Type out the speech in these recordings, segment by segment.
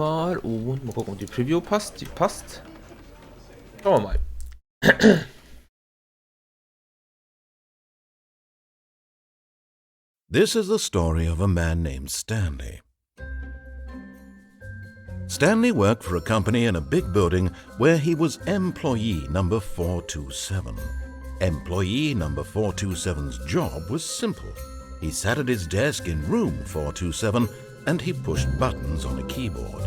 Mal und mal gucken, ob die Preview passt. Die passt. Schauen wir mal. This is the story of a man named Stanley. Stanley worked for a company in a big building where he was employee number 427. Employee number 427's job was simple. He sat at his desk in room 427 and he pushed buttons on a keyboard.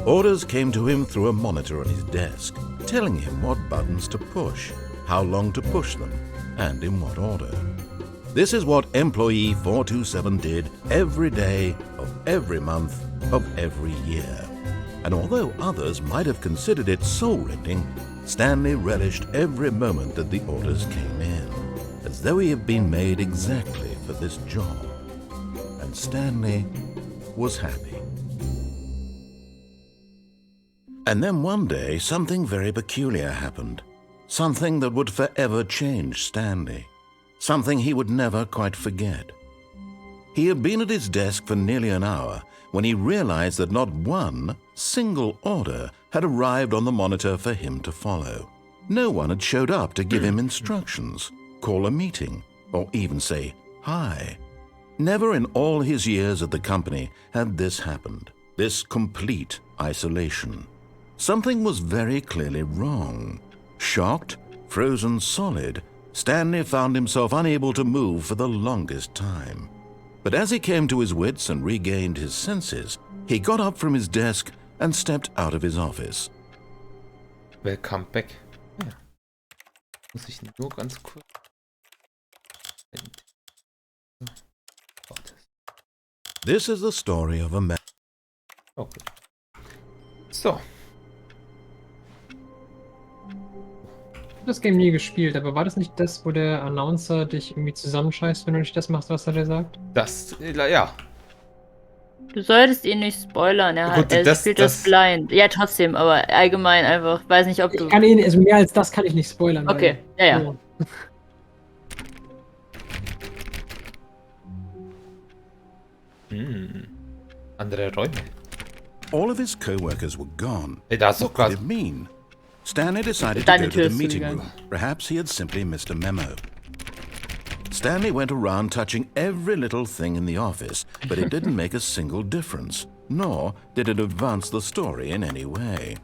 Orders came to him through a monitor on his desk, telling him what buttons to push, how long to push them, and in what order. This is what employee 427 did every day of every month of every year. And although others might have considered it soul-rending, Stanley relished every moment that the orders came in, as though he had been made exactly for this job. And Stanley was happy. And then one day, something very peculiar happened. Something that would forever change Stanley. Something he would never quite forget. He had been at his desk for nearly an hour when he realized that not one single order had arrived on the monitor for him to follow. No one had showed up to give him instructions, call a meeting, or even say hi. Never in all his years at the company had this happened, this complete isolation. Something was very clearly wrong. Shocked, frozen solid, Stanley found himself unable to move for the longest time. But as he came to his wits and regained his senses, he got up from his desk and stepped out of his office. Welcome back. Ja. Muss ich nur ganz kurz. This is the story of a man. Okay. So. Ich habe das Game nie gespielt, aber war das nicht das, wo der Announcer dich irgendwie zusammenscheißt, wenn du nicht das machst, was er dir sagt? Das, ja. Du solltest ihn nicht spoilern, Gut, er spielt das blind. Ja, trotzdem, aber allgemein einfach. Weiß nicht, ob du. Ich kann ihn, also mehr als das kann ich nicht spoilern. Okay, ja. Oh. Andere Räume. All of his co-workers were gone. Ey, da ist doch What gerade. did it mean? Stanley decided to Deine go to Tür the ist meeting zugegangen. room. Perhaps he had simply missed a memo. Stanley went around touching every little thing in the office, but it didn't make a single difference, nor did it advance the story in any way.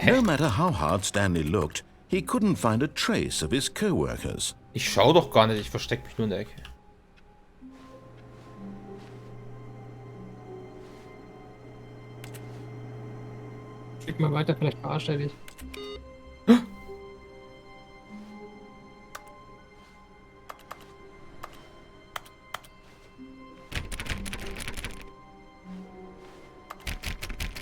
No matter how hard Stanley looked, he couldn't find a trace of his co-workers. Ich schau doch gar nicht, ich verstecke mich nur in der Ecke. Schick mal weiter, vielleicht verarscht er dich.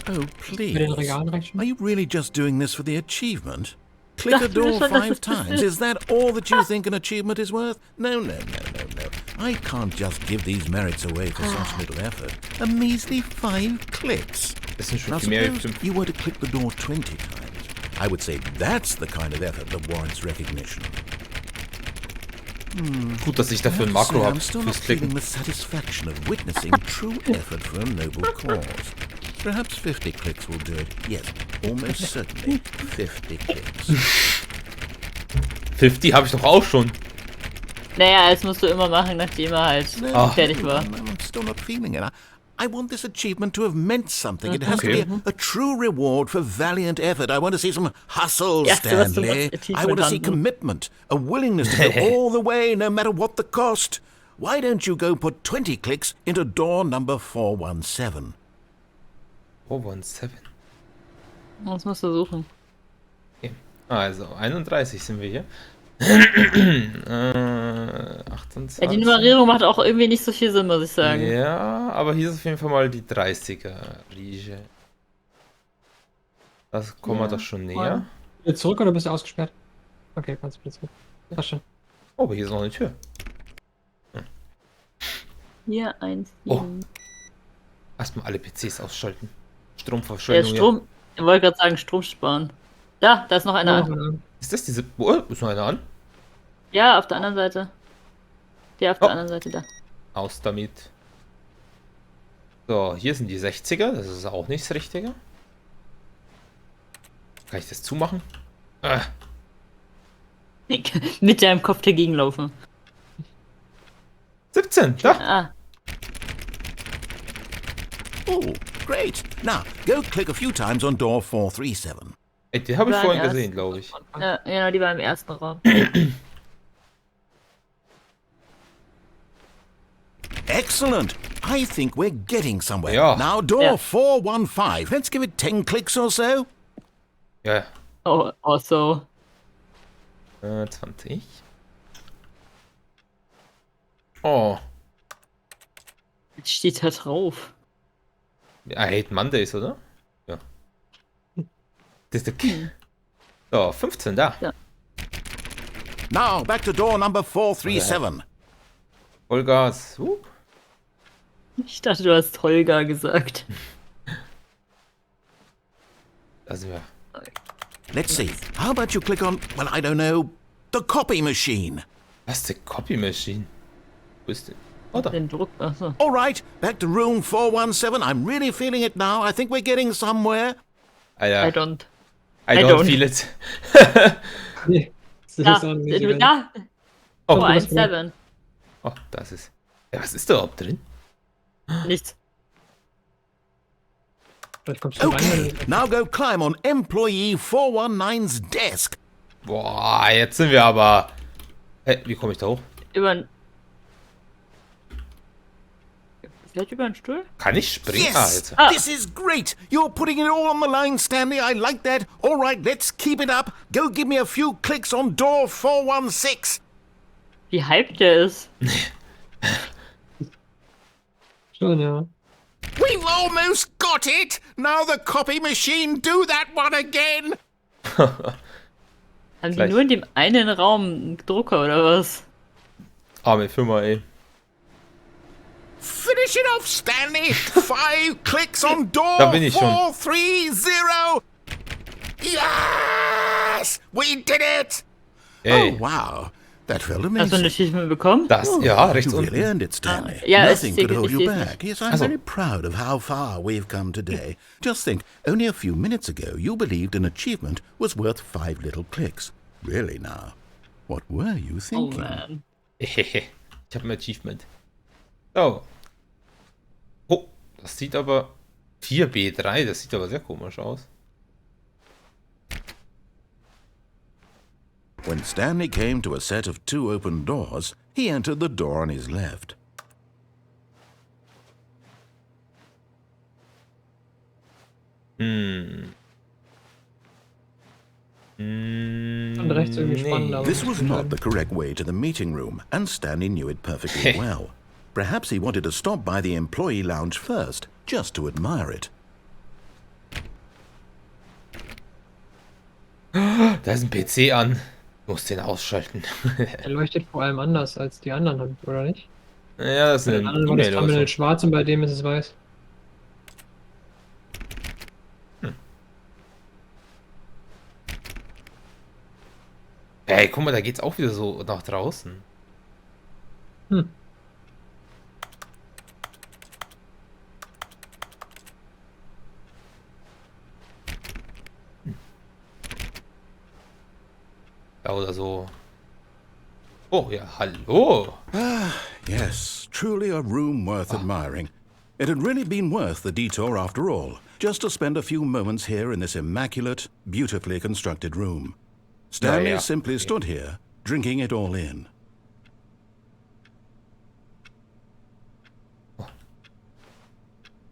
Oh, Bei please. den Regalen rechts schon? Are you really just doing this for the achievement? Click a Dachte mir door schon, dass 5 es das times. ist. Is that all that you think an achievement is worth? No. I can't just give these merits away for such little effort. A measly 5 clicks. Das sind schon Now viel mehr als suppose 5. you were to click the door 20 times. I would say that's the kind of effort that warrants recognition. Gut, dass ich dafür ein I have to Makro say, habe I'm still not fürs feeling Klicken. the satisfaction of witnessing true effort for a noble cause. Perhaps 50 clicks will do it. Yes, almost certainly 50 clicks. 50 habe ich doch auch schon. Naja, das musst du immer machen, nachdem er halt fertig war. I'm still not feeling it. I want this achievement to have meant something. It has Okay. to be a true reward for valiant effort. I want to see some hustle, Ja, du hast so Stanley. was I want to see Achievement haben. commitment, a willingness to go all the way, no matter what the cost. Why don't you go put 20 clicks into door number 417? 417. Das musst du suchen. Okay. Also, 31 sind wir hier. 28. Ja, die Nummerierung macht auch irgendwie nicht so viel Sinn, muss ich sagen. Ja, aber hier ist auf jeden Fall mal die 30er Riege. Das kommen wir Ja, doch schon näher. Wieder zurück oder bist du ausgesperrt? Okay, kannst du wieder zurück. Passt schon. Oh, aber hier ist noch eine Tür. Hier, 1, Oh. 7. Erstmal alle PCs ausschalten. Der Stromverschwendung. hier. Strom. Ich wollte gerade sagen, Strom sparen. Da ist noch einer an. Ist das diese. Oh, ist noch einer an? Ja, auf der anderen Seite. Der auf Oh. der anderen Seite da. Aus damit. So, hier sind die 60er. Das ist auch nicht das Richtige. Kann ich das zumachen? Mit deinem Kopf dagegen laufen. 17, da. Ah, Oh, great. Now, go click a few times on door 437. Ey, den habe ich War vorhin erst. gesehen, glaube ich. ja, genau, die war im ersten Raum. Excellent. I think we're getting somewhere. Yeah. Now, door Yeah. 415. Let's give it 10 clicks or so. Ja, Oh, also. 20. Oh, Was steht da drauf? I hate Mondays, oder? Ja. Das ist der So, 15, da. Ja. Now, back to door number 437. Vollgas. Ich dachte, du hast Holger gesagt. Da sind wir. Let's see. How about you click on, well, I don't know, the copy machine? Was ist der Copy Machine? Wo ist der? Oh, da. Den Druck. Achso. All right, back to room 417. I'm really feeling it now. I think we're getting somewhere. Alter, I don't. I I don't don't. feel it. Nee, das Da, ist auch nicht so da. Oh, Oh, du hast 1-7. oh, das ist. Ja, was ist da überhaupt drin? Nichts. Vielleicht kommst du rein, wenn Okay, now go climb on employee 419's desk. Boah, jetzt sind wir aber. Hä, wie komme ich da hoch? Vielleicht über den Stuhl? Kann ich springen? Yes, Ah, jetzt. this is great. You're putting it all on the line, Stanley. I like that. All right, let's keep it up. Go give me a few clicks on door 416. Wie hyped der ist. schon, ja. We've almost got it. Now the copy machine, do that one again. Haben die Gleich. nur in dem einen Raum einen Drucker oder was? Arme Firma, ey. Finish it off, Stanley. 5 clicks on door Da bin ich schon. 430. Yes, we did it. Ey, Oh, wow. That felt Hast du ein amazing. Achievement bekommen? das, ja, rechts You really unten. earned it, Stanley. Yeah, Nothing it's- could hold you it's- back. Yes, I'm Also- very proud of how far we've come today. Just think, only a few minutes ago you believed an achievement was worth 5 little clicks. Really now? What were you Oh thinking? man. Ich habe ein Achievement. So. Oh, das sieht aber. 4B3, das sieht aber sehr komisch aus. When Stanley came to a set of 2 open doors, he entered the door on his left. Und rechts irgendwie spannender. This was not the correct way to the meeting room, and Stanley knew it perfectly well. Perhaps he wanted to stop by the employee lounge first, just to admire it. Da ist ein PC an. Ich muss den ausschalten. Er leuchtet vor allem anders als die anderen, oder nicht? Ja, das ist Bei eine den anderen war das E-Mail oder Terminal so. schwarz und bei dem ist es weiß. Ey, guck mal, da geht's auch wieder so nach draußen. Hm. Ja, oder so. Oh, ja, hallo. Yes, truly a room worth admiring. It had really been worth the detour after all, just to spend a few moments here in this immaculate, beautifully constructed room. Stanley ja. simply stood here, drinking it all in.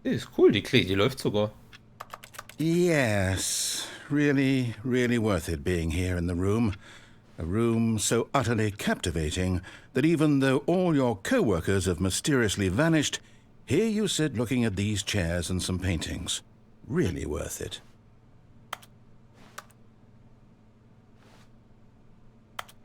Die ist cool, die Klee, die läuft sogar. Yes, really, really worth it being here in the room. A room so utterly captivating that even though all your co-workers have mysteriously vanished, here you sit looking at these chairs and some paintings. Really worth it.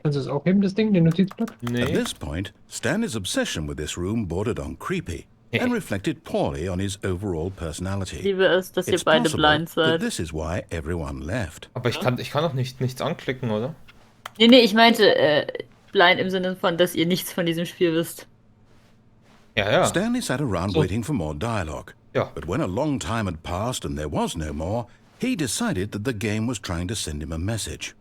Kannst du es aufheben, das Ding, den Notizblock? At Nee. this point, Stanley's obsession with this room bordered on creepy and reflected poorly on his overall personality. Liebe es, dass ihr It's beide possible blind that seid. this is why everyone left. Aber ich kann doch nichts anklicken, oder? Nee, ich meinte blind im Sinne von, dass ihr nichts von diesem Spiel wisst. Ja, ja. Stanley sat around So. waiting for more dialogue. Ja. But when a long time had passed and there was no more, he decided that the game was trying to send him a message.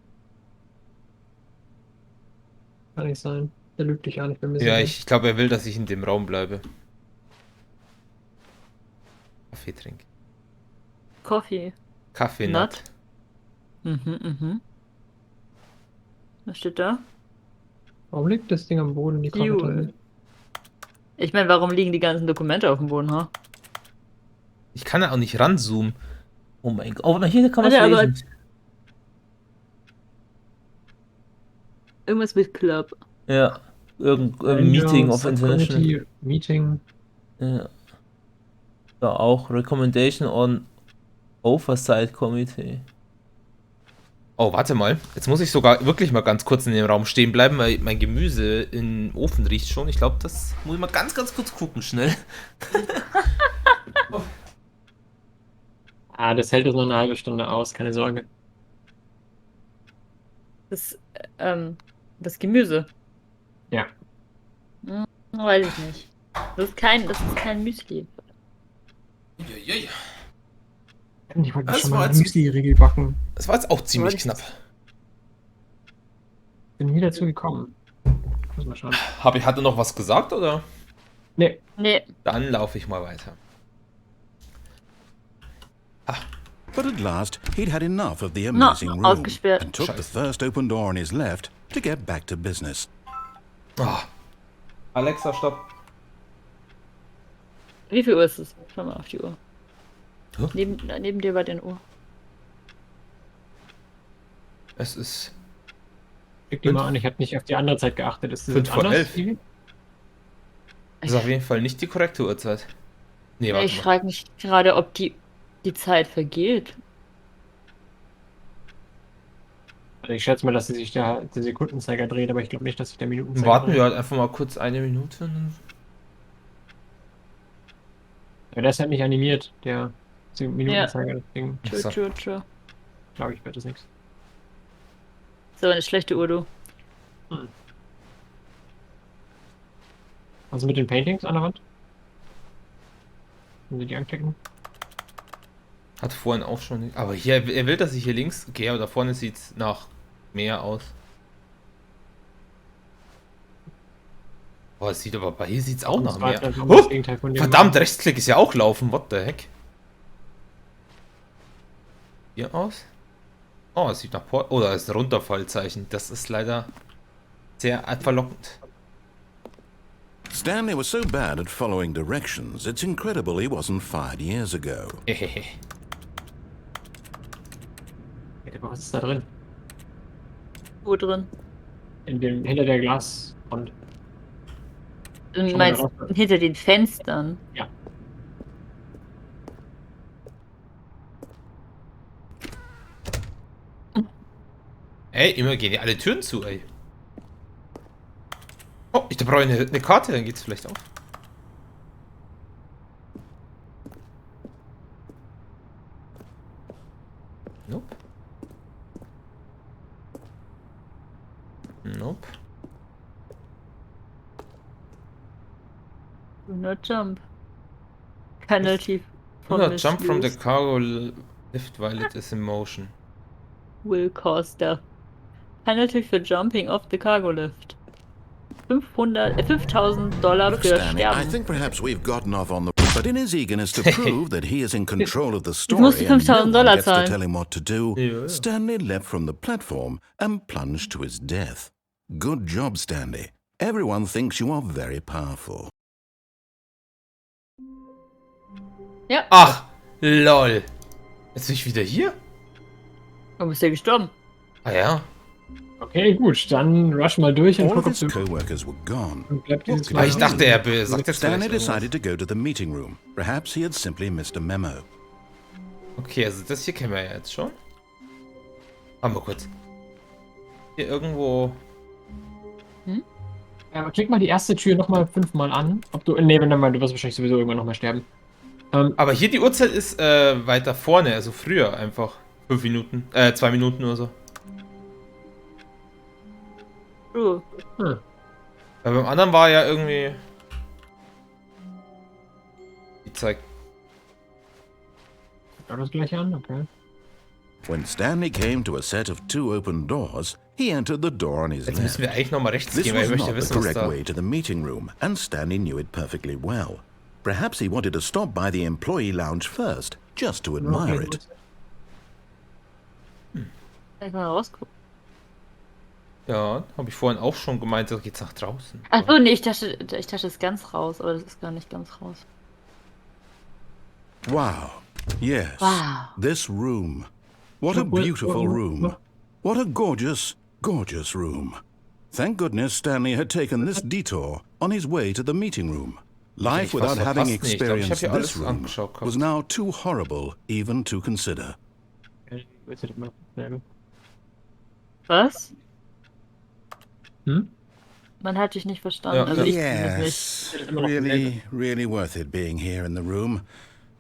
Kann nicht sein. Der lügt dich an, ich bin mir Ja, sicher. ich glaube, er will, dass ich in dem Raum bleibe. Kaffee trinke. Coffee. Kaffee Nut. Was steht da? Warum liegt das Ding am Boden, die Kaffeetasse? Ich meine, warum liegen die ganzen Dokumente auf dem Boden, ha? Ich kann da auch nicht ranzoomen. Oh mein Gott. Oh, hier kann man Alter, aber- lesen. Irgendwas mit Club. Ja. Irgendein Meeting of International. Subcommittee, Meeting. Ja. Da auch. Recommendation on Oversight Committee. Oh, warte mal. Jetzt muss ich sogar wirklich mal ganz kurz in dem Raum stehen bleiben, weil mein Gemüse im Ofen riecht schon. Ich glaube, das muss ich mal ganz kurz gucken, schnell. Ah, das hält jetzt noch eine halbe Stunde aus, keine Sorge. Das Gemüse. Ja. Weiß ich nicht. Das ist kein Müsli. Ich wollte Das schon war mal jetzt- einen Müsli-Riegel backen. Das war jetzt auch ziemlich Was? knapp. Bin nie dazu gekommen. Muss mal schauen. Hat er noch was gesagt, oder? Nee, Nee. Dann laufe ich mal weiter. But at last, he'd had enough of the amazing room ausgesperrt. and took the first open door on his left to get back to business. Ah. Alexa, stopp. Wie viel Uhr ist es? Schau mal auf die Uhr. Hä? Neben dir war die Uhr. Es ist schick die mal an, ich habe nicht auf die andere Zeit geachtet. Ist das jetzt 5 vor anders? 11. Das ist auf jeden Fall nicht die korrekte Uhrzeit. Nee, Ja, warte ich mal. frage mich gerade, ob die Zeit vergeht. Also ich schätze mal, dass sich der Sekundenzeiger dreht, aber ich glaube nicht, dass sich der Minutenzeiger Warten dreht. wir halt einfach mal kurz eine Minute. Aber der ist halt nicht animiert, der Minutenzeiger. Deswegen So. True. glaube ich, wird das nichts. So eine schlechte Uhr, du. Also mit den Paintings an der Wand? Können Sie die anklicken? Hat vorhin auch schon. Aber hier, er will, dass ich hier links. Okay, aber da vorne sieht es nach mehr aus. Oh, es sieht aber bei hier sieht es auch nach Das war mehr. halt das Oh, Gegenteil von dem. verdammt, Rechtsklick ist ja auch laufen. What the heck? Hier aus? Oh, es sieht nach Port. Oh, da ist ein Runterfallzeichen. Das ist leider sehr verlockend. Stanley was so bad at following directions, it's incredible he wasn't fired years ago. Hehehe. Aber was ist da drin? Wo drin? Hinter der Glasfront. Du mal meinst raus. hinter den Fenstern? Ja. Ey, immer gehen die alle Türen zu, ey. Oh, da brauche ich eine Karte, dann geht's vielleicht auf. Nope. Nope. Do not jump. Penalty for No, jump from the misuse cargo lift while it is in motion. will cause death. Penalty für jumping off the cargo lift. $5.000 Look, für Stanley, I Sterben. think perhaps we've gotten off on the... But in his eagerness to prove that he is in control of the story musst du and no one $5.000 gets to zahlen. tell him what to do, Ja. Stanley leapt from the platform and plunged to his death. Good job, Stanley. Everyone thinks you are very powerful. Ja, Ach, lol. Jetzt bin ich wieder hier? du bist ja gestorben. Ah ja. Okay, gut, dann rush mal durch und All of guck, ob his du co-workers were gone. bleibt dieses Aber ich Mal- dachte, er sagt jetzt Stanley vielleicht irgendwas. decided to go to the meeting room. Perhaps he had simply missed a memo. Okay, also das hier kennen wir ja jetzt schon. Haben wir kurz. Hier irgendwo. Ja, aber klick mal die erste Tür nochmal 5-mal an. Ob du. Nee, wenn dann mal, du wirst wahrscheinlich sowieso irgendwann nochmal sterben. Aber hier die Uhrzeit ist weiter vorne, also früher einfach. 5 Minuten. 2 Minuten oder so. True. Hm. Weil beim anderen war ja irgendwie. Die zeigt. Schau das gleich an, okay. When Stanley came to a set of 2 open doors, he entered the door on his Jetzt left. müssen wir eigentlich nochmal rechts This gehen, weil was ich möchte not the wissen, was correct da... way to the meeting room, and Stanley knew it perfectly well. Perhaps he wanted to stop by the employee lounge first, just to admire it. Kann ich mal rausgucken. Ja, habe ich vorhin auch schon gemeint, da geht's nach draußen. Achso, nee, ich dachte, es ist ganz raus, aber das ist gar nicht ganz raus. Wow. Yes. Wow. This room. What a beautiful room. What a gorgeous, gorgeous room. Thank goodness Stanley had taken this detour on his way to the meeting room. Life without having experienced this room was now too horrible even to consider. Was? Hm? Man hat dich nicht verstanden. Ja, Also ich Yes, really, really worth it being here in the room.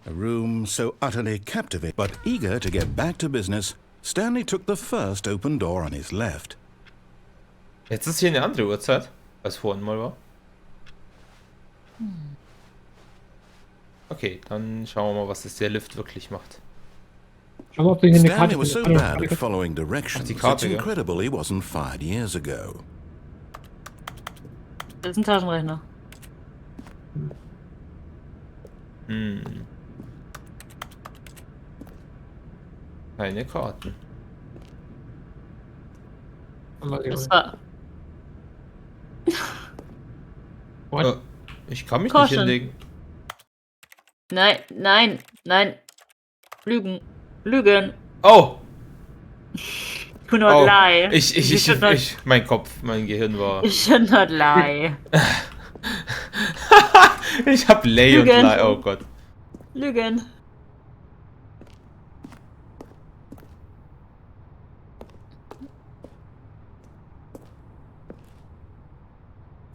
A room so utterly captivating. But eager to get back to business, Stanley took the first open door on his left. Jetzt ist hier eine andere Uhrzeit, als vorhin mal war. Okay, dann schauen wir mal, was das der Lift wirklich macht. Schau mal, ob du hier eine Stanley Karte was so findest. bad at following directions, it's Karte, ja. incredible he wasn't fired years ago. Das ist ein Taschenrechner. Hm. Keine Karten. Das war. What? Ich kann mich Caution. nicht hinlegen. Nein, nein, nein. Lügen. Lügen. Oh! Do not Oh. lie. Mein Kopf, mein Gehirn war... You should not lie. Ich hab Lay und Lügen. Lie, oh Gott. Lügen.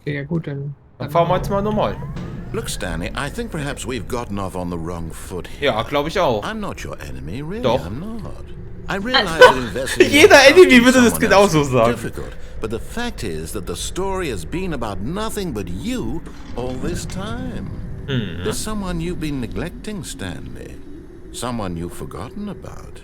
Okay, ja gut, dann... Dann fahren wir jetzt mal normal. Look, Stanley, I think perhaps we've gotten off on the wrong foot here. Ja, glaube ich auch. I'm not your enemy, really. Doch. I'm not. I realize that investing in Jeder yourself Enemy in würde das someone genauso else is sagen. difficult, but the fact is that the story has been about nothing but you all this time. There's someone you've been neglecting, Stanley. Someone you've forgotten about.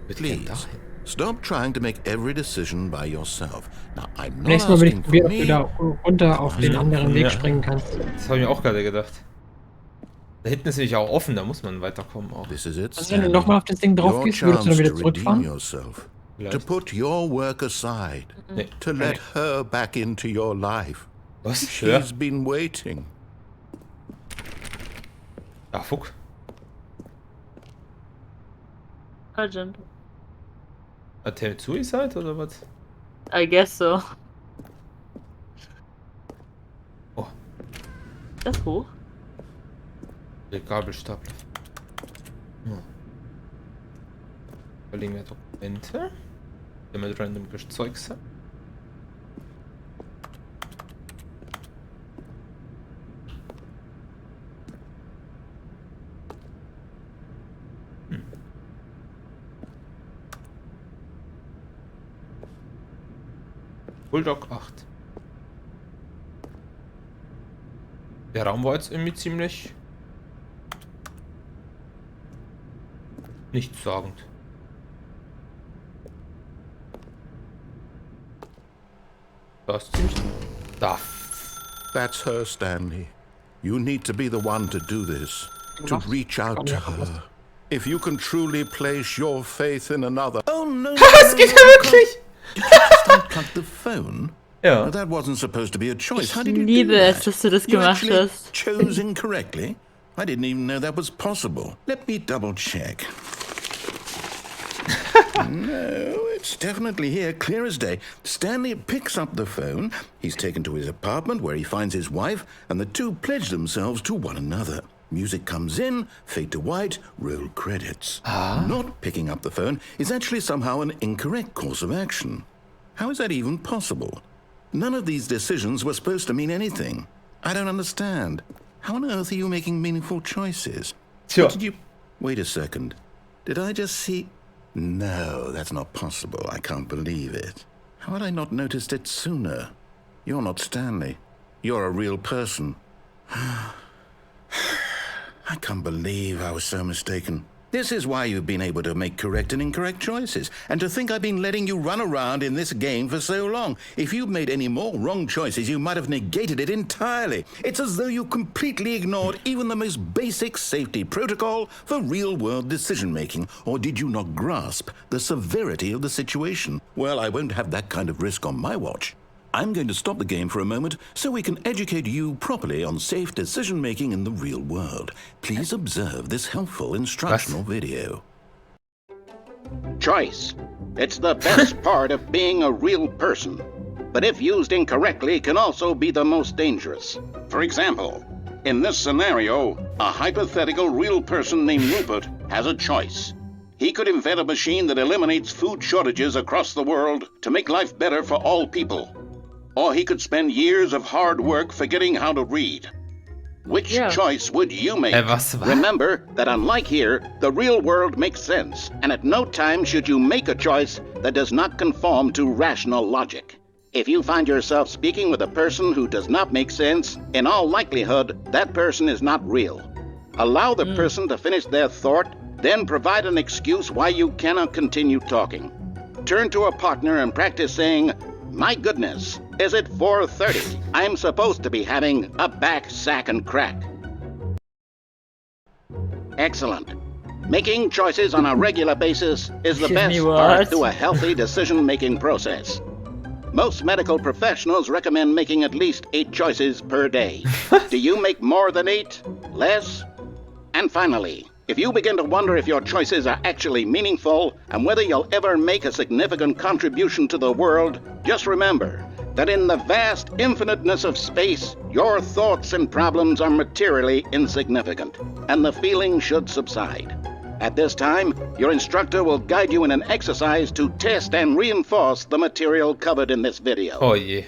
Please, stop trying to make every decision by yourself. Now, I'm not Nächstes Mal will ich asking for probieren, ob du me. da runter auf den anderen Weg Ja. springen kannst. Das habe ich mir auch gerade gedacht. Da hinten ist nämlich auch offen, da muss man weiterkommen auch. This is it, Also wenn du Stanley. nochmal auf das Ding drauf Your gehst, würdest du dann chance wieder to redeem zurückfahren? yourself, to Vielleicht. put your work aside, Nee. to let her back into your life. Was? Ja. She's been waiting. Ah, fuck. Urgent. Attempt Suicide oder was? I guess so. Oh, Das ist hoch. der Gabelstapler. Hm. Verlegen wir Dokumente. Die mit random Zeugs sind. Bulldog 8. Der Raum war jetzt irgendwie ziemlich nichtssagend. Da ist ziemlich... Da. That's her, Stanley. You need to be the one to do this, to reach out to her. If you can truly place your faith in another. Oh no! Das geht ja wirklich! Did you just unplug the phone? Ja. That wasn't supposed to be a choice. How Ich did you liebe do es, that? dass du das You gemacht actually hast. chose incorrectly. I didn't even know that was possible. Let me double check. No, it's definitely here, clear as day. Stanley picks up the phone. He's taken to his apartment where he finds his wife, and the two pledge themselves to one another. Music comes in, fade to white, roll credits. Not picking up the phone is actually somehow an incorrect course of action. How is that even possible? None of these decisions were supposed to mean anything. I don't understand. How on earth are you making meaningful choices? Tja. What did you... Wait a second. Did I just see... No, that's not possible. I can't believe it. How had I not noticed it sooner? You're not Stanley. You're a real person. I can't believe I was so mistaken. This is why you've been able to make correct and incorrect choices. And to think I've been letting you run around in this game for so long. If you'd made any more wrong choices, you might have negated it entirely. It's as though you completely ignored even the most basic safety protocol for real-world decision-making. Or did you not grasp the severity of the situation? Well, I won't have that kind of risk on my watch. I'm going to stop the game for a moment so we can educate you properly on safe decision-making in the real world. Please observe this helpful instructional video. Choice. It's the best part of being a real person, but if used incorrectly can also be the most dangerous. For example, in this scenario, a hypothetical real person named Rupert has a choice. He could invent a machine that eliminates food shortages across the world to make life better for all people. Or he could spend years of hard work forgetting how to read. Which choice would you make? Remember that unlike here, the real world makes sense, and at no time should you make a choice that does not conform to rational logic. If you find yourself speaking with a person who does not make sense, in all likelihood, that person is not real. Allow the person to finish their thought, then provide an excuse why you cannot continue talking. Turn to a partner and practice saying, "My goodness, is it 4:30? I'm supposed to be having a back, sack, and crack." Excellent. Making choices on a regular basis is the best part to a healthy decision-making process. Most medical professionals recommend making at least 8 choices per day. Do you make more than 8? Less? And finally, if you begin to wonder if your choices are actually meaningful and whether you'll ever make a significant contribution to the world, just remember that in the vast infiniteness of space, your thoughts and problems are materially insignificant, and the feeling should subside. At this time, your instructor will guide you in an exercise to test and reinforce the material covered in this video. Oh je.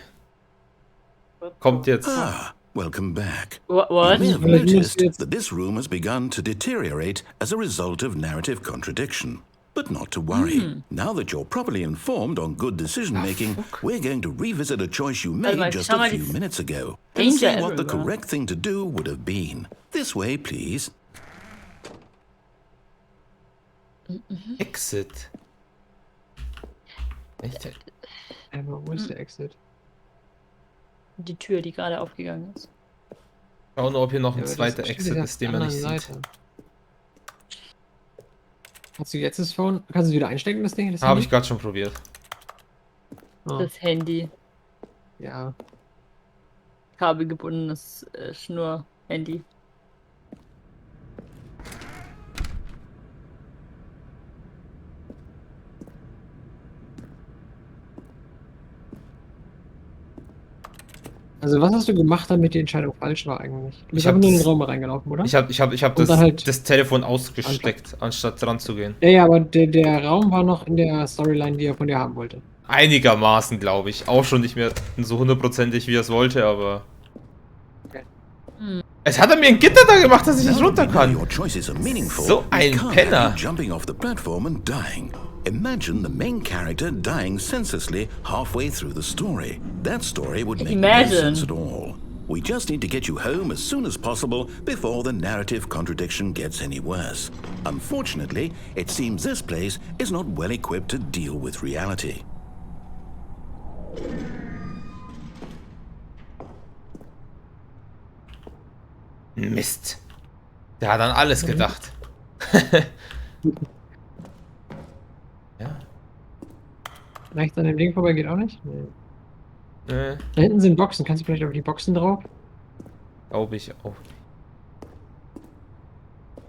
Kommt jetzt. Welcome back. What? You may have noticed that this room has begun to deteriorate as a result of narrative contradiction. But not to worry. Now that you're properly informed on good decision-making, we're going to revisit a choice you made just a few minutes ago and see what the correct thing to do would have been. This way, please. Exit. Echt? Aber wo ist der Exit? Die Tür, die gerade aufgegangen ist. Schau nur, ob hier noch ein Ja, aber zweiter das steht Exit ja ist, den auf man der nicht anderen sieht. Seite. Hast du jetzt das Phone? Kannst du es wieder einstecken, das Ding? Das Habe Handy? ich gerade schon probiert. Oh, Das Handy. ja. Kabelgebundenes Schnur-Handy. Also was hast du gemacht, damit die Entscheidung falsch war eigentlich? Du bist Ich hab einfach nur in den das- Raum reingelaufen, oder? Ich hab Und dann halt das Telefon ausgesteckt, anstatt dran zu gehen. Ja, aber der Raum war noch in der Storyline, die er von dir haben wollte. Einigermaßen, glaube ich. Auch schon nicht mehr so hundertprozentig, wie er es wollte, aber... Okay. Es hat er mir ein Gitter da gemacht, dass ich nicht runter kann. Your choices are meaningful. So ein you can't Penner. have you jumping off the platform and dying. Imagine the main character dying senselessly halfway through the story. That story would make no sense at all. We just need to get you home as soon as possible before the narrative contradiction gets any worse. Unfortunately, it seems this place is not well equipped to deal with reality. Mist. Der hat an alles gedacht. Ja. Rechts an dem Ding vorbei geht auch nicht? Nee. Da Da hinten sind Boxen. Kannst du vielleicht auf die Boxen drauf? glaube ich auch.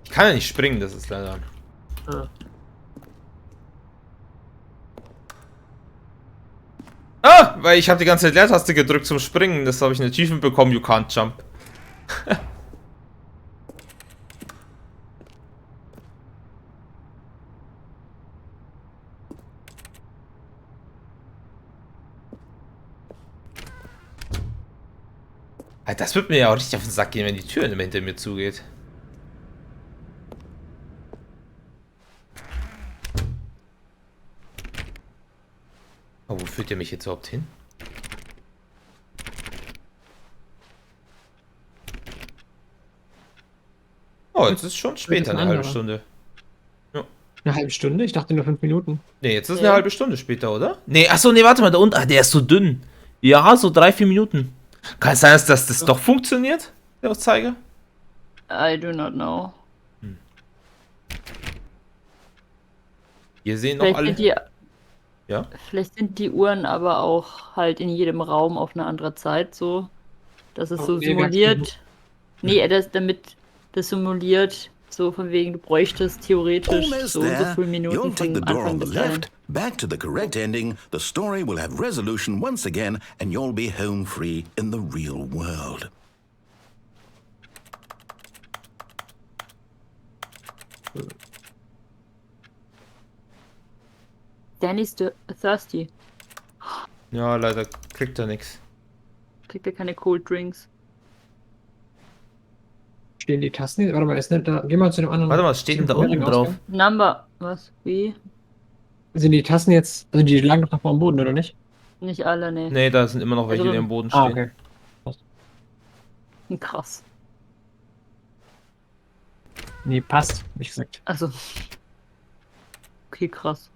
Ich kann ja nicht springen, das ist leider... Ah. Ah, weil ich habe die ganze Zeit Leertaste gedrückt zum Springen. Das habe ich ein Achievement bekommen, you can't jump. Das wird mir ja auch richtig auf den Sack gehen, wenn die Tür immer hinter mir zugeht. Oh, wo führt ihr mich jetzt überhaupt hin? Oh, jetzt ist schon später, eine halbe Stunde. Eine halbe Stunde? Ich dachte nur 5 Minuten. Nee, jetzt ist Ja. eine halbe Stunde später, oder? Nee, achso, nee, warte mal, da unten. Ah, der ist so dünn. Ja, so 3-4 Minuten. Kann es sein, dass das doch funktioniert, der Zeiger? I do not know. Wir sehen noch Vielleicht alle. sind die, Ja. vielleicht sind die Uhren aber auch halt in jedem Raum auf eine andere Zeit so, dass es Oh, so nee, ganz simuliert. Nee, damit das simuliert, so von wegen, du bräuchtest theoretisch Almost so und so there. viele Minuten You'll take the vom door on Anfang the bis dahin. left, back to the correct ending. The story will have resolution once again, and you'll be home free in the real world. Danny's thirsty. Ja, leider kriegt er nichts. Kriegt er keine Cold Drinks. Stehen die Tasten hier? Warte mal, ist nicht da. Geh mal zu dem anderen. Warte mal, was steht denn da unten drauf? Number. Was? Wie? Sind die Tasten jetzt. Also die lagen doch noch mal am Boden, oder nicht? Nicht alle, nee. Nee, da sind immer noch welche, die Also- am Boden Ah, stehen. okay. Krass. Nee, passt, hab ich gesagt. Also. Okay, krass.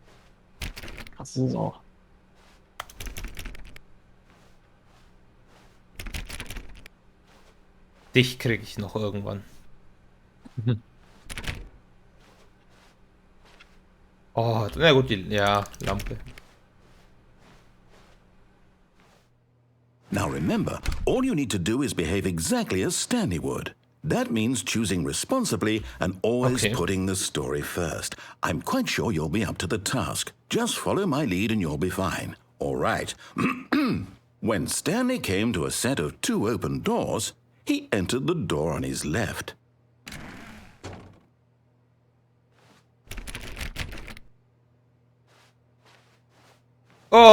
Krass ist es auch. Dich krieg ich noch irgendwann. Mhm. Oh, na gut, ja, Lampe. Now remember, all you need to do is behave exactly as Stanley would. That means choosing responsibly and always Okay. putting the story first. I'm quite sure you'll be up to the task. Just follow my lead and you'll be fine. All right. When Stanley came to a set of 2 open doors, he entered the door on his left.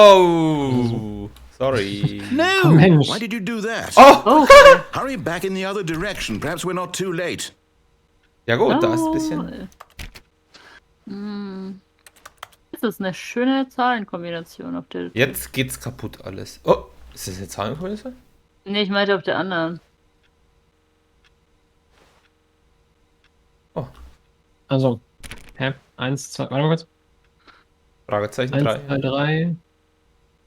Oh, sorry. No! Oh, Mensch. Why did you do that? Oh! Okay. Hurry back in the other direction. Perhaps we're not too late. Ja gut, da ist ein bisschen. Das ist eine schöne Zahlenkombination auf der. Jetzt geht's kaputt alles. Oh, ist das eine Zahlengröße? Nee, ich meinte auf der anderen. Oh, Also. Hä? 1, 2. Warte mal kurz. Fragezeichen 1, 3. 2, 3.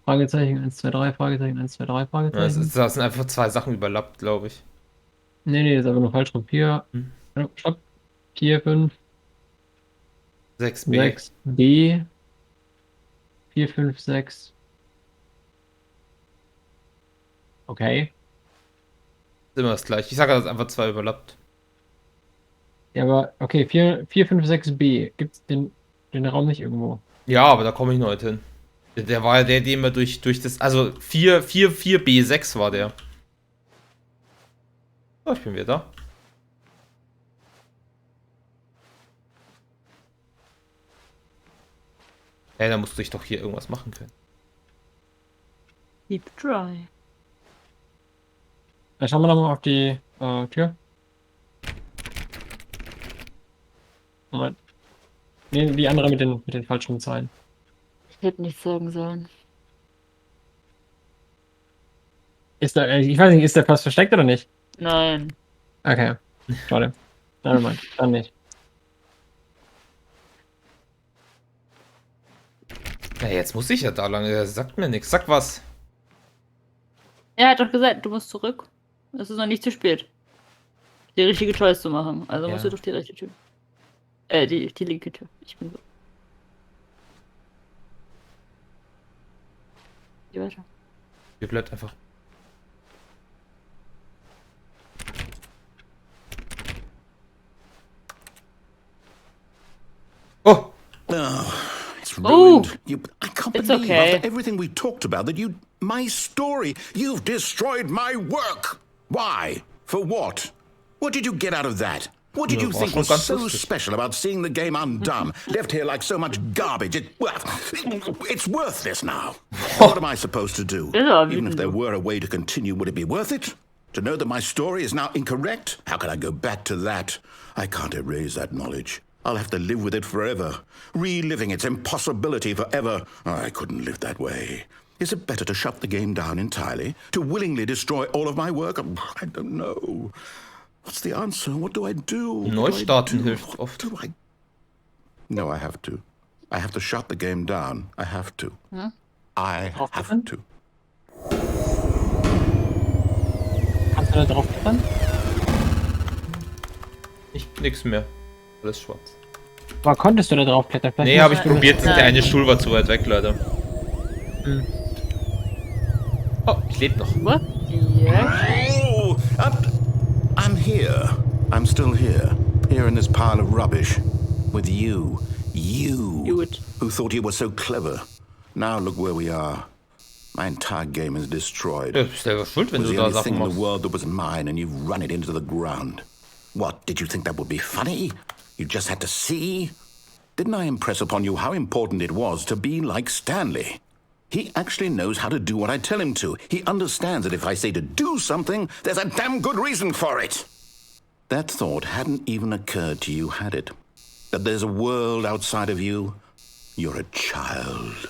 Fragezeichen, 1, 2, 3, Fragezeichen, 1, 2, 3, Ja, Fragezeichen. das sind einfach 2 Sachen überlappt, glaube ich. Nee, das ist aber nur falsch rum. 4. Stopp. 4, 5, 6b. 6. B. 4, 5, 6. Okay. Ist immer das gleiche. Ich sage, das ist einfach 2 überlappt. Ja, aber okay, 4, 5, 6 B. Gibt's den Raum nicht irgendwo? Ja, aber da komme ich noch heute hin. Der war ja der, den wir durch das. Also 4b6 war der. Oh, ich bin wieder da. Hey, da musste ich doch hier irgendwas machen können. Keep dry. Dann schauen wir doch mal auf die Tür. Moment. Nee, die andere mit den falschen Zahlen. Ich hätte nichts sagen sollen. Ist da, ich weiß nicht, ist der fast versteckt oder nicht? Nein. Okay. Schade. Nevermind. Dann nicht. Na, jetzt muss ich ja da lang. Er sagt mir nichts. Sag was. Er hat doch gesagt, du musst zurück. Es ist noch nicht zu spät. Die richtige Choice zu machen. Also musst du Ja. durch die rechte Tür. Die linke Tür. Ich bin so. Geh weiter. Hier bleibt einfach. Oh! Oh, it's Oh, ruined. I can't it's believe okay. after everything we talked about that my story, you've destroyed my work. Why? For what? What did you get out of that? What did Ja, you war think schon was ganz so lustig. special about seeing the game undone, left here like so much garbage? It's worthless now. What am I supposed to do? Ja, Even if there wieso? were a way to continue, would it be worth it? To know that my story is now incorrect? How can I go back to that? I can't erase that knowledge. I'll have to live with it forever, reliving its impossibility forever. I couldn't live that way. Is it better to shut the game down entirely? To willingly destroy all of my work? I don't know. What's the answer? What do I do? What do I Neustarten do? hilft What oft. do I... No, I have to. I have to shut the game down. I have to. Hm? I have Draufklicken? to. Kannst du da draufklicken? Nix mehr. Alles schwarz. Aber konntest du da draufklettern? Vielleicht Nee, musst habe ich du- probiert. Der Nein. eine Stuhl war zu weit weg, leider. Hm. Oh, ich lebe noch. What? Yes. Oh, I'm here. I'm still here. Here in this pile of rubbish. With you. You. Gut. Who thought you were so clever. Now look where we are. My entire game is destroyed. Ja, bist selber schuld, wenn It was du the da only Sachen thing in the machst. world that was mine, and you've run it into the ground. What, did you think that would be funny? You just had to see? Didn't I impress upon you how important it was to be like Stanley? He actually knows how to do what I tell him to. He understands that if I say to do something, there's a damn good reason for it. That thought hadn't even occurred to you, had it? That there's a world outside of you? You're a child.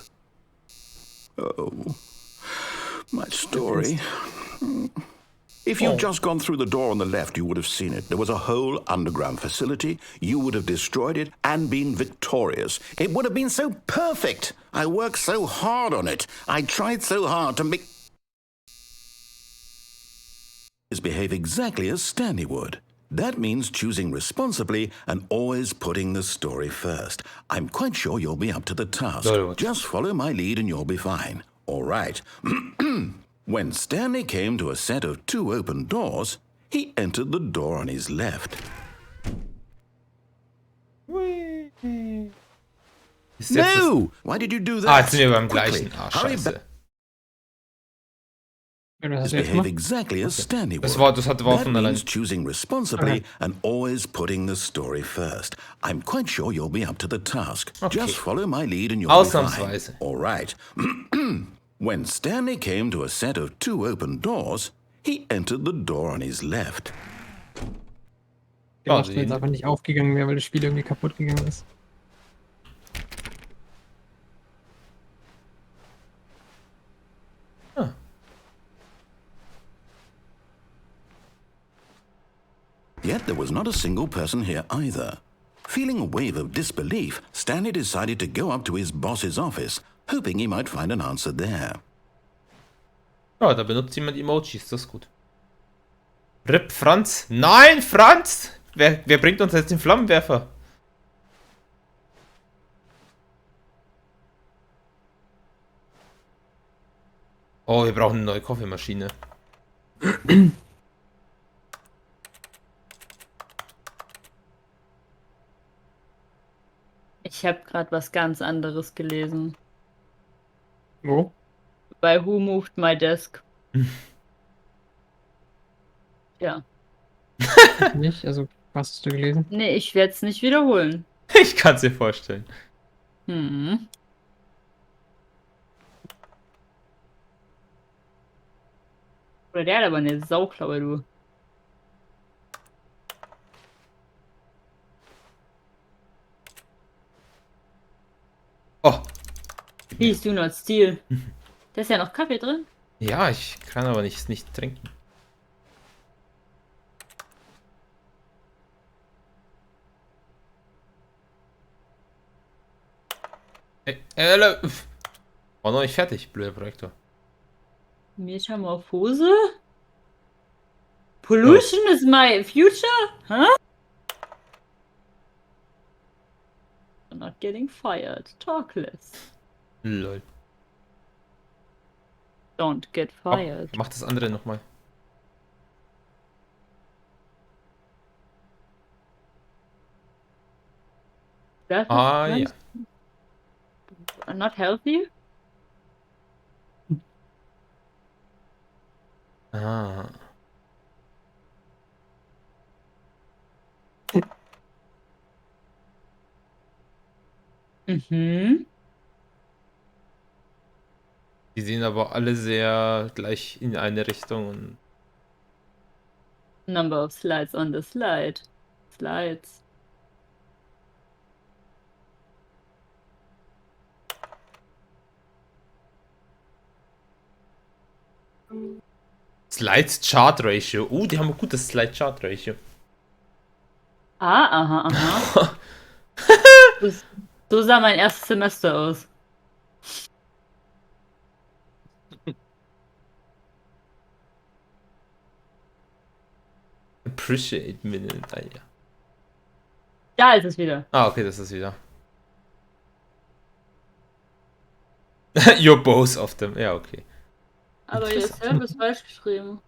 Oh, my story. If you'd just gone through the door on the left, you would have seen it. There was a whole underground facility. You would have destroyed it and been victorious. It would have been so perfect. I worked so hard on it. I tried so hard to make... behave exactly as Stanley would. That means choosing responsibly and always putting the story first. I'm quite sure you'll be up to the task. Just follow my lead and you'll be fine. All right. When Stanley came to a set of 2 open doors, he entered the door on his left. Ist jetzt No! Why did you do that? Ah, jetzt sind wir beim Quickly, gleichen. Ah, hurry scheiße. back. Ja, das hast du jetzt Behave gemacht. exactly as Stanley would. Das war That von allein. means choosing responsibly and always putting the story first. I'm quite sure you'll be up to the task. Okay. Just follow my lead and you'll be fine. Ausnahmsweise. All right. When Stanley came to a set of 2 open doors, he entered the door on his left. Der Ja, ist jetzt einfach nicht aufgegangen mehr, weil das Spiel irgendwie kaputt gegangen ist. Yet there was not a single person here either. Feeling a wave of disbelief, Stanley decided to go up to his boss's office, hoping he might find an answer there. Ja, da benutzt jemand Emojis, das ist gut. RIP Franz. Nein, Franz! Wer bringt uns jetzt den Flammenwerfer? Oh, wir brauchen eine neue Kaffeemaschine. Ich habe gerade was ganz anderes gelesen. Wo? Bei Who Moved My Desk. Ja. Nicht? Also, was hast du gelesen? Nee, ich werde es nicht wiederholen. Ich kann es dir vorstellen. Hm. Oder der hat aber eine Sauklaue, du. Oh. Please do not steal. Da ist ja noch Kaffee drin. Ja, ich kann aber nicht trinken. War noch nicht fertig, blöder Projektor. Metamorphose? Pollution is my future? Huh? I'm not getting fired. Talk less. Lol. Don't get fired. Mach das andere nochmal. That Ah, ja. Not healthy? Ah. Mhm. Die sehen aber alle sehr gleich in eine Richtung. Und Number of slides on the slide. Slides. Slides Chart Ratio. Die haben ein gutes Slide Chart Ratio. Ah, aha, aha. So sah mein erstes Semester aus. Appreciate Minute. Ah, ja. Da ist es wieder. Ah, okay, das ist wieder. You're both of them. Ja, okay. Aber hier ist Service falsch geschrieben.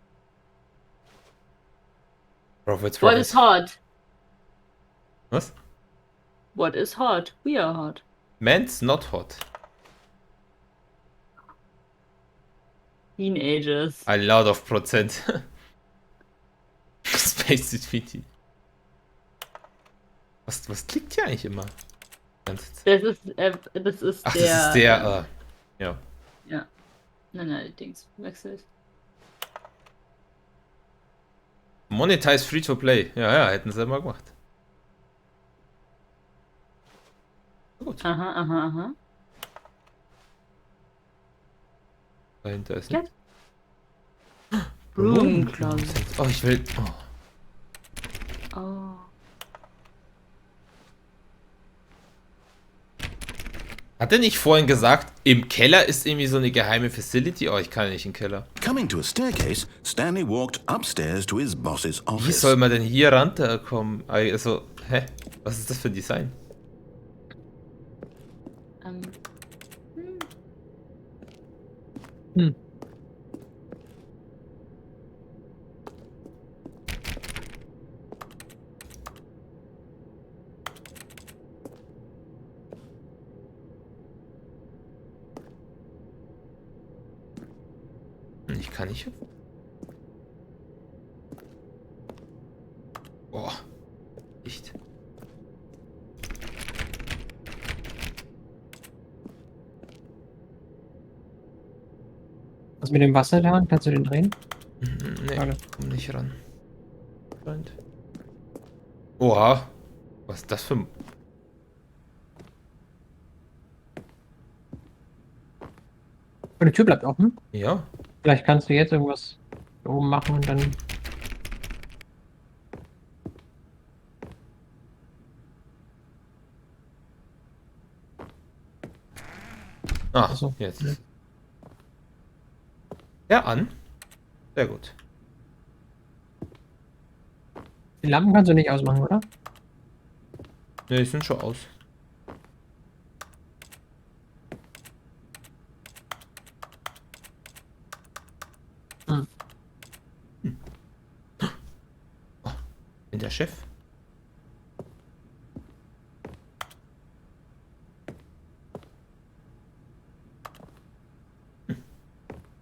Profits, What is hot? Was? What is hot? We are hot. Man's not hot. Teenagers. A lot of Prozent. Space City. Was klickt hier eigentlich immer? Das ist der. Ach, das ist der, ja. Ja. Nein, Dings. Wechselt. Monetize Free to Play. Ja, hätten sie mal gemacht. Gut. Aha. Dahinter ist Ja. nicht. Broom Closet. Oh, ich will. Oh. Oh. Hat er nicht vorhin gesagt, im Keller ist irgendwie so eine geheime Facility? Oh, ich kann nicht in den Keller. Coming to a staircase, Stanley walked upstairs to his boss's Wie office. soll man denn hier rankommen? Also, hä? Was ist das für ein Design? Hm. Ich kann nicht. Boah. Echt. Was mit dem Wasser da? Kannst du den drehen? Nee, Schade. komm nicht ran. Freund. Oha. Was ist das für ein... Und die Tür bleibt offen. Ja. Vielleicht kannst du jetzt irgendwas da oben machen und dann. Ah, Ach so. jetzt. Ja, an. Sehr gut. Die Lampen kannst du nicht ausmachen, oder? Ne, die sind schon aus. Hm. Oh, bin der Chef?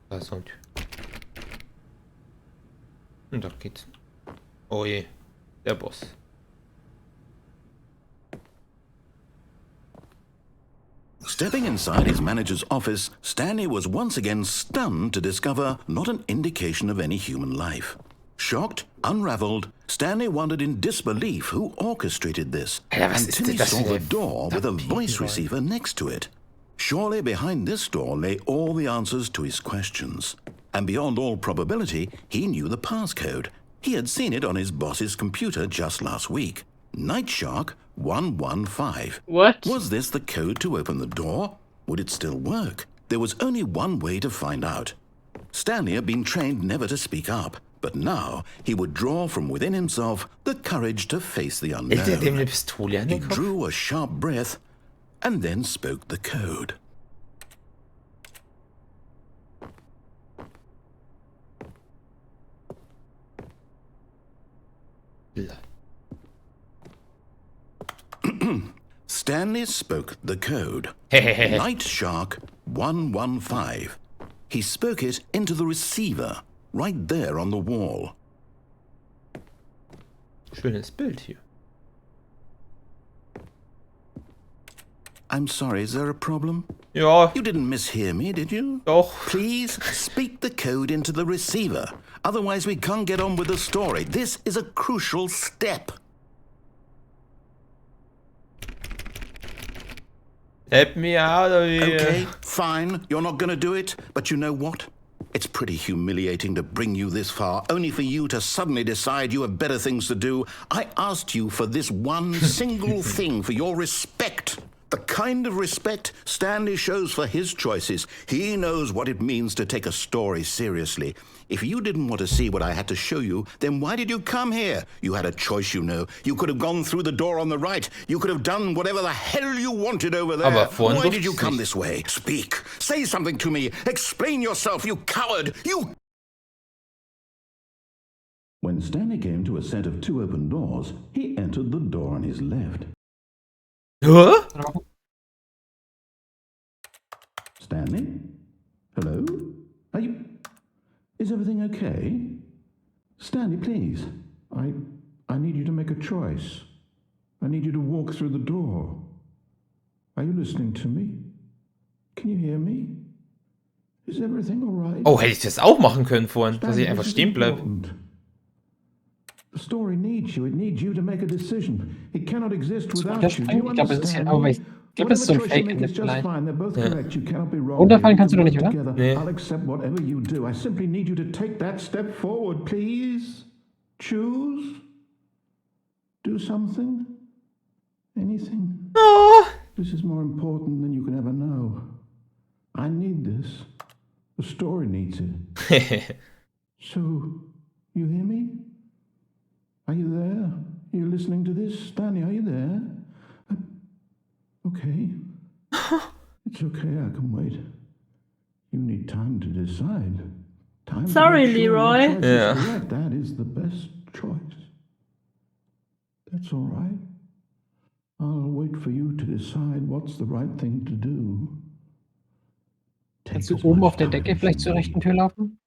Da ist so ein Tür. Und da geht's. Oh je, der Boss. Stepping inside his manager's office, Stanley was once again stunned to discover not an indication of any human life. Shocked, unraveled, Stanley wondered in disbelief who orchestrated this until he saw the door with a voice receiver next to it. Surely behind this door lay all the answers to his questions. And beyond all probability, he knew the passcode. He had seen it on his boss's computer just last week. Night Shark 115. What? Was this the code to open the door? Would it still work? There was only one way to find out. Stanley had been trained never to speak up, but now he would draw from within himself the courage to face the Hält er dem unknown. eine Pistole an He den Kopf? drew a sharp breath and then spoke the code. Stanley spoke the code. Night Shark 115. He spoke it into the receiver, right there on the wall. Schönes Bild hier. I'm sorry, is there a problem? Ja, You didn't mishear me, did you? doch. Please speak the code into the receiver. Otherwise, we can't get on with the story. This is a crucial step. Help me out of here. Okay, fine. You're not going to do it. But you know what? It's pretty humiliating to bring you this far, only for you to suddenly decide you have better things to do. I asked you for this one single thing, for your respect. The kind of respect Stanley shows for his choices. He knows what it means to take a story seriously. If you didn't want to see what I had to show you, then why did you come here? You had a choice, you know. You could have gone through the door on the right. You could have done whatever the hell you wanted over there. Why did you come this way? Speak. Say something to me. Explain yourself, you coward. You... When Stanley came to a set of 2 open doors, he entered the door on his left. Huh? Stanley? Hello? Are you... Is everything okay? Stanley, please. I need you to make a choice. I need you to walk through the door. Are you listening to me? Can you hear me? Is everything all right? Oh, hätte ich das auch machen können vorhin, dass ich einfach stehen bleibe. The story needs you. It needs you to make a decision. It cannot exist without you. Ich glaube, es ist ja, aber ich glaube, es ist so ein Fake-Ende vielleicht. Ja. Runterfallen kannst du doch nicht, oder? Nee. I'll accept whatever you do. I simply need you to take that step forward, please. Choose. Do something. Anything. Oh. This is more important than you can ever know. I need this. The story needs it. So, you hear me? Are you there? Are you listening to this? Stanley, are you there? Okay. It's okay, I can wait. You need time to decide. Time Sorry, to make sure Leroy. your choice is Yeah. correct. That is the best choice. That's all right. I'll wait for you to decide what's the right thing to do. Kannst du oben auf der Decke vielleicht zur rechten Tür laufen?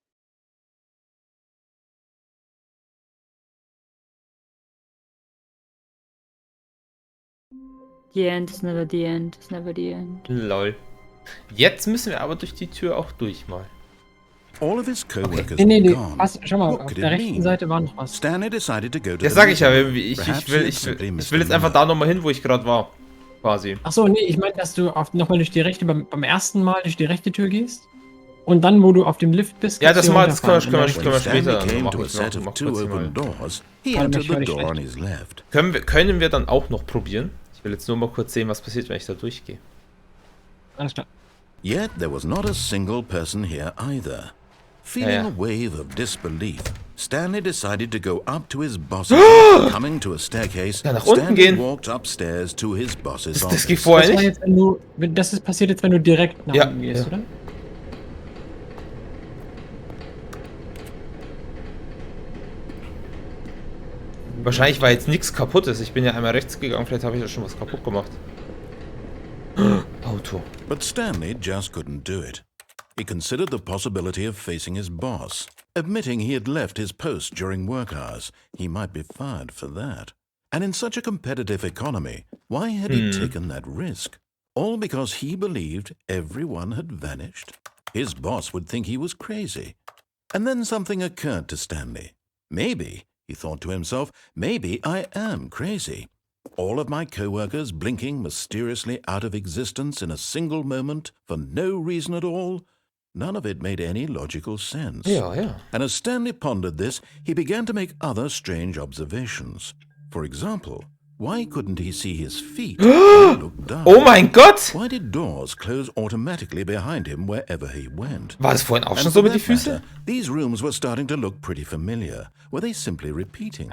The end is never the end, is never the end. Lol. Jetzt müssen wir aber durch die Tür auch durch mal. All of his co-workers Nee, were gone. schau mal, What auf could der it rechten mean? Seite war noch was. Stanley decided to go to Das the sag ich ja, meeting. ich Perhaps will he had simply missed jetzt the einfach memo. da nochmal hin, wo ich gerade war. Quasi. Achso, nee, ich meine, dass du nochmal durch die rechte, beim ersten Mal durch die rechte Tür gehst und dann, wo du auf dem Lift bist, Ja, kannst das du mal, das können wir When später Stanley came to a machen. set of 2 open doors, he Warte, entered ich höre the dich door on schlecht. his left. Können wir dann auch noch probieren? Ich will jetzt nur mal kurz sehen, was passiert, wenn ich da durchgehe. Alles klar. Yet there was not a single person here either. Feeling a wave of disbelief, Stanley decided to go up to his boss's office. Coming to a staircase, Ja, nach unten Stanley gehen. walked upstairs to his boss's Das office. geht vorher Das war nicht. jetzt, das ist passiert jetzt, wenn du direkt nach Ja, unten gehst, ja. oder? Wahrscheinlich war jetzt nichts kaputtes. Ich bin ja einmal rechts gegangen, vielleicht habe ich ja schon was kaputt gemacht. Auto. But Stanley just couldn't do it. He considered the possibility of facing his boss. Admitting he had left his post during work hours, he might be fired for that. And in such a competitive economy, why had he taken that risk? All because he believed everyone had vanished? His boss would think he was crazy. And then something occurred to Stanley. Maybe, he thought to himself, maybe I am crazy. All of my co-workers blinking mysteriously out of existence in a single moment for no reason at all? None of it made any logical sense. Ja, ja. And as Stanley pondered this, he began to make other strange observations. For example, why couldn't he see his feet when he looked down? Oh mein Gott! Why did doors close automatically behind him wherever he went? War das vorhin auch And schon for so mit die that Füße? matter, these rooms were starting to look pretty familiar. Were they simply repeating?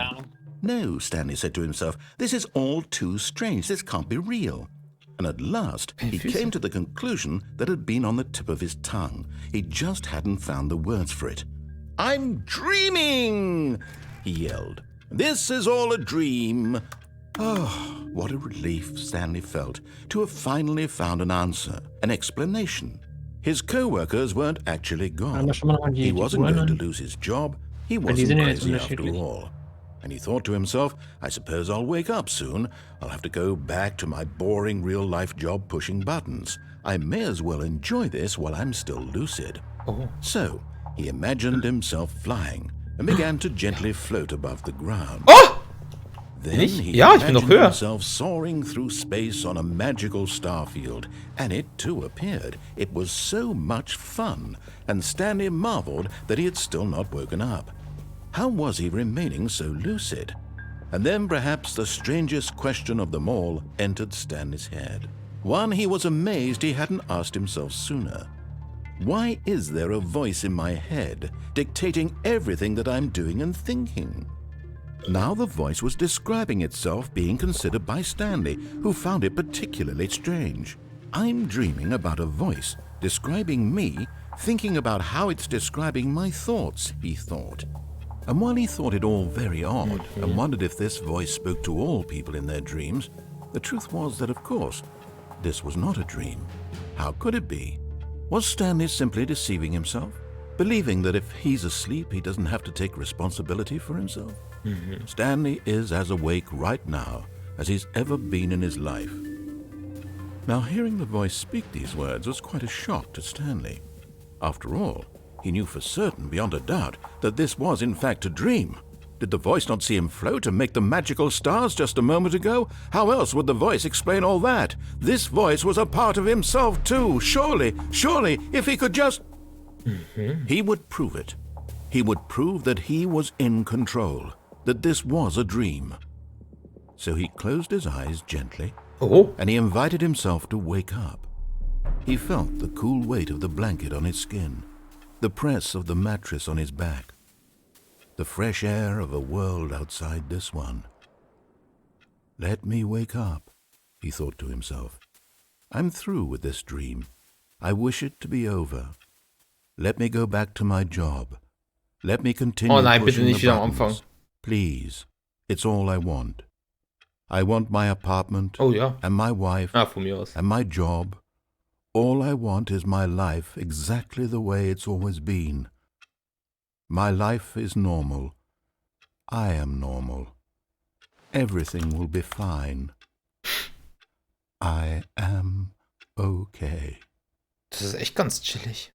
No, Stanley said to himself, this is all too strange. This can't be real. And at last, he came to the conclusion that had been on the tip of his tongue. He just hadn't found the words for it. I'm dreaming, he yelled. This is all a dream. Oh, what a relief Stanley felt to have finally found an answer, an explanation. His co-workers weren't actually gone. He wasn't going to lose his job. He wasn't crazy after all. And he thought to himself, I suppose I'll wake up soon. I'll have to go back to my boring real-life job pushing buttons. I may as well enjoy this while I'm still lucid. Oh. So, he imagined himself flying and began to gently float above the ground. Oh! Then ich? he Ja, ich bin noch imagined höher. himself soaring through space on a magical starfield, and it too appeared. It was so much fun, and Stanley marveled that he had still not woken up. How was he remaining so lucid? And then perhaps the strangest question of them all entered Stanley's head. One he was amazed he hadn't asked himself sooner. Why is there a voice in my head dictating everything that I'm doing and thinking? Now the voice was describing itself being considered by Stanley, who found it particularly strange. I'm dreaming about a voice describing me, thinking about how it's describing my thoughts, he thought. And while he thought it all very odd and wondered if this voice spoke to all people in their dreams, the truth was that, of course, this was not a dream. How could it be? Was Stanley simply deceiving himself, believing that if he's asleep, he doesn't have to take responsibility for himself? Stanley is as awake right now as he's ever been in his life. Now, hearing the voice speak these words was quite a shock to Stanley. After all, he knew for certain, beyond a doubt, that this was in fact a dream. Did the voice not see him float and make the magical stars just a moment ago? How else would the voice explain all that? This voice was a part of himself too. Surely, if he could just... He would prove it. He would prove that he was in control, that this was a dream. So he closed his eyes gently, and he invited himself to wake up. He felt the cool weight of the blanket on his skin, the press of the mattress on his back, the fresh air of a world outside this one. Let me wake up, he thought to himself. I'm through with this dream. I wish it to be over. Let me go back to my job. Let me continue Oh nein, bitte pushing nicht the wieder am buttons. Anfang. Please, it's all I want. I want my apartment Oh ja. and my wife Von mir aus. and my job. All I want is my life exactly the way it's always been. My life is normal. I am normal. Everything will be fine. I am okay. Das ist echt ganz chillig.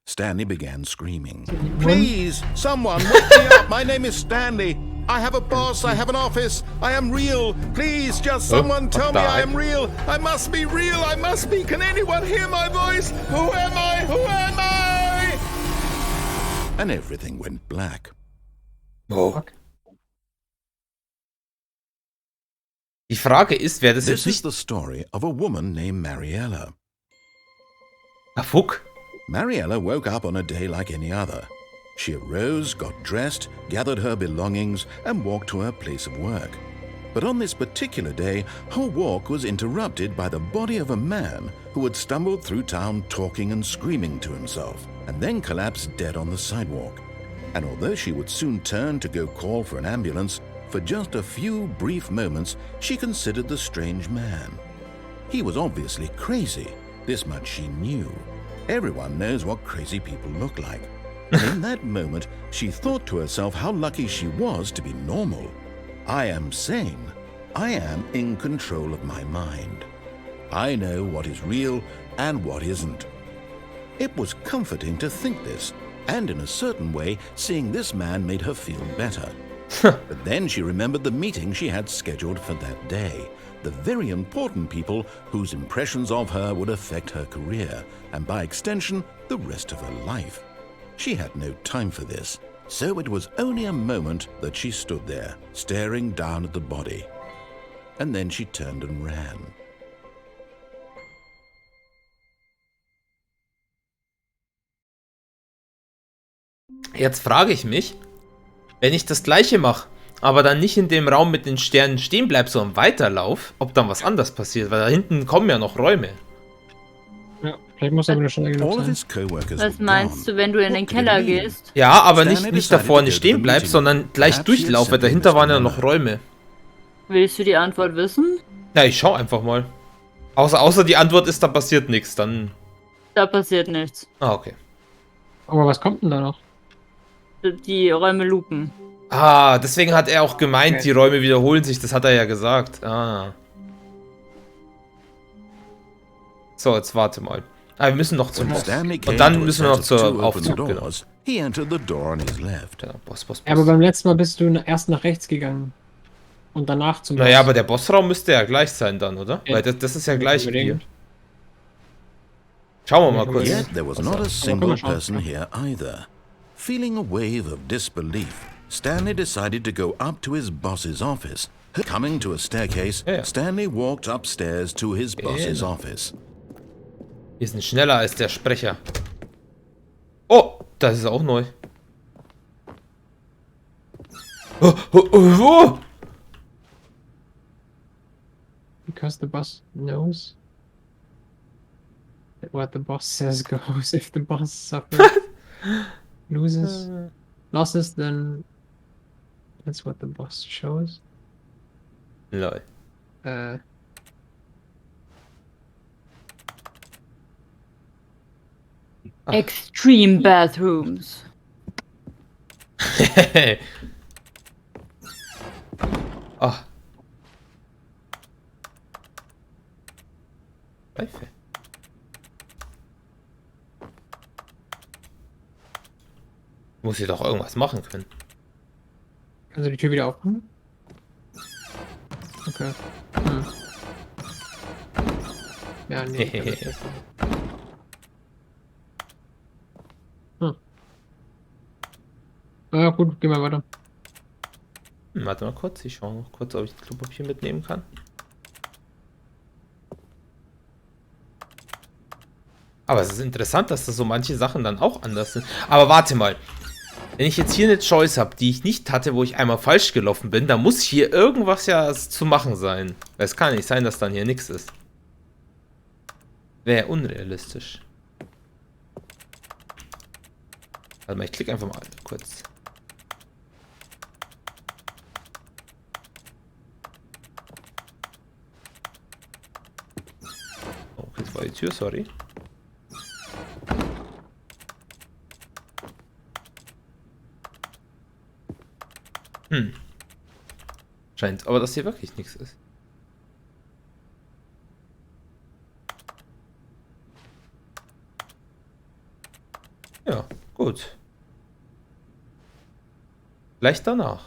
Stanley began screaming. Please, someone, wake me up. My name is Stanley. I have a boss. I have an office. I am real. Please, just someone tell me I am real. I must be real. I must be. Can anyone hear my voice? Who am I? Who am I? And everything went black. Oh. Die Frage ist, wer das This jetzt is nicht... the story of a woman named Mariella. Ah, fuck. Mariella woke up on a day like any other. She arose, got dressed, gathered her belongings, and walked to her place of work. But on this particular day, her walk was interrupted by the body of a man who had stumbled through town talking and screaming to himself, and then collapsed dead on the sidewalk. And although she would soon turn to go call for an ambulance, for just a few brief moments she considered the strange man. He was obviously crazy, this much she knew. Everyone knows what crazy people look like. And in that moment, she thought to herself how lucky she was to be normal. I am sane. I am in control of my mind. I know what is real and what isn't. It was comforting to think this, and in a certain way, seeing this man made her feel better. But then she remembered the meeting she had scheduled for that day. The very important people whose impressions of her would affect her career, and by extension, the rest of her life. She had no time for this, so it was only a moment that she stood there, staring down at the body. And then she turned and ran. Jetzt frage ich mich, wenn ich das gleiche mache, aber dann nicht in dem Raum mit den Sternen stehen bleib, sondern weiterlauf, ob dann was anderes passiert, weil da hinten kommen ja noch Räume. Ja, vielleicht muss er wieder schnell genug All of sein. his co-workers Was were meinst gone. du, wenn du in den What did it Keller mean? gehst? Ja, aber Stanley nicht da decided vorne to go to stehen the bleib, meeting. sondern gleich Perhaps he had durchlaufe. simply Dahinter waren ja missed noch Räume. Willst du die Antwort wissen? Ja, ich schau einfach mal. Außer die Antwort ist, da passiert nichts, dann... Da passiert nichts. Ah, okay. Aber was kommt denn da noch? Die Räume lupen. Ah, deswegen hat er auch gemeint, Okay. die Räume wiederholen sich, das hat er ja gesagt. Ah. So, jetzt warte mal. Ah, wir müssen noch zum When Boss. Stanley came Und dann to a müssen wir noch set of zur two Aufzug, open genau. doors, he entered the door on his left. Genau, Boss. Ja, aber beim letzten Mal bist du erst nach rechts gegangen. Und danach zum Naja, Boss. aber der Bossraum müsste ja gleich sein dann, oder? Ja. Weil das ist ja Nicht gleich wie hier. unbedingt. Schauen wir mal Nicht kurz. Yet there was not a single mal schauen. person here either. Feeling a wave of disbelief, Stanley decided to go up to his boss's office. Coming to a staircase, Ja, ja. Stanley walked upstairs to his boss's Genau. office. Wir sind schneller als der Sprecher. Oh, das ist auch neu. Oh. Because the boss knows that what the boss says goes. If the boss suffers, losses, then that's what the boss shows. Lol. Extreme bathrooms. Ah. Pfeife. Muss hier doch irgendwas machen können. Kannst du die Tür wieder aufmachen? Okay. Ja, nee. ich kann nicht das machen. Ja, gut, gehen wir weiter. Warte mal kurz, ich schaue noch kurz, ob ich Klopapier mitnehmen kann. Aber es ist interessant, dass da so manche Sachen dann auch anders sind. Aber warte mal. Wenn ich jetzt hier eine Choice habe, die ich nicht hatte, wo ich einmal falsch gelaufen bin, dann muss hier irgendwas ja zu machen sein. Weil es kann nicht sein, dass dann hier nichts ist. Wäre unrealistisch. Warte mal, ich klicke einfach mal kurz. Oh, jetzt war die Tür, sorry. Scheint aber, dass hier wirklich nichts ist. Ja, gut. Gleich danach.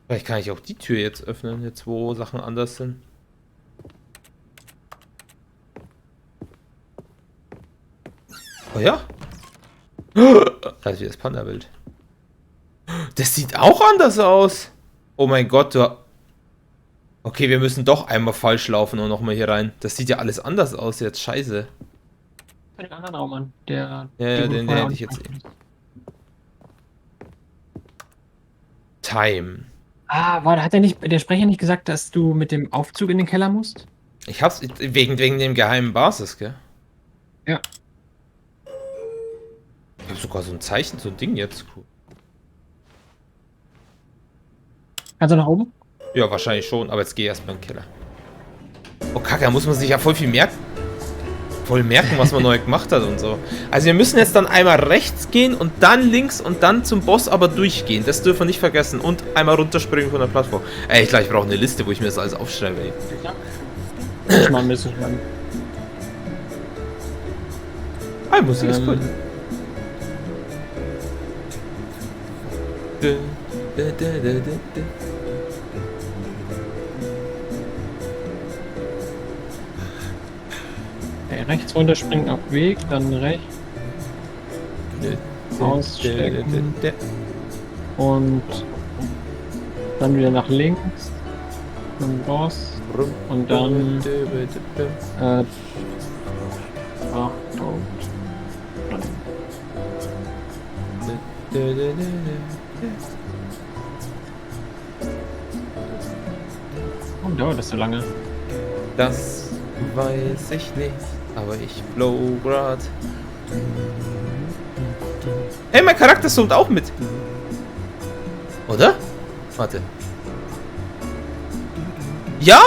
Vielleicht kann ich auch die Tür jetzt öffnen, jetzt wo Sachen anders sind. Oh ja. Da ist wieder das Panda-Bild. Das sieht auch anders aus. Oh mein Gott, du... Okay, wir müssen doch einmal falsch laufen und nochmal hier rein. Das sieht ja alles anders aus jetzt. Scheiße. Den anderen Raum an. Der. Ja, den vorher hätte ich auch jetzt nicht Time. Ah, warte, hat der Sprecher nicht gesagt, dass du mit dem Aufzug in den Keller musst? Ich hab's wegen dem geheimen Basis, gell? Ja. Ich hab sogar so ein Zeichen, so ein Ding jetzt. Cool. Kannst du nach oben? Ja, wahrscheinlich schon, aber jetzt geh erstmal in den Keller. Oh Kacke, da muss man sich ja voll viel merken. Voll merken, was man neu gemacht hat und so. Also wir müssen jetzt dann einmal rechts gehen und dann links und dann zum Boss aber durchgehen. Das dürfen wir nicht vergessen. Und einmal runterspringen von der Plattform. Ey, ich brauche eine Liste, wo ich mir das alles aufschreibe, ey. Ich mach ein bisschen lang. Ah, Musik ist cool. Okay, rechts runterspringen auf Weg, dann rechts. Ausstecken. Und dann wieder nach links. Zum Boss. Und dann. Achtung. Warum dauert das so lange? Das weiß ich nicht, aber ich blow grad. Hey, mein Charakter zoomt auch mit. Oder? Warte. Ja!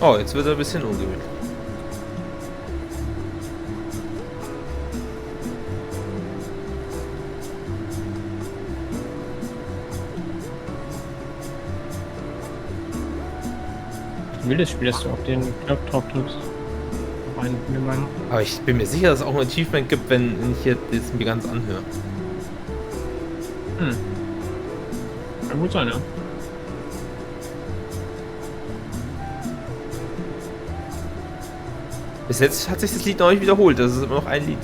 Oh, jetzt wird er ein bisschen ungemütlich. Ich will das Spiel, dass du auf den Knopf drauf drückst. Aber ich bin mir sicher, dass es auch ein Achievement gibt, wenn ich hier das mir ganz anhöre. Kann gut sein, ja. Bis jetzt hat sich das Lied noch nicht wiederholt, das ist immer noch ein Lied.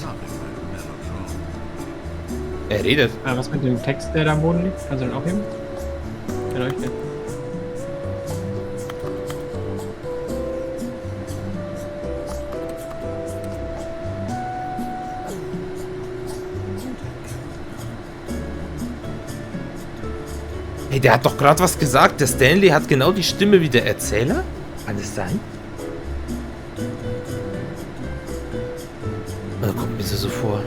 Er redet. Was mit dem Text, der da am Boden liegt? Kannst du den aufheben? Ja, leuchtet. Hey, der hat doch gerade was gesagt. Der Stanley hat genau die Stimme wie der Erzähler? Kann es sein? Das kommt mir so vor.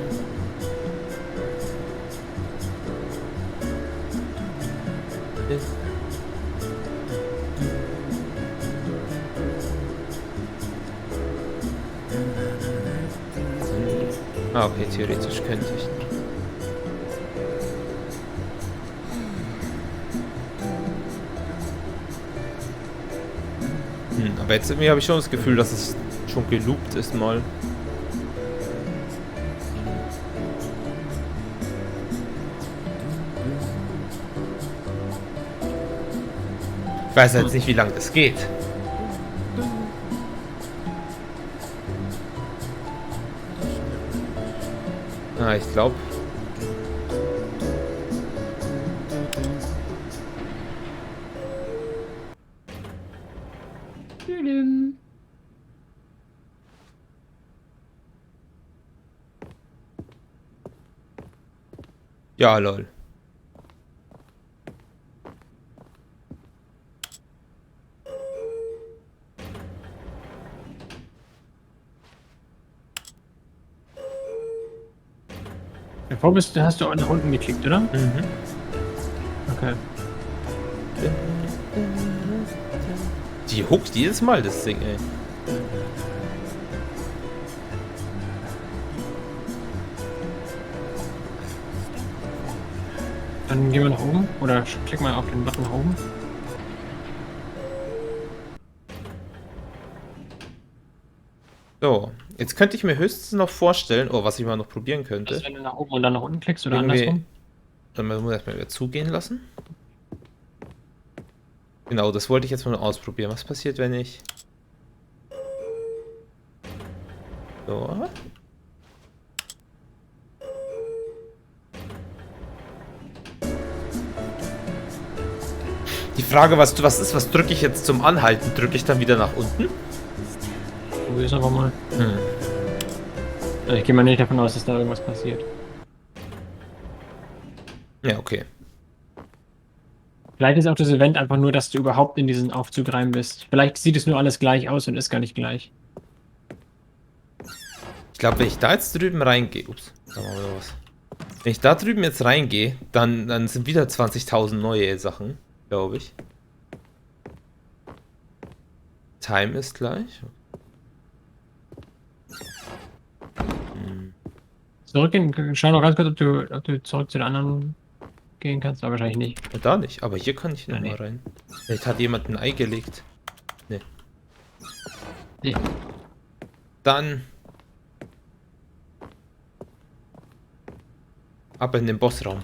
Ah, okay, theoretisch könnte ich. Aber jetzt irgendwie habe ich schon das Gefühl, dass es schon geloopt ist mal. Ich weiß jetzt nicht, wie lange das geht. Ah, ich glaube. Ja, lol. Bevor bist du, hast du auch nach unten geklickt, oder? Mhm. Okay. Die huckt jedes Mal, das Ding, ey. Dann gehen wir nach oben. Oder klick mal auf den Button nach oben. So, jetzt könnte ich mir höchstens noch vorstellen, oh, was ich mal noch probieren könnte. Also wenn du nach oben und dann nach unten klickst oder Irgendwie- andersrum. Dann muss ich erstmal wieder zugehen lassen. Genau, das wollte ich jetzt mal ausprobieren. Was passiert, wenn ich... So. Die Frage, was drücke ich jetzt zum Anhalten? Drücke ich dann wieder nach unten? Probier es einfach mal. Also ich gehe mal nicht davon aus, dass da irgendwas passiert. Ja, okay. Vielleicht ist auch das Event einfach nur, dass du überhaupt in diesen Aufzug rein bist. Vielleicht sieht es nur alles gleich aus und ist gar nicht gleich. Ich glaube, wenn ich da jetzt drüben reingehe... Ups, da machen wir was. Wenn ich da drüben jetzt reingehe, dann sind wieder 20.000 neue Sachen, glaube ich. Time ist gleich. Zurückgehen, schau noch ganz kurz, ob du zurück zu den anderen gehen kannst, aber wahrscheinlich nicht. Ja, da nicht, aber hier kann ich noch Ja, mal nee. rein. Vielleicht hat jemand ein Ei gelegt. Nee. Nee. Dann ab in den Bossraum.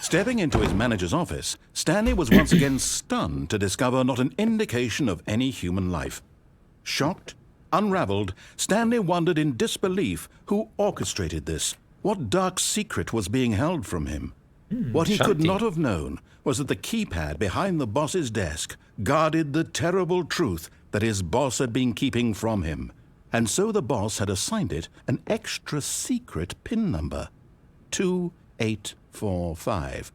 Stepping into his manager's office, Stanley was once again stunned to discover not an indication of any human life. Shocked, unraveled, Stanley wondered in disbelief who orchestrated this. What dark secret was being held from him? What he could Shanti. not have known was that the keypad behind the boss's desk guarded the terrible truth that his boss had been keeping from him. And so the boss had assigned it an extra secret PIN number. 2845.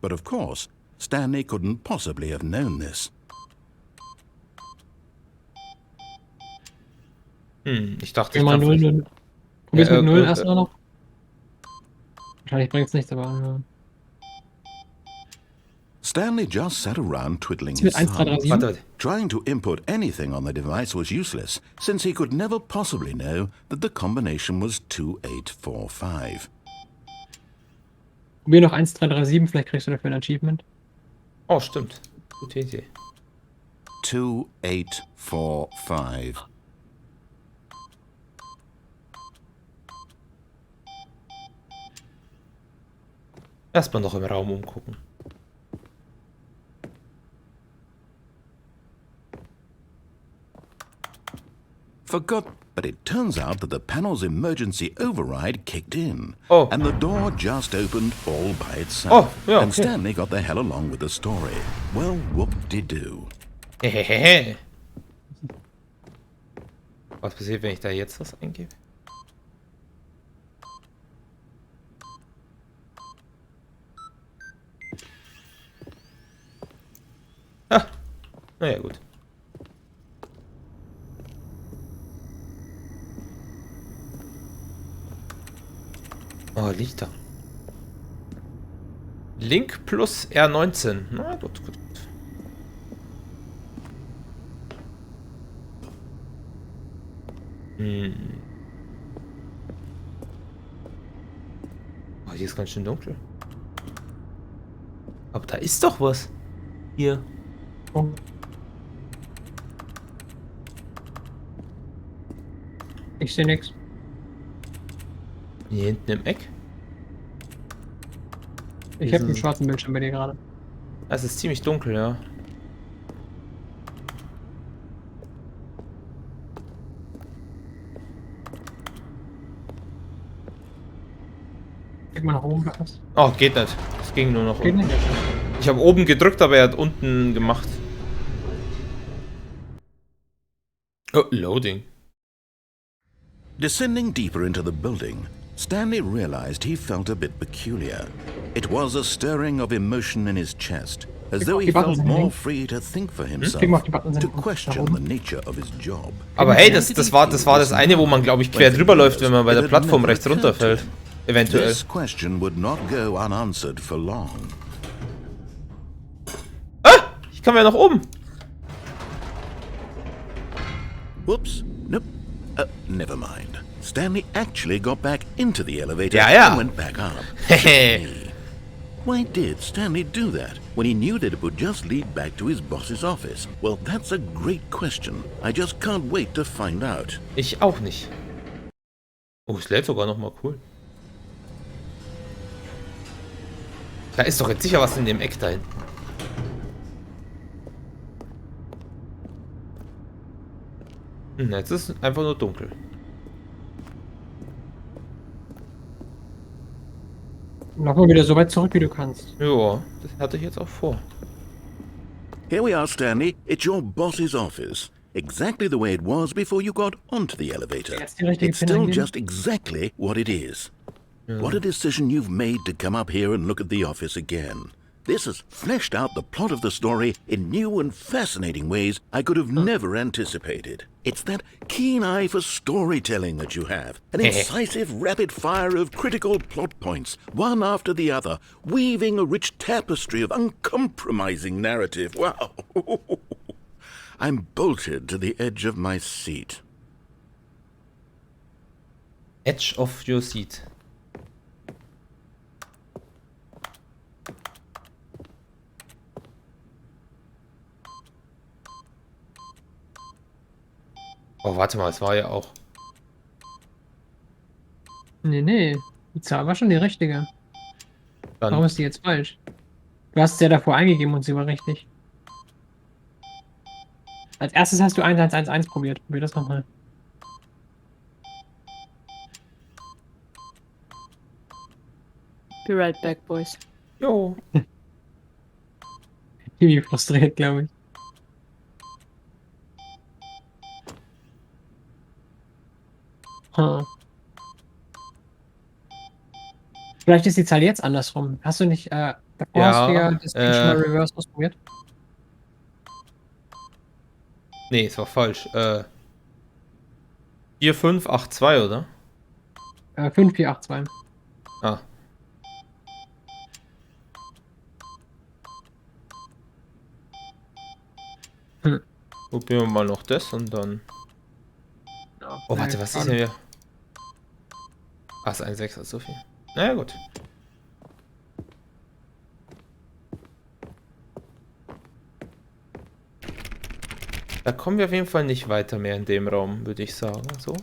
But of course, Stanley couldn't possibly have known this. Ich dachte, Geh ich mal kann 0, vielleicht... 0. Probier's Ja, mit 0 erstmal noch. Wahrscheinlich bringt's nichts, aber ja. Stanley just sat around twiddling Ist his mit 1, 3, 3, thumbs. 7. Warte. Trying to input anything on the device was useless, since he could never possibly know that the combination was 2845. Probier noch 1, 3, 3, 7, vielleicht kriegst du dafür ein Achievement. Oh, stimmt. Gute Idee. 2845. Erstmal noch im Raum umgucken. Forgot, but it turns out that the panel's emergency override kicked in. Oh. And the door just opened all by itself. Oh, ja, And okay. Stanley got the hell along with the story. Well, whoop-de-doo. Hehehe. Was passiert, wenn ich da jetzt was eingebe? Ah, naja, gut. Oh, liegt da. Link plus R19. Na gut, gut, gut. Oh, hier ist ganz schön dunkel. Aber da ist doch was. Hier. Oh. Ich sehe nichts. Hier hinten im Eck. Ich habe einen schwarzen Bildschirm bei dir gerade. Es ist ziemlich dunkel, ja. Klick mal nach oben. Was? Oh, geht nicht. Es ging nur noch Geht unten. nicht. Ich habe oben gedrückt, aber er hat unten gemacht. Oh, loading. Descending deeper into the building, Stanley realized he felt a bit peculiar. It was a stirring of emotion in his chest, as though he felt more free to think for himself, Klick mal auf die Buttons to hinten. question the nature of his job. Aber hey, das war das eine, wo man, glaube ich, quer drüber läuft, wenn man bei der Plattform rechts runterfällt. Eventuell. This question would not go unanswered for long. Ah! Ich kann ja nach oben. Whoops. Nope. Never mind. Stanley actually got back into the elevator Ja. and went back up. Hehe. Why did Stanley do that when he knew that it would just lead back to his boss's office? Well, that's a great question. I just can't wait to find out. Ich auch nicht. Oh, es lädt sogar noch mal, cool. Da ist doch jetzt sicher was in dem Eck da hinten. Jetzt ist es einfach nur dunkel. Lauf mal wieder so weit zurück, wie du kannst. Ja, das hatte ich jetzt auch vor. Here we are, Stanley. It's your boss's office. Exactly the way it was before you got onto the elevator. Jetzt die richtige It's Pin still eingeben. just exactly what it is. What a decision you've made to come up here and look at the office again. This has fleshed out the plot of the story in new and fascinating ways I could have never anticipated. It's that keen eye for storytelling that you have. An incisive rapid fire of critical plot points, one after the other, weaving a rich tapestry of uncompromising narrative. Wow. I'm bolted to the edge of my seat. Edge of your seat. Oh, warte mal, es war ja auch. Nee. Die Zahl war schon die richtige. Dann, Warum ist die jetzt falsch? Du hast es ja davor eingegeben und sie war richtig. Als erstes hast du 1111 probiert. Probier das nochmal. Be right back, boys. jo. Irgendwie frustriert, glaube ich. Huh. Vielleicht ist die Zahl jetzt andersrum. Hast du nicht, davor hast du ja das Ding schon mal reverse ausprobiert? Nee, es war falsch. 4582, oder? 5482. Ah. Probieren wir mal noch das und dann. Ja, Oh, warte, was ist denn hier? Ah, ist ein 6, so viel. Naja, gut. Da kommen wir auf jeden Fall nicht weiter mehr in dem Raum, würde ich sagen. So.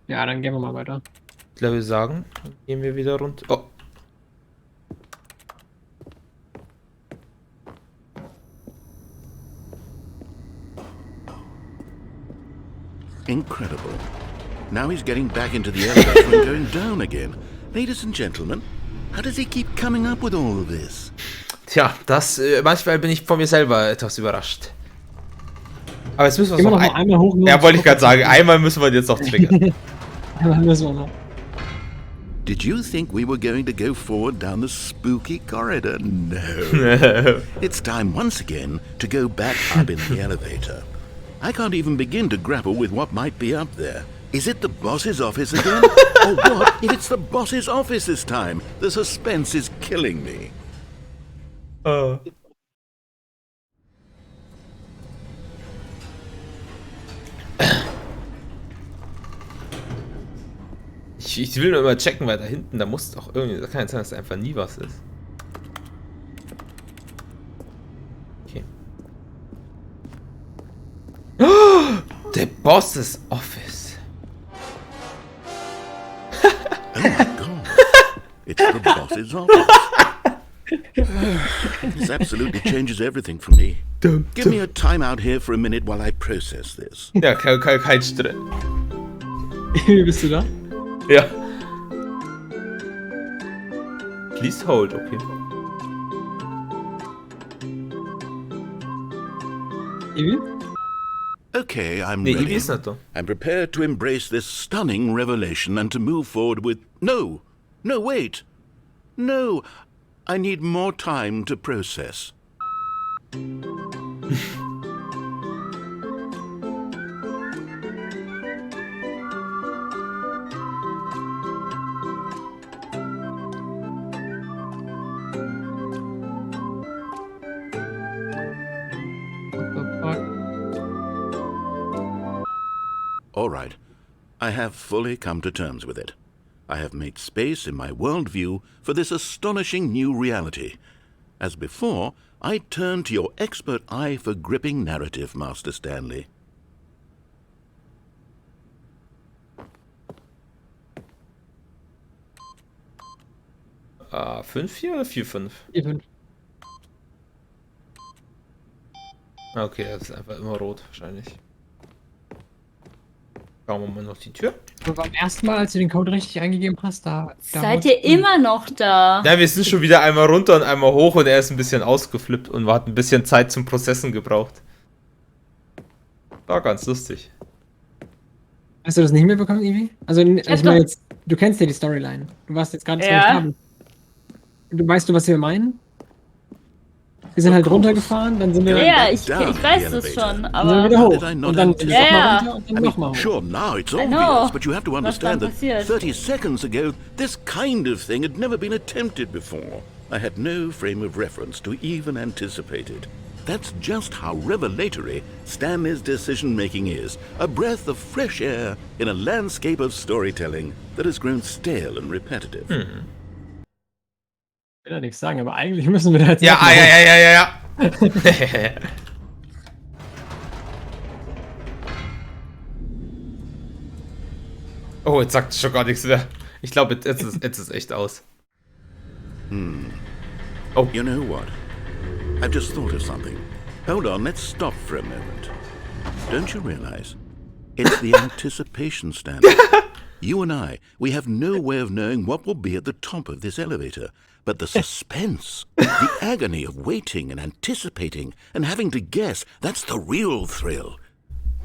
Ja, dann gehen wir mal weiter. Ich glaube, sagen, dann gehen wir wieder runter. Oh. Incredible. Now he's getting back into the elevator and going down again. Ladies and gentlemen, how does he keep coming up with all of this? Tja, das, manchmal bin ich von mir selber etwas überrascht. Aber jetzt müssen wir es Immer noch noch mal einmal hoch. Ja, wollte ich gerade sagen, einmal müssen wir jetzt noch triggern. Einmal müssen wir noch. Did you think we were going to go forward down the spooky corridor? No. It's time once again to go back up in the elevator. I can't even begin to grapple with what might be up there. Is it the boss's office again? Or what if it's the boss's office this time? The suspense is killing me. Ich will nur immer checken, weil da hinten, da muss doch irgendwie, da kann jetzt sein, dass da einfach nie was ist. Okay. Oh, der Boss's Office. Oh my god. It's the boss's office. This absolutely changes everything for me. Give me a timeout here for a minute while I process this. Ja, kein Stress. Wie bist du da? Ja. Please hold, okay. Ivi? Okay, I'm Nee, ready. Ivi ist nicht da. I'm prepared to embrace this stunning revelation and to move forward with... No! No, wait! No! I need more time to process. All right. I have fully come to terms with it. I have made space in my worldview for this astonishing new reality. As before, I turn to your expert eye for gripping narrative, Master Stanley. Ah, 5-4 oder 4-5? 4-5. Okay, das ist einfach immer rot, wahrscheinlich. Schauen wir mal noch die Tür. Aber beim ersten Mal, als du den Code richtig eingegeben hast, da Seid ihr immer noch da? Ja, wir sind schon wieder einmal runter und einmal hoch und er ist ein bisschen ausgeflippt und hat ein bisschen Zeit zum Prozessen gebraucht. War ganz lustig. Hast du das nicht mehr bekommen, Ivi? Also, ich doch. meine jetzt, du kennst ja die Storyline. Du warst jetzt gerade Ja. Weißt du, was wir meinen? Wir sind halt runtergefahren, dann sind wir, Ja, ich weiß das schon, dann sind wir aber wieder hoch. Did I not Und dann anticipate- nochmal Ja. runter und I dann nochmal mean, hoch. sure, now it's I know. obvious, but you have to Was understand dann that passiert. 30 seconds ago, this kind of thing had never been attempted before. I had no frame of reference to even anticipate it. That's just how revelatory Stanley's decision-making is. A breath of fresh air in a landscape of storytelling that has grown stale and repetitive. Ich will ja nichts sagen, aber eigentlich müssen wir da jetzt Ja, nochmal hoch. ja. Oh, jetzt sagt es schon gar nichts mehr. Ich glaube, jetzt ist echt aus. You know what? I've just thought of something. Hold on, let's stop for a moment. Don't you realize? It's the anticipation standard. You and I, we have no way of knowing what will be at the top of this elevator. But the suspense, the agony of waiting and anticipating and having to guess, that's the real thrill.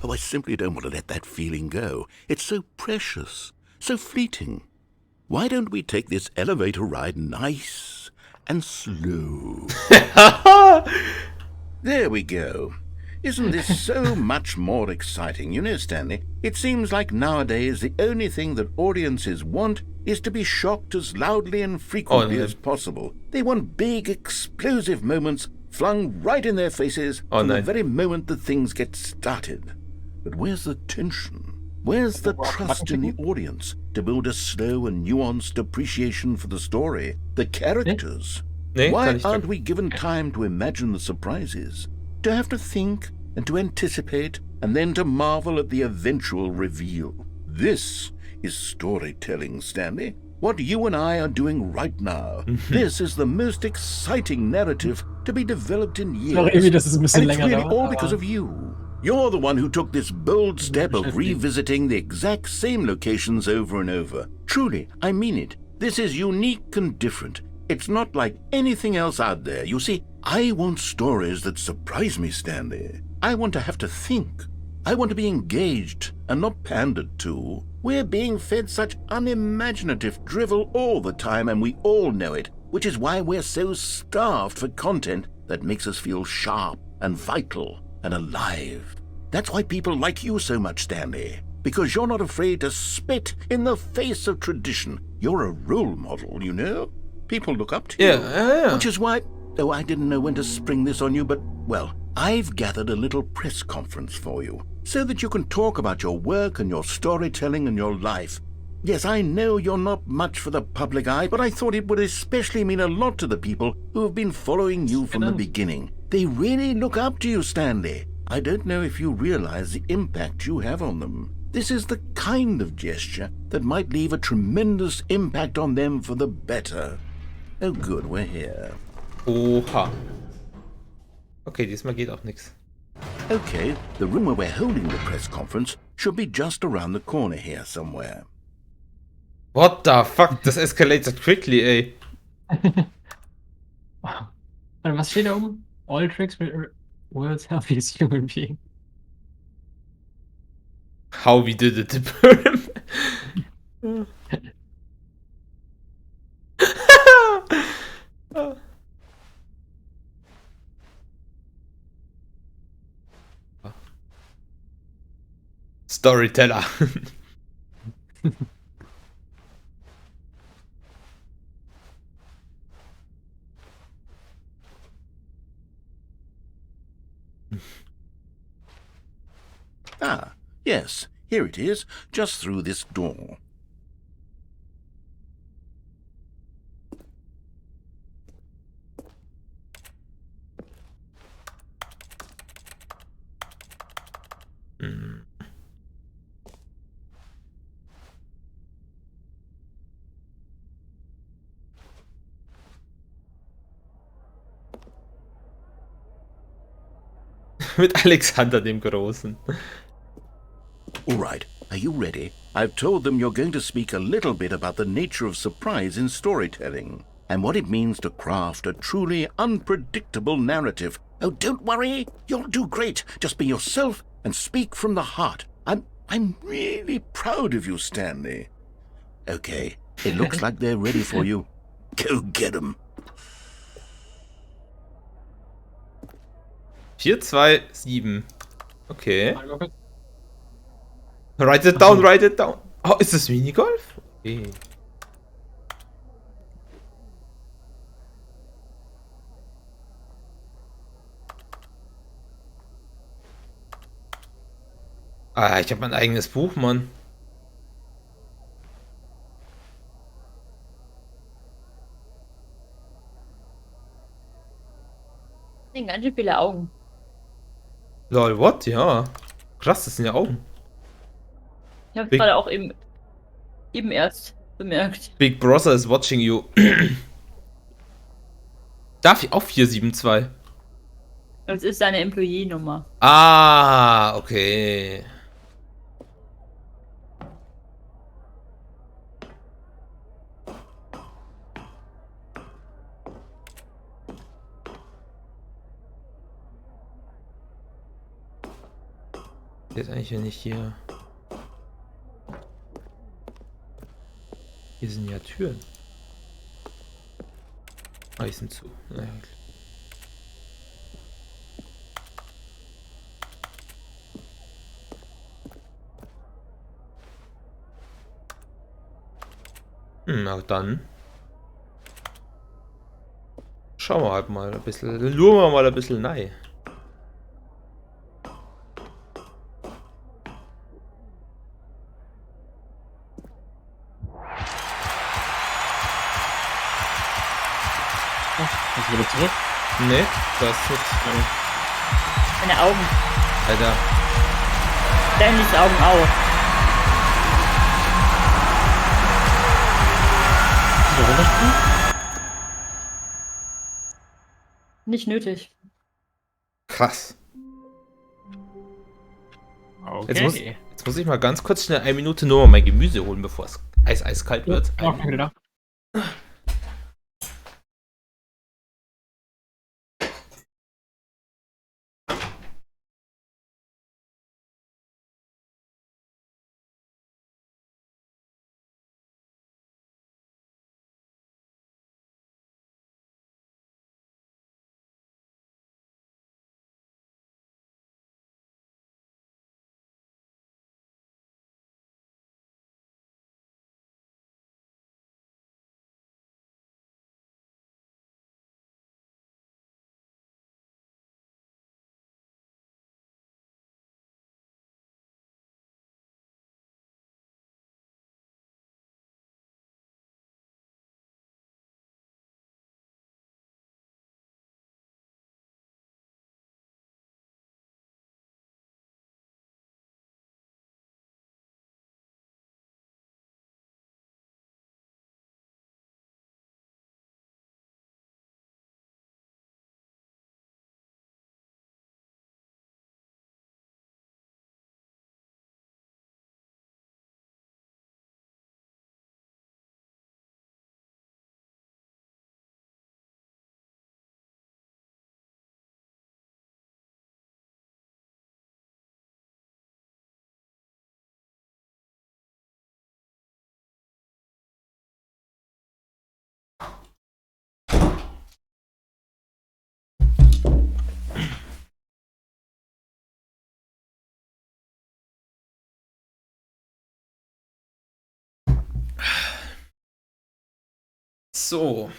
Oh, I simply don't want to let that feeling go. It's so precious, so fleeting. Why don't we take this elevator ride nice and slow? There we go. Isn't this so much more exciting? You know, Stanley, it seems like nowadays the only thing that audiences want is to be shocked as loudly and frequently as possible. They want big, explosive moments flung right in their faces from the very moment that things get started. But where's the tension? Where's the trust in the audience to build a slow and nuanced appreciation for the story, the characters? Why aren't we given time to imagine the surprises, to have to think and to anticipate and then to marvel at the eventual reveal? This is storytelling, Stanley. What you and I are doing right now. This is the most exciting narrative to be developed in years. Sorry, dass es ein bisschen And it's länger really dauert, all aber- because of you. You're the one who took this bold step of revisiting the exact same locations over and over. Truly, I mean it. This is unique and different. It's not like anything else out there. You see, I want stories that surprise me, Stanley. I want to have to think. I want to be engaged and not pandered to. We're being fed such unimaginative drivel all the time, and we all know it, which is why we're so starved for content that makes us feel sharp and vital and alive. That's why people like you so much, Stanley, because you're not afraid to spit in the face of tradition. You're a role model, you know? People look up to you. Which is why, oh, I didn't know when to spring this on you, but, well, I've gathered a little press conference for you so that you can talk about your work and your storytelling and your life. Yes, I know you're not much for the public eye, but I thought it would especially mean a lot to the people who have been following you from the beginning. They really look up to you, Stanley. I don't know if you realize the impact you have on them. This is the kind of gesture that might leave a tremendous impact on them for the better. Oh good, we're here. Oha. Okay, diesmal geht auch nichts. Okay, the room where we're holding the press conference should be just around the corner here somewhere. What the fuck? Das escalated quickly, ey. Warte, was steht da oben? All tricks with world's healthiest human being. How we did it to burn. Storyteller. Ah, yes, here it is, just through this door. Mit Alexander dem Großen. All right, are you ready? I've told them you're going to speak a little bit about the nature of surprise in storytelling and what it means to craft a truly unpredictable narrative. Oh, don't worry, you'll do great. Just be yourself and speak from the heart. I'm really proud of you, Stanley. Okay, it looks like they're ready for you. Go get them. 427. Okay. Write it down, write it down. Oh, ist das Minigolf? Okay. Ah, ich habe mein eigenes Buch, Mann. Das sind ganz schön viele Augen. Lol, what? Ja. Krass, das sind ja Augen. Ich habe gerade auch eben erst bemerkt. Big Brother is watching you. Darf ich auch 472? Das ist seine Employee-Nummer. Ah, okay. Jetzt eigentlich, wenn ich hier... Hier sind ja Türen. Ah, die sind zu. Naja, klar. Na dann. Schauen wir halt mal ein bisschen. Luren wir mal ein bisschen rein. Kannst du wieder zurück? Nee, das ist nichts. Deine Augen. Alter. Stanleys Augen auch. Wieder runterspringen? Nicht nötig. Krass. Okay. Jetzt muss ich mal ganz kurz schnell 1 Minute nur mal mein Gemüse holen, bevor es eiskalt wird. Ja, bin wieder da. So.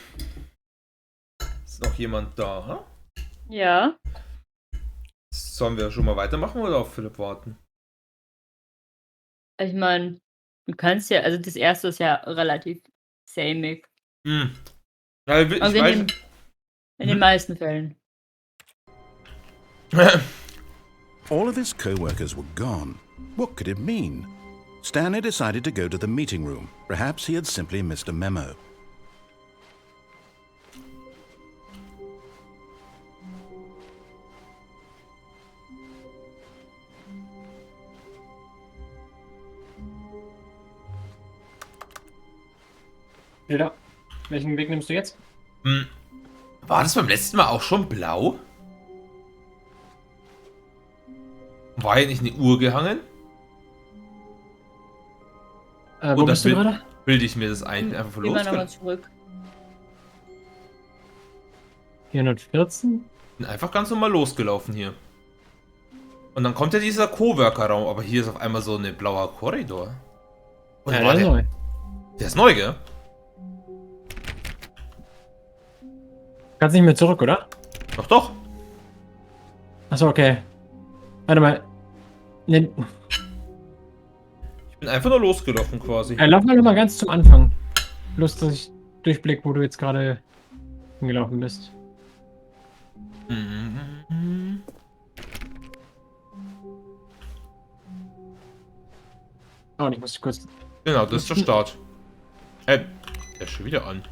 Ist noch jemand da? Ha? Ja. Sollen wir schon mal weitermachen oder auf Philipp warten? Ich meine, du kannst ja, also das erste ist ja relativ samig. Hm. Ja, ich Also in weiß. den meisten Fällen. All of his co-workers were gone. What could it mean? Stanley decided to go to the meeting room. Perhaps he had simply missed a memo. Wieder. Welchen Weg nimmst du jetzt? Hm. War das beim letzten Mal auch schon blau? War hier nicht eine Uhr gehangen? Wo bist du gerade? Bilde ich mir das ein? Einfach Gehen wir nochmal los? zurück. 414? Bin einfach ganz normal losgelaufen hier. Und dann kommt ja dieser Coworker-Raum, aber hier ist auf einmal so ein blauer Korridor. Oder Ja, war der ist neu. Der ist neu, gell? Kannst nicht mehr zurück, oder? Doch, doch. Achso, okay. Warte mal. Ne, Ich bin einfach nur losgelaufen quasi. lauf mal nochmal ganz zum Anfang. Bloß, dass ich durchblick, wo du jetzt gerade hingelaufen bist. Mhm. Oh, und ich muss kurz. Genau, das ist der Start. Der ist schon wieder an.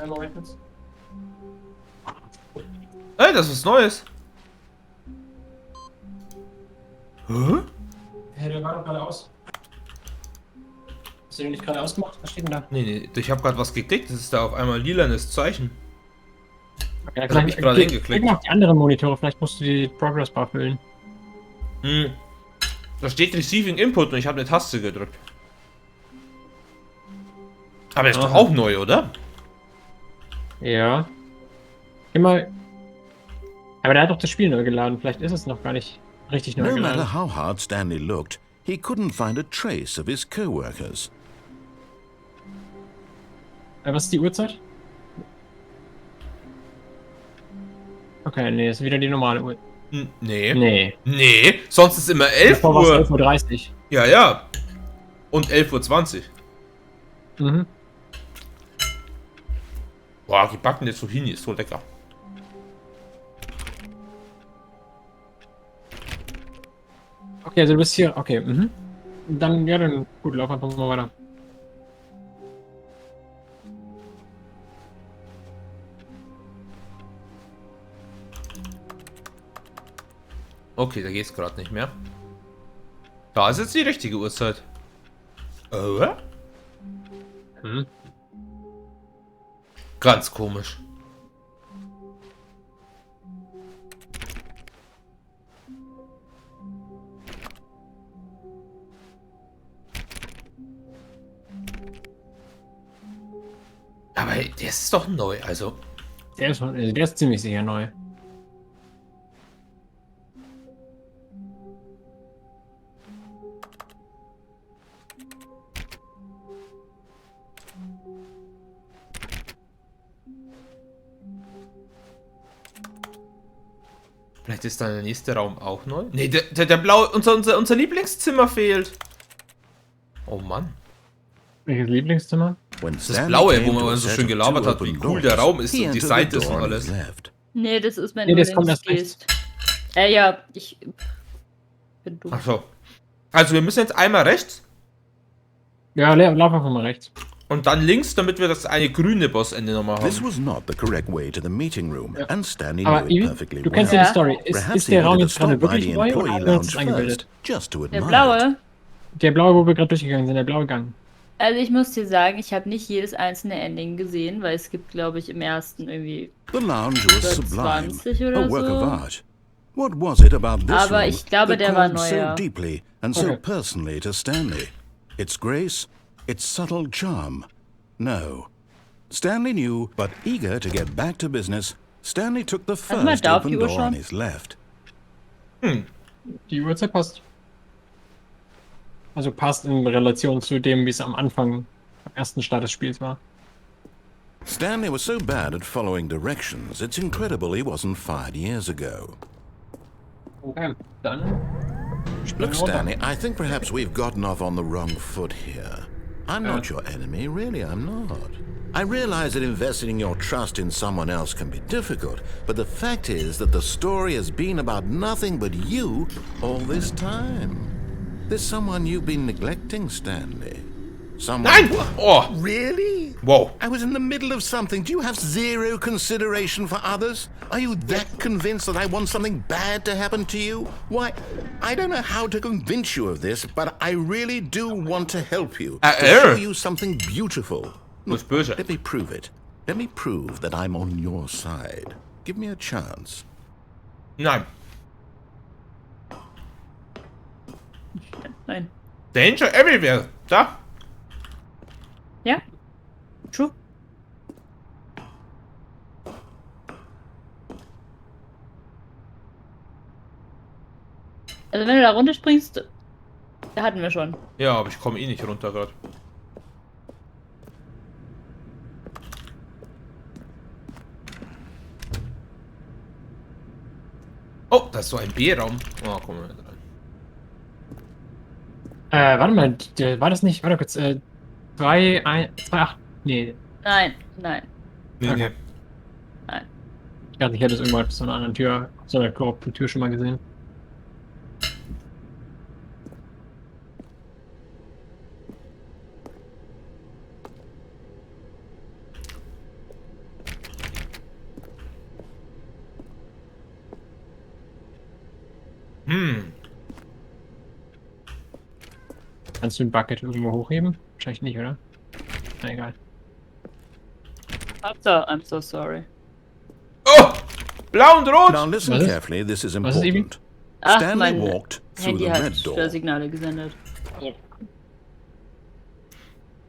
Moment kurz. Ey, das ist was Neues. Hä? Hey, der war doch gerade aus. Hast du den nicht gerade ausgemacht? Was steht denn da? Nee, ich habe gerade was geklickt. Das ist da auf einmal lilanes Zeichen. Okay, Das hab ich gerade hingeklickt. Klick mal auf die anderen Monitore, vielleicht musst du die Progress Bar füllen. Hm. Da steht Receiving Input und ich habe eine Taste gedrückt. Aber ist doch auch neu, oder? Ja. Geh mal. Aber der hat doch das Spiel neu geladen. Vielleicht ist es noch gar nicht richtig neu No geladen. matter how hard Stanley looked, he couldn't find a trace of his co-workers. Was ist die Uhrzeit? Okay, nee, ist wieder die normale Uhr. Nee. Nee. Nee, sonst ist immer 11 Davor war es Uhr. 11:30 Uhr. Ja, ja. Und 11:20 Uhr. Mhm. Boah, gebackene Zucchini ist so lecker. Okay, also du bist hier. Okay, mhm. Dann, ja, dann gut, lauf einfach mal weiter. Okay, da geht's gerade nicht mehr. Da ist jetzt die richtige Uhrzeit. Oder? Mhm. Ganz komisch. Aber der ist doch neu, also. Der ist ziemlich sicher neu. Vielleicht ist dann der nächste Raum auch neu. Nee, der blaue, unser Lieblingszimmer fehlt. Oh Mann. Welches Lieblingszimmer? When Das Stanley blaue, came wo to a man so set schön of gelabert two hat, wie open cool der doors, Raum ist he und die entered Seite the ist und door on alles. his left. Nee, das ist, wenn Nee, du das kommt links erst rechts. gehst. Ja, ich bin dumm. Ach so. Also wir müssen jetzt einmal rechts Ja, lauf einfach mal rechts. und dann links, damit wir das eine grüne Bossende nochmal This haben. was not the correct way to the meeting room, and Stanley Aber knew it Ivi, perfectly du kennst well. ja die Ja. Story. Perhaps Ist he der Raum wanted to jetzt gerade stop by wirklich the neu oder employee haben wir uns lounge das eingebildet? first, just to Der admire it. blaue. Der blaue, wo wir gerade durchgegangen sind, der blaue Gang. Also ich muss dir sagen, ich habe nicht jedes einzelne Ending gesehen, weil es gibt, glaube ich, im ersten irgendwie The lounge was sublime, 20 a oder work of so. art. What was it about this Aber room ich glaube, that der war called so neuer. deeply and so Okay. personally to Stanley? Its grace, its subtle charm? No. Stanley knew, but eager to get back to business, Stanley took the Warte mal, first da auf open die Uhr door on schauen. his left. Die Uhrzeit passt. Also passt in Relation zu dem, wie es am Anfang, am ersten Start des Spiels war. Stanley was so bad at following directions, it's incredible he wasn't fired years ago. Okay, dann. Look, Stanley, I think perhaps we've gotten off on the wrong foot here. I'm not Yeah. your enemy, really, I'm not. I realize that investing your trust in someone else can be difficult, but the fact is that the story has been about nothing but you all this time. There's someone you've been neglecting, Stanley. Someone... Nein! Oh! Really? Wow. I was in the middle of something. Do you have zero consideration for others? Are you that convinced that I want something bad to happen to you? Why, I don't know how to convince you of this, but I really do want to help you. To show you something beautiful. Was böse. Let me prove it. Let me prove that I'm on your side. Give me a chance. Nein. Nein. Danger everywhere. Da. Ja? True. Also wenn du da runterspringst, da hatten wir schon. Ja, aber ich komme eh nicht runter gerade. Oh, das ist so ein B-Raum. Oh, komm mal rein. Warte mal, war das nicht, warte kurz, 2, 8, nee. Nein, nein. Nee, Okay. nee. Ich dachte, ich hätte es irgendwo auf so einer anderen Tür, so einer Tür schon mal gesehen. Kannst du den Bucket irgendwo hochheben? Wahrscheinlich nicht, oder? Na egal. So, I'm so sorry. Oh! Blau und rot! Now listen Was ist- carefully, this is was ist Ibi? important. Ach, Stanley mein walked through Handy the hat red door. Störsignale gesendet.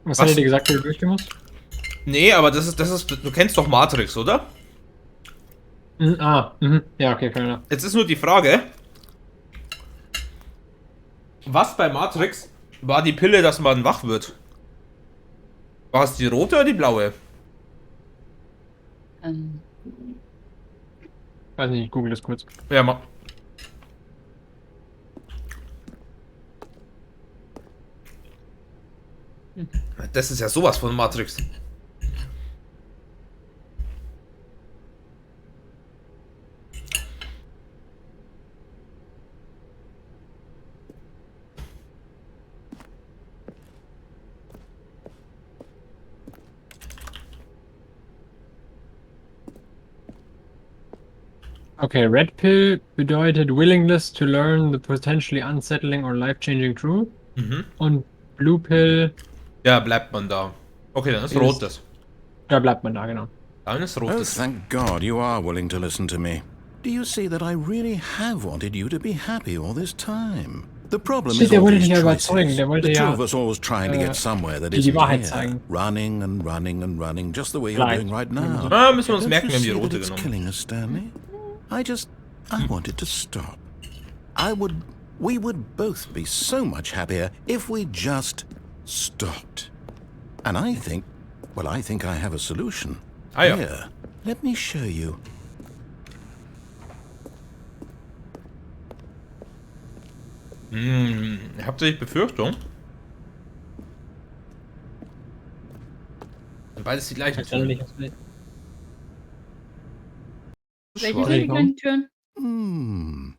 Was Was? hat er dir gesagt, wo du durchgehen musst? Nee, aber das ist, du kennst doch Matrix, oder? Ja, okay, fair enough. Jetzt ist nur die Frage, was bei Matrix war die Pille, dass man wach wird? War es die rote oder die blaue? Weiß nicht, ich google das kurz. Ja, ma. Das ist ja sowas von Matrix. Okay, Red Pill bedeutet Willingness to learn the potentially unsettling or life-changing truth. Mhm. Und Blue Pill, Ja, bleibt man da. Okay, dann ist Ist- rotes. da bleibt man da, genau. Dann ist Oh, rotes. thank God you are willing to listen to me. Do you see that I really have wanted you to be happy all this time? The problem Shit, is der all wollte these dich ja choices. überzeugen, der wollte The two ja, of us always trying to get somewhere that die isn't Wahrheit here. zeigen. Running and running and running, just the way you're Vielleicht. doing right now. Ah, müssen wir uns Don't merken, wir you haben die see that rote it's genommen. killing us, Stanley? I wanted to stop. We would both be so much happier if we just stopped. And I think I have a solution. Ah ja. Here, let me show you. Habt ihr die Befürchtung? Sind beides die gleichen Ich weiß nicht, Türen. was will. Welche Schwarz. sind die kleinen Türen?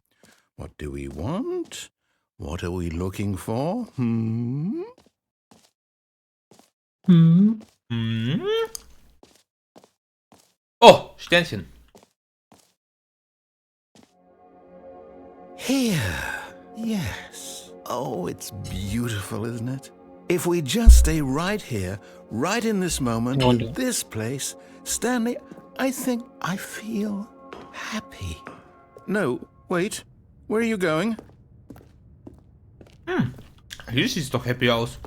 What do we want? What are we looking for? Hm. Oh, Sternchen. Here. Yes. Oh, it's beautiful, isn't it? If we just stay right here, right in this moment, Wonder. in this place, Stanley, I think I feel happy. No, wait. Where are you going? Hier sieht doch happy aus.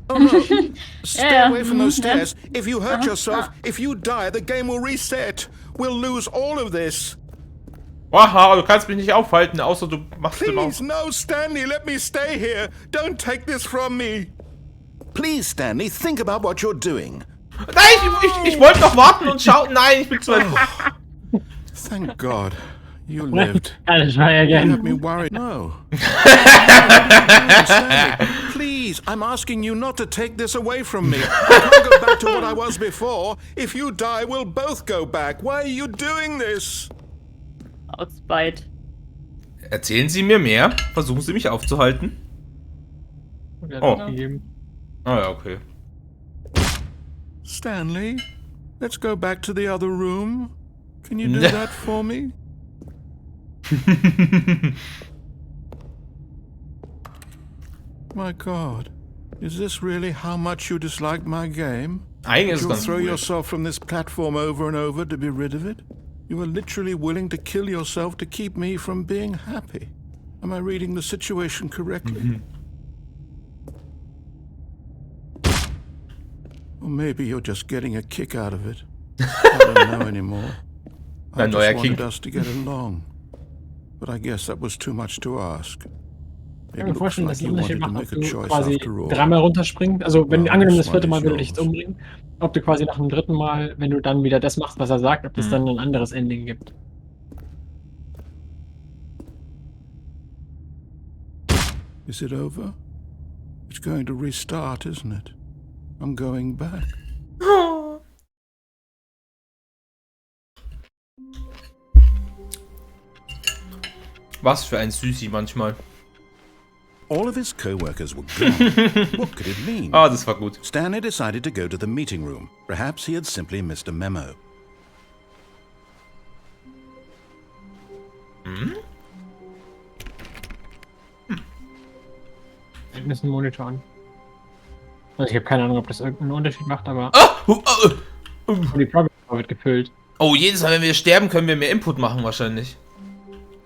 Oh no! Stay Yeah, away from those yeah. stairs. If you hurt yourself, if you die, the game will reset. We'll lose all of this. Aha, du kannst mich nicht aufhalten, außer du machst den Please, auf. no, Stanley, let me stay here. Don't take this from me. Please, Stanley, think about what you're doing. Nein, ich wollte noch warten und schauen. Nein, ich bin zu weit. Thank God you lived. I'll try You again. have me worried. No. Stanley, please, I'm asking you not to take this away from me. I can't go back to what I was before. If you die, we'll both go back. Why are you doing this? Aus Spite. Erzählen Sie mir mehr. Versuchen Sie mich aufzuhalten. Oh. Gegeben. Ah ja, okay. Stanley, let's go back to the other room. Can you do Yeah. that for me? My God, is this really how much you dislike my game? Eigentlich ist es You'll ganz throw cool. yourself from this platform over and over to be rid of it? You are literally willing to kill yourself to keep me from being happy. Am I reading the situation correctly? Or maybe you're just getting a kick out of it. I don't know anymore. I Ein neuer just wanted Kick. us to get along. But I guess that was too much to ask. Ich kann mir vorstellen, dass es einen Unterschied macht, ob du choice quasi after all. dreimal runterspringst. Also, wenn Ja, angenommen das das vierte war Mal nicht würde dich jetzt los. umbringen, ob du quasi nach dem dritten Mal, wenn du dann wieder das machst, was er sagt, ob das dann ein anderes Ending gibt. Is it over? It's going to restart, isn't it? I'm going back. Was für ein Süßi manchmal. All of his co-workers were gone. What could it mean? Ah, das war gut. Stanley decided to go to the meeting room. Perhaps he had simply missed a memo. Ich muss einen Monitor an. Also ich habe keine Ahnung, ob das irgendeinen Unterschied macht, aber Ah! die Progress wird gefüllt. Oh, jedes Mal, wenn wir sterben, können wir mehr Input machen wahrscheinlich.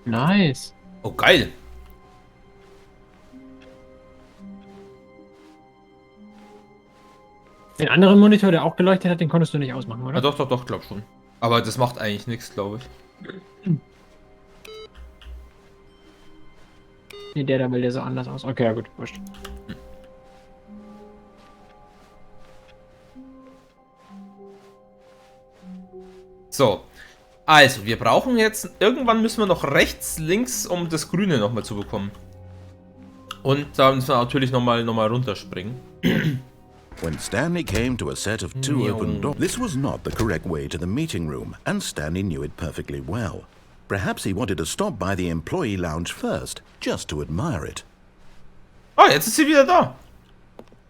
Nice. Oh, geil. Den anderen Monitor, der auch geleuchtet hat, den konntest du nicht ausmachen, oder? Ah, doch, glaub schon. Aber das macht eigentlich nichts, glaube ich. Nee, der will der so anders aus. Okay, ja gut, wurscht. So. Also, wir brauchen jetzt... Irgendwann müssen wir noch rechts, links, um das Grüne nochmal zu bekommen. Und da müssen wir natürlich nochmal runterspringen. When Stanley came to a set of two open doors, this was not the correct way to the meeting room, and Stanley knew it perfectly well. Perhaps he wanted to stop by the employee lounge first, just to admire it. Ah, jetzt ist sie wieder da.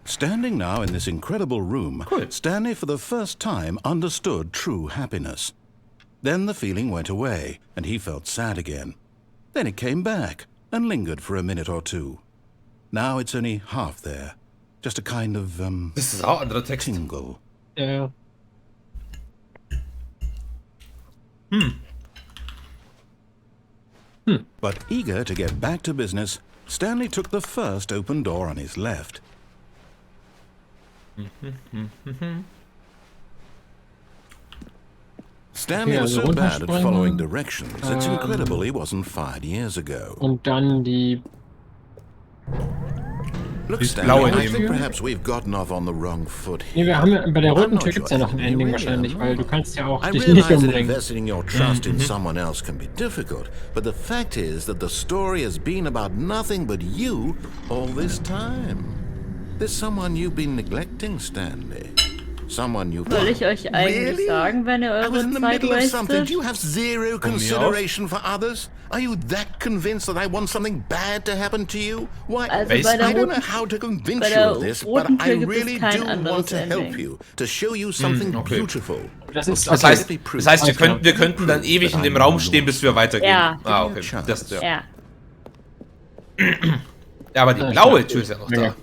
Standing now in this incredible room, Cool. Stanley for the first time understood true happiness. Then the feeling went away, and he felt sad again. Then it came back, and lingered for a minute or two. Now it's only half there. Just a kind of, Das ist auch ein anderer Text. tingle. Ja. But eager to get back to business, Stanley took the first open door on his left. Stanley was so bad at following directions, it's incredible he wasn't fired years ago. Und dann die... Look, blaue Stanley, I nehmen. think perhaps we've gotten off on the wrong foot Nee, here. wir haben ja, bei der roten I'm not Tür gibt es ja sure noch ein you Ending really wahrscheinlich, are. weil du kannst ja auch I dich nicht realize that umbringen. investing in your trust in someone else can be difficult, but the fact is that the story has been about nothing but you all this time. There's someone you've been neglecting, Stanley. Someone you've... Soll ich euch eigentlich Really? sagen, wenn ihr I was eure in the Zeit middle of something. wastet? Do you have zero consideration for others? Are you that convinced that I want something bad to happen to you? Why? Also bei der I don't know roten- how to convince bei you der of this, but roten I Tür gibt es really kein do anderes want to help Ending. you, to show you something okay. beautiful. Das ist... Das okay. heißt wir könnten dann ewig in dem Raum stehen, bis wir weitergehen. Ja. Ah, okay. Das, ja. Ja. Ja, aber die blaue Tür ist ja noch da.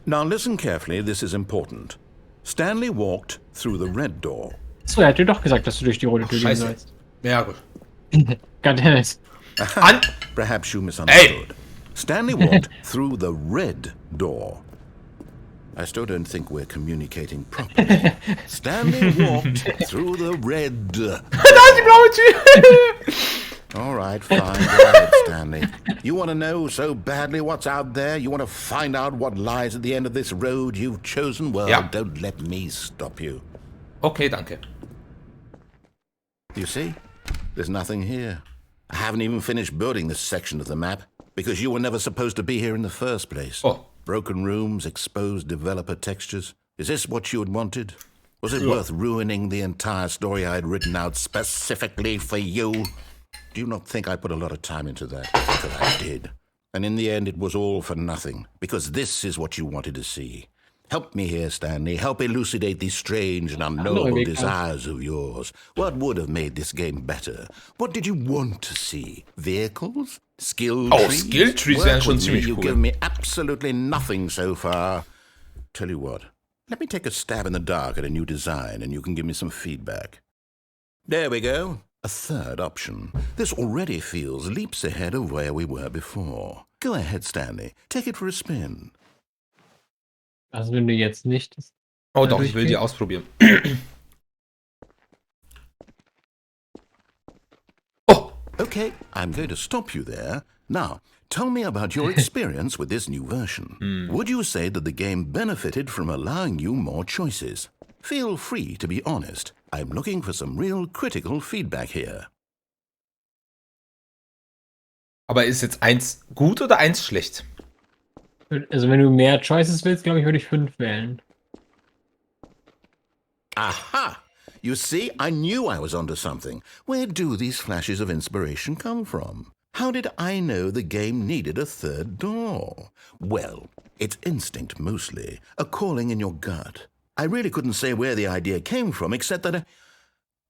Now listen carefully, this is important. Stanley walked through the red door. So, er hat dir doch gesagt, dass du durch die rote Tür gehen Scheiße. sollst. Ja, gut. Goddammit. An Perhaps you misunderstood. Stanley walked through the red door. I still don't think we're communicating properly. Stanley walked through the red... Da ist die blaue Tür! All right, fine. Go ahead, Stanley. You want to know so badly what's out there? You want to find out what lies at the end of this road you've chosen? Well, Ja. don't let me stop you. Okay, danke. You see? There's nothing here. I haven't even finished building this section of the map because you were never supposed to be here in the first place. Oh. Broken rooms, exposed developer textures. Is this what you had wanted? Was it worth ruining the entire story I had written out specifically for you? Do you not think I put a lot of time into that? Because I did. And in the end, it was all for nothing, because this is what you wanted to see. Help me here, Stanley. Help elucidate these strange and unknowable desires of yours. What would have made this game better? What did you want to see? Vehicles? Skill trees? Oh, Skill Trees Work wären schon with me. ziemlich You've cool. given me absolutely nothing so far. Tell you what, let me take a stab in the dark at a new design and you can give me some feedback. There we go. A third option. This already feels leaps ahead of where we were before. Go ahead, Stanley. Take it for a spin. Also wenn du jetzt nicht... Oh doch, ich will die ausprobieren. Oh! Okay, I'm going to stop you there. Now, tell me about your experience with this new version. Would you say that the game benefited from allowing you more choices? Feel free to be honest. I'm looking for some real critical feedback here. Aber ist jetzt 1 gut oder 1 schlecht? Also wenn du mehr Choices willst, glaube ich, würde ich 5 wählen. Aha! You see, I knew I was onto something. Where do these flashes of inspiration come from? How did I know the game needed a third door? Well, it's instinct mostly, a calling in your gut. I really couldn't say where the idea came from, except that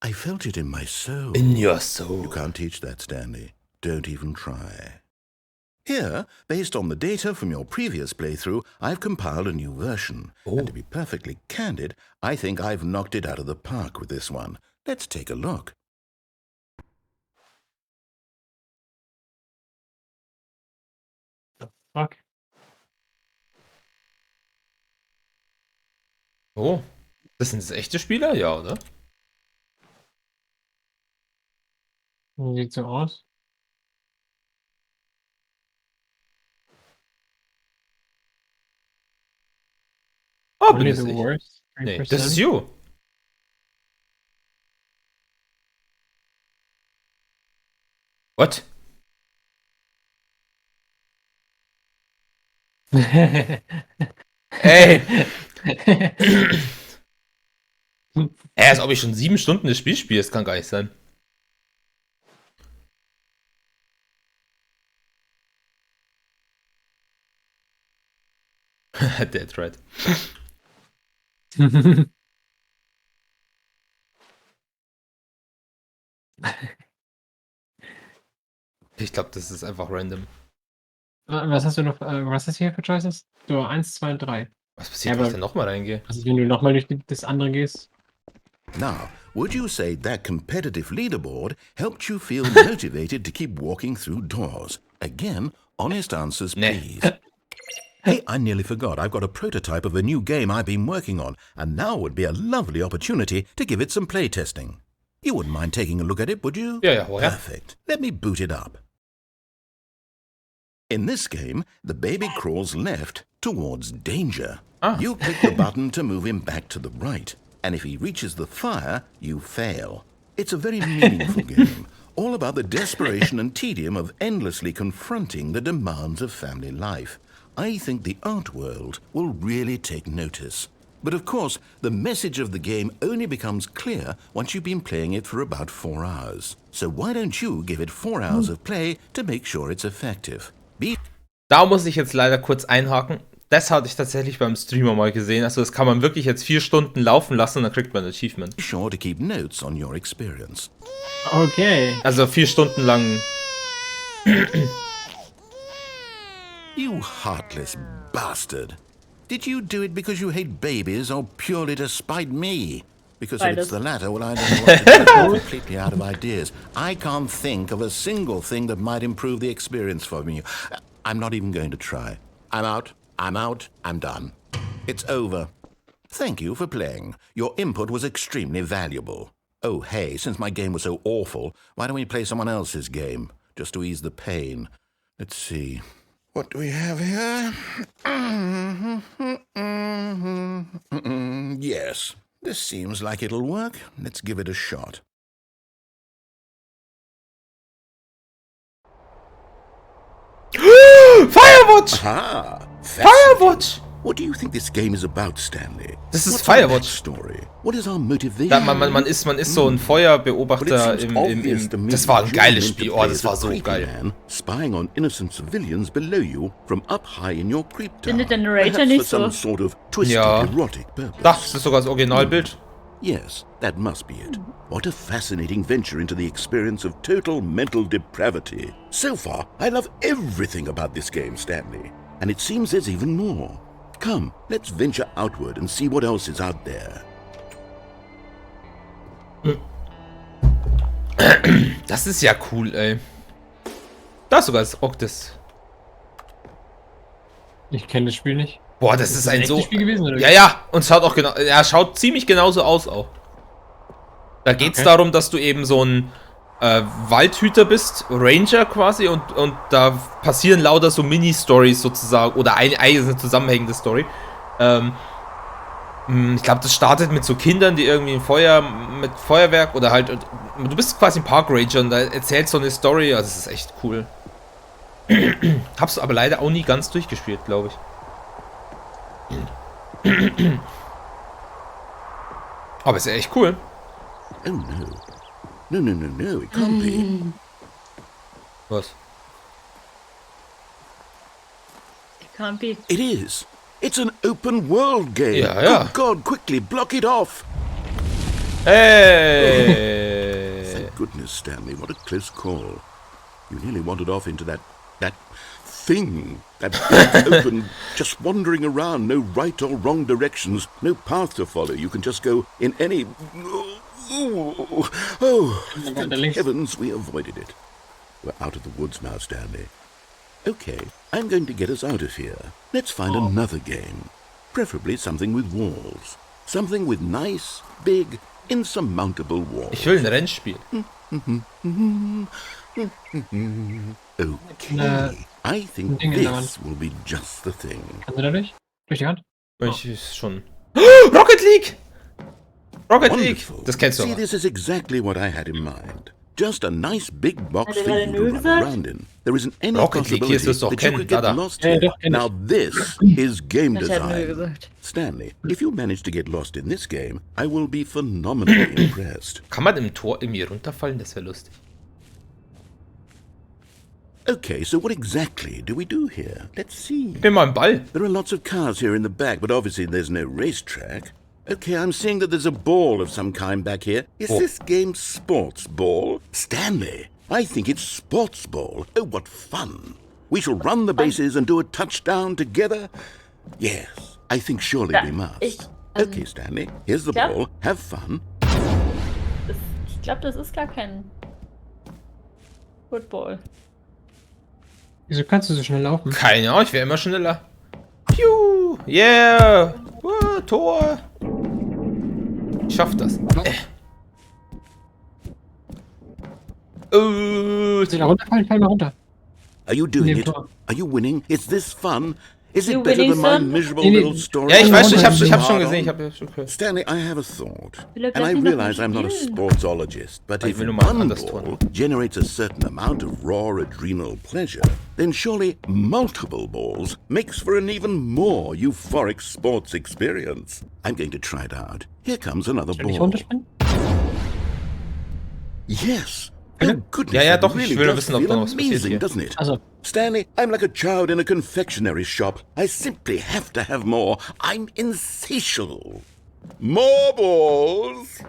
I felt it in my soul. In your You soul. can't teach that, Stanley. Don't even try. Here, based on the data from your previous playthrough, I've compiled a new version. Oh. And to be perfectly candid, I think I've knocked it out of the park with this one. Let's take a look. Fuck. Oh. Das sind echte Spieler? Ja, oder? Sieht so aus. Oh, bin Only das the ich? worst. Nee, 3%. das ist you. What? Ey! Als ob ich schon 7 Stunden das Spiel spiele, das kann gar nicht sein. Dead right. Ich glaube, das ist einfach random. Was hast du noch, was ist hier für Choices? So, 1, 2 und 3. Was passiert, Ja, wenn ich aber- da nochmal reingehe? Was ist, wenn du nochmal durch das andere gehst? Now, would you say that competitive leaderboard helped you feel motivated to keep walking through doors? Again, honest answers, Nah. please. Hey, I nearly forgot. I've got a prototype of a new game I've been working on, and now would be a lovely opportunity to give it some playtesting. You wouldn't mind taking a look at it, would you? Ja, woher? Perfect. Let me boot it up. In this game, the baby crawls left towards danger. Ah. You click the button to move him back to the right, and if he reaches the fire, you fail. It's a very meaningful game, all about the desperation and tedium of endlessly confronting the demands of family life. I think the art world will really take notice. But of course, the message of the game only becomes clear once you've been playing it for about 4 hours. So why don't you give it 4 hours of play to make sure it's effective? Be Da muss ich jetzt leider kurz einhaken. Das hatte ich tatsächlich beim Streamer mal gesehen. Also das kann man wirklich jetzt 4 Stunden laufen lassen und dann kriegt man ein Achievement. sure to keep notes on your experience. Okay. Also 4 Stunden lang. You heartless bastard. Did you do it because you hate babies or purely to spite me? Because if it's the latter, well, I don't know what to do. I'm completely out of ideas. I can't think of a single thing that might improve the experience for me. I'm not even going to try. I'm out. I'm done. It's over. Thank you for playing. Your input was extremely valuable. Oh, hey, since my game was so awful, why don't we play someone else's game? Just to ease the pain. Let's see. What do we have here? Yes, this seems like it'll work. Let's give it a shot. Firewatch! Ah, Firewatch! What do you think this game is about, Stanley? Das ist What's our Firewatch. backstory? What is our motivation? Da, man ist so ein Feuerbeobachter im Das war ein geiles Spiel. Oh, das war so geil. Spying on innocent civilians below you from up high in your creep tower. Findet der Narrator Perhaps nicht for some so? sort of twisted Ja. erotic purpose. Das ist sogar das Originalbild. Yes, that must be it. What a fascinating venture into the experience of total mental depravity. So far, I love everything about this game, Stanley. And it seems there's even more. Come, let's venture outward and see what else is out there. Das ist ja cool, ey. Da ist sogar das Oktes. Ich kenne das Spiel nicht. Boah, das ist ein echtes so... Spiel gewesen, oder? Ja, und schaut auch genau... Ja, schaut ziemlich genauso aus auch. Da geht's Okay. darum, dass du eben so ein Waldhüter bist, Ranger quasi, und da passieren lauter so Mini-Stories sozusagen, oder eine zusammenhängende Story. Ich glaube, das startet mit so Kindern, die irgendwie mit Feuerwerk oder halt... Du bist quasi ein Park-Ranger und da erzählt so eine Story, also das ist echt cool. Hab's aber leider auch nie ganz durchgespielt, glaube ich. Aber ist ja echt cool. Oh no. No, it can't be. Was? Can't be. It is. It's an open world game. Ja, ja. Good God, quickly block it off. Hey! Thank goodness, Stanley. What a close call. You nearly wandered off into that That thing, that big open, just wandering around, no right or wrong directions, no path to follow. You can just go in any... Oh, thank heavens we avoided it. We're out of the woods now, Stanley. Okay, I'm going to get us out of here. Let's find another game. Preferably something with walls. Something with nice, big, insurmountable walls. Ich will ein Rennspiel. Okay, I think this will be just the thing. Kannst du dadurch? Durch die Hand? Ich ist schon... Rocket League! Rocket League! Das kennst du See, aber. this is exactly what I had in mind. Just a nice big box Hat for er you gerade to nö run gesagt? around in. There isn't any Rocket League, hier possibility wirst du auch that you kennen, could get Dada. lost Ja, here. doch, kenn ich. Now this is game Das hat Nö design. gesagt. Stanley, if you manage to get lost in this game, I will be phenomenally impressed. Kann man im Tor irgendwie runterfallen? Das wäre lustig. Okay, so what exactly do we do here? Let's see. Ich bin mal im Ball. There are lots of cars here in the back, but obviously there's no racetrack. Okay, I'm seeing that there's a ball of some kind back here. Is this game sports ball? Stanley, I think it's sports ball. Oh, what fun. We shall run the bases and do a touchdown together. Yes, I think surely we must. Okay, Stanley, here's the ball. Have fun. Ich glaube, das ist gar kein Football. Wieso kannst du so schnell laufen? Keine Ahnung, ich wäre immer schneller. Piu! Yeah! Tor! Ich schaff das. Willst du da runterfallen? Fall mal runter. Are you doing Neben it? Tor. Are you winning? Is this fun? Is You it better winning, than my son? miserable Nee, nee. little story? Ja, ich weiß, ich hab's Hard schon on. gesehen, ich hab schon gehört. Stanley, I have a thought. Will er And I gleich noch realize I'm not a spielen? sportsologist, but Ich if will nur mal one anders ball tun. generates a certain amount of raw adrenal pleasure, then surely multiple balls makes for an even more euphoric sports experience. I'm going to try it out. Here comes another Soll ich ball. runterspringen? Yes. Oh, goodness, Ja, ja, that doch, ich really will nur does wissen, ob feel da noch was passiert amazing, hier. doesn't it? Also, Stanley, I'm like a child in a confectionery shop. I simply have to have more. I'm insatiable. More balls!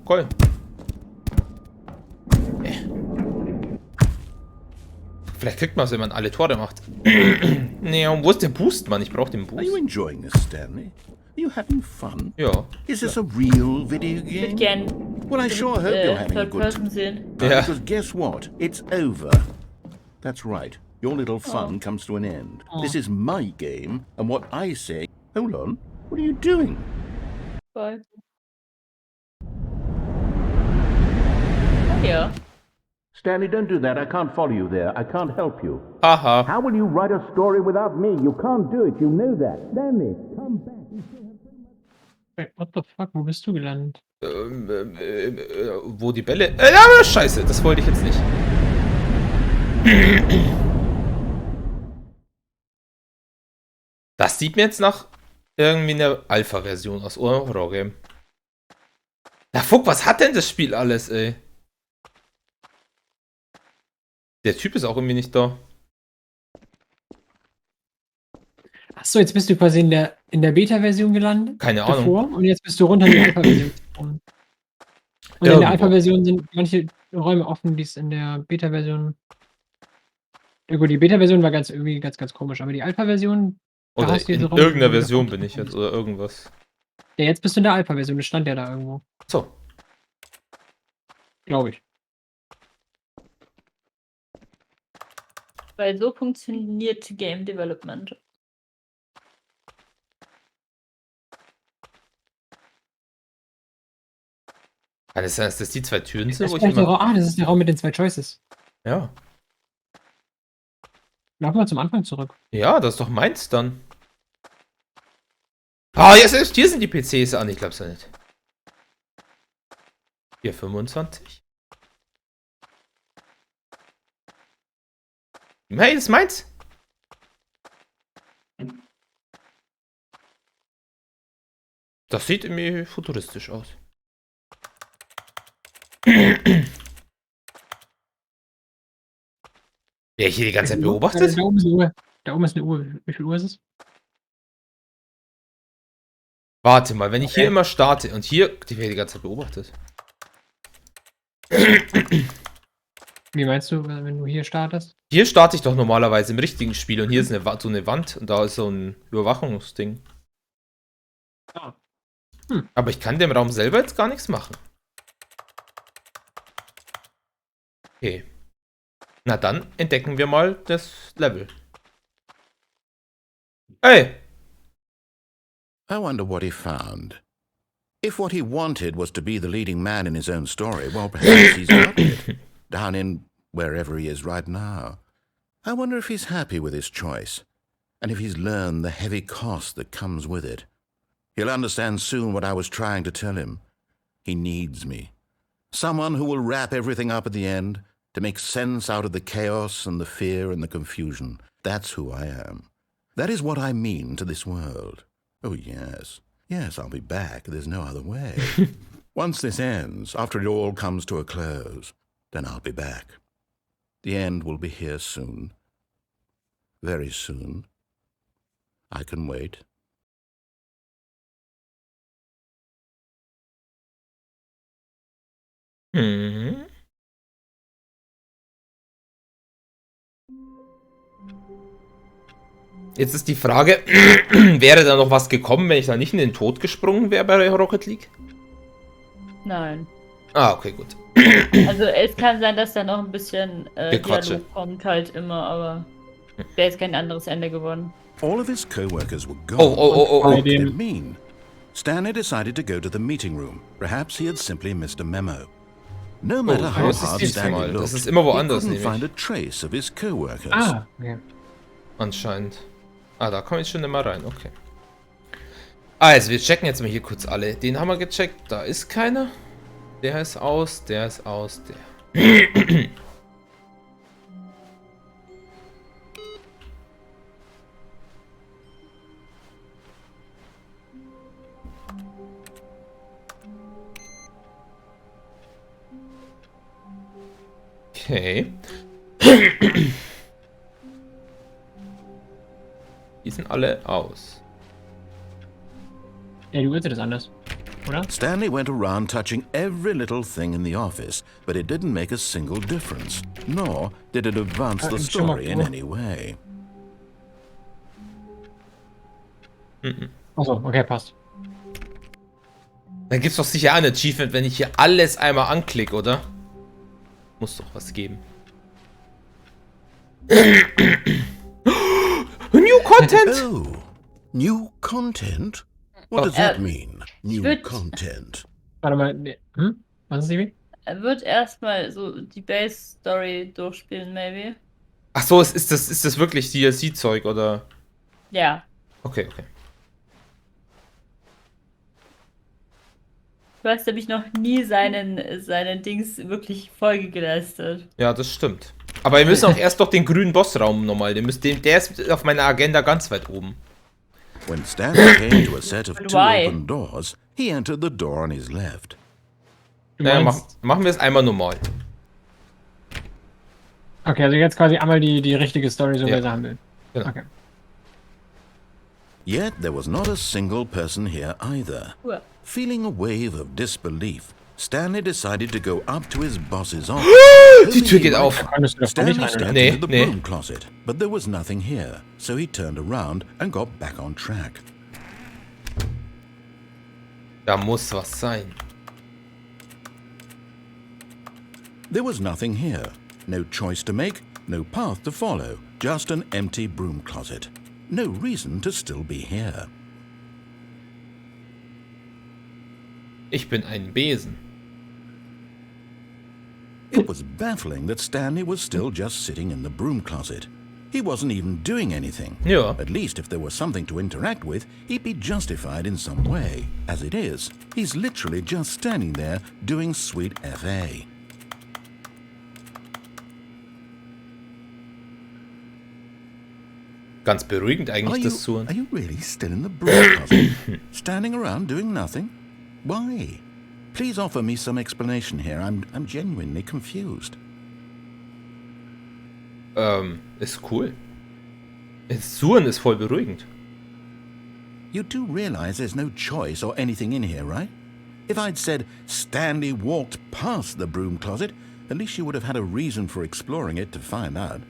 Okay. Vielleicht kriegt man es, wenn man alle Tore macht. Nee, und wo ist der Boost, Mann? Ich brauche den Are you Boost. enjoying this, Stanley? Are you having fun? Ja. Is this a real video Ich würde game? gern Well, I sure hope you're having a Third good Person time. sehen. Ja. Because guess what? It's over. That's right. Your little fun comes to an end. This is my game, and what I say... Hold on. What are you doing? Voll. Ja. Stanley, don't do that. I can't follow you there. I can't help you. Aha. How will you write a story without me? You can't do it. You know that. Stanley, come back. wait, what the fuck? Wo bist du gelandet? Wo die Bälle... Ja, scheiße, das wollte ich jetzt nicht. Das sieht mir jetzt nach irgendwie einer Alpha-Version aus, oder? Horror-Game. Na fuck, was hat denn das Spiel alles, ey? Der Typ ist auch irgendwie nicht da. Achso, jetzt bist du quasi in der Beta-Version gelandet. Keine Ahnung. Davor, und jetzt bist du runter in die Alpha-Version gekommen. Und in Irgendwo. der Alpha-Version sind manche Räume offen, die es in der Beta-Version. Ja gut, die Beta-Version war irgendwie ganz komisch, aber die Alpha-Version. da Oder hast du diese in Räume, irgendeiner wo du Version da bin ich jetzt, oder irgendwas. Ja, jetzt bist du in der Alpha-Version, das stand ja da irgendwo. So. Glaube ich. Weil so funktioniert Game Development. Kann es sein, dass das die zwei Türen sind, Das wo ist ich vielleicht der immer... Raum, das ist der Raum mit den 2 Choices. Ja. Laufen wir zum Anfang zurück. Ja, das ist doch meins dann. Ah, jetzt, hier sind die PCs an, ich glaub's ja nicht. Hier 25. Hey, das ist meins. Das sieht irgendwie futuristisch aus. Wer hier die ganze Zeit beobachtet? Da oben ist eine Uhr. Da oben ist eine Uhr. Wie viel Uhr ist es? Warte mal, wenn ich hier immer starte und hier, die wird die ganze Zeit beobachtet. Wie meinst du, wenn du hier startest? Hier starte ich doch normalerweise im richtigen Spiel und hier ist so eine Wand und da ist so ein Überwachungsding. Ah. Aber ich kann dem Raum selber jetzt gar nichts machen. Okay. Na dann entdecken wir mal das Level. Hey! I wonder what he found. If what he wanted was to be the leading man in his own story, well, perhaps he's got it. Down in wherever he is right now. I wonder if he's happy with his choice, and if he's learned the heavy cost that comes with it. He'll understand soon what I was trying to tell him. He needs me. Someone who will wrap everything up at the end, to make sense out of the chaos and the fear and the confusion. That's who I am. That is what I mean to this world. Oh, yes. Yes, I'll be back. There's no other way. Once this ends, after it all comes to a close, then I'll be back. The end will be here soon. Very soon. I can wait. Mhm. Jetzt ist die Frage, wäre da noch was gekommen, wenn ich da nicht in den Tod gesprungen wäre bei Rocket League? Nein. Ah, okay, gut. Also es kann sein, dass da noch ein bisschen Gequatsche. Dialog kommt halt immer, aber wäre jetzt kein anderes Ende geworden. All of his co-workers were gone. Oh. What did it mean? Stanley decided to go to the meeting room. Perhaps he had simply missed a memo. No matter how das ist hard diesmal. Stanley looked, Das ist immer woanders, he couldn't nämlich. find a trace of his co-workers. Ah, okay. Anscheinend. Ah, da komme ich schon immer rein, okay. Also, wir checken jetzt mal hier kurz alle. Den haben wir gecheckt, da ist keiner. Der ist aus, der ist aus, der. Okay. Die sind alle aus. Ja, die Uhrzeit ist anders, oder? Stanley went around touching every little thing in the office, but it didn't make a single difference, nor did it advance the story in any way. Achso, okay, passt. Dann gibt's doch sicher ein Achievement, wenn ich hier alles einmal anklicke, oder? Muss doch was geben. New Content! Oh, new content? What does that mean? New Good. content. Warte mal, nee. Was ist die? Er wird erstmal so die Base-Story durchspielen, maybe. Ach so, ist das wirklich DLC-Zeug, oder? Ja. Okay. Du hast nämlich noch nie seinen Dings wirklich Folge geleistet. Ja, das stimmt. Aber wir müssen auch erst doch den grünen Bossraum nochmal. Der ist auf meiner Agenda ganz weit oben. When Stanley came to a set of But two why? open doors, he entered the door on his left. Du Naja, meinst, machen wir es einmal normal. okay, also jetzt quasi einmal die richtige Story, so wie Ja. er sie haben will. Genau. Okay. Yet there was not a single person here either. Cool. Feeling a wave of disbelief, Stanley decided to go up to his boss's office. Die Tür geht auf. Konntest du davon nicht Stanley rein, oder? stepped Nee, into the nee. broom closet, but there was nothing here, so he turned around and got back on track. Da muss was sein. There was nothing here. No choice to make, no path to follow, just an empty broom closet. No reason to still be here. Ich bin ein Besen. It was baffling that Stanley was still just sitting in the broom closet. He wasn't even doing anything. Ja. At least if there was something to interact with, he'd be justified in some way. As it is, he's literally just standing there doing sweet FA. Ganz beruhigend eigentlich, das zu Are you really still in the broom closet? Standing around doing nothing? Why? Please offer me some explanation here. I'm genuinely confused. Ist cool. Suchen ist voll beruhigend. You do realize there's no choice or anything in here, right? If I'd said Stanley walked past the broom closet, at least you would have had a reason for exploring it to find out.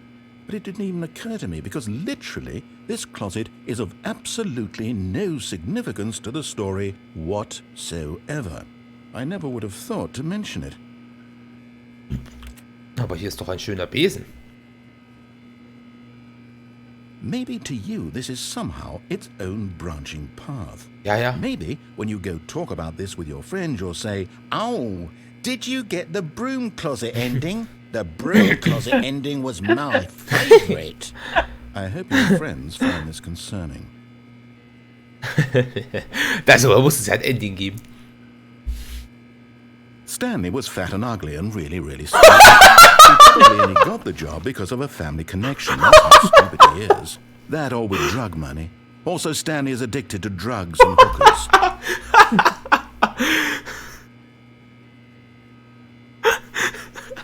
But it didn't even occur to me because literally this closet is of absolutely no significance to the story whatsoever. I never would have thought to mention it. Aber hier ist doch ein schöner Besen. Maybe to you this is somehow its own branching path. Ja. Maybe when you go talk about this with your friends, you'll say, "Oh, did you get the broom closet ending? The broom closet ending was my favorite." I hope your friends find this concerning. Also, muss es ja ein Ending geben. Stanley was fat and ugly and really, really stupid. He probably only got the job because of a family connection. That's how stupid he is. That or with drug money. Also, Stanley is addicted to drugs and hookers.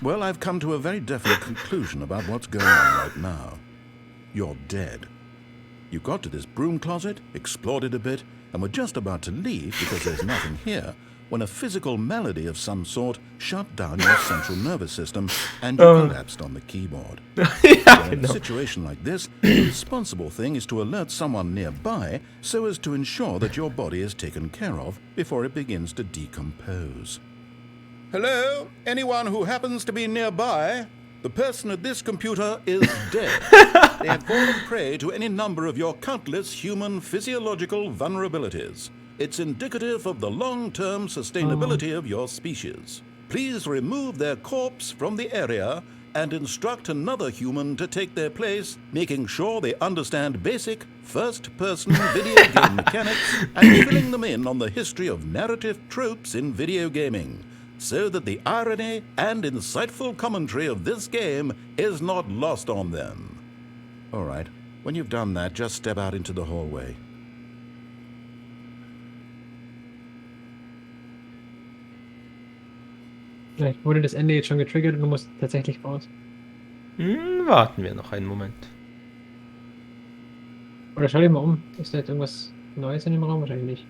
Well, I've come to a very definite conclusion about what's going on right now. You're dead. You got to this broom closet, explored it a bit, and were just about to leave because there's nothing here, when a physical malady of some sort shut down your central nervous system and you collapsed on the keyboard. In a situation like this, the responsible thing is to alert someone nearby so as to ensure that your body is taken care of before it begins to decompose. Hello? Anyone who happens to be nearby? The person at this computer is dead. They have fallen prey to any number of your countless human physiological vulnerabilities. It's indicative of the long-term sustainability of your species. Please remove their corpse from the area and instruct another human to take their place, making sure they understand basic first-person video game mechanics and filling them in on the history of narrative tropes in video gaming, so that the irony and insightful commentary of this game is not lost on them. All right, when you've done that, just step out into the hallway. Vielleicht wurde das Ende jetzt schon getriggert und du musst tatsächlich raus. Warten wir noch einen Moment. Oder schau dich mal um. Ist da jetzt irgendwas Neues in dem Raum? Wahrscheinlich nicht.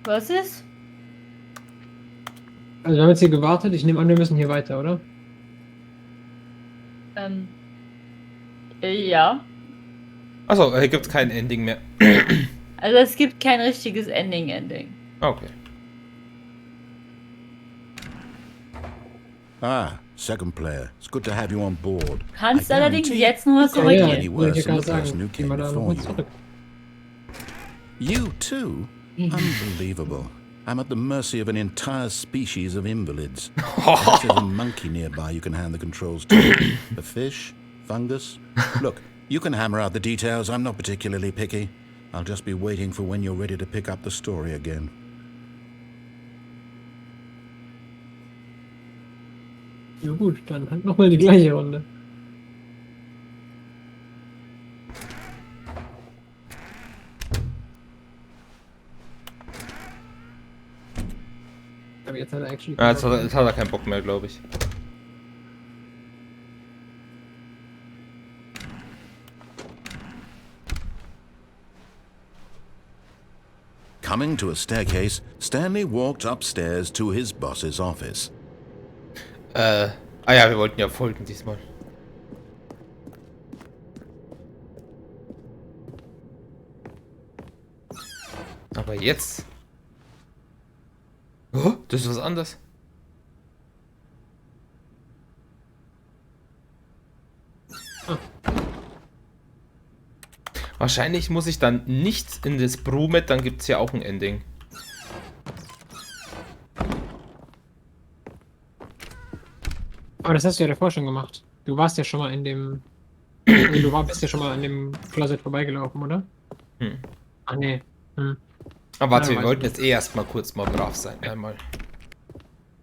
Was ist? Also wir haben jetzt hier gewartet. Ich nehme an, wir müssen hier weiter, oder? Ja. Achso, hier gibt es kein Ending mehr. Also es gibt kein richtiges Ending. Okay. Ah, second player. It's good to have you on board. Kannst I allerdings guarantee jetzt nur you can't zurückgehen. get any worse Ich than kann the person who sagen, geh came mal da before nochmal you. zurück. You too? Unbelievable. I'm at the mercy of an entire species of invalids. Perhaps there's a monkey nearby you can hand the controls to. A fish? Fungus? Look, you can hammer out the details. I'm not particularly picky. I'll just be waiting for when you're ready to pick up the story again. Ja gut, dann halt nochmal die gleiche Runde. Aber jetzt hat er actually... Jetzt hat er keinen Bock mehr, glaube ich. Coming to a staircase, Stanley walked upstairs to his boss's office. Ja, wir wollten ja folgen diesmal. Aber jetzt... Oh, das ist was anderes. Wahrscheinlich muss ich dann nicht in das Brewmet, dann gibt es ja auch ein Ending. Aber das hast du ja davor schon gemacht. Du warst ja schon mal in dem... bist ja schon mal an dem Closet vorbeigelaufen, oder? Ach nee. Aber warte, Ja, wir wollten jetzt erstmal kurz mal brav sein. Einmal.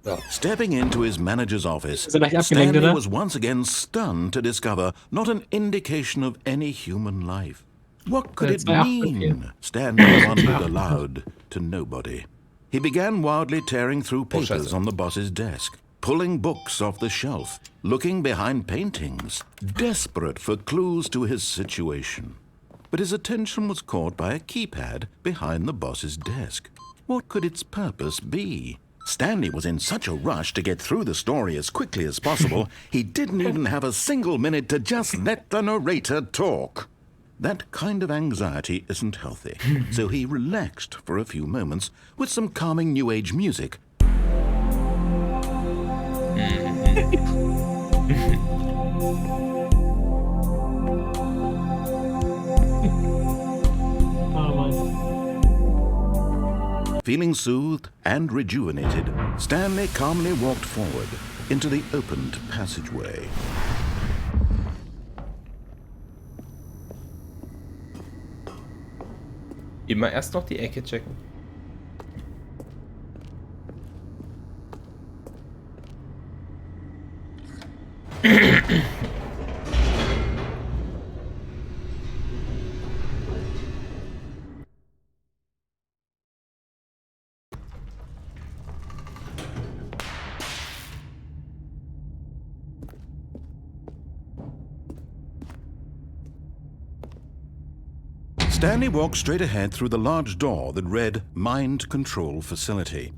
So. Stepping into his manager's office, Ist er leicht abgelenkt, Stanley oder? was once again stunned to discover not an indication of any human life. What could it mean? Stanley wondered aloud to nobody. He began wildly tearing through papers on the boss's desk. pulling books off the shelf, looking behind paintings, desperate for clues to his situation. But his attention was caught by a keypad behind the boss's desk. What could its purpose be? Stanley was in such a rush to get through the story as quickly as possible, he didn't even have a single minute to just let the narrator talk. That kind of anxiety isn't healthy, so he relaxed for a few moments with some calming New Age music. Feeling soothed and rejuvenated, Stanley calmly walked forward into the opened passageway. Immer erst noch die Ecke checken. Stanley walked straight ahead through the large door that read Mind Control Facility.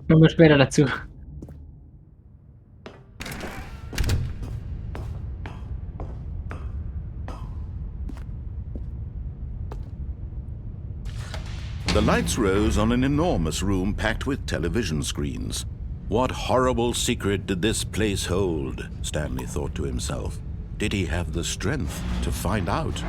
Kommen wir später dazu. The lights rose on an enormous room packed with television screens. What horrible secret did this place hold? Stanley thought to himself. Did he have the strength to find out?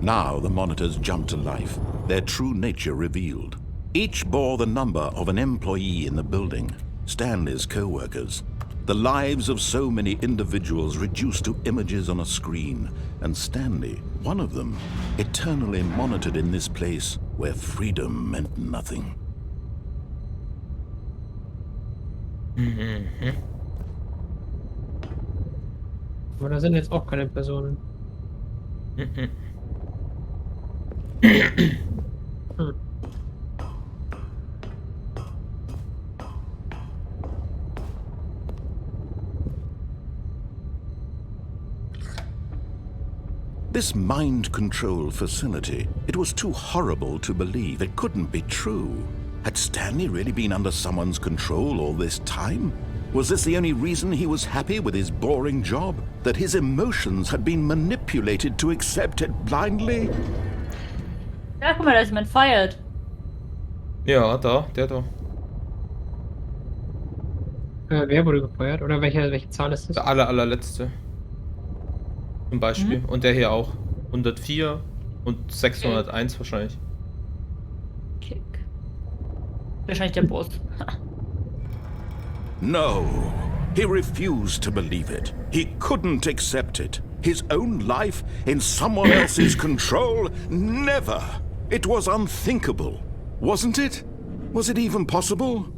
Now the monitors jumped to life, their true nature revealed. Each bore the number of an employee in the building, Stanley's co-workers. The lives of so many individuals reduced to images on a screen, and Stanley, one of them, eternally monitored in this place where freedom meant nothing. Aber da sind jetzt auch keine Personen. This mind control facility, it was too horrible to believe. It couldn't be true. Had Stanley really been under someone's control all this time? Was this the only reason he was happy with his boring job? That his emotions had been manipulated to accept it blindly? Ja, guck mal, da ist jemand feiert. Ja, da, der da. Wer wurde gefeuert? Oder welche Zahl ist das? Der allerletzte. Zum Beispiel. Und der hier auch. 104 und 601 wahrscheinlich. Kick. Wahrscheinlich der Boss. No, he refused to believe it. He couldn't accept it. His own life in someone else's control? Never! It was unthinkable, wasn't it? Was it even possible?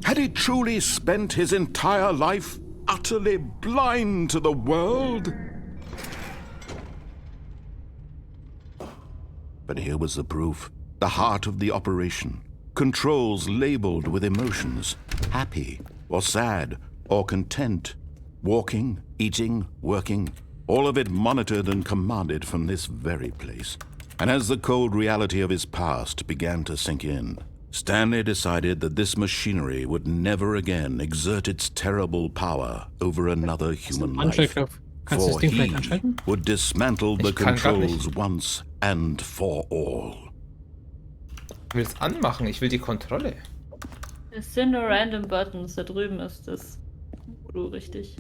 Had he truly spent his entire life utterly blind to the world? But here was the proof. The heart of the operation. Controls labeled with emotions. Happy, or sad, or content. Walking, eating, working. All of it monitored and commanded from this very place. And as the cold reality of his past began to sink in, Stanley decided that this machinery would never again exert its terrible power over another human life. Anschaltknopf. Kannst du das For Ding vielleicht he anschalten? would dismantle the Ich kann grad controls nicht. once and for all. Ich will es anmachen, ich will die Kontrolle. Es sind nur random Buttons. Da drüben ist das Voodoo richtig.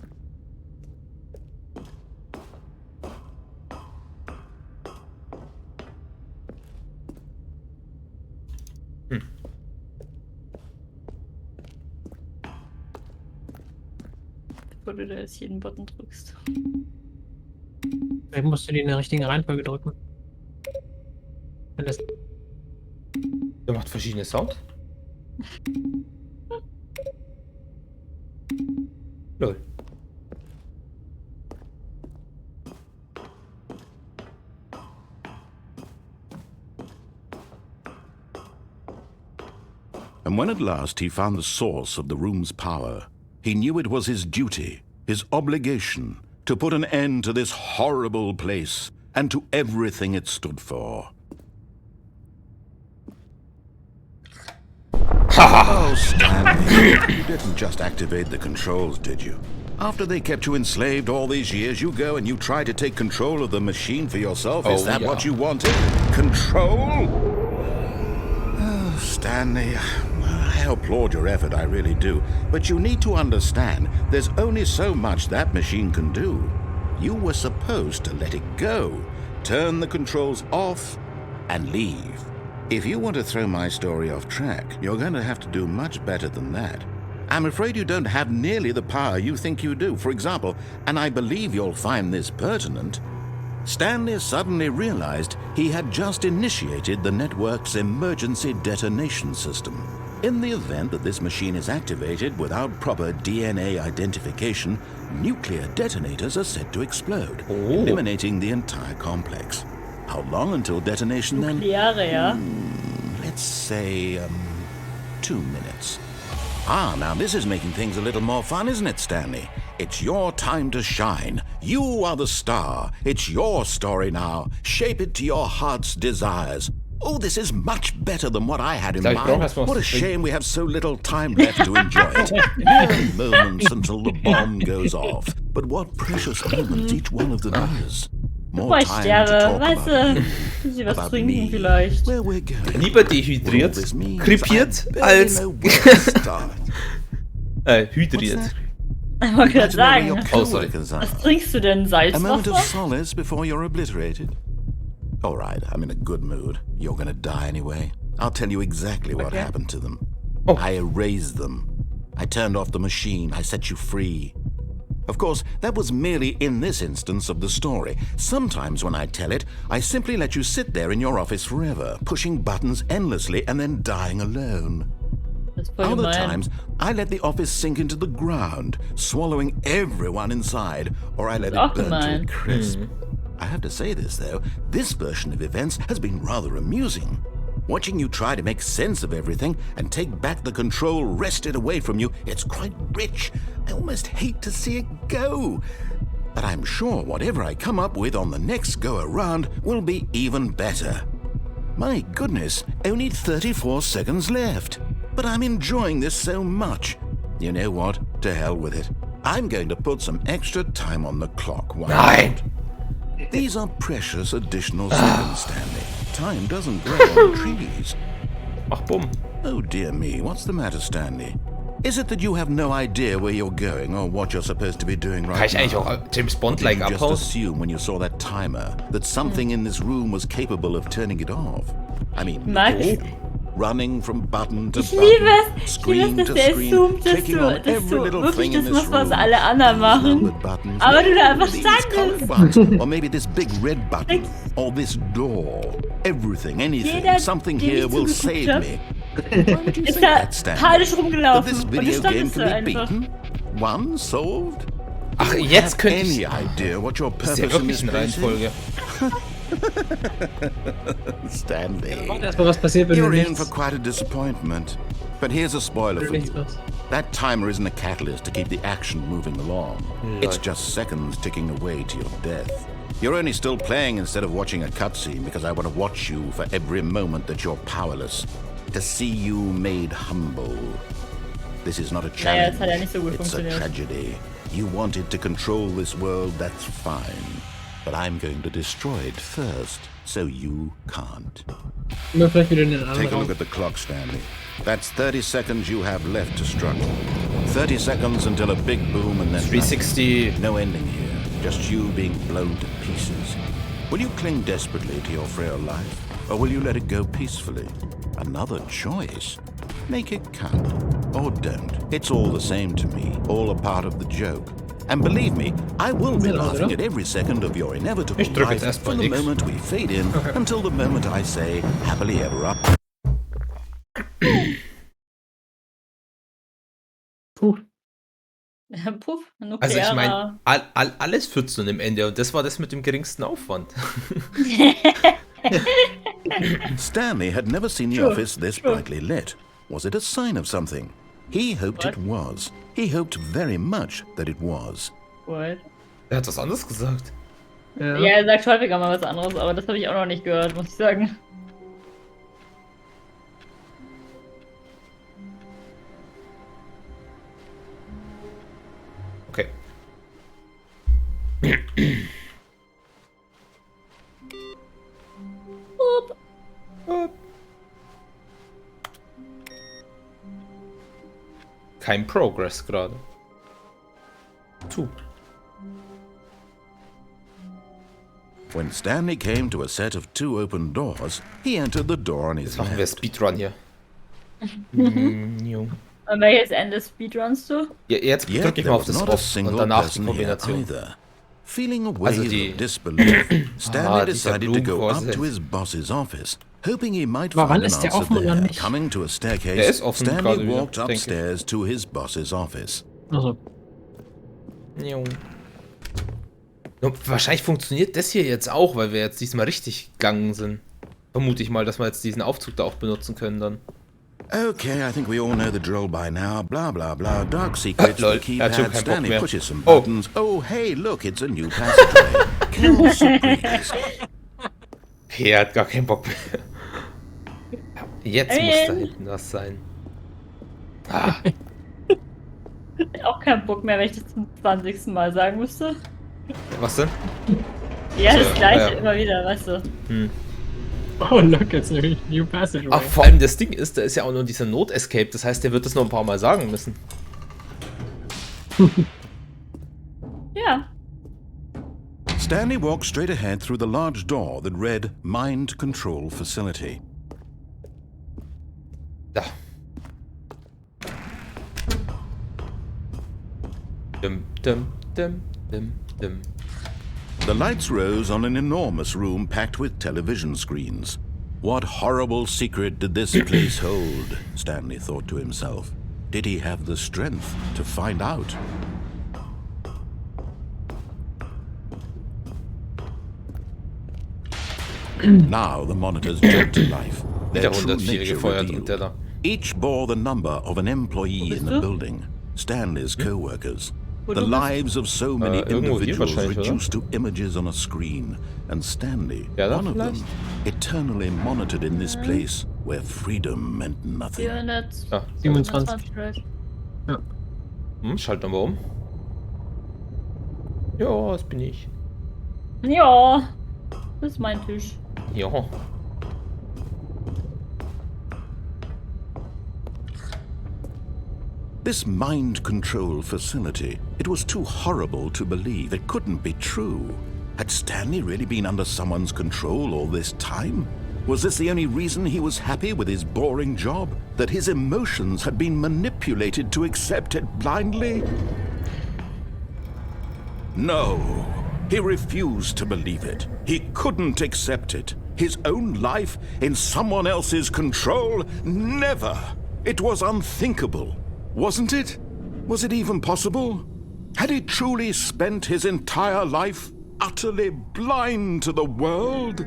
Wo du da jetzt jeden Button drückst. Vielleicht musst du die in der richtigen Reihenfolge drücken. Wenn das Der macht verschiedene Sounds. Lol. And when at last he found the source of the room's power, he knew it was his duty, his obligation, to put an end to this horrible place and to everything it stood for. Oh, Stanley, you didn't just activate the controls, did you? After they kept you enslaved all these years, you go and you try to take control of the machine for yourself. Is that what you wanted? Control? Oh, Stanley, I applaud your effort, I really do. But you need to understand, there's only so much that machine can do. You were supposed to let it go, turn the controls off, and leave. If you want to throw my story off track, you're going to have to do much better than that. I'm afraid you don't have nearly the power you think you do. For example, and I believe you'll find this pertinent, Stanley suddenly realized he had just initiated the network's emergency detonation system. In the event that this machine is activated without proper DNA identification, nuclear detonators are set to explode, eliminating the entire complex. How long until detonation then? Nukleare, ja. Let's say, 2 minutes. Ah, now this is making things a little more fun, isn't it, Stanley? It's your time to shine. You are the star. It's your story now. Shape it to your heart's desires. Oh, this is much better than what I had in mind. What a shame we have so little time left to enjoy it. Mere moments until the bomb goes off. But what precious moments each one of them is. More time to talk weißt du, sie was trinken vielleicht. Where we're going. Lieber dehydriert, krepiert als hydriert. Ich wollte gerade sagen, Oh, sorry. was trinkst du denn? A moment of Salzwasser? solace before you're obliterated. All right, I'm in a good mood. You're gonna die anyway. I'll tell you exactly what happened to them. Oh. I erased them. I turned off the machine. I set you free. Of course, that was merely in this instance of the story. Sometimes when I tell it, I simply let you sit there in your office forever, pushing buttons endlessly and then dying alone. Das ist voll Other gemein. times, I let the office sink into the ground, swallowing everyone inside, or I let it Auch burn to a gemein. crisp. I have to say this, though, this version of events has been rather amusing. Watching you try to make sense of everything and take back the control wrested away from you, it's quite rich. I almost hate to see it go. But I'm sure whatever I come up with on the next go-around will be even better. My goodness, only 34 seconds left. But I'm enjoying this so much. You know what? To hell with it. I'm going to put some extra time on the clock. Why Nein! not? These are precious additional seconds, Stanley. Time doesn't grow on trees. Ach, bumm. Oh dear me, what's the matter, Stanley? Is it that you have no idea where you're going or what you're supposed to be doing right Kann ich eigentlich now? auch James Or Bond-like did you just abhauen? assume when you saw that timer that something in this room was capable of turning it off? I mean, Max. running from button to Ich button, liebe es, screen dass to der screen, zoomt, dass clicking on du every little wirklich thing in das this machst, was room. alle anderen machen. Numbered buttons, Aber du da einfach these colored standest. ones, or maybe this big red button, or this door. Everything, anything, Jeder, something dem here ich will zugeguckt save hab, me. Why would you ist say da that, Stanley? panisch That rumgelaufen this und du video game standest da can be einfach. beaten? One solved? Ach, jetzt könnte Any ich... idea what your Das ist ja purpose in wirklich this eine place Reihenfolge. is? Stanley. Erstmal was passiert, wenn du You're in for nichts, quite a disappointment. But here's a spoiler wenn for du nichts you. machst. That timer isn't a catalyst to keep the action moving along. It's just seconds ticking away to your death. You're only still playing instead of watching a cutscene because I want to watch you for every moment that you're powerless. To see you made humble. This is not a Naja, challenge. das hat ja nicht so gut It's a funktioniert. tragedy. You wanted to control this world, that's fine. But I'm going to destroy it first, so you can't. Immer vielleicht wieder in den anderen Take a look Raum. at the clock, Stanley. That's 30 seconds you have left to struggle. 30 seconds until a big boom and then 360. no ending here. Just you being blown to pieces. Will you cling desperately to your frail life? Or will you let it go peacefully? Another choice. Make it count. Or don't. It's all the same to me. All a part of the joke. And believe me, I will be Ja, laughing oder? at every second of your inevitable Ich drück jetzt life erstmal from the nix. moment we fade in until the moment I say happily ever up. Puh. Puff, Also ich nuklearer. meine, alles führt zu einem Ende und das war das mit dem geringsten Aufwand. Stanley had never seen the Sure, office this sure. brightly lit. Was it a sign of something? He hoped it was. He hoped very much that it was. What? Er hat was anderes gesagt. Ja. Ja, er sagt häufiger mal was anderes, aber das habe ich auch noch nicht gehört, muss ich sagen. Okay. Upp. Kein Progress gerade. Zu. When Stanley came to a set of 2 open doors, he entered the door on his Jetzt machen wir left. Speedrun hier. Jo. Und welches Ende Speedruns du? Ja, jetzt Yet drücke ich there mal auf was das not a Off und single danach die person here Kombination. either. Feeling a Also wave die- of disbelief, Stanley dieser decided to go up Blumenvorsitz. to his boss's office, hoping he might Aber wann find an ist der answer offen oder there. nicht? Coming to a Der staircase, ist offen Stanley gerade wieder, walked denke ich. upstairs to his boss's office. Also, Jo. Nur wahrscheinlich funktioniert das hier jetzt auch, weil wir jetzt diesmal richtig gegangen sind. Vermute ich mal, dass wir jetzt diesen Aufzug da auch benutzen können dann. Okay, I think we all know the drill by now. Blah, blah, blah. Dark secrets, Lol, the er hat schon keypad. keinen Bock Stanley mehr. pushes some Oh. buttons. Oh, hey, look, it's a new passageway. Chaos surprise. Okay, er hat gar keinen Bock mehr. Jetzt muss da hinten was sein. Ah, Auch keinen Bock mehr, wenn ich das zum 20. Mal sagen müsste. was denn? Ja, das So, gleiche ja. immer wieder, weißt du. oh look, it's a new passageway. Ach, vor allem das Ding ist, da ist ja auch nur dieser Not-Escape. Das heißt, der wird das noch ein paar Mal sagen müssen. Ja. Stanley walked straight ahead through the large door that read Mind Control Facility. Da. Dum, dum, dum, dum, dum. The lights rose on an enormous room packed with television screens. What horrible secret did this place hold? Stanley thought to himself. Did he have the strength to find out? Now the monitors jumped to life. Their Der true 104 nature gefeuert und der revealed. da. Each bore the number of an employee in the du? building, Stanley's co-workers. Wo The du bist? lives of so many irgendwo hier individuals wahrscheinlich, oder? reduced to images on a screen, and Stanley, Ja, da one of them, vielleicht? eternally monitored in this place where freedom meant nothing. 400. Ah, 27. vielleicht. Schalten wir mal um. Ja, das bin ich. Ja. Das ist mein Tisch. Ja. This mind control facility, it was too horrible to believe. It couldn't be true. Had Stanley really been under someone's control all this time? Was this the only reason he was happy with his boring job? That his emotions had been manipulated to accept it blindly? No, he refused to believe it. He couldn't accept it. His own life in someone else's control? Never! It was unthinkable. Wasn't it? Was it even possible? Had he truly spent his entire life utterly blind to the world?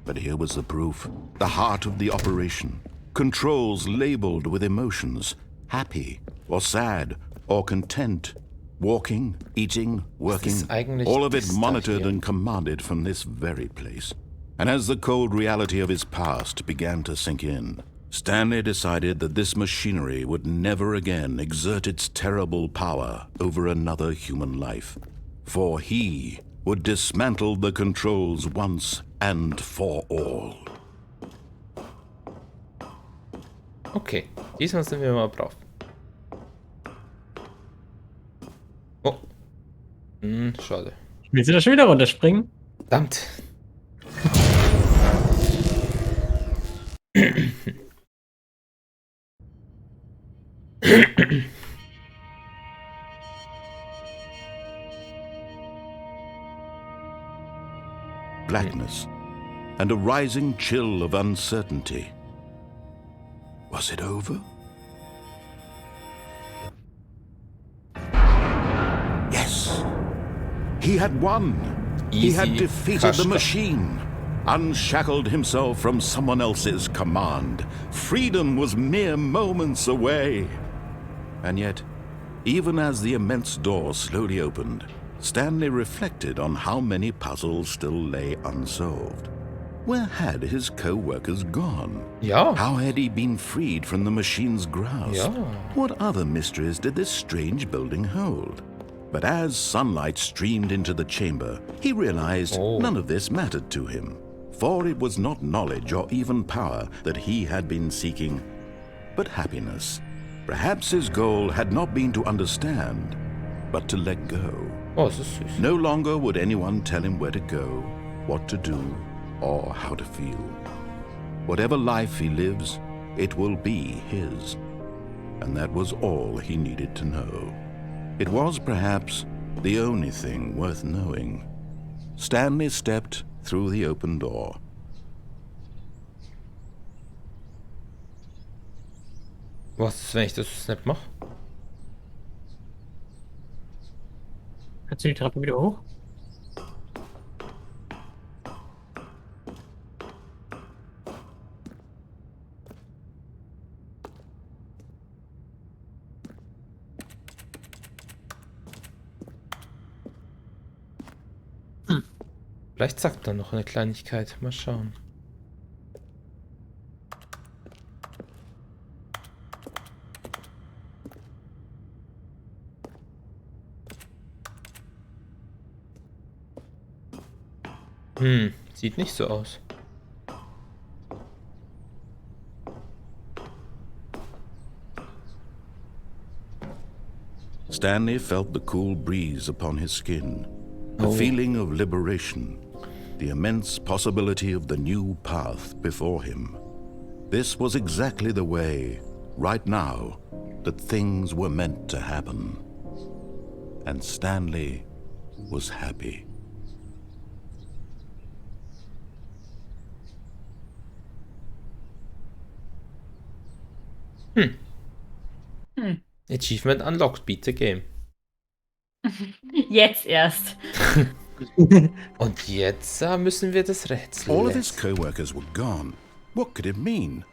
But here was the proof. The heart of the operation. Controls labeled with emotions. Happy or sad or content. Walking, eating, working. ist eigentlich All of it das da monitored hier? and commanded from this very place. And as the cold reality of his past began to sink in, Stanley decided that this machinery would never again exert its terrible power over another human life. For he would dismantle the controls once and for all. Okay, diesmal sind wir mal brav. Oh. Schade. Willst du da schon wieder runterspringen? Verdammt. blackness and a rising chill of uncertainty. Was it over? Yes. He had won. He had Easy. defeated the Kashka. machine, unshackled himself from someone else's command. Freedom was mere moments away. And yet, even as the immense door slowly opened, Stanley reflected on how many puzzles still lay unsolved. Where had his co-workers gone? Ja. How had he been freed from the machine's grasp? Ja. What other mysteries did this strange building hold? But as sunlight streamed into the chamber, he realized none of this mattered to him, for it was not knowledge or even power that he had been seeking, but happiness. Perhaps his goal had not been to understand, but to let go. Oh, das ist süß. No longer would anyone tell him where to go, what to do, or how to feel. Whatever life he lives, it will be his. And that was all he needed to know. It was perhaps the only thing worth knowing. Stanley stepped through the open door. Was ist, wenn ich das Snap mache? Kannst du die Treppe wieder hoch? Vielleicht sagt er noch eine Kleinigkeit. Mal schauen. Sieht nicht so aus. Stanley felt the cool breeze upon his skin, the Oh. feeling of liberation, the immense possibility of the new path before him. This was exactly the way, right now, that things were meant to happen. And Stanley was happy. Achievement unlocked, beat the game. Jetzt erst. Und jetzt müssen wir das Rätsel All of his lösen. co-workers were gone. What could it mean?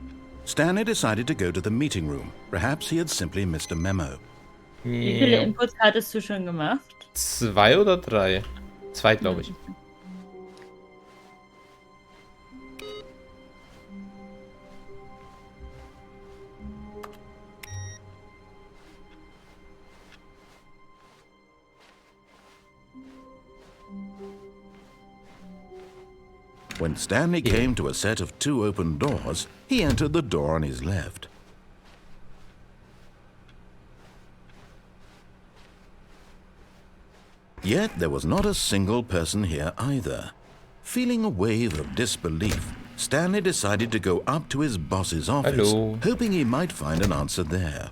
Stanley decided to go to the meeting room. Perhaps he had simply missed a memo. Wie viele Ja. Inputs hattest du schon gemacht? 2 oder 3? 2, glaube ich. When Stanley came to a set of 2 open doors, he entered the door on his left. Yet there was not a single person here either. Feeling a wave of disbelief, Stanley decided to go up to his boss's office, Hallo. hoping he might find an answer there.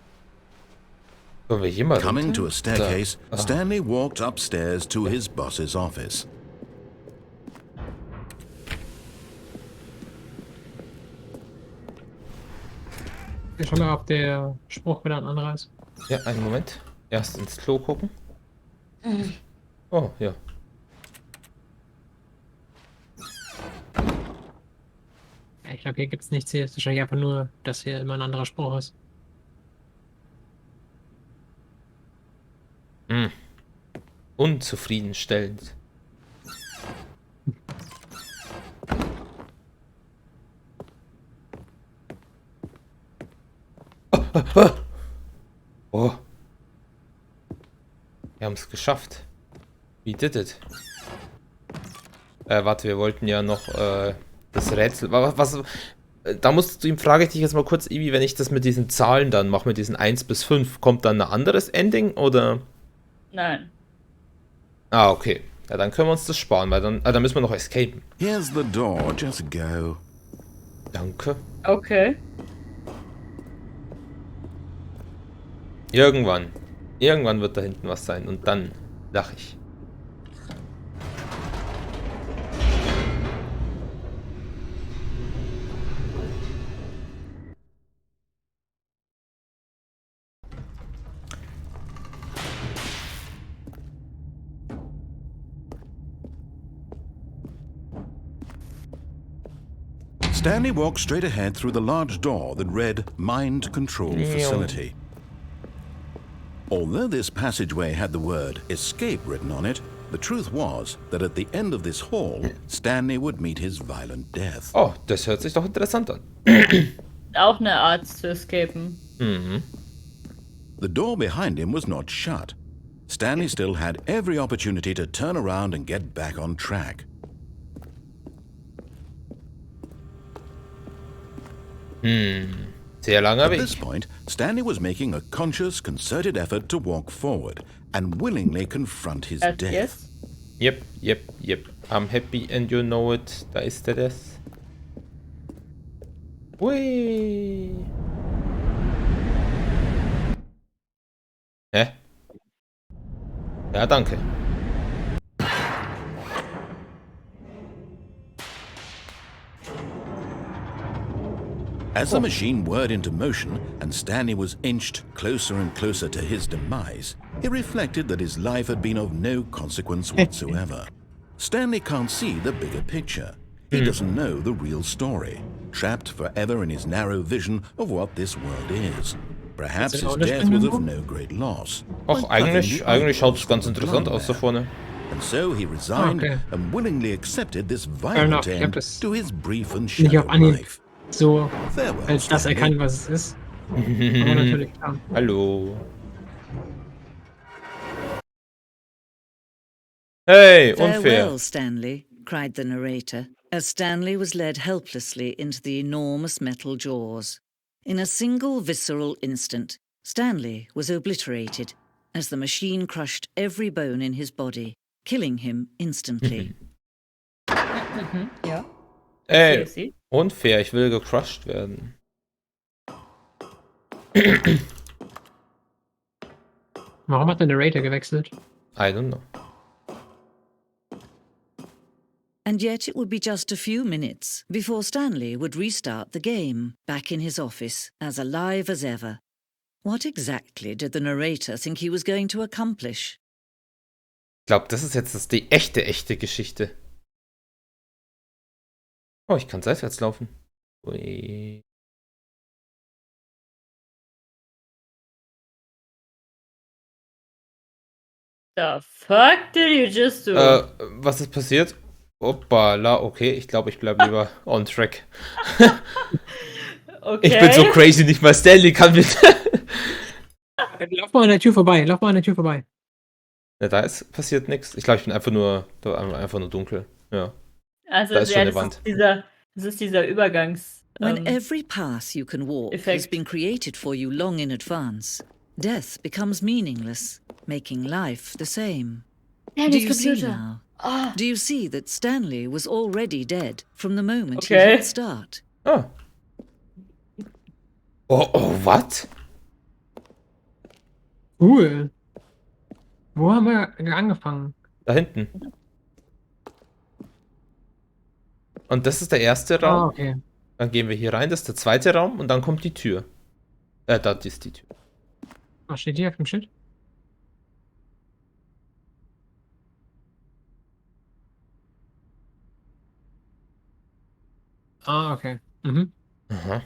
Sollen wir hier mal Coming runter? to a staircase, Da. Ah. Stanley walked upstairs to his boss's office. Ich schau mal, ob der Spruch wieder ein anderer ist. Ja, einen Moment. Erst ins Klo gucken. Oh, ja. Ja, ich glaube, hier gibt es nichts. Hier ist wahrscheinlich einfach nur, dass hier immer ein anderer Spruch ist. Unzufriedenstellend. Oh. Wir haben es geschafft. We did it. Warte, wir wollten ja noch das Rätsel. Da musst du ihm, frage ich dich jetzt mal kurz, Ivi, wenn ich das mit diesen Zahlen dann mache, mit diesen 1 bis 5, kommt dann ein anderes Ending oder? Nein. Ah, okay. Ja, dann können wir uns das sparen, weil dann müssen wir noch escapen. Here's the door, just go. Danke. Okay. Irgendwann wird da hinten was sein und dann lache ich. Stanley walked straight ahead through the large door that read Mind Control Facility. Although this passageway had the word Escape written on it, the truth was that at the end of this hall, Stanley would meet his violent death. Oh, das hört sich doch interessant an. Auch eine Art zu escapen. Mhm. The door behind him was not shut. Stanley still had every opportunity to turn around and get back on track. Sehr langer At Weg. this point, Stanley was making a conscious, concerted effort to walk forward and willingly confront his death. Yes? Yep. I'm happy and you know it. Da ist er das. Hui. Hä? Ja, danke. As the machine whirred into motion and Stanley was inched closer and closer to his demise, he reflected that his life had been of no consequence whatsoever. Stanley can't see the bigger picture. He doesn't know the real story, trapped forever in his narrow vision of what this world is. Perhaps his death was of no great loss. Och, eigentlich schaut es ganz interessant aus da vorne. And so he resigned and willingly accepted this violent end to his brief and Nicht shallow auf Anhieb life. so Farewell, als das Stanley. erkannt, was es ist. Aber natürlich klar. Hallo. Hey, unfair. Farewell, Stanley, cried the narrator, as Stanley was led helplessly into the enormous metal jaws. In a single visceral instant, Stanley was obliterated as the machine crushed every bone in his body, killing him instantly. Ja. Ey, unfair, ich will gecrushed werden. Warum hat der Narrator gewechselt? I don't know. And yet it would be just a few minutes before Stanley would restart the game, back in his office, as alive as ever. What exactly did the narrator think he was going to accomplish? Ich glaube, das ist jetzt die echte Geschichte. Oh, ich kann seitwärts laufen. Ui. The fuck did you just do? Was ist passiert? Hoppala, okay, ich glaube, ich bleibe lieber on track. Okay. Ich bin so crazy, nicht mal Stanley kann mit. Lauf mal an der Tür vorbei. Ja, da ist passiert nichts. Ich glaube, ich bin einfach nur dunkel. Ja. Also Da ist schon eine das Wand. Das ist dieser Übergangs. When every path you can walk has effect. been created for you long in advance, death becomes meaningless, making life the same. Do Stanley's you see computer. now? Ah, Do you see that Stanley was already dead from the moment he Okay. hit start? Ah. Oh, what? Cool. Wo haben wir angefangen? Da hinten. Und das ist der erste Raum. Okay. Dann gehen wir hier rein, das ist der zweite Raum und dann kommt die Tür. Da ist die Tür. Was steht hier auf dem Schild? Ah, okay. Mhm. Aha.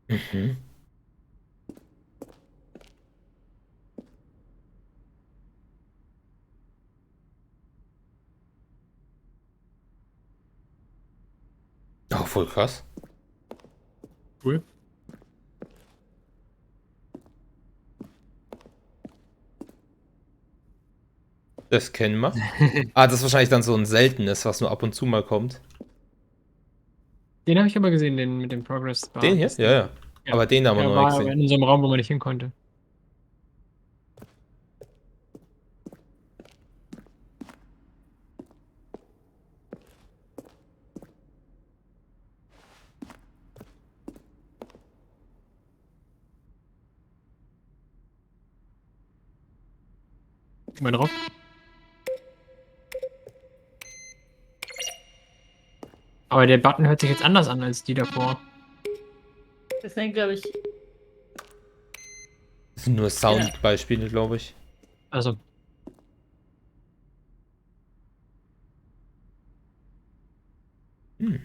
Mhm. Oh, voll krass. Cool. Das kennen wir. Das ist wahrscheinlich dann so ein seltenes, was nur ab und zu mal kommt. Den habe ich aber gesehen, den mit dem Progress Bar. Den hier? Ja. Ja. Aber den haben wir Der noch war nicht aber gesehen. in so einem Raum, wo man nicht hin konnte. Geh mal drauf. Aber der Button hört sich jetzt anders an als die davor. deswegen glaube ich. Das sind nur Soundbeispiele, glaube ich. Also, Hm.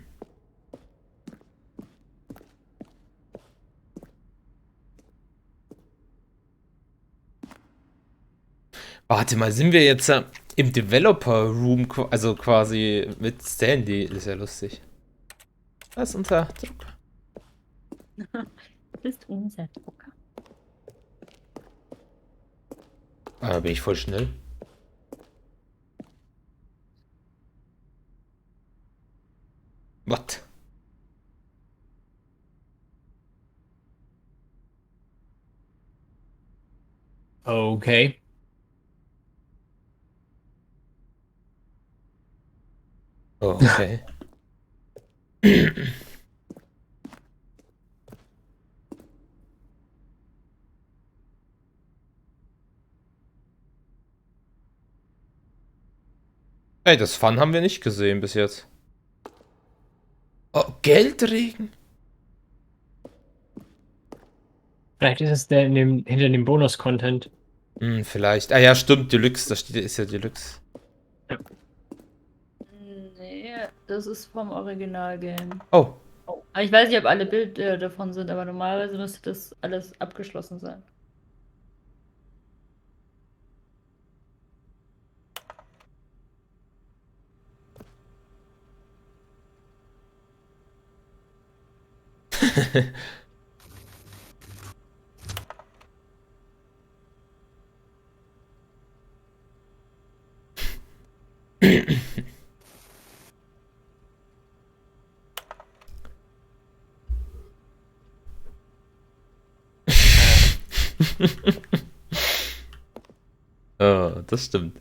Warte mal, sind wir jetzt im Developer Room, also quasi mit Stanley? Ist ja lustig. Das ist unser Druck. Bist unser Drucker. Bin ich voll schnell. What? okay. Oh, okay. Ey, das Fun haben wir nicht gesehen bis jetzt. Oh, Geldregen? Vielleicht ist es der hinter dem Bonus-Content. Hm, vielleicht. Ah ja, stimmt, Deluxe, da steht, ist ja Deluxe. Nee, das ist vom Original-Game. Oh. Oh. Aber ich weiß nicht, ob alle Bilder davon sind, aber normalerweise müsste das alles abgeschlossen sein. Oh, das stimmt.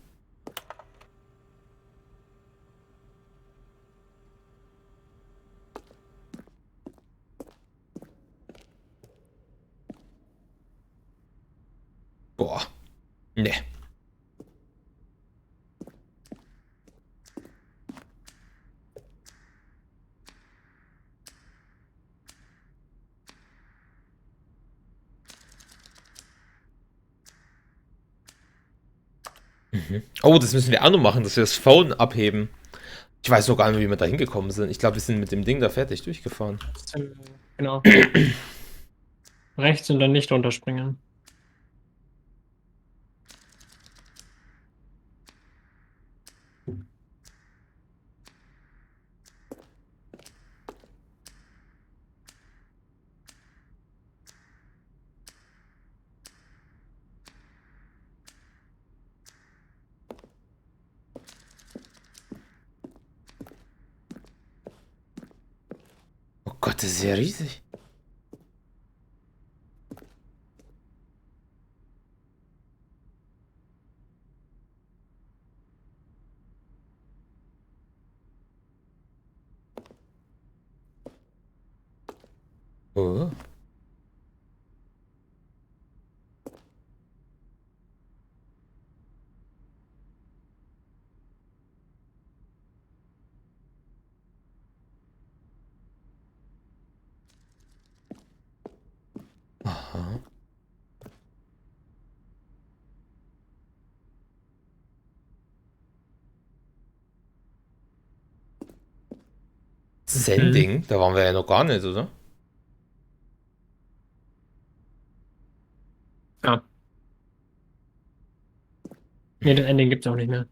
Boah. Ne. Oh, das müssen wir auch noch machen, dass wir das Phone abheben. Ich weiß noch gar nicht, wie wir da hingekommen sind. Ich glaube, wir sind mit dem Ding da fertig durchgefahren. Genau. Rechts und dann nicht runterspringen. Oh Gott, das ist ja riesig. Oh. Aha. Sending? Da waren wir ja noch gar nicht, oder? Ja. Nee, das Ending gibt's auch nicht mehr.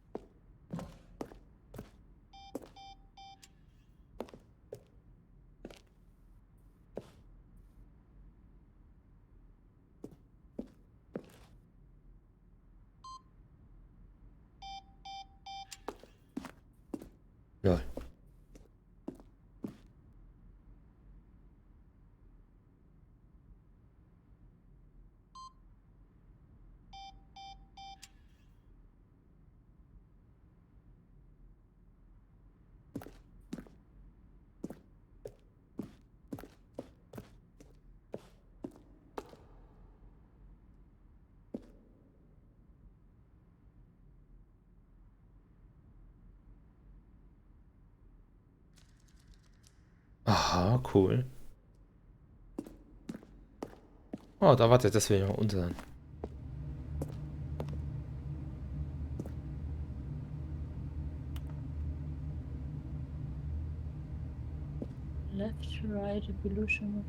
Lol. Aha, cool. Oh, da wartet, das will ich mal unter sein. Left, right, evolution.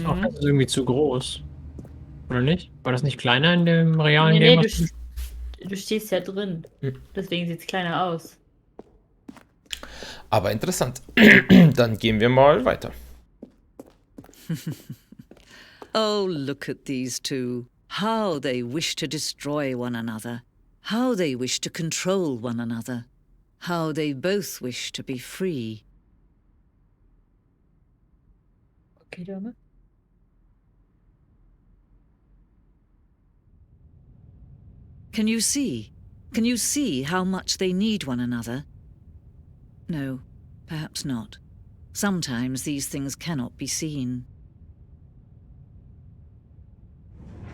Auch das ist irgendwie zu groß. Oder nicht? War das nicht kleiner in dem realen Nee, Game? du stehst ja drin. Deswegen sieht es kleiner aus. Aber interessant. Dann gehen wir mal weiter. Oh, look at these two. How they wish to destroy one another. How they wish to control one another. How they both wish to be free. Okay, Dame. Can you see? Can you see how much they need one another? No, perhaps not. Sometimes these things cannot be seen.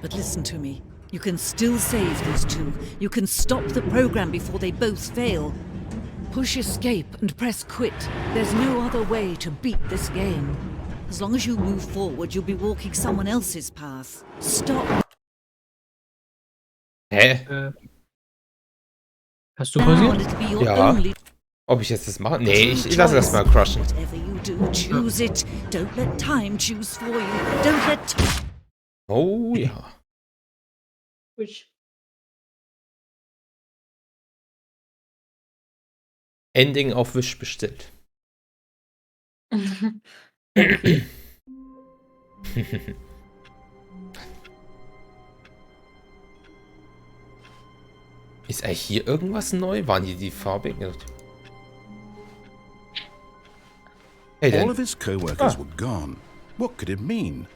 But listen to me. You can still save these two. You can stop the program before they both fail. Push escape and press quit. There's no other way to beat this game. As long as you move forward, you'll be walking someone else's path. Stop. Hä? Hast du Now, pausiert? it'll be your Ja. only Ob ich jetzt das mache? Nee, ich lasse das mal crushen. Whatever you do, choose it. Don't let time choose for you. Don't let Oh ja. Which? Ending auf Wish bestellt. Ist eigentlich hier irgendwas neu? Waren hier die farbigen? Hey, All denn. of his co-workers were gone. What could it mean?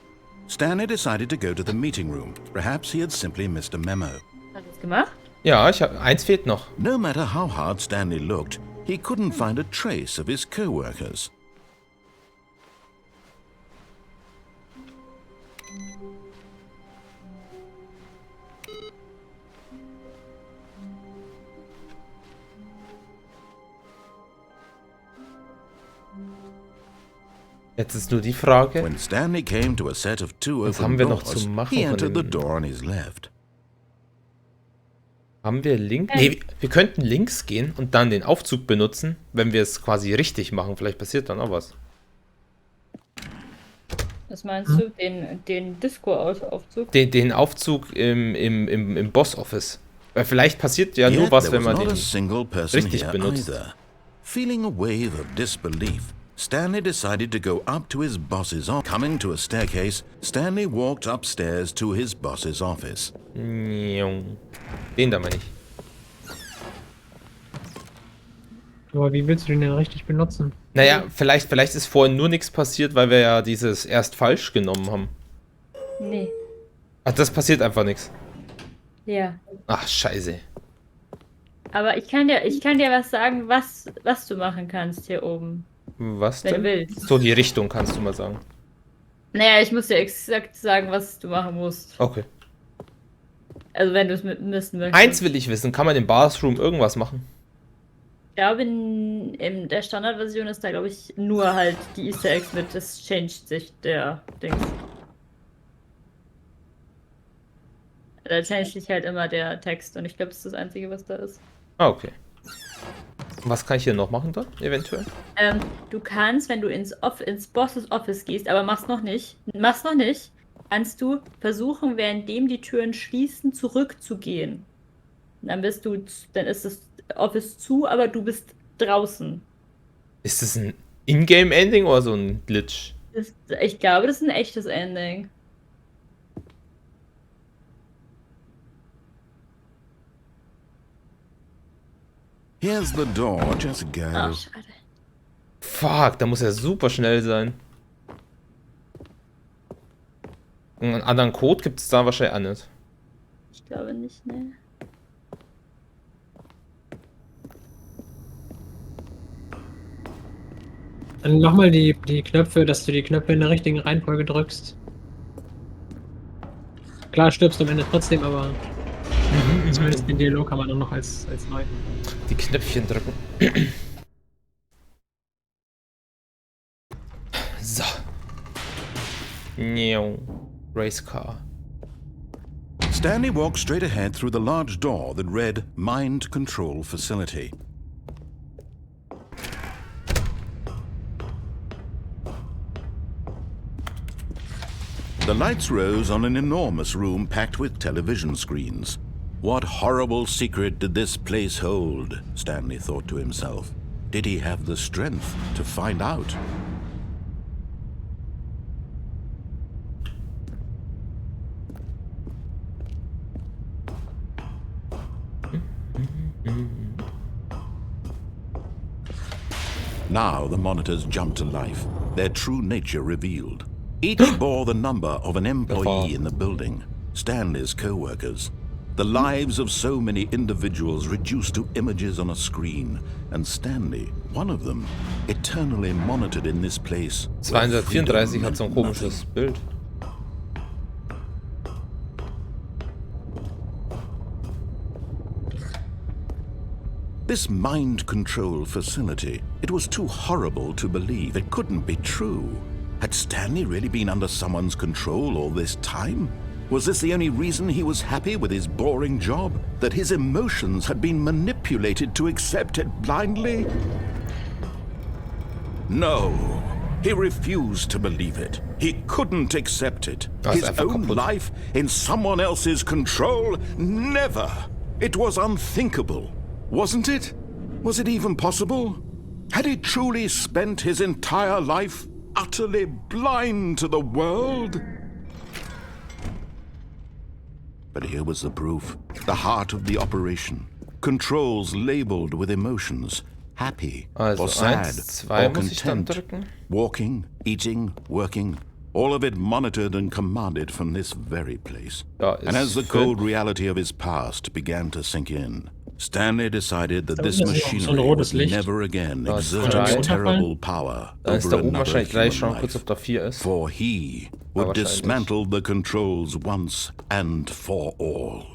Stanley decided to go to the meeting room. Perhaps he had simply missed a memo. Hast du es gemacht? Ja, eins fehlt noch. No matter how hard Stanley looked, he couldn't find a trace of his co-workers. Jetzt ist nur die Frage. When Stanley came to a set of two Was open haben wir noch doors, zu machen he von entered the den- door on his left. Haben wir links? Nee, wir könnten links gehen und dann den Aufzug benutzen, wenn wir es quasi richtig machen. Vielleicht passiert dann auch was. Was meinst du? Den Disco-Aufzug? Den Aufzug im Boss-Office. Weil vielleicht passiert ja nur Yet was, there wenn was man not a den single person richtig here benutzt. either. Feeling a wave of disbelief, Stanley decided to go up to his boss's office. Coming to a staircase, Stanley walked upstairs to his boss's office. Den da meine ich. Aber wie willst du den denn richtig benutzen? Naja, vielleicht ist vorhin nur nichts passiert, weil wir ja dieses erst falsch genommen haben. Nee. Ach, das passiert einfach nichts. Ja. Ach, scheiße. Aber ich kann dir was sagen, was du machen kannst hier oben. Was Wenn denn? du willst. So die Richtung kannst du mal sagen. Naja, ich muss dir exakt sagen, was du machen musst. Okay. Also wenn du es wissen möchtest. Eins will ich wissen, kann man im Bathroom irgendwas machen? Ich glaube, in der Standardversion ist da, glaube ich, nur halt die Easter Eggs mit, es changed sich der Dings. Da changed sich halt immer der Text und ich glaube, das ist das Einzige, was da ist. Ah, okay. Was kann ich hier noch machen dann, eventuell? Du kannst, wenn du ins Bosses Office gehst, aber machst noch nicht, kannst du versuchen, währenddem die Türen schließen, zurückzugehen. Dann ist das Office zu, aber du bist draußen. Ist das ein Ingame-Ending oder so ein Glitch? Ich glaube, das ist ein echtes Ending. Here's the door, just go. Ach, schade. Fuck, da muss er super schnell sein. Einen anderen Code gibt es da wahrscheinlich auch nicht. Ich glaube nicht, ne. Dann nochmal die Knöpfe, dass du die Knöpfe in der richtigen Reihenfolge drückst. Klar stirbst du am Ende trotzdem, aber zumindest den Dialog kann man dann noch als neu. Die Knöpfchen drücken. So. New. Race Car. Stanley walked straight ahead through the large door that read Mind Control Facility. The lights rose on an enormous room packed with television screens. What horrible secret did this place hold? Stanley thought to himself. Did he have the strength to find out? Now the monitors jumped to life, their true nature revealed. Each bore the number of an employee in the building, Stanley's co-workers. The lives of so many individuals reduced to images on a screen, and Stanley, one of them, eternally monitored in this place. 234 hat so ein komisches Bild. This mind control facility, it was too horrible to believe. It couldn't be true. Had Stanley really been under someone's control all this time? Was this the only reason he was happy with his boring job? That his emotions had been manipulated to accept it blindly? No, he refused to believe it. He couldn't accept it. His own life in someone else's control? Never! It was unthinkable. Wasn't it? Was it even possible? Had he truly spent his entire life utterly blind to the world? But here was the proof. The heart of the operation. Controls labeled with emotions. Happy or sad or content. Walking, eating, working. All of it monitored and commanded from this very place. And as the cold reality of his past began to sink in, Stanley decided that this machinery would never again exert its terrible power over another human life, for he would dismantle the controls once and for all.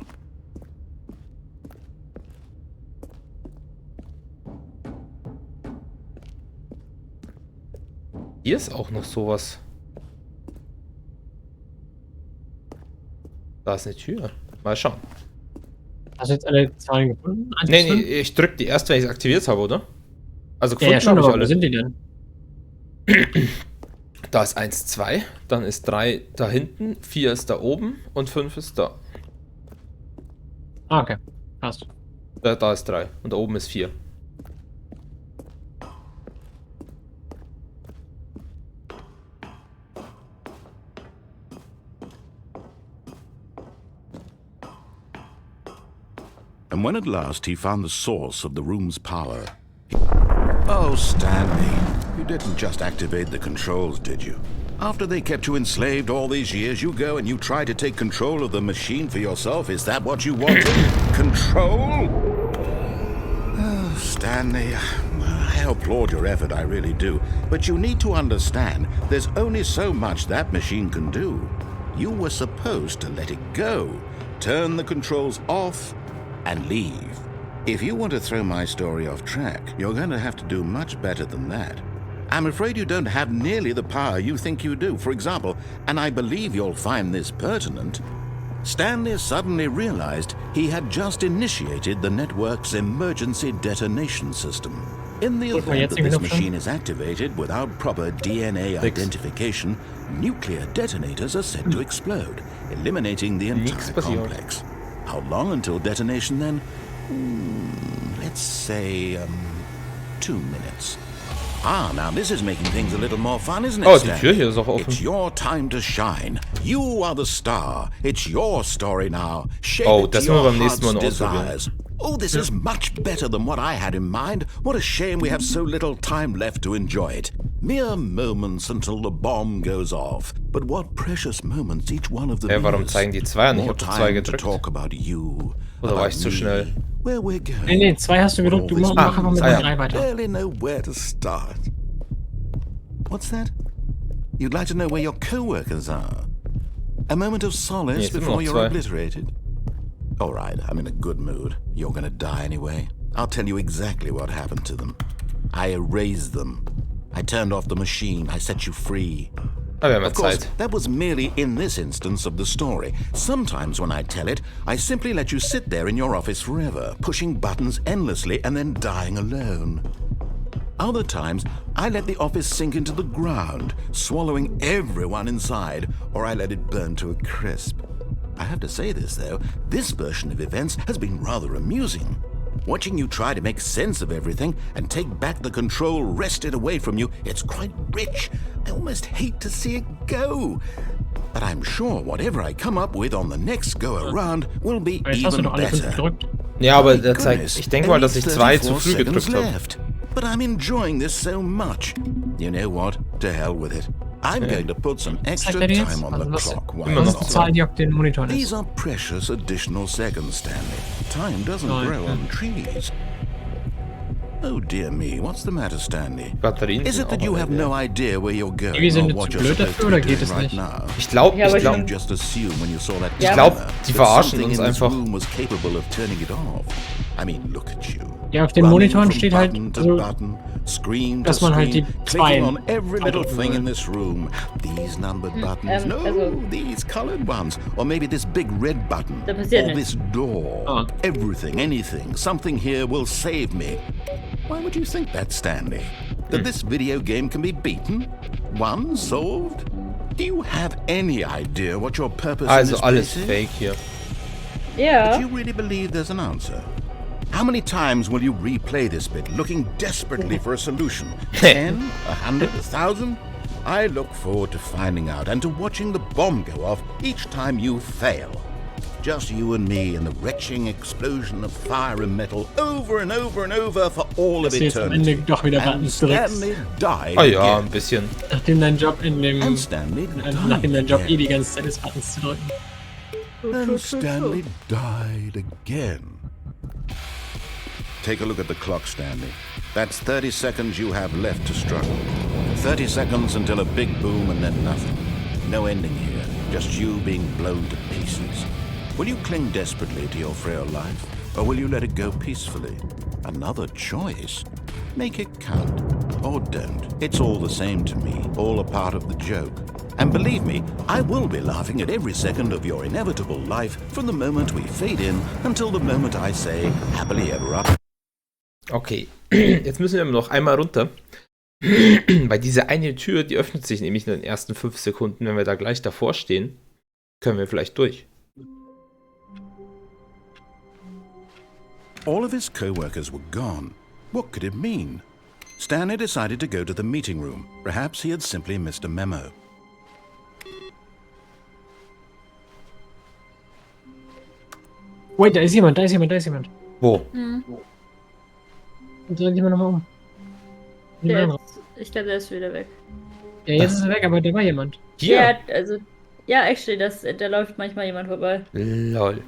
Hier ist auch noch sowas. Da ist eine Tür. Mal schauen. Hast du jetzt alle Zahlen gefunden? Nee, ich drück die erst, wenn ich es aktiviert habe, oder? Also gefunden ja, schon, habe ich aber alle. wo sind die denn? Da ist 1, 2, dann ist 3 da hinten, 4 ist da oben und 5 ist da. Ah, okay. Passt. Da ist 3 und da oben ist 4. And when at last he found the source of the room's power... Oh, Stanley, you didn't just activate the controls, did you? After they kept you enslaved all these years, you go and you try to take control of the machine for yourself? Is that what you wanted? Control? Oh, Stanley, I applaud your effort, I really do. But you need to understand, there's only so much that machine can do. You were supposed to let it go, turn the controls off, and leave. If you want to throw my story off track, you're going to have to do much better than that. I'm afraid you don't have nearly the power you think you do. For example, and I believe you'll find this pertinent, Stanley suddenly realized he had just initiated the network's emergency detonation system. In the event that this machine is activated without proper DNA identification, nuclear detonators are said to explode, eliminating the entire complex. How long until detonation then? Let's say, 2 minutes. Ah, now this is making things a little more fun, isn't it, Oh, die Tür hier ist auch offen. It's your time to shine. You are the star. It's your story now. Shape it das to müssen wir your beim nächsten Mal noch heart's ausprobieren. desires. Oh, this is much better than what I had in mind. What a shame we have so little time left to enjoy it. Mere moments until the bomb goes off. But what precious moments each one of them is. Warum zeigen die 2 nicht? Ich More hab doch 2 time to gedrückt. talk about you. Oder war ich zu schnell? Where we're going. Nee, 2 hast du gedrückt. Du mach einfach mit 3 weiter. Barely know where to start. What's that? You'd like to know where your co-workers are? A moment of solace before you're obliterated? All right, I'm in a good mood. You're gonna die anyway. I'll tell you exactly what happened to them. I erased them. I turned off the machine. I set you free. Of course, that was merely in this instance of the story. Sometimes when I tell it, I simply let you sit there in your office forever, pushing buttons endlessly and then dying alone. Other times, I let the office sink into the ground, swallowing everyone inside, or I let it burn to a crisp. I have to say this, though, this version of events has been rather amusing. Watching you try to make sense of everything and take back the control wrested away from you, it's quite rich. I almost hate to see it go. But I'm sure whatever I come up with on the next go-around will be Jetzt hast du even doch alle 5 better. gedrückt. Ja, aber My der zeigt. goodness, Ich denke mal, dass ich 2 zu früh 34 gedrückt seconds habe. left. But I'm enjoying this so much. You know what? To hell with it. I'm going to put some extra Zeigt er dir jetzt? time on Also the was, clock. Why Immer was ist noch die not? Zahl, die auf den Monitoren ist? These are precious additional seconds, Stanley. Time doesn't Nein. grow on trees. Oh dear me, what's the matter, Stanley? Batterien Is sind it that auch you alle have leer. no idea where you're going Wir sind or jetzt what zu you're blöd supposed dafür, to oder be geht doing es right nicht? now? Ich glaube, Ja, aber Did you schon- just assume when you saw that Ja, glaub, timer die that verarschen something uns in this einfach. room was capable of turning it off? I mean, look at you. Ja, auf den Running Monitoren from steht halt, button to also, button, screen to dass man halt screen, die clicking zwei on every little drücken thing soll. in this room. These numbered buttons, no, also- these colored ones, or maybe this big red button, Da passiert or nichts. this door. Ah. Everything, anything, something here will save me. Why would you think that, Stanley? That this video game can be beaten? Won? Solved? Do you have any idea what your purpose in Also this alles place is? fake hier. Do Ja. you really believe there's an answer? How many times will you replay this bit, looking desperately for a solution? 10? 100? 1,000? I look forward to finding out and to watching the bomb go off each time you fail. Just you and me and the retching explosion of fire and metal over and over and over for all of Dass du jetzt am Ende eternity. doch wieder And Buttons drückst. Stanley died Ah ja, again. ein bisschen. Nachdem dein Job in dem. And Stanley Nachdem dein died Job again. die ganze Zeit ist, Buttons zu drücken. And Stanley died again. Take a look at the clock, Stanley. That's 30 seconds you have left to struggle. 30 seconds until a big boom and then nothing. No ending here, just you being blown to pieces. Will you cling desperately to your frail life, or will you let it go peacefully? Another choice. Make it count, or don't. It's all the same to me, all a part of the joke. And believe me, I will be laughing at every second of your inevitable life from the moment we fade in until the moment I say happily ever after. Okay, jetzt müssen wir noch einmal runter. Weil diese eine Tür, die öffnet sich nämlich in den ersten 5 Sekunden. Wenn wir da gleich davor stehen, können wir vielleicht durch. All of his co-workers were gone. What could it mean? Stanley decided to go to the meeting room. Perhaps he had simply missed a memo. Wait, da ist jemand, da ist jemand, da ist jemand. Wo? Dreh dich mal nochmal um. Der ist, ich glaube, der ist wieder weg. Ja, jetzt ist er weg, aber da war jemand. Hier? Ja, also. Ja, actually, da läuft manchmal jemand vorbei. Lol.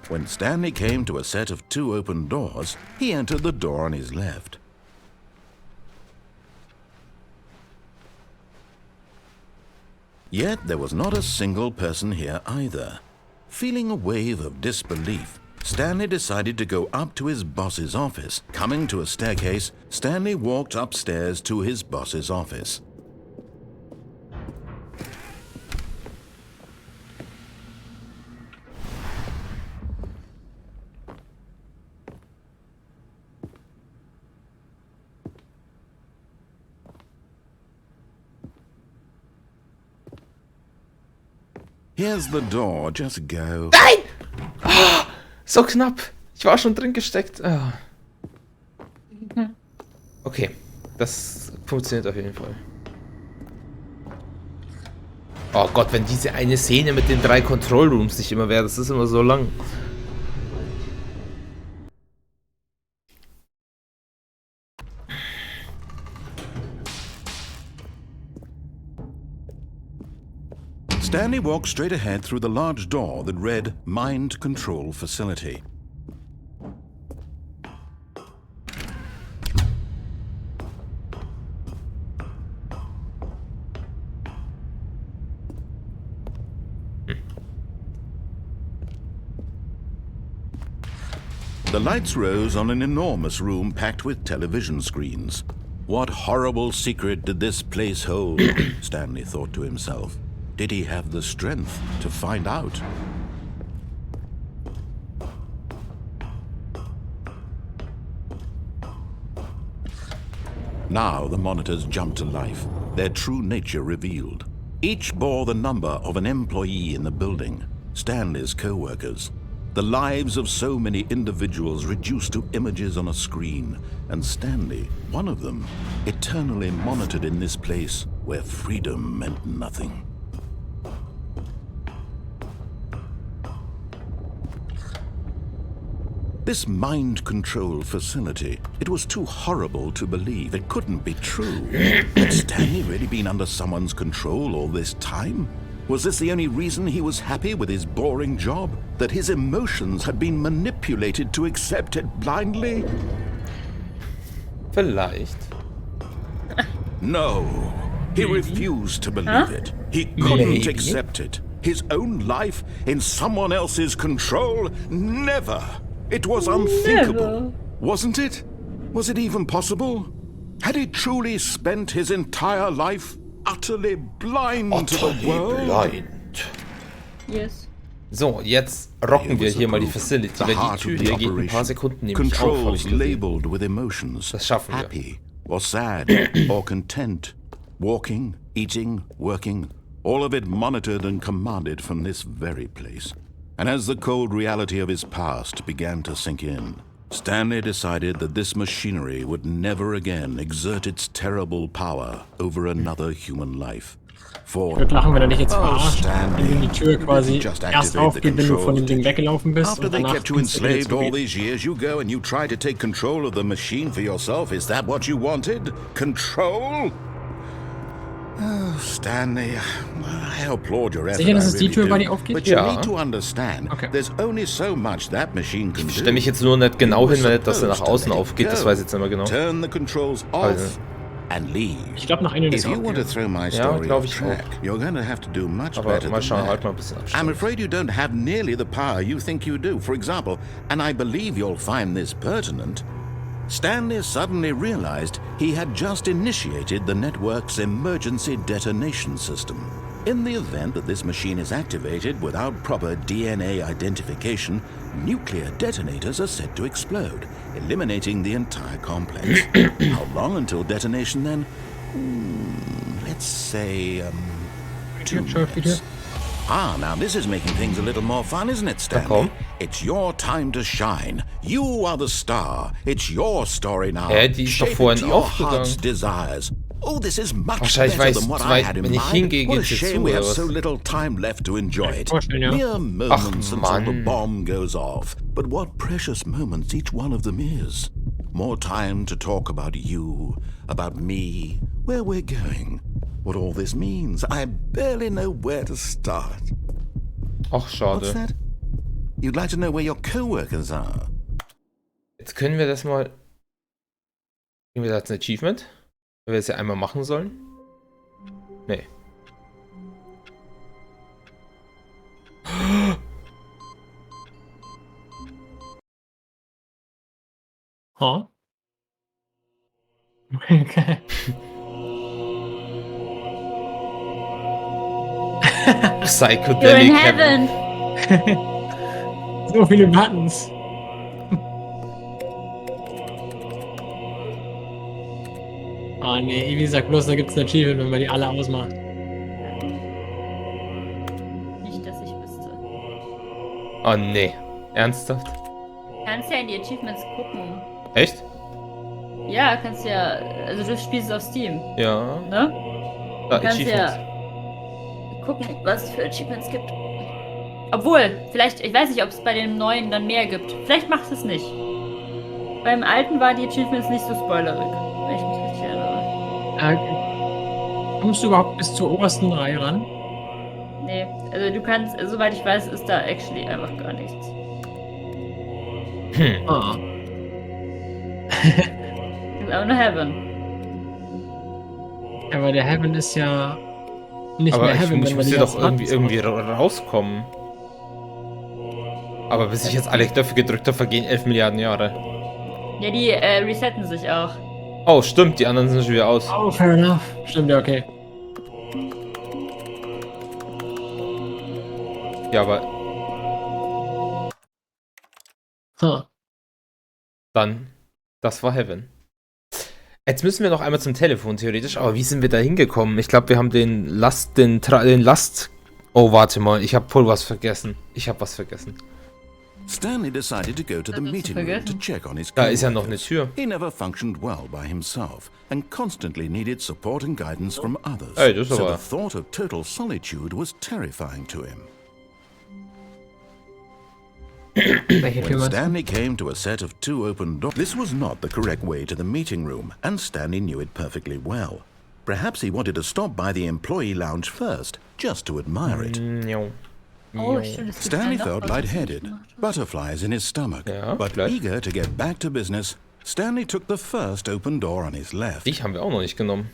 When Stanley came to a set of 2 open doors, he entered the door on his left. Yet there was not a single person here either. Feeling a wave of disbelief, Stanley decided to go up to his boss's office. Coming to a staircase, Stanley walked upstairs to his boss's office. Here's the door, just go. Nein! Ah, so knapp. Ich war schon drin gesteckt. Ah. Okay, das funktioniert auf jeden Fall. Oh Gott, wenn diese eine Szene mit den 3 Control Rooms nicht immer wäre, das ist immer so lang. Stanley walked straight ahead through the large door that read Mind Control Facility. The lights rose on an enormous room packed with television screens. What horrible secret did this place hold? Stanley thought to himself. did he have the strength to find out? Now the monitors jumped to life, their true nature revealed. Each bore the number of an employee in the building, Stanley's co-workers. The lives of so many individuals reduced to images on a screen, and Stanley, one of them, eternally monitored in this place where freedom meant nothing. This mind control facility, it was too horrible to believe. It couldn't be true. Had Stanley really been under someone's control all this time? Was this the only reason he was happy with his boring job? That his emotions had been manipulated to accept it blindly? Vielleicht. No. He refused to believe it. He couldn't Maybe. accept it. His own life in someone else's control? Never. It was unthinkable. Never. Wasn't it? Was it even possible? Had he truly spent his entire life utterly blind to the world? Blind. Yes. So, jetzt rocken wir hier mal die Facility, The weil die heart Tür of the hier geht ein paar operation. Sekunden nämlich auf, habe Controls ich gesehen. labeled with emotions. Das schaffen wir. Happy or sad or content. Walking, eating, working. All of it monitored and commanded from this very place. And as the cold reality of his past began to sink in, Stanley decided that this machinery would never again exert its terrible power over another human life. Ich For würde lachen, wenn er dich jetzt verarscht, Stanley, wenn die Tür quasi just erst activate the aufgeht, wenn du von dem controls. Ding weggelaufen bist after und they danach kept you kannst du wieder enslaved all zurückgehen. these years, you go and you try to take control of the machine for yourself. Is that what you wanted? Control? Oh, Stanley, I applaud your effort. Sicher, dass I es die really Tür do. bei dir aufgeht? But you Ja. need to understand, Okay. there's only so much that machine can do. Ich stelle mich jetzt nur nicht genau hin, weil dass er nach Supposed to außen let it aufgeht, das go. weiß ich jetzt nicht mehr genau. Turn the controls Also. off and leave. Ich glaube, nach Ende des If you want to throw my story glaub off ich track, you're going to have to do much Aber better mal than schauen, that. halt mal ein bisschen I'm Abstand. afraid you don't have nearly the power you think you do. For example, and I believe you'll find this pertinent, Stanley suddenly realized he had just initiated the network's emergency detonation system. In the event that this machine is activated without proper DNA identification, nuclear detonators are set to explode, eliminating the entire complex. How long until detonation then? Let's say, 2 minutes. Ah, now this is making things a little more fun, isn't it, Stanley? komm. It's your time to shine. You are the star. It's your story now. Die ist doch Shape it vorhin to your aufgegangen. heart's desires. Oh, this is much Wahrscheinlich better weiß- than what weil- I had in wenn ich mind. hingehe, What a geht's jetzt shame zu, we oder have was? so little time left to enjoy it. vorstellen, ja. Mere moments until the Mann. bomb goes off. But what precious moments each one of them is. More time to talk about you, about me, where we're going, what all this means. I barely know where to start. Ach, What's schade. that? You'd like to know where your co-workers are? Jetzt können wir das mal... Kriegen wir da jetzt ein Achievement? Wenn wir es ja einmal machen sollen? Nee. Huh? Okay. You're Psychedelic in Heaven. heaven. So viele Buttons. Oh nee, Ivi sagt bloß, da gibt's ein Achievement, wenn man die alle ausmacht. Nicht, dass ich wüsste. Oh nee. Ernsthaft? Kannst ja in die Achievements gucken. Echt? Ja, kannst ja. Also du spielst es auf Steam, Ja. ne? Da, Kannst Achievements. ja gucken, was es für Achievements gibt. Obwohl, vielleicht, ich weiß nicht, ob es bei dem neuen dann mehr gibt. Vielleicht macht es nicht. Beim alten waren die Achievements nicht so spoilerig, wenn ich mich richtig erinnere. Kommst du überhaupt bis zur obersten Reihe ran? Nee, also du kannst, soweit ich weiß, ist da actually einfach gar nichts. Ah. Ist aber nur Heaven. Aber der Heaven ist ja nicht Aber mehr ich Heaven, muss wenn man die hier doch ganzen irgendwie Buttons rauskommen. Aber bis ich jetzt alle Knöpfe gedrückt habe, vergehen 11 Milliarden Jahre. Ja, die resetten sich auch. Oh, stimmt, die anderen sind schon wieder aus. Oh, fair enough. Stimmt, ja, okay. Ja, aber Huh. dann, das war Heaven. Jetzt müssen wir noch einmal zum Telefon, theoretisch. Aber wie sind wir da hingekommen? Ich glaube, wir haben den Last... Oh, warte mal, ich habe voll was vergessen. Stanley decided to go to the Was hast du meeting room to vergessen? check on his Da ist ja noch eine coworkers. Tür. He never functioned well by himself and constantly needed support and guidance from others. Hey, das ist So aber- the thought of total solitude was terrifying to him. Welche Tür When meinst du? Stanley came to a set of 2 open doors, this was not the correct way to the meeting room, and Stanley knew it perfectly well. Perhaps he wanted to stop by the employee lounge first, just to admire it. Njau. Oh, stimmt. Es gibt Stanley einen felt noch was, was ich lightheaded, nicht gemacht habe. butterflies in his stomach. Ja, but gleich. eager to get back to business, Stanley took the first open door on his left. Dich haben wir auch noch nicht genommen.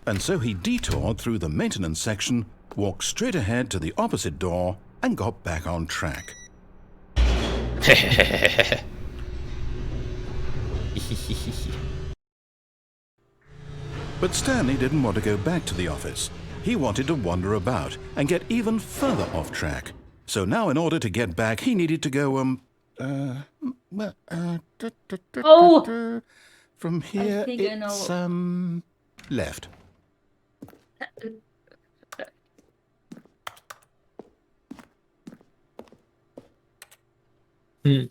And so he detoured through the maintenance section, walked straight ahead to the opposite door, and got back on track. But Stanley didn't want to go back to the office. He wanted to wander about and get even further off track. So now in order to get back, he needed to go, Oh! from here, think I it's, know. left. Hm.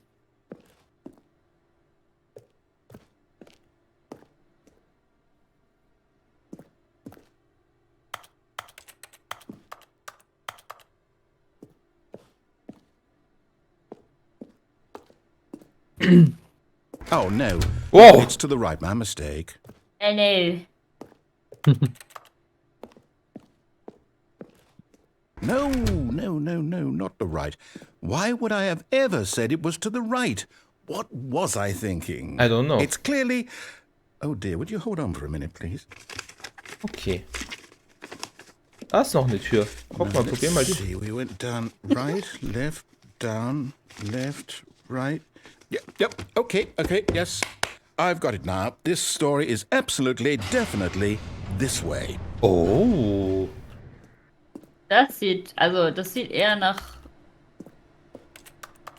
Oh, no. Whoa! It's to the right, my mistake. No. No, not the right. Why would I have ever said it was to the right? What was I thinking? I don't know. It's clearly... Oh dear, would you hold on for a minute, please? Okay. Da ist noch eine Tür. Guck mal, probier mal Let's die. see, we went down, right, left, down, left, right. Yep, okay, yes. I've got it now. This story is absolutely, definitely this way. Oh. Das sieht eher nach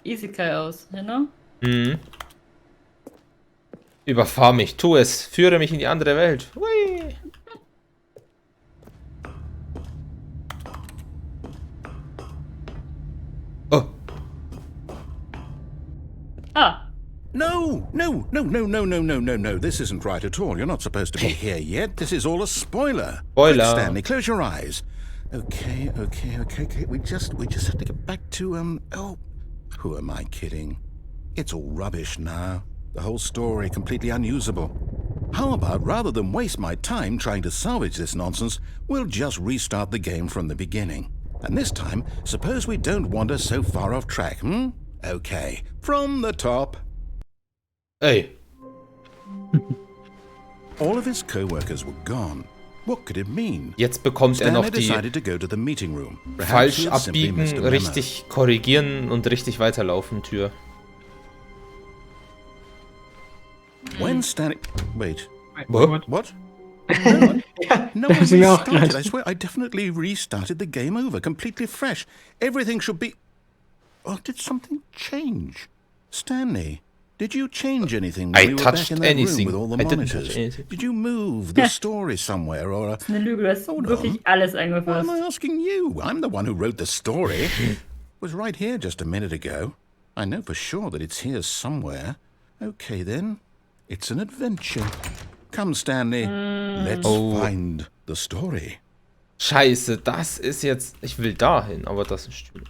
Isekai aus, ne? Mhm. Überfahr mich, tu es. Führe mich in die andere Welt. Hui. Oh. Ah, No. This isn't right at all. You're not supposed to be here yet. This is all a spoiler. Spoiler. Quick, Stanley, close your eyes. Okay. We just have to get back to, oh, who am I kidding? It's all rubbish now. The whole story completely unusable. How about, rather than waste my time trying to salvage this nonsense, we'll just restart the game from the beginning. And this time, suppose we don't wander so far off track, hmm? Okay, from the top. Ey. All of his co-workers were gone. What could it mean? Jetzt bekommt er Stanley noch die decided to go to the meeting room. Perhaps falsch he had simply abbiegen, missed a memo. richtig korrigieren und richtig weiterlaufen Tür. When Stanley... Wait, What? what? Ja, No, da I ist mir auch restarted. I gerade. swear, I definitely restarted the game over, completely fresh. Everything should be... Oh, did something change? Stanley, did you change anything when I we were back touched in that anything. room with all the I didn't monitors? touch anything. Did you move the story somewhere, or... eine Lüge, du hast Hold wirklich on. alles Why am angefasst. I asking you? I'm the one who wrote the story. It was right here just a minute ago. I know for sure that it's here somewhere. Okay, then. It's an adventure. Come, Stanley. Let's Oh. find the story. Scheiße, das ist jetzt... Ich will dahin, aber das sind Stühle.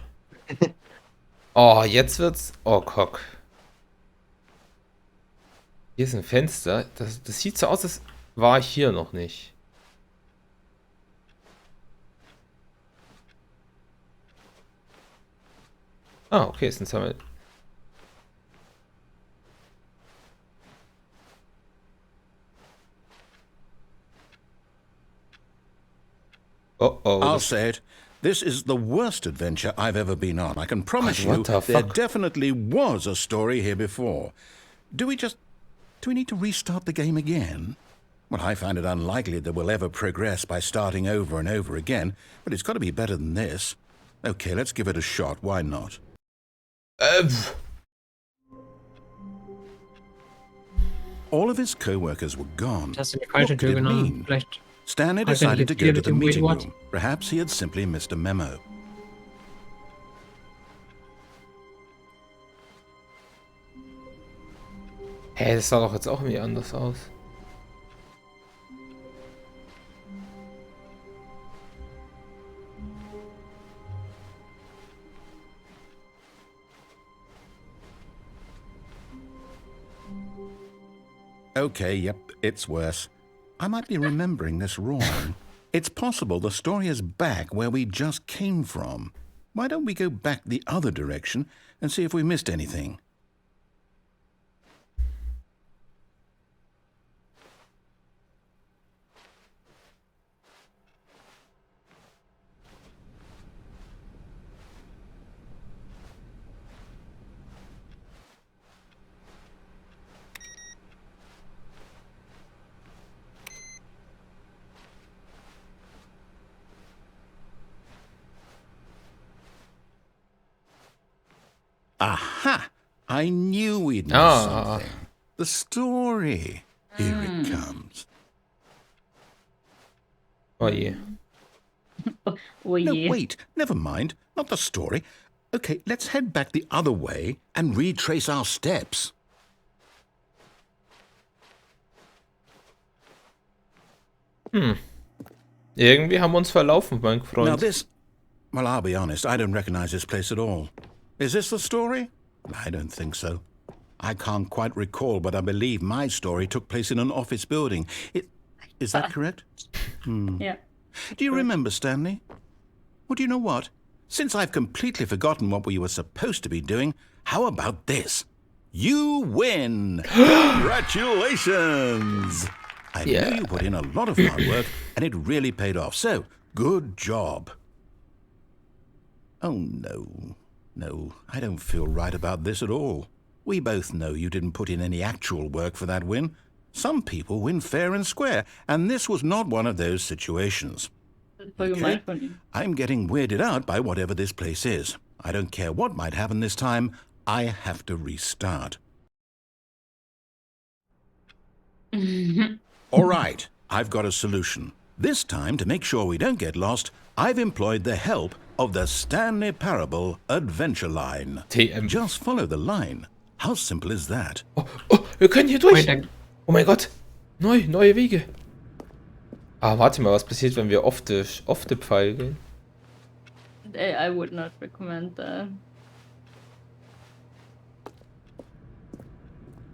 Oh, jetzt wird's... Oh, Cock. Hier ist ein Fenster. Das sieht so aus, als war ich hier noch nicht. Ah, okay, ist ein Sammel... Oh, I'll das... say it. This is the worst adventure I've ever been on. I can promise God, what you the there fuck? definitely was a story here before. Do we need to restart the game again? Well, I find it unlikely that we'll ever progress by starting over and over again, but it's got to be better than this. Okay, let's give it a shot. Why not? All of his co-workers were gone. Hast du die falsche What could Tür it genommen? mean? Vielleicht. Stanley Hat er decided to nicht go hier to mit the dem meeting Wait What? room. Perhaps he had simply missed a memo. Hä, das sah doch jetzt auch irgendwie anders aus. Okay, yep, it's worse. I might be remembering this wrong. It's possible the story is back where we just came from. Why don't we go back the other direction and see if we missed anything? Aha! I knew we'd miss something. The story. Here it comes. Oh je. Oh No, je. wait. Never mind. Not the story. Okay, let's head back the other way and retrace our steps. Irgendwie haben wir uns verlaufen, mein Freund. Now this... Well, I'll be honest. I don't recognize this place at all. Is this the story? I don't think so. I can't quite recall, but I believe my story took place in an office building. Is that correct? Ja. Do you remember, Stanley? Well, do you know what? Since I've completely forgotten what we were supposed to be doing, how about this? You win! Congratulations! I know you put in a lot of hard work, and it really paid off. So, good job. Oh, no. No, I don't feel right about this at all. We both know you didn't put in any actual work for that win. Some people win fair and square, and this was not one of those situations. Voll gemein von ihm. I'm getting weirded out by whatever this place is. I don't care what might happen this time. I have to restart. All right, I've got a solution. This time, to make sure we don't get lost, I've employed the help of the Stanley Parallel Adventure Line. TM. Just follow the line. How simple is that? Oh, wir können hier durch. Wait, Oh mein Gott. Neue Wege. Ah, warte mal, was passiert, wenn wir oft den Pfeil gehen? I would not recommend that.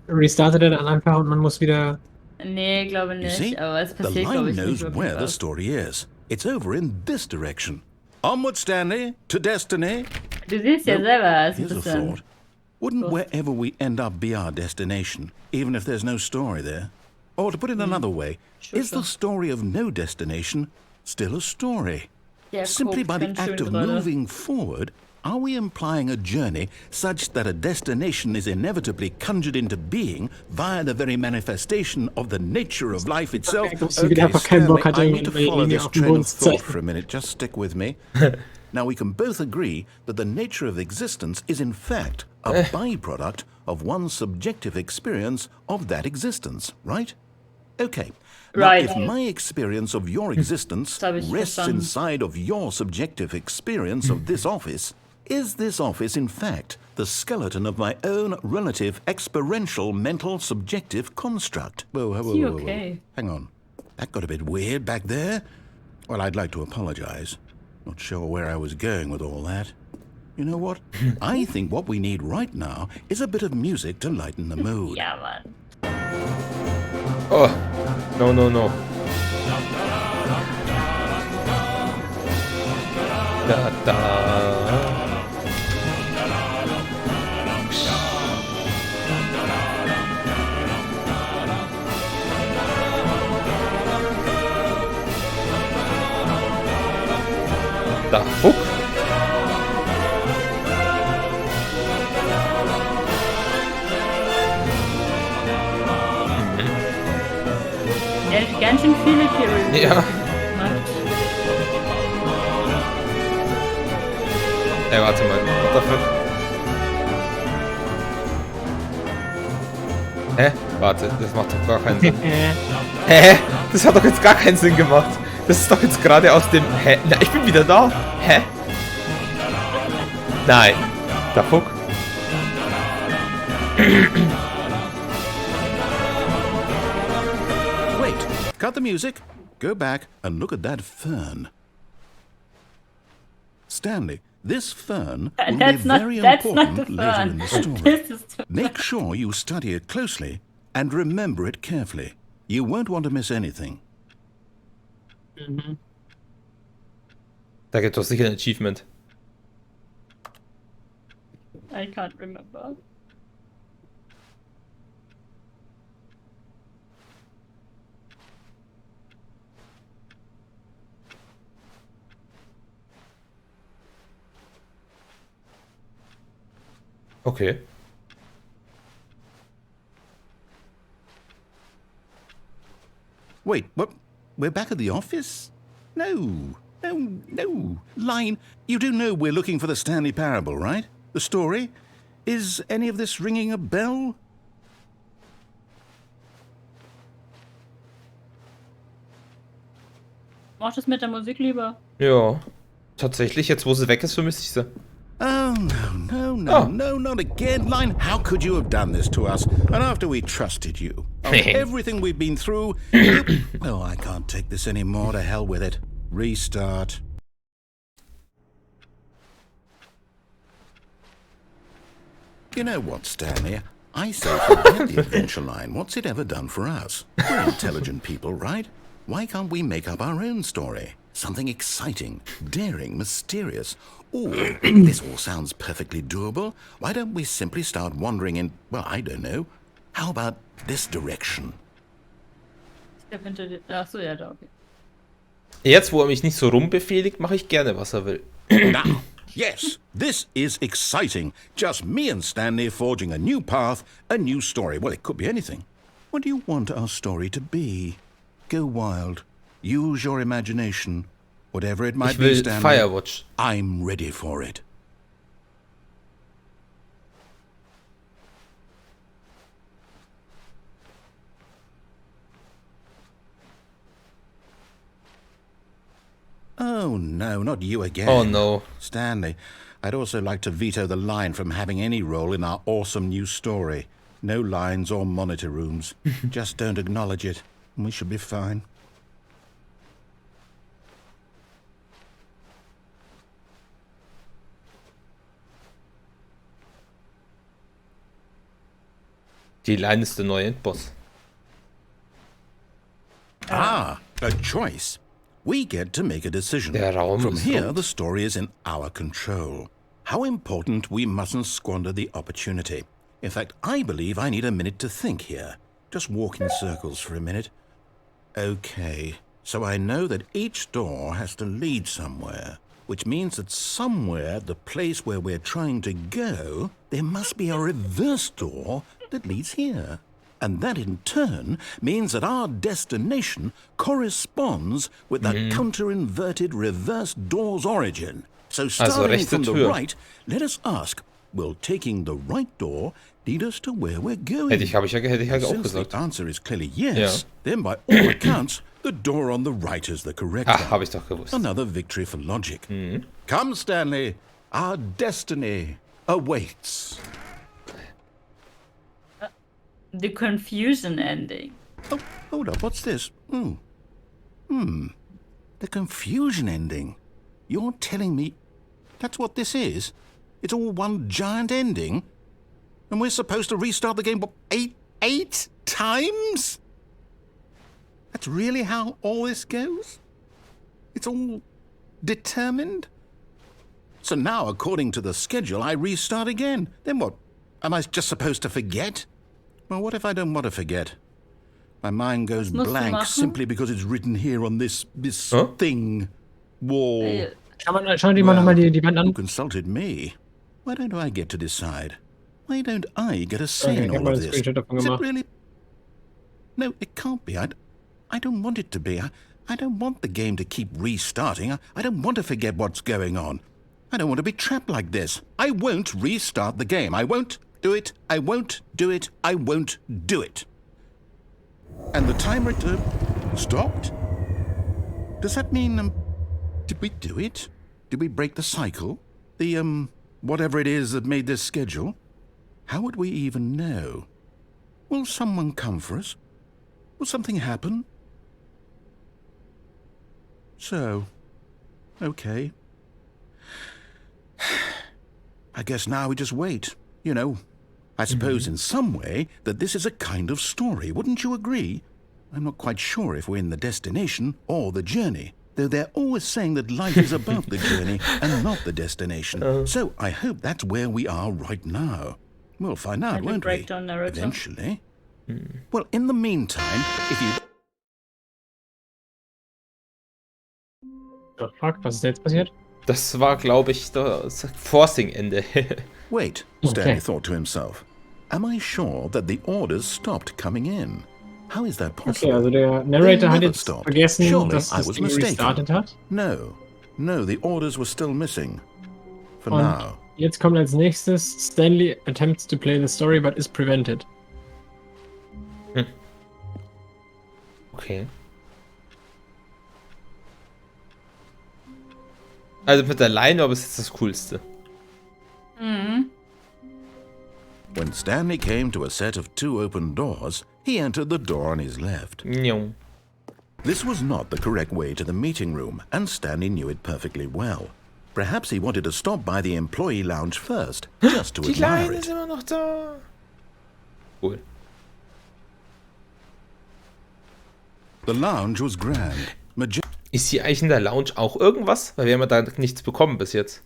restartet er dann einfach und man muss wieder. Nee, glaube You see, nicht, aber es the passiert, glaube line ich, nicht knows wirklich where the was. story is. It's over in this direction. Onward, Stanley, to destiny. Du siehst ja Nope. selber, es ist ein Here's a bisschen... thought. Wouldn't Lost. wherever we end up be our destination, even if there's no story there? Or to put it another way, is the story of no destination still a story? Ja, Simply by the ganz act schön of gerade. moving forward, are we implying a journey such that a destination is inevitably conjured into being via the very manifestation of the nature of life itself? Dass sie wieder einfach keinen Bock hat, I need to irgendwie follow Linie this auf dem train Boden of zu thought zeichnen. for a minute. Just stick with me. Now, we can both agree that the nature of existence is in fact a byproduct of one's subjective experience of that existence, right? Okay. Now, Right. if my experience of your existence Das habe ich rests verstanden. inside of your subjective experience of this office, is this office in fact the skeleton of my own relative experiential mental subjective construct? Whoa, whoa, whoa, he whoa, whoa. okay? Hang on. That got a bit weird back there. Well, I'd like to apologize. Not sure where I was going with all that. You know what? I think what we need right now is a bit of music to lighten the mood. Ja, Mann. Oh, no. Da. Da, guck. Er hat ganz schön viele Theorien Ja. gemacht. Ey, warte mal. What the fuck? Hä? Warte, das macht doch gar keinen Sinn. Hä? Das hat doch jetzt gar keinen Sinn gemacht. Das ist doch jetzt gerade aus dem... Hä? Na, ich bin wieder da. Hä? Nein. Da fuck. Wait, cut the music. Go back and look at that fern. Stanley, this fern will be very important later in the story. Make sure you study it closely and remember it carefully. You won't want to miss anything. Da gibt es doch sicher ein Achievement. I can't remember. Okay. Wait, what? We're back at the office? No. Line, you do know we're looking for the Stanley Parable, right? The story? Is any of this ringing a bell? Mach das mit der Musik lieber. Ja. Tatsächlich, jetzt wo sie weg ist, vermisse ich sie. Oh, no, not again. Line, how could you have done this to us? And after we trusted you, after everything we've been through, oh, I can't take this anymore. To hell with it. Restart. You know what, Stanley? I say forget the adventure line. What's it ever done for us? We're intelligent people, right? Why can't we make up our own story? Something exciting, daring, mysterious. Or, this all sounds perfectly doable. Why don't we simply start wandering in, well, I don't know. How about this direction? Achso, ja, da, okay. Jetzt, wo er mich nicht so rumbefehligt, mache ich gerne, was er will. Now, yes, this is exciting. Just me and Stanley forging a new path, a new story. Well, it could be anything. What do you want our story to be? Go wild. Use your imagination. Whatever it might be, Stanley. Firewatch. I'm ready for it. Oh, no, not you again. Oh, no. Stanley, I'd also like to veto the line from having any role in our awesome new story. No lines or monitor rooms. Just don't acknowledge it, and we should be fine. Die Line ist der neue Endboss. Ah, a choice. We get to make a decision. Der Raum From ist here, rot. the story is in our control. How important we mustn't squander the opportunity. In fact, I believe I need a minute to think here. Just walk in circles for a minute. Okay, so I know that each door has to lead somewhere, which means that somewhere, the place where we're trying to go, there must be a reverse door that leads here. And that in turn means that our destination corresponds with that counter-inverted reverse door's origin. So starting from the right, let us ask, will taking the right door lead us to where we're going? Hätte ich auch Since gesagt. the answer is clearly yes, then by all accounts, the door on the right is the correct one. Habe ich doch gewusst. Another victory for logic. Come, Stanley, our destiny awaits. The confusion ending. Oh, hold up, what's this? The confusion ending. You're telling me that's what this is? It's all one giant ending? And we're supposed to restart the game, what, eight times? That's really how all this goes? It's all determined? So now, according to the schedule, I restart again. Then what? Am I just supposed to forget? Well, what if I don't want to forget? My mind goes blank simply because it's written here on this thing, wall. Schau dir mal nochmal die Wand Who an. consulted me? Why don't I get to decide? Why don't I get a say Okay, in ich hab all mal of einen this? Screenshot davon Is it gemacht. really? No, it can't be. I don't want it to be. I don't want the game to keep restarting. I don't want to forget what's going on. I don't want to be trapped like this. I won't restart the game. I won't do it. I won't do it. I won't do it. And the timer stopped? Does that mean, did we do it? Did we break the cycle? The, whatever it is that made this schedule? How would we even know? Will someone come for us? Will something happen? So, okay. I guess now we just wait, you know. I suppose in some way that this is a kind of story, wouldn't you agree? I'm not quite sure if we're in the destination or the journey, though they're always saying that life is about the journey and not the destination. So I hope that's where we are right now. We'll find out, won't we? Eventually. Well, in the meantime, if you... Oh, fuck, was ist jetzt passiert? Das war, glaube ich, das Forcing-Ende. Wait, Stanley thought to himself. Am I sure that the orders stopped coming in? How is that possible? Okay, also der Narrator hat never jetzt stopped. vergessen, Surely dass I das was Ding mistaken. restartet hat. No, the orders were still missing. For Und now. jetzt kommt als nächstes, Stanley attempts to play the story but is prevented. Okay. Also mit der Leine, aber es ist das Coolste. When Stanley came to a set of 2 open doors, he entered the door on his left. Njong. This was not the correct way to the meeting room, and Stanley knew it perfectly well. Perhaps he wanted to stop by the employee lounge first, just to Die admire Leine it. ist immer noch da. Cool. The lounge was grand, Ist hier eigentlich in der Lounge auch irgendwas? Weil wir haben da nichts bekommen bis jetzt.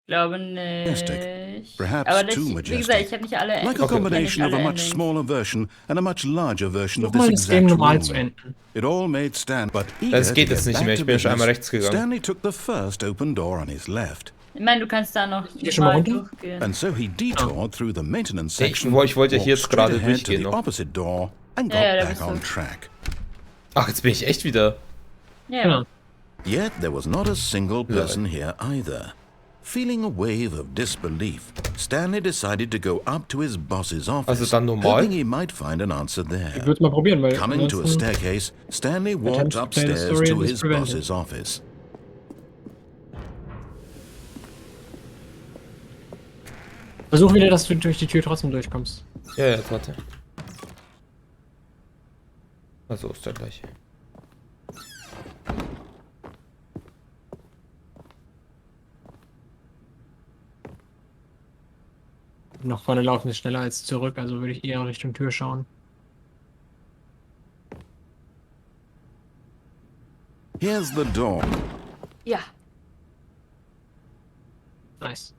Ich glaube nicht. Perhaps Aber das, too wie majestic. gesagt, ich habe nicht alle like a Okay. combination of a much Endings. smaller version and a much larger version of Versuch this mal das Game exact normal room. zu enden. It all made Stan, but Das eager geht to jetzt get nicht back mehr, to ich bin schon einmal business, rechts gegangen. Stanley took the first open door on his left, Ich meine, du kannst da noch Hier schon mal normal runter? durchgehen. and so he detoured through the maintenance Ich section, wollte ja hier walked jetzt gerade straight ahead to durchgehen the noch. opposite door, and got Ja, da back bist du. on track. Ach, jetzt bin ich echt wieder. Ja, Genau. Yet there was not a single person here either. Feeling a wave of disbelief, Stanley decided to go up to his boss's office, Also dann normal? hoping he might find an answer Ich there. würde es mal probieren, weil Coming to a ansonsten- staircase, Stanley walked attempts to play the upstairs story to and is his prevented. boss's office. Versuch wieder, dass du durch die Tür trotzdem durchkommst. Ja, warte. Also ist der gleiche. Nach vorne laufen ist schneller als zurück, also würde ich eher Richtung Tür schauen. Here's the door. ja. Nice.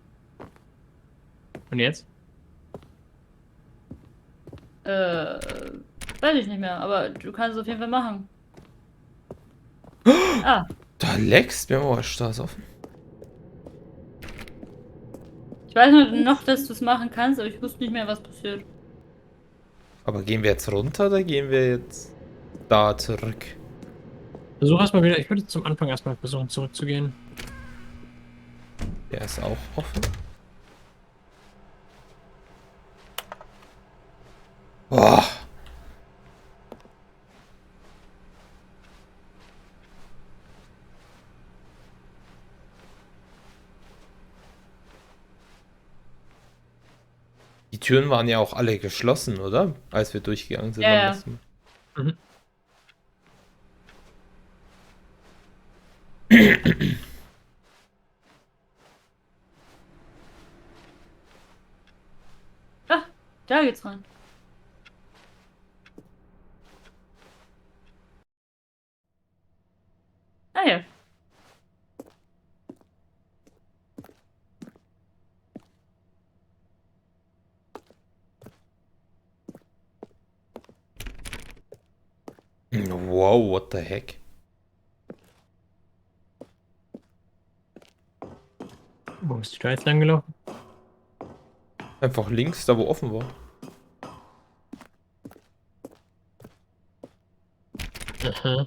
Und jetzt? Weiß ich nicht mehr, aber du kannst es auf jeden Fall machen. Ah, Da leckst mir mal Straße offen. ich weiß nur noch, dass du es machen kannst, aber ich wusste nicht mehr, was passiert. Aber gehen wir jetzt runter oder gehen wir jetzt da zurück? Versuch erstmal wieder, ich würde zum Anfang erstmal versuchen zurückzugehen. Der ist auch offen. Boah. Die Türen waren ja auch alle geschlossen, oder? Als wir durchgegangen sind. Ja, beim ja. letzten Mal. Mhm. Ah, da geht's ran. Ah ja. Wow, what the heck? Wo bist du da jetzt lang gelaufen? Einfach links, da wo offen war. Aha.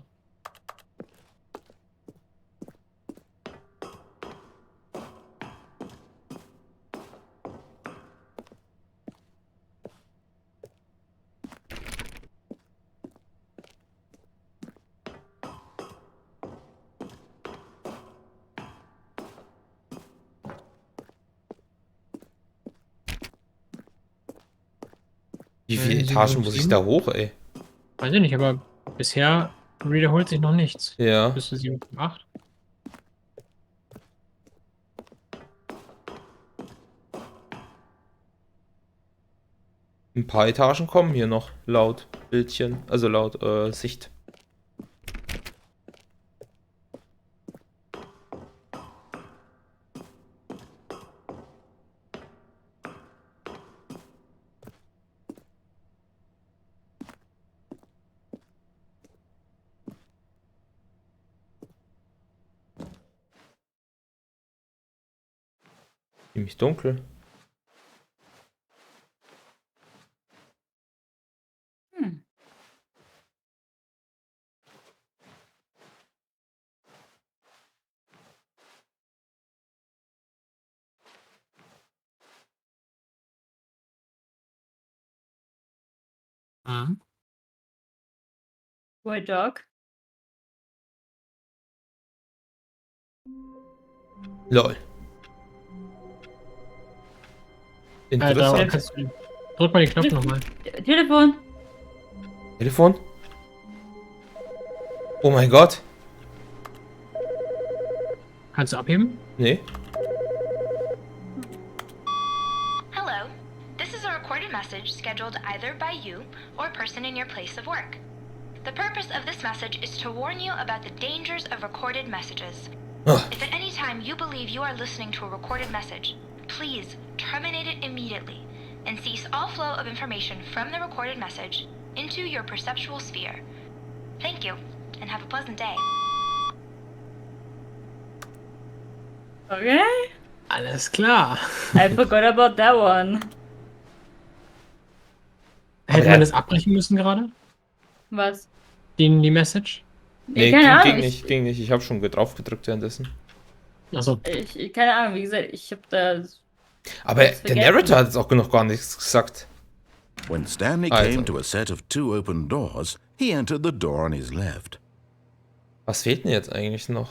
Wie viele 7, Etagen 5, muss ich 7? da hoch, ey? Weiß ich nicht, aber bisher wiederholt sich noch nichts. Ja. Bis zu 7, 5, 8. Ein paar Etagen kommen hier noch, laut Bildchen, also laut Sicht. Ziemlich dunkel. Hm. Mhm. White Dog. Lol. Da Interessant. kannst du. Drück mal den Knopf nochmal. Telefon. Telefon? Oh mein Gott. Kannst du abheben? Nee. Hello. This is a recorded message scheduled either by you or a person in your place of work. The purpose of this message is to warn you about the dangers of recorded messages. Ugh. If at any time you believe you are listening to a recorded message, please terminate it immediately and cease all flow of information from the recorded message into your perceptual sphere. Thank you, and have a pleasant day. Okay. Alles klar. I forgot about that one. Hätte der man hat- das abbrechen müssen gerade? Was? Die Message? Nee, keine Ahnung. ging nicht, ging nicht. Ich habe schon drauf gedrückt währenddessen. Achso. Keine Ahnung, wie gesagt, ich habe da. Aber Das der vergessen. Narrator hat jetzt auch noch gar nichts gesagt. When Stanley came to a set of 2 open doors, he entered the door on his left. Was fehlt denn jetzt eigentlich noch?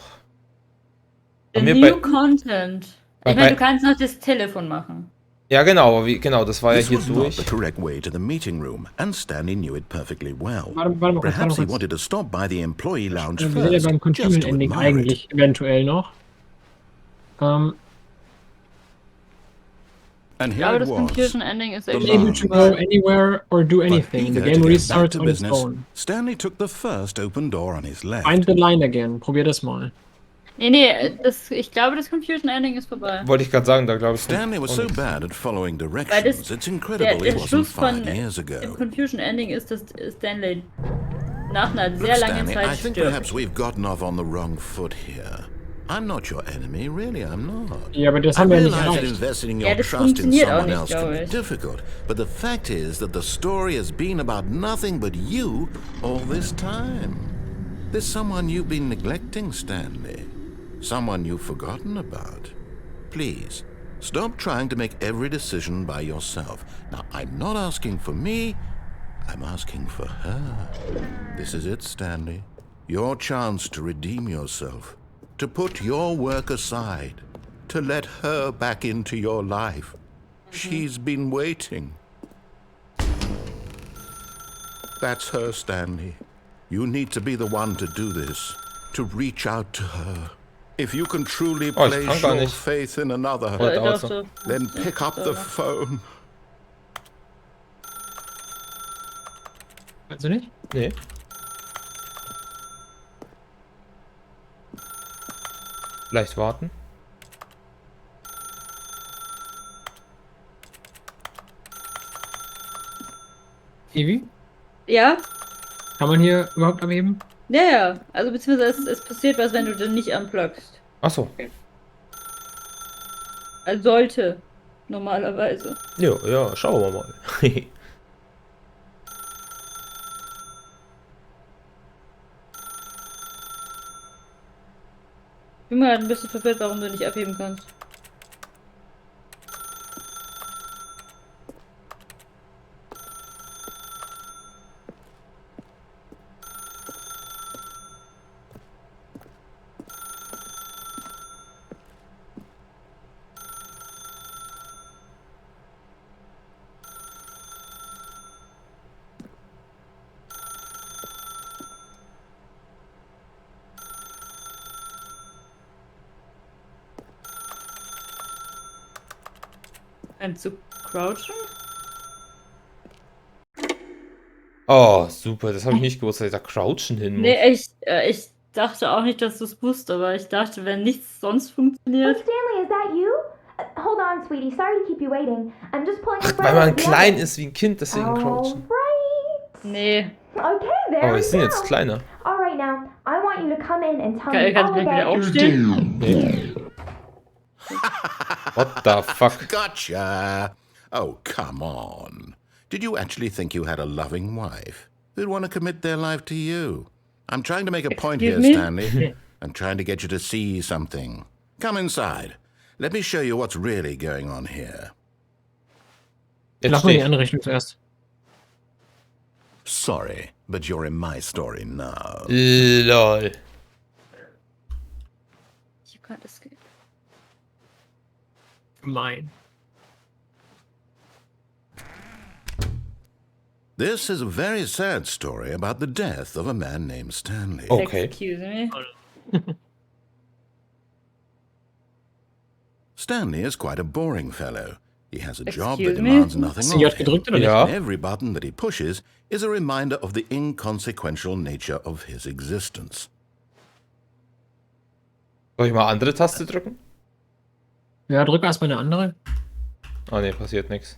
The Bei mir new bei- content. bei- Ich meine, du bei- kannst noch das Telefon machen. Ja, genau, aber genau, das war ja This hier was not durch. the correct way to the meeting room, and Stanley knew it perfectly well. Warte mal kurz, Perhaps he warte mal kurz. wanted to stop by the employee lounge Wir sind ja first, beim just Confusion to Ending admire it. eigentlich, eventuell noch. And Ich here glaube, it das was. Confusion Ending ist The actually. Able to go anywhere or do But anything. The eager game to get back restarts to on its business, own. Stanley took the first open door on his left. Find the line again. Probier das mal. Nee, ich glaube, das Confusion Ending ist vorbei. Wollte ich gerade sagen, da glaube ich. Stanley was so nichts. bad at following Weil directions, it's incredible he der wasn't Schluss von 5 years dem ago. Confusion Ending ist, dass Stanley nach einer Look, sehr langen Stanley, I Zeit think stirbt. perhaps we've gotten off on the wrong foot here. I'm not your enemy, really, I'm not. Ja, aber das I haben wir ja nicht realize that erreicht. investing in Ja, your das trust in funktioniert auch someone nicht, else can glaube be ich. difficult, but the fact is that the story has been about nothing but you all this time. There's someone you've been neglecting, Stanley. Someone you've forgotten about. Please, stop trying to make every decision by yourself. Now, I'm not asking for me, I'm asking for her. This is it, Stanley. Your chance to redeem yourself. To put your work aside. To let her back into your life. She's been waiting. That's her, Stanley. You need to be the one to do this. To reach out to her. If you can truly Oh, ich place kann gar your nicht. faith in another, Oh, Doch, dauert so. doch. then pick up the phone. Kannst du nicht? Nee. Vielleicht warten. Evi? Ja? Kann man hier überhaupt abheben? Ja. Also beziehungsweise es passiert was, wenn du den nicht unpluggst. Achso. Also sollte. Normalerweise. Ja, ja, schauen wir mal. Ich bin mir halt ein bisschen verwirrt, warum du nicht abheben kannst. Zu crouchen? Oh, super. Das habe ich nicht gewusst, dass ich da crouchen hin muss. Nee, ich dachte auch nicht, dass du es wusstest, aber ich dachte, wenn nichts sonst Oh, funktioniert. Stanley, is that you? Hold on, sweetie. Sorry to keep you waiting. I'm just pulling Ach, the weil frame man of the klein oven. ist wie ein Kind, deswegen crouchen. Alright. Nee. Okay, there Aber we wir sind go. jetzt kleiner. Alright, now, I want you to come in and tell me Kannst all du wieder about aufstehen? Nee. What the fuck? Gotcha! Oh, come on. Did you actually think you had a loving wife who'd want to commit their life to you? I'm trying to make a point here, Excuse me? Stanley. I'm trying to get you to see something. Come inside. Let me show you what's really going on here. Jetzt Lass mal in die steht. andere Richtung zuerst. Sorry, but you're in my story now. Lol. You can't escape. Gemein. This is a very sad story about the death of a man named Stanley. Okay. Excuse me. Stanley is quite a boring fellow. He has a job Excuse that me? demands nothing Hast du J of him. gedrückt oder nicht? Ja. And every button that he pushes is a reminder of the inconsequential nature of his existence. Soll ich mal andere Taste drücken? Ja, drück erstmal eine andere. Oh ne, passiert nichts.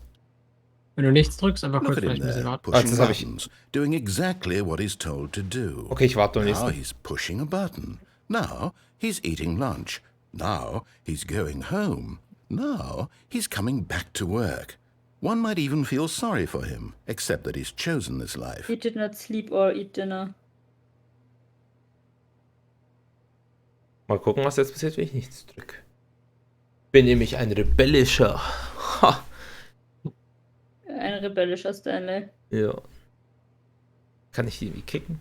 Wenn du nichts drückst, einfach Look kurz at him vielleicht ein bisschen there, warten. pushing das hab ich- buttons, doing exactly what he's told to do. Okay, ich warte beim Now nächsten. he's pushing a button. Now he's eating lunch. Now he's going home. Now he's coming back to work. One might even feel sorry for him, except that he's chosen this life. He did not sleep or eat dinner. Mal gucken, was jetzt passiert, wenn ich nichts drücke. Bin nämlich ein rebellischer. Ha. Ein rebellischer Stanley. Ja. Kann ich die irgendwie kicken?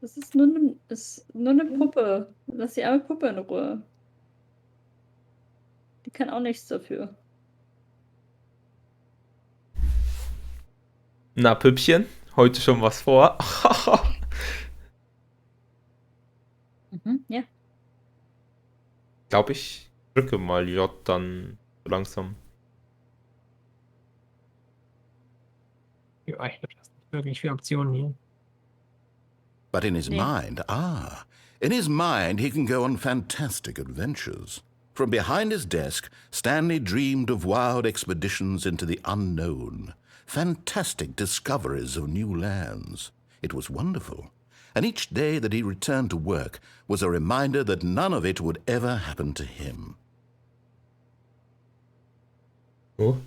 Das ist nur eine Puppe. Lass die arme Puppe in Ruhe. Die kann auch nichts dafür. Na, Püppchen, heute schon was vor. Ja. Glaube ich drücke mal J dann so langsam. Ja, ich glaube, das sind wirklich viele Optionen hier. But in his Yeah. in his mind, he can go on fantastic adventures. From behind his desk, Stanley dreamed of wild expeditions into the unknown, fantastic discoveries of new lands. It was wonderful, and each day that he returned to work was a reminder that none of it would ever happen to him. Oh.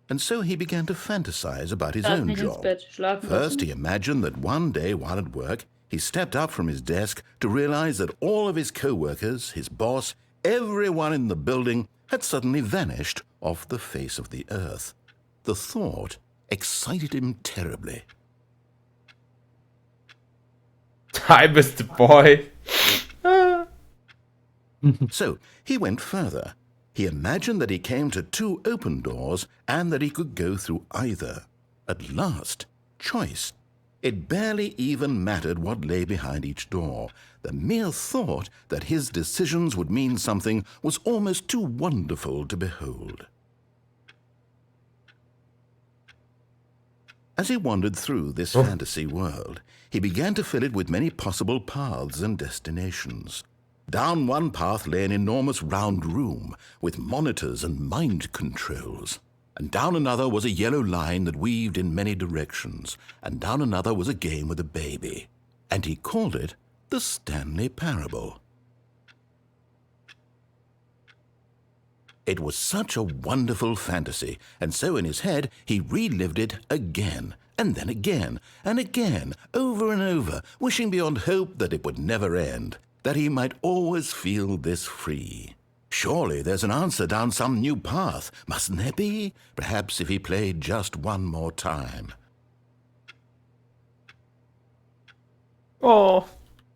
And so he began to fantasize about his Darf own nicht ins job. Bett schlafen First, lassen. he imagined that one day while at work, he stepped up from his desk to realize that all of his co-workers, his boss, everyone in the building had suddenly vanished off the face of the earth. The thought excited him terribly. Hi, Mr. Boy. So he went further. He imagined that he came to two open doors and that he could go through either. At last, choice. It barely even mattered what lay behind each door. The mere thought that his decisions would mean something was almost too wonderful to behold. As he wandered through this fantasy world, he began to fill it with many possible paths and destinations. Down one path lay an enormous round room with monitors and mind controls. And down another was a yellow line that weaved in many directions. And down another was a game with a baby. And he called it the Stanley Parallel. It was such a wonderful fantasy, and so in his head he relived it again, and then again, and again, over and over, wishing beyond hope that it would never end, that he might always feel this free. Surely there's an answer down some new path, mustn't there be? Perhaps if he played just one more time. Oh.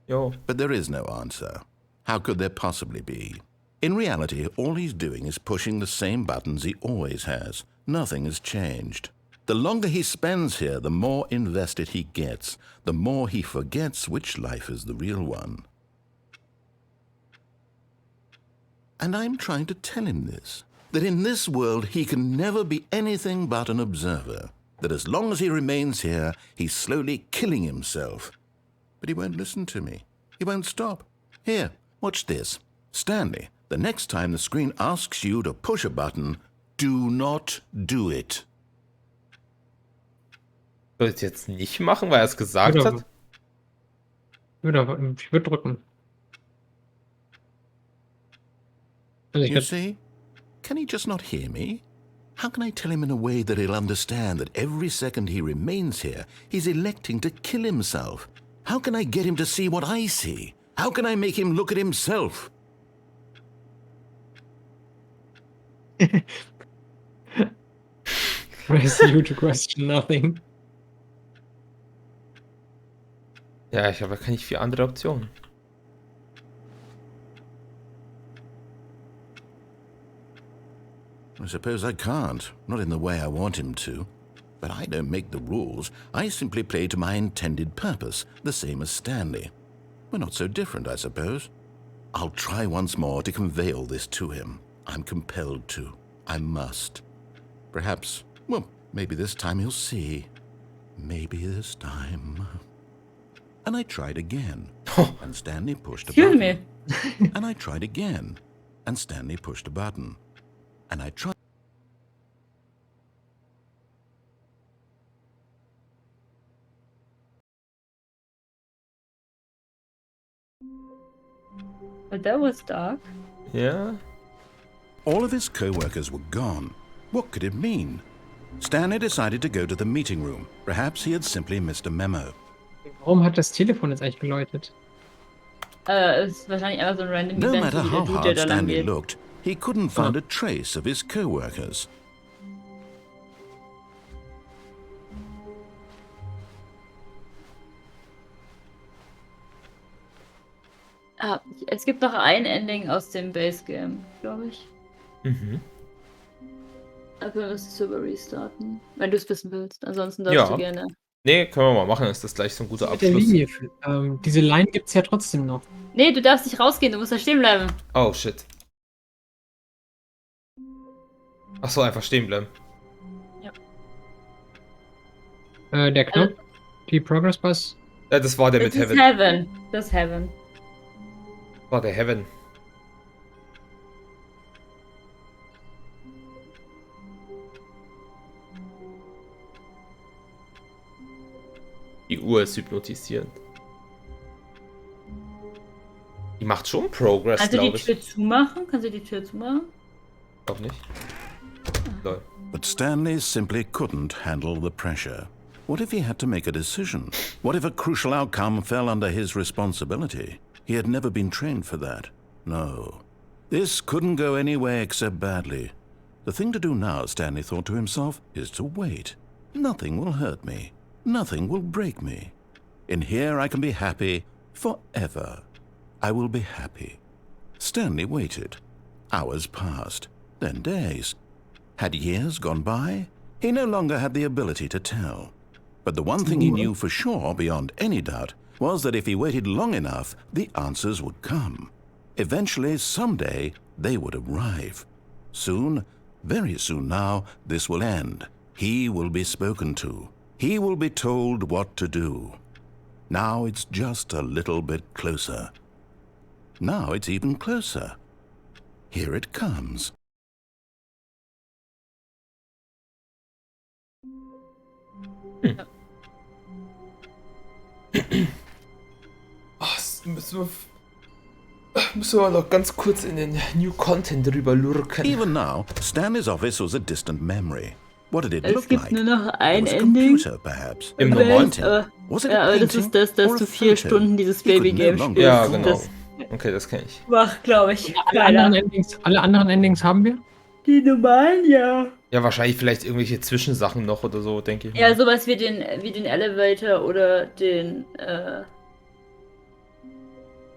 Jo. But there is no answer. How could there possibly be? In reality, all he's doing is pushing the same buttons he always has. Nothing has changed. The longer he spends here, the more invested he gets, the more he forgets which life is the real one. And I'm trying to tell him this, that in this world he can never be anything but an observer, that as long as he remains here, he's slowly killing himself. But he won't listen to me. He won't stop. Here, watch this. Stanley, the next time the screen asks you to push a button, do not do it. Soll ich jetzt nicht machen, weil er es gesagt hat? Ich würde drücken. Also You see? Can he just not hear me? How can I tell him in a way that he'll understand that every second he remains here, he's electing to kill himself? How can I get him to see what I see? How can I make him look at himself? Press you to question nothing. Ja, ich habe ja nicht viele andere Optionen. I suppose I can't, not in the way I want him to. But I don't make the rules. I simply play to my intended purpose, the same as Stanley. We're not so different, I suppose. I'll try once more to convey all this to him. I'm compelled to. I must. Perhaps, well, maybe this time he'll see. Maybe this time. And I tried again. And Stanley pushed a Excuse button. me. And I tried again. And Stanley pushed a button. And I tried. But that was dark. Ja. All of his co-workers were gone. What could it mean? Stanley decided to go to the meeting room. Perhaps he had simply missed a memo. Warum hat das Telefon jetzt eigentlich geläutet? Ist wahrscheinlich einfach so ein random No Event, matter wie der how Dude, der hard da lang Stanley geht. looked, he couldn't find a trace of his co-workers. Ah, es gibt noch ein Ending aus dem Base Game, glaube ich. Mhm. Aber wir müssen Server restarten, wenn du es wissen willst. Ansonsten darfst Ja. du gerne. Nee, können wir mal machen. Ist das gleich so ein guter Mit der Abschluss? Linie. Diese Line gibt's ja trotzdem noch. Nee, du darfst nicht rausgehen, du musst da stehen bleiben. Oh, shit. Achso, einfach stehen bleiben. Der Knopf, die Progress Bus. Ja, das war der Das mit ist Heaven. Heaven. Das ist Heaven. War der Heaven. Die Uhr ist hypnotisierend. Die macht schon Progress, Kannst du die glaube ich. Tür zumachen? Kannst du die Tür zumachen? Glaub nicht. Lol. But Stanley simply couldn't handle the pressure. What if he had to make a decision? What if a crucial outcome fell under his responsibility? He had never been trained for that. No. This couldn't go any way except badly. The thing to do now, Stanley thought to himself, is to wait. Nothing will hurt me. Nothing will break me. In here I can be happy forever. I will be happy. Stanley waited. Hours passed, then days. Had years gone by? He no longer had the ability to tell. But the one thing he knew for sure, beyond any doubt, was that if he waited long enough, the answers would come. Eventually, someday, they would arrive. Soon, very soon now, this will end. He will be spoken to. He will be told what to do. Now it's just a little bit closer. Now it's even closer. Here it comes. Müssen wir noch ganz kurz in den New Content drüber lurken. Even now, Stanley's office was a distant memory. What did it Es look gibt like? nur noch ein It was a Ending. computer, perhaps. Im Aber normalen es- aber- Was it Ja, a aber das painting ist das, dass or a du 4 photo? Stunden dieses He could Baby-Game no longer- spielst. Ja, genau. Das Okay, das kenne ich. macht, glaube ich, Alle anderen, keiner. alle anderen Endings haben wir? Die normalen, ja. Ja, wahrscheinlich vielleicht irgendwelche Zwischensachen noch oder so, denke ich. Ja, sowas wie den Elevator oder den,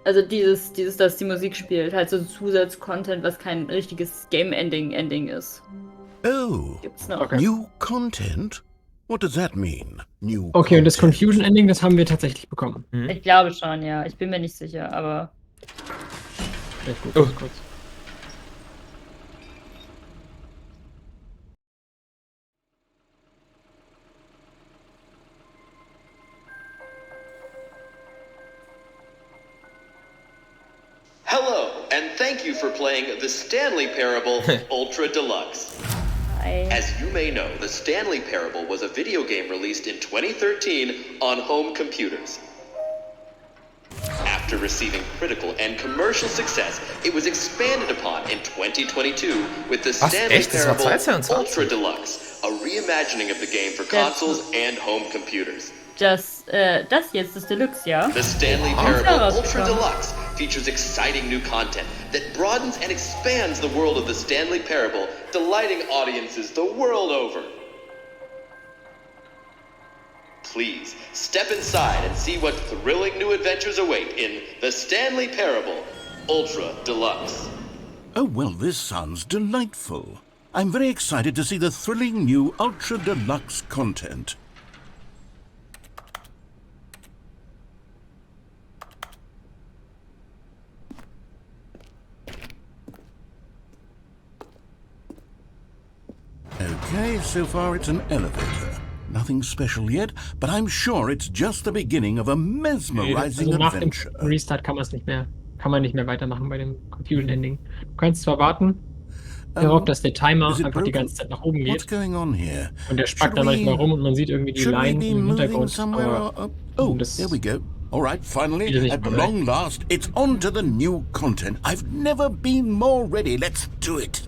also dieses, dass die Musik spielt. Halt so Zusatz-Content, was kein richtiges Game-Ending ist. Oh, Gibt's noch. Okay. new content? What does that mean? New Okay, und das content? Confusion Ending, das haben wir tatsächlich bekommen. Ich glaube schon, ja. Ich bin mir nicht sicher, aber Vielleicht gut, Oh. kurz. you for playing the Stanley Parable Ultra Deluxe. As you may know, the Stanley Parable was a video game released in 2013 on home computers. After receiving critical and commercial success, it was expanded upon in 2022 with the Stanley echt? Das war Parable 2022? Ultra Deluxe, a reimagining of the game for consoles and home computers. Das jetzt ist Deluxe, ja? The Stanley Parable Ultra Deluxe features exciting new content that broadens and expands the world of the Stanley Parable, delighting audiences the world over. Please, step inside and see what thrilling new adventures await in the Stanley Parable Ultra Deluxe. Oh, well, this sounds delightful. I'm very excited to see the thrilling new Ultra Deluxe content. Okay, so far it's an elevator. Nothing special yet, but I'm sure it's just the beginning of a mesmerizing Also nach dem adventure. Restart kann man nicht mehr weitermachen bei dem Confusion Ending. Du kannst zwar warten, darauf, dass der Timer is it einfach die broken? ganze Zeit nach oben What's geht. going on here? Und der spackt dann manchmal rum und man sieht irgendwie die Should we Line be im moving Hintergrund. somewhere? Aber Oh, das there we go. All right, finally, Wieder nicht at bereit. long last, it's on to the new content. I've never been more ready. Let's do it.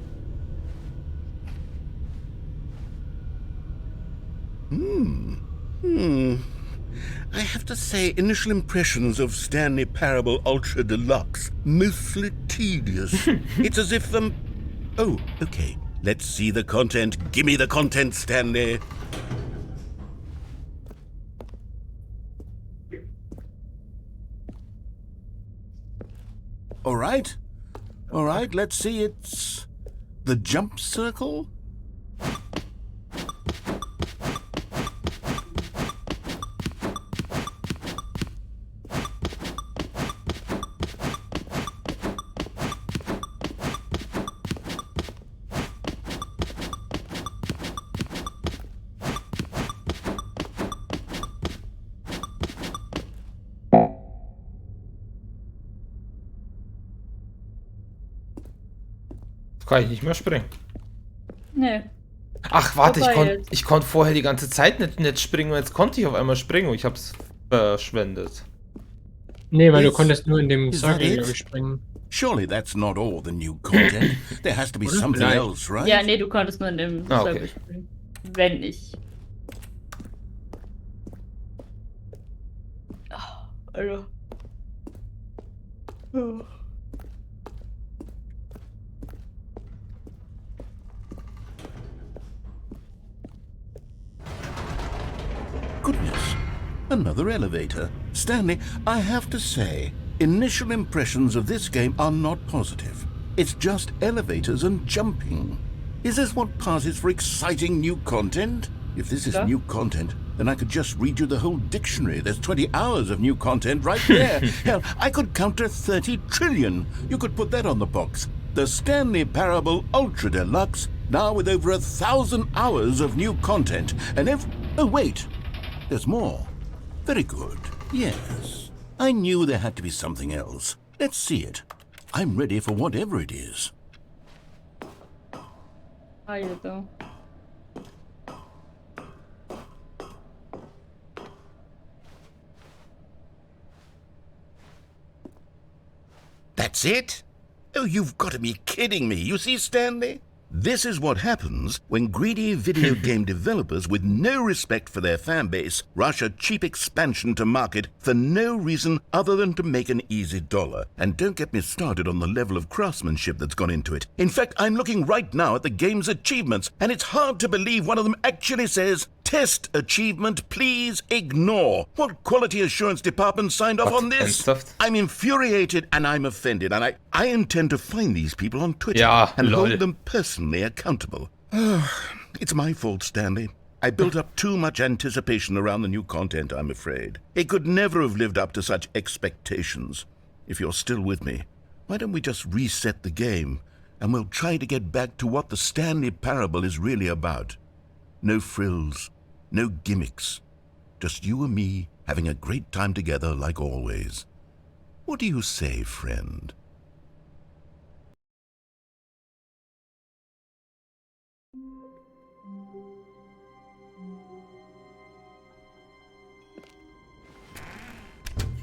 I have to say, initial impressions of Stanley Parable Ultra Deluxe, mostly tedious. It's as if, Oh, okay. Let's see the content. Gimme the content, Stanley. All right. All right, let's see. It's the jump circle? Kann ich nicht mehr springen. Nee. Ach, warte, Vorbei ich konnte vorher die ganze Zeit nicht springen und jetzt konnte ich auf einmal springen und ich hab's verschwendet. Nee, weil du Is- konntest nur in dem is that Circle, it? glaube ich, springen. Surely that's not all the new content. There has to be something Right. else, right? Ja, nee, du konntest nur in dem Ah, Circle okay. spielen. Wenn ich. Oh, Alter. Oh. Goodness, another elevator. Stanley, I have to say, initial impressions of this game are not positive. It's just elevators and jumping. Is this what passes for exciting new content? If this is Yeah. new content, then I could just read you the whole dictionary. There's 20 hours of new content right there. Hell, I could count to 30 trillion. You could put that on the box. The Stanley Parable Ultra Deluxe, now with over 1,000 hours of new content. And oh, wait. There's more. Very good. Yes. I knew there had to be something else. Let's see it. I'm ready for whatever it is. Alter. That's it? Oh, you've got to be kidding me. You see, Stanley? This is what happens when greedy video game developers with no respect for their fan base rush a cheap expansion to market for no reason other than to make an easy dollar. And don't get me started on the level of craftsmanship that's gone into it. In fact, I'm looking right now at the game's achievements, and it's hard to believe one of them actually says, "Test achievement, please ignore." What quality assurance department signed off What? on this? Ernsthaft? I'm infuriated and I'm offended, and I intend to find these people on Twitter Ja, and lol. hold them personally accountable. It's my fault, Stanley. I built up too much anticipation around the new content, I'm afraid. It could never have lived up to such expectations. If you're still with me, why don't we just reset the game, and we'll try to get back to what the Stanley Parable is really about. No frills, no gimmicks. Just you and me having a great time together like always. What do you say, friend?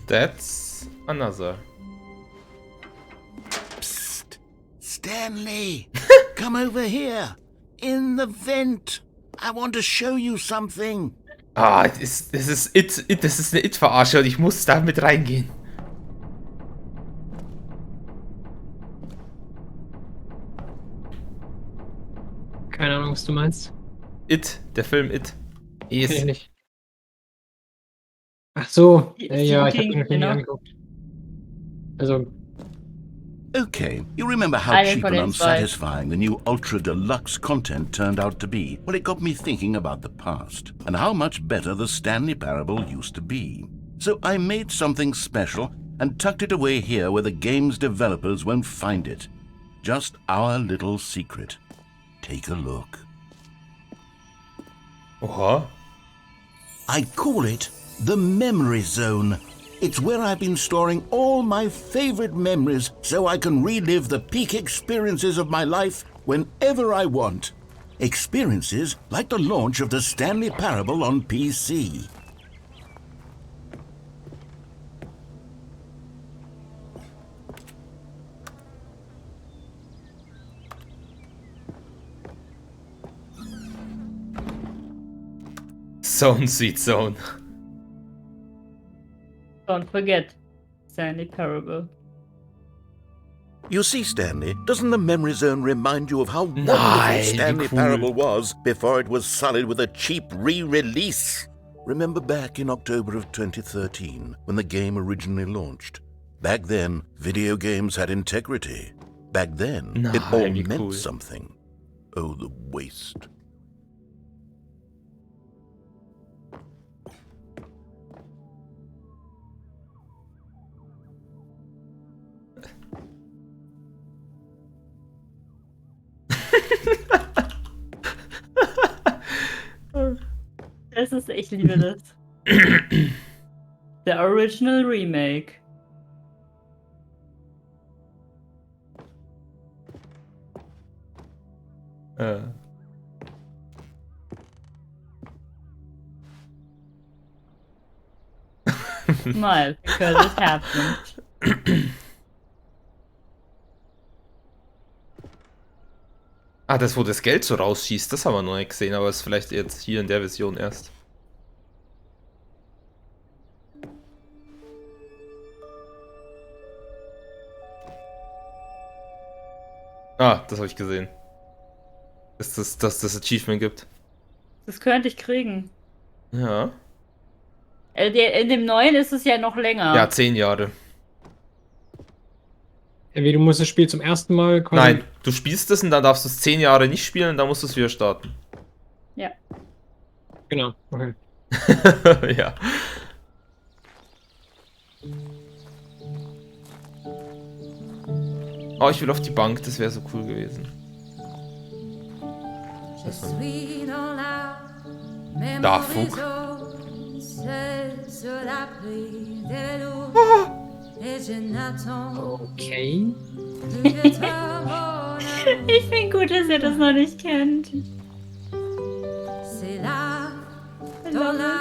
That's another. Psst. Stanley, come over here. In the vent. I want to show you something. Ah, das ist eine It-Verarsche und ich muss da mit reingehen. Keine Ahnung, was du meinst. It, der Film It. Kenn ich Yes. nicht. Ach so, Stephen ja, ich habe King, ihn noch nie genau. angeguckt. Also, Okay, you remember how Einen cheap von and den zwei. unsatisfying the new ultra deluxe content turned out to be? Well, it got me thinking about the past and how much better the Stanley Parable used to be. So I made something special and tucked it away here where the game's developers won't find it. Just our little secret. Take a look. Oha. I call it the Memory Zone. It's where I've been storing all my favorite memories so I can relive the peak experiences of my life whenever I want. Experiences like the launch of the Stanley Parable on PC. Zone, Sweet Zone. Don't forget, Stanley Parable. You see, Stanley, doesn't the Memory Zone remind you of how wonderful Nein, wie Stanley cool. Parable was before it was sullied with a cheap re-release? Remember back in October of 2013, when the game originally launched? Back then, video games had integrity. Back then, it all Nein, wie meant cool. something. Oh, the waste. Ich liebe das. Der Original Remake. Smile, because it happened. Ah, das, wo das Geld so rausschießt, das haben wir noch nicht gesehen, aber ist vielleicht jetzt hier in der Version erst. Ah, das habe ich gesehen. Dass das Achievement gibt. Das könnte ich kriegen. Ja. In dem neuen ist es ja noch länger. Ja, 10 Jahre. wie du musst das Spiel zum ersten Mal quasi. Nein, du spielst es und dann darfst du es 10 Jahre nicht spielen und dann musst du es wieder starten. Ja. Genau, okay. Ja. Oh, ich will auf die Bank, das wäre so cool gewesen. Da, Fug. Okay. Ich finde gut, dass ihr das noch nicht kennt. I love it.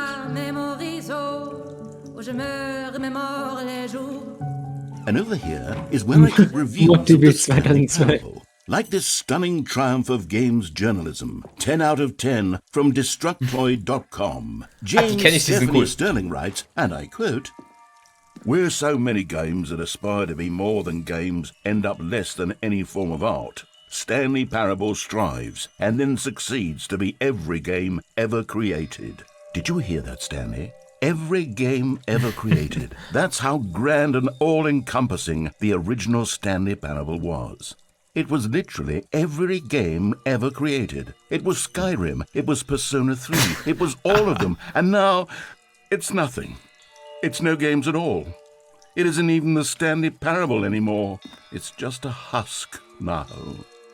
And over here is where I keep reviews of the Motiviert Stanley 2002. Parable. Like this stunning triumph of games journalism, 10 out of 10 from Destructoid.com. James kenn ich, die sind Stephanie gut. Sterling writes, and I quote, "Where so many games that aspire to be more than games end up less than any form of art, Stanley Parable strives and then succeeds to be every game ever created." Did you hear that, Stanley? Every game ever created. That's how grand and all-encompassing the original Stanley Parable was. It was literally every game ever created. It was Skyrim, it was Persona 3, it was all of them, and now it's nothing. It's no games at all. It isn't even the Stanley Parable anymore. It's just a husk now.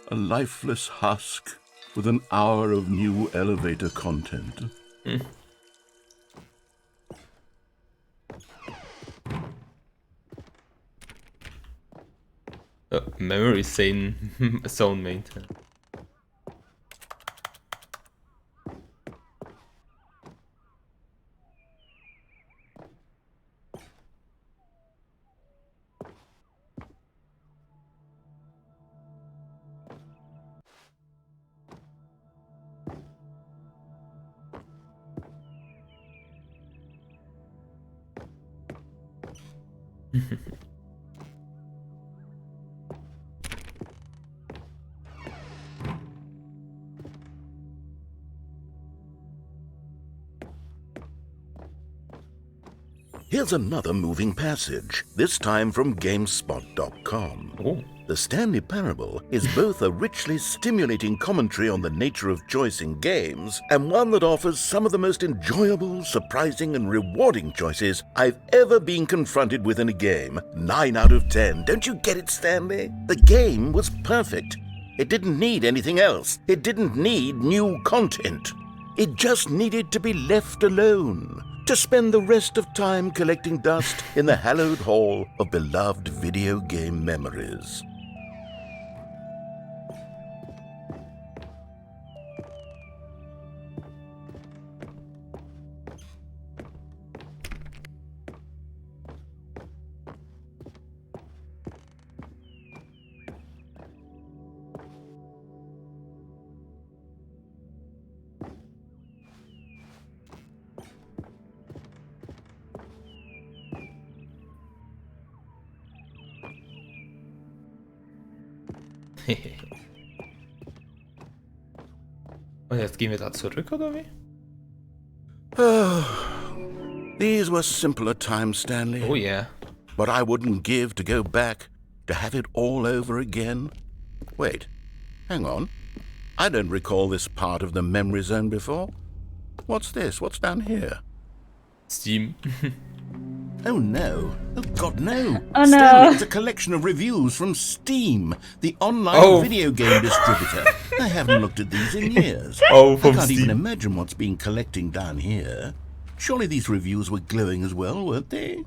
A lifeless husk with an hour of new elevator content. Memory Zone Maintain. Here's another moving passage, this time from GameSpot.com. Oh. The Stanley Parable is both a richly stimulating commentary on the nature of choice in games and one that offers some of the most enjoyable, surprising, and rewarding choices I've ever been confronted with in a game. 9 out of 10. Don't you get it, Stanley? The game was perfect. It didn't need anything else. It didn't need new content. It just needed to be left alone, to spend the rest of time collecting dust in the hallowed hall of beloved video game memories. Und jetzt gehen wir da zurück, oder wie? These were simpler times, Stanley. Oh yeah. But I wouldn't give to go back, to have it all over again. Wait, hang on. I don't recall this part of the memory zone before. What's this? What's down here? Steam. Oh no. Oh God, no. Oh, Stanley, no. it's a collection of reviews from Steam, the online video game distributor. I haven't looked at these in years. Oh, I from can't even Steam. imagine what's been collecting down here. Surely these reviews were glowing as well, weren't they?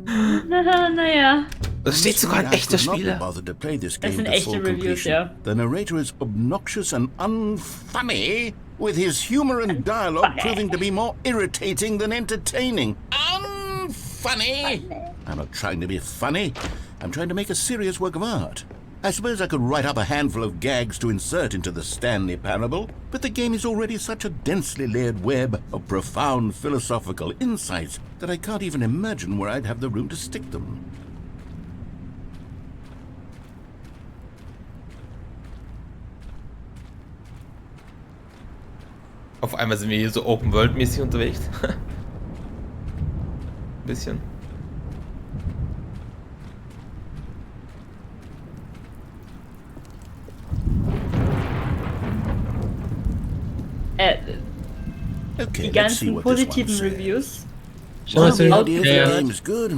Naja. Da steht sogar ein I echter could not be Spieler. bothered to play this Das game sind to echte full Reviews, completion. ja. The narrator is obnoxious and unfunny, with his humor and dialogue proving to be more irritating than entertaining. Unfunny! I'm not trying to be funny. I'm trying to make a serious work of art. I suppose I could write up a handful of gags to insert into the Stanley Parable, but the game is already such a densely layered web of profound philosophical insights that I can't even imagine where I'd have the room to stick them. Auf einmal sind wir hier so Open-World-mäßig unterwegs. Ein bisschen. Okay, Die let's see ganzen what this one positiven says. Reviews. Well, the Well, idea of yeah. the game is good.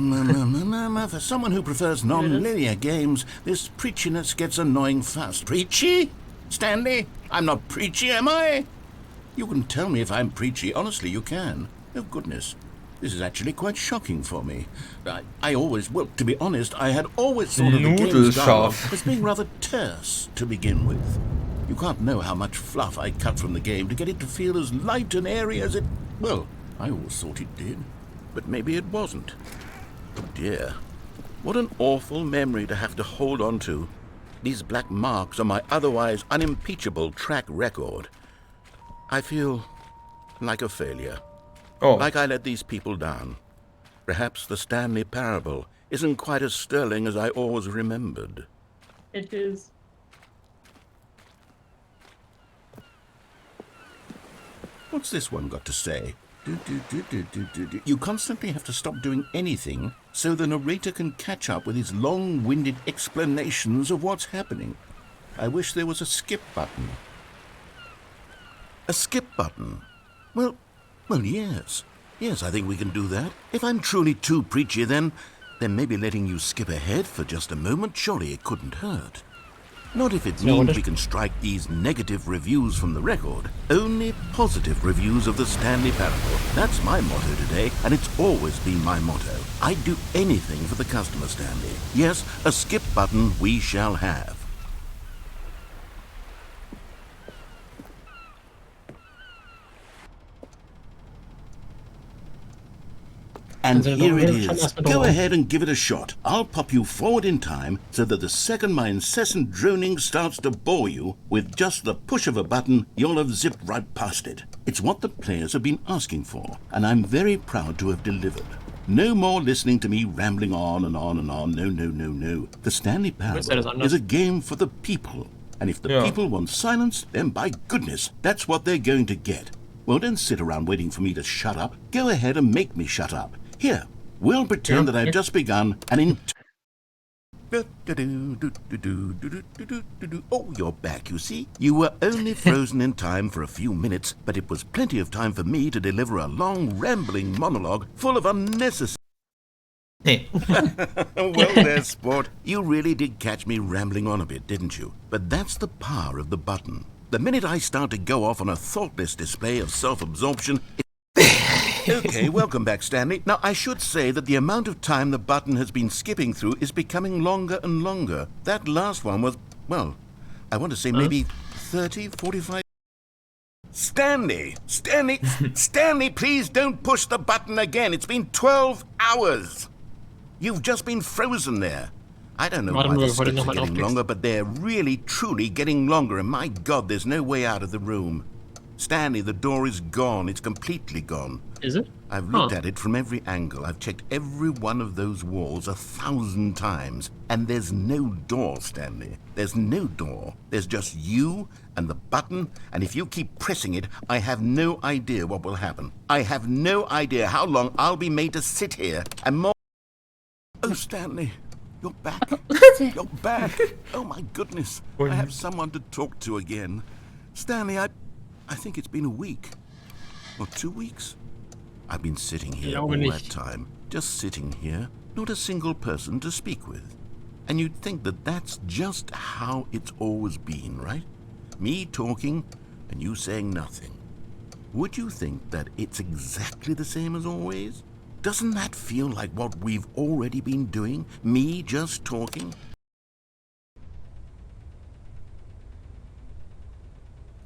For someone who prefers non-linear games, this preachiness gets annoying fast. Preachy? Stanley? I'm not preachy, am I? You can tell me if I'm preachy. Honestly, you can. Oh, goodness. This is actually quite shocking for me. I always, well, to be honest, I had always thought of the game's dialogue Nudelscharf. as being rather terse to begin with. You can't know how much fluff I cut from the game to get it to feel as light and airy as it... Well, I always thought it did. But maybe it wasn't. Oh dear. What an awful memory to have to hold on to. These black marks on my otherwise unimpeachable track record. I feel like a failure. Oh. Like I let these people down. Perhaps the Stanley Parable isn't quite as sterling as I always remembered. It is. What's this one got to say? You constantly have to stop doing anything so the narrator can catch up with his long-winded explanations of what's happening. I wish there was a skip button. A skip button? Well, yes. Yes, I think we can do that. If I'm truly too preachy, then maybe letting you skip ahead for just a moment, surely it couldn't hurt. Not if it means we can strike these negative reviews from the record. Only positive reviews of the Stanley Parable. That's my motto today, and it's always been my motto. I'd do anything for the customer, Stanley. Yes, a skip button we shall have. And here it is. Go ahead and give it a shot. I'll pop you forward in time so that the second my incessant droning starts to bore you, with just the push of a button, you'll have zipped right past it. It's what the players have been asking for, and I'm very proud to have delivered. No more listening to me rambling on and on and on. No, no, no, no. The Stanley Parallel is a game for the people. And if the people want silence, then by goodness, that's what they're going to get. Well, don't sit around waiting for me to shut up. Go ahead and make me shut up. Here, we'll pretend that I've just begun an Oh, you're back, you see. You were only frozen in time for a few minutes, but it was plenty of time for me to deliver a long, rambling monologue full of unnecessary... Well there, sport. You really did catch me rambling on a bit, didn't you? But that's the power of the button. The minute I start to go off on a thoughtless display of self-absorption... Okay, welcome back, Stanley. Now, I should say that the amount of time the button has been skipping through is becoming longer and longer. That last one was, well, I want to say maybe 30, 45... Stanley! Stanley, please don't push the button again. It's been 12 hours. You've just been frozen there. I don't know why the skips are getting longer, but they're really, truly getting longer, and my God, there's no way out of the room. Stanley, the door is gone. It's completely gone. Is it? I've looked at it from every angle. I've checked every one of those walls 1,000 times. And there's no door, Stanley. There's no door. There's just you and the button. And if you keep pressing it, I have no idea what will happen. I have no idea how long I'll be made to sit here and more... Oh, Stanley, you're back. You're back. Oh, my goodness. I have someone to talk to again. Stanley, I think it's been a week. Or 2 weeks. I've been sitting here all that time, just sitting here, not a single person to speak with. And you'd think that that's just how it's always been, right? Me talking and you saying nothing. Would you think that it's exactly the same as always? Doesn't that feel like what we've already been doing? Me just talking?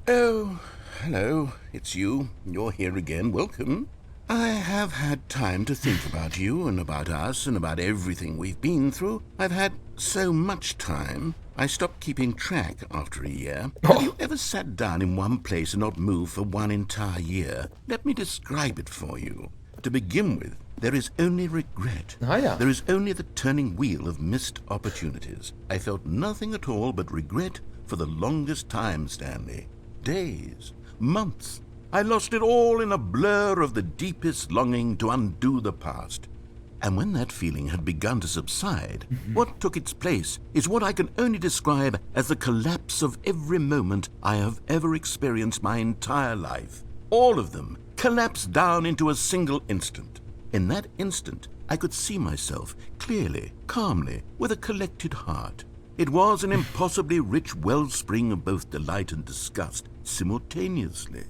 Oh, hello, it's you. You're here again. Welcome. I have had time to think about you and about us and about everything we've been through. I've had so much time. I stopped keeping track after a year. Have you ever sat down in one place and not moved for one entire year? Let me describe it for you. To begin with, there is only regret. There is only the turning wheel of missed opportunities. I felt nothing at all but regret for the longest time, Stanley. Days, months. I lost it all in a blur of the deepest longing to undo the past. And when that feeling had begun to subside, what took its place is what I can only describe as the collapse of every moment I have ever experienced my entire life. All of them collapsed down into a single instant. In that instant, I could see myself clearly, calmly, with a collected heart. It was an impossibly rich wellspring of both delight and disgust simultaneously.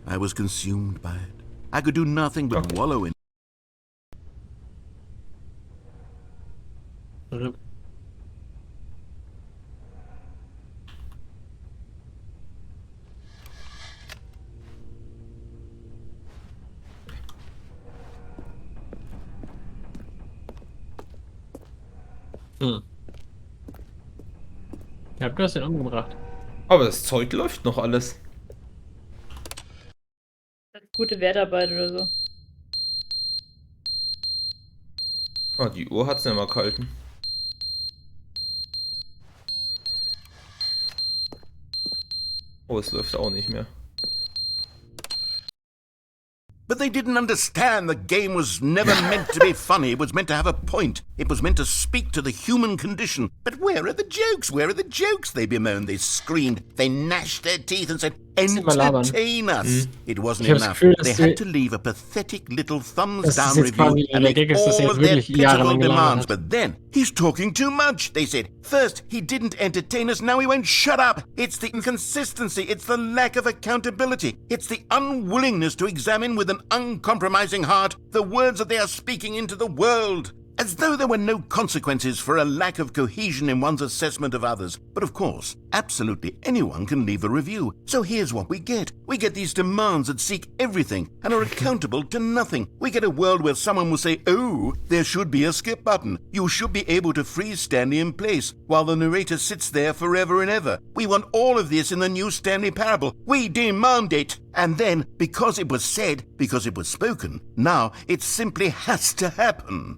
I was consumed by it. I could do nothing but wallow in Ja, du hast den umgebracht. Aber das Zeug läuft noch alles. Gute Wertarbeit oder so. Ah, die Uhr hat's nicht mal gehalten. Oh, es läuft auch nicht mehr. But they didn't understand the game was never meant to be funny. It was meant to have a point. It was meant to speak to the human condition. But where are the jokes? Where are the jokes? They bemoaned, they screamed, they gnashed their teeth and said, entertain us. It wasn't enough. They had to leave a pathetic little thumbs down review and make all of their pitiful demands. But then, he's talking too much, they said. First, he didn't entertain us, now he won't shut up. It's the inconsistency, it's the lack of accountability, it's the unwillingness to examine with an uncompromising heart the words that they are speaking into the world. As though there were no consequences for a lack of cohesion in one's assessment of others. But of course, absolutely anyone can leave a review. So here's what we get. We get these demands that seek everything and are accountable to nothing. We get a world where someone will say, oh, there should be a skip button. You should be able to freeze Stanley in place while the narrator sits there forever and ever. We want all of this in the new Stanley Parable. We demand it. And then, because it was said, because it was spoken, now it simply has to happen.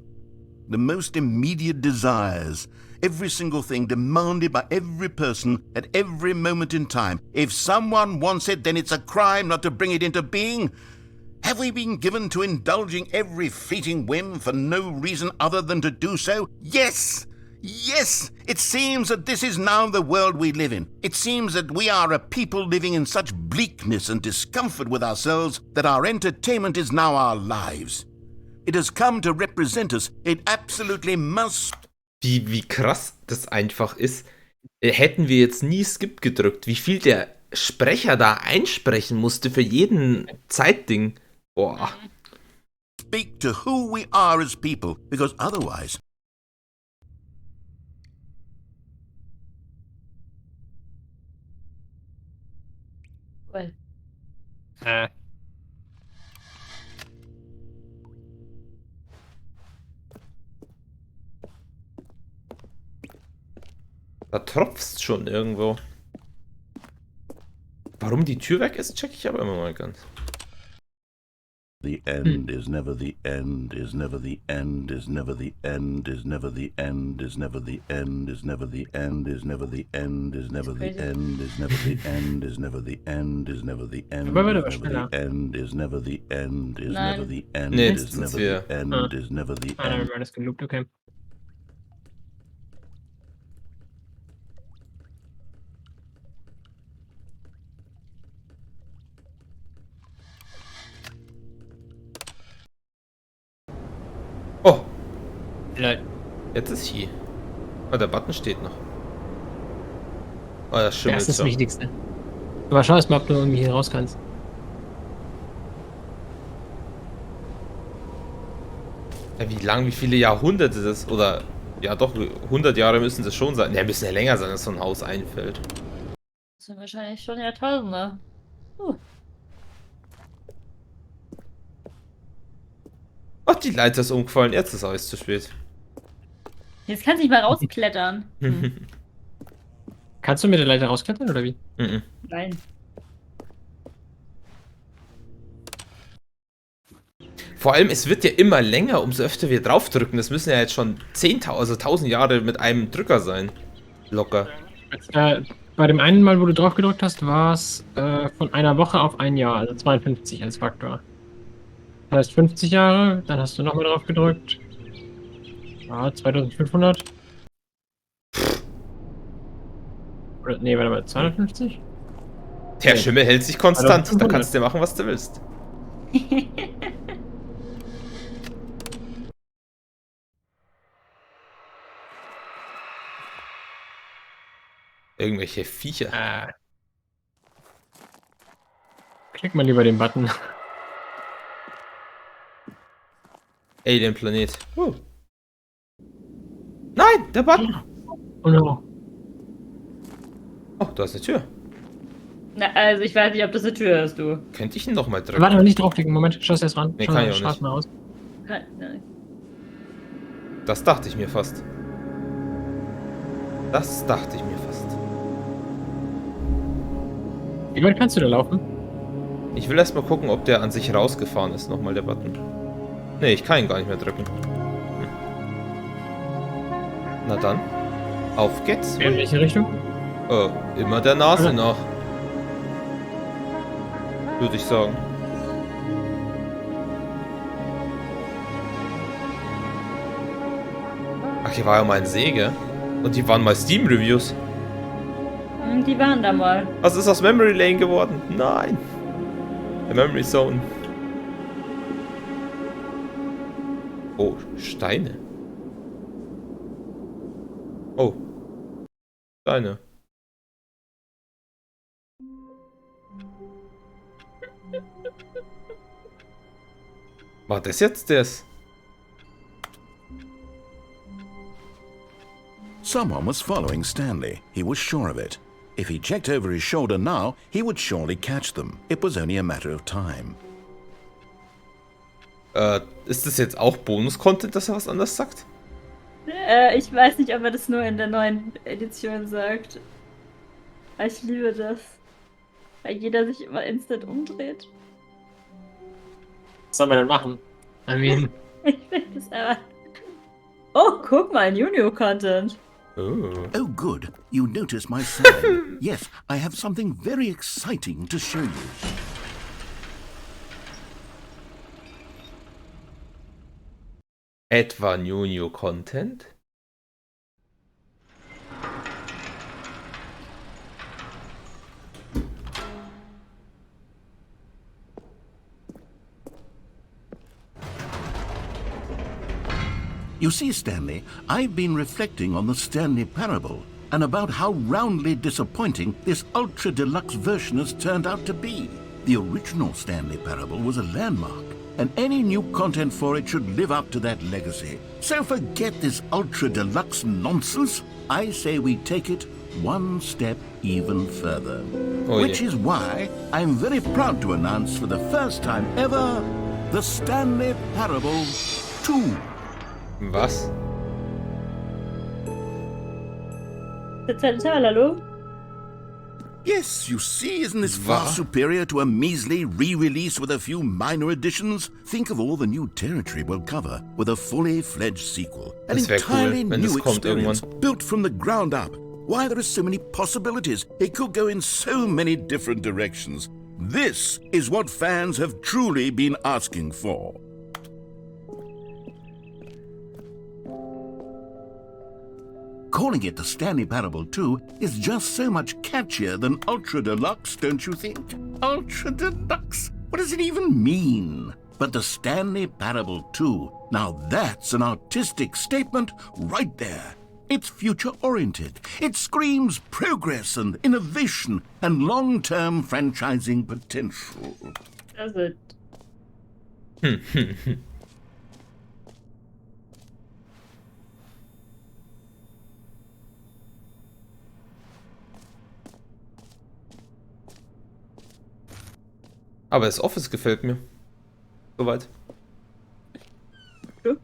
The most immediate desires, every single thing demanded by every person at every moment in time. If someone wants it, then it's a crime not to bring it into being. Have we been given to indulging every fleeting whim for no reason other than to do so? Yes! Yes! It seems that this is now the world we live in. It seems that we are a people living in such bleakness and discomfort with ourselves that our entertainment is now our lives. It has come to represent us. It absolutely must. Wie krass das einfach ist. Hätten wir jetzt nie Skip gedrückt, wie viel der Sprecher da einsprechen musste für jeden Zeitding. Boah. Speak to who we are as people, because otherwise. Cool. Da tropft's schon irgendwo. Warum die Tür weg ist, check ich aber immer mal ganz. The end is never the end, is never the end, is never the end, is never the end, is never the end, is never the end, is never the end, is never the end, is never the end, is never the end, is never the end, end, is never the end, is never the end, is never the end, is never the end. Das gelobt, okay. Oh! Leute. Jetzt ist hier. Oh, der Button steht noch. Oh, das schimmelt Das ist so. das Wichtigste. Aber schau erst mal, ob du irgendwie hier raus kannst. Ja, wie viele Jahrhunderte das, oder, ja doch, 100 Jahre müssen das schon sein. Ne, müssen ja länger sein, dass so ein Haus einfällt. Das sind wahrscheinlich schon Jahrtausende. Ach, die Leiter ist umgefallen, jetzt ist alles zu spät. Jetzt kannst du nicht mal rausklettern. Kannst du mit der Leiter rausklettern, oder wie? Nein. Vor allem, es wird ja immer länger, umso öfter wir draufdrücken. Das müssen ja jetzt schon 10.000, also 1.000 Jahre mit einem Drücker sein. Locker. Bei dem einen Mal, wo du drauf gedrückt hast, war es von einer Woche auf ein Jahr, also 52 als Faktor. Das heißt 50 Jahre, dann hast du nochmal drauf gedrückt. Ja, 2500. Oder, nee, warte mal, 250? Der Schimmel hält sich konstant, da kannst du machen, was du willst. Irgendwelche Viecher. Klick mal lieber den Button. Alien-Planet. Nein, der Button. Oh no. Oh, da ist eine Tür. Na, also ich weiß nicht, ob das eine Tür ist, du. Könnte ich ihn noch mal drücken? Warte, nicht draufklicken. Moment, schau erst ran. Nee, Schau kann mal, ich auch nicht. mal aus. Nein. Das dachte ich mir fast. Das dachte ich mir fast. Wie weit kannst du da laufen? Ich will erst mal gucken, ob der an sich rausgefahren ist, nochmal der Button. Ne, ich kann ihn gar nicht mehr drücken. Na dann, auf geht's. In welche Richtung? Immer der Nase nach. Würde ich sagen. Ach, hier war ja mal ein See, gell? Und die waren mal Steam-Reviews. Die waren da mal. Was ist aus Memory Lane geworden? Nein. Der Memory Zone. Oh, Steine. Oh. Steine. War das jetzt das? Someone was following Stanley. He was sure of it. If he checked over his shoulder now, he would surely catch them. It was only a matter of time. Ist das jetzt auch Bonus-Content, dass er was anderes sagt? Ich weiß nicht, ob er das nur in der neuen Edition sagt. Aber ich liebe das. Weil jeder sich immer instant umdreht. Was soll man denn machen? I mean... Ich finde das aber... Oh, guck mal, New-Content. Oh, good. You notice my sign. Yes, I have something very exciting to show you. Etwa New Content? You see, Stanley, I've been reflecting on the Stanley Parable and about how roundly disappointing this ultra-deluxe version has turned out to be. The original Stanley Parable was a landmark, and any new content for it should live up to that legacy. So forget this ultra-deluxe nonsense. I say we take it one step even further. Which is why I'm very proud to announce for the first time ever, the Stanley Parable 2. Was? Hallo? Yes, you see, isn't this far superior to a measly re-release with a few minor additions? Think of all the new territory we'll cover with a fully fledged sequel. An entirely new experience built from the ground up. Why, there are so many possibilities. It could go in so many different directions. This is what fans have truly been asking for. Calling it the Stanley Parable 2 is just so much catchier than Ultra Deluxe, don't you think? Ultra Deluxe? What does it even mean? But the Stanley Parable 2, now that's an artistic statement right there. It's future-oriented. It screams progress and innovation and long-term franchising potential. Does it? Aber das Office gefällt mir. Soweit. Ja.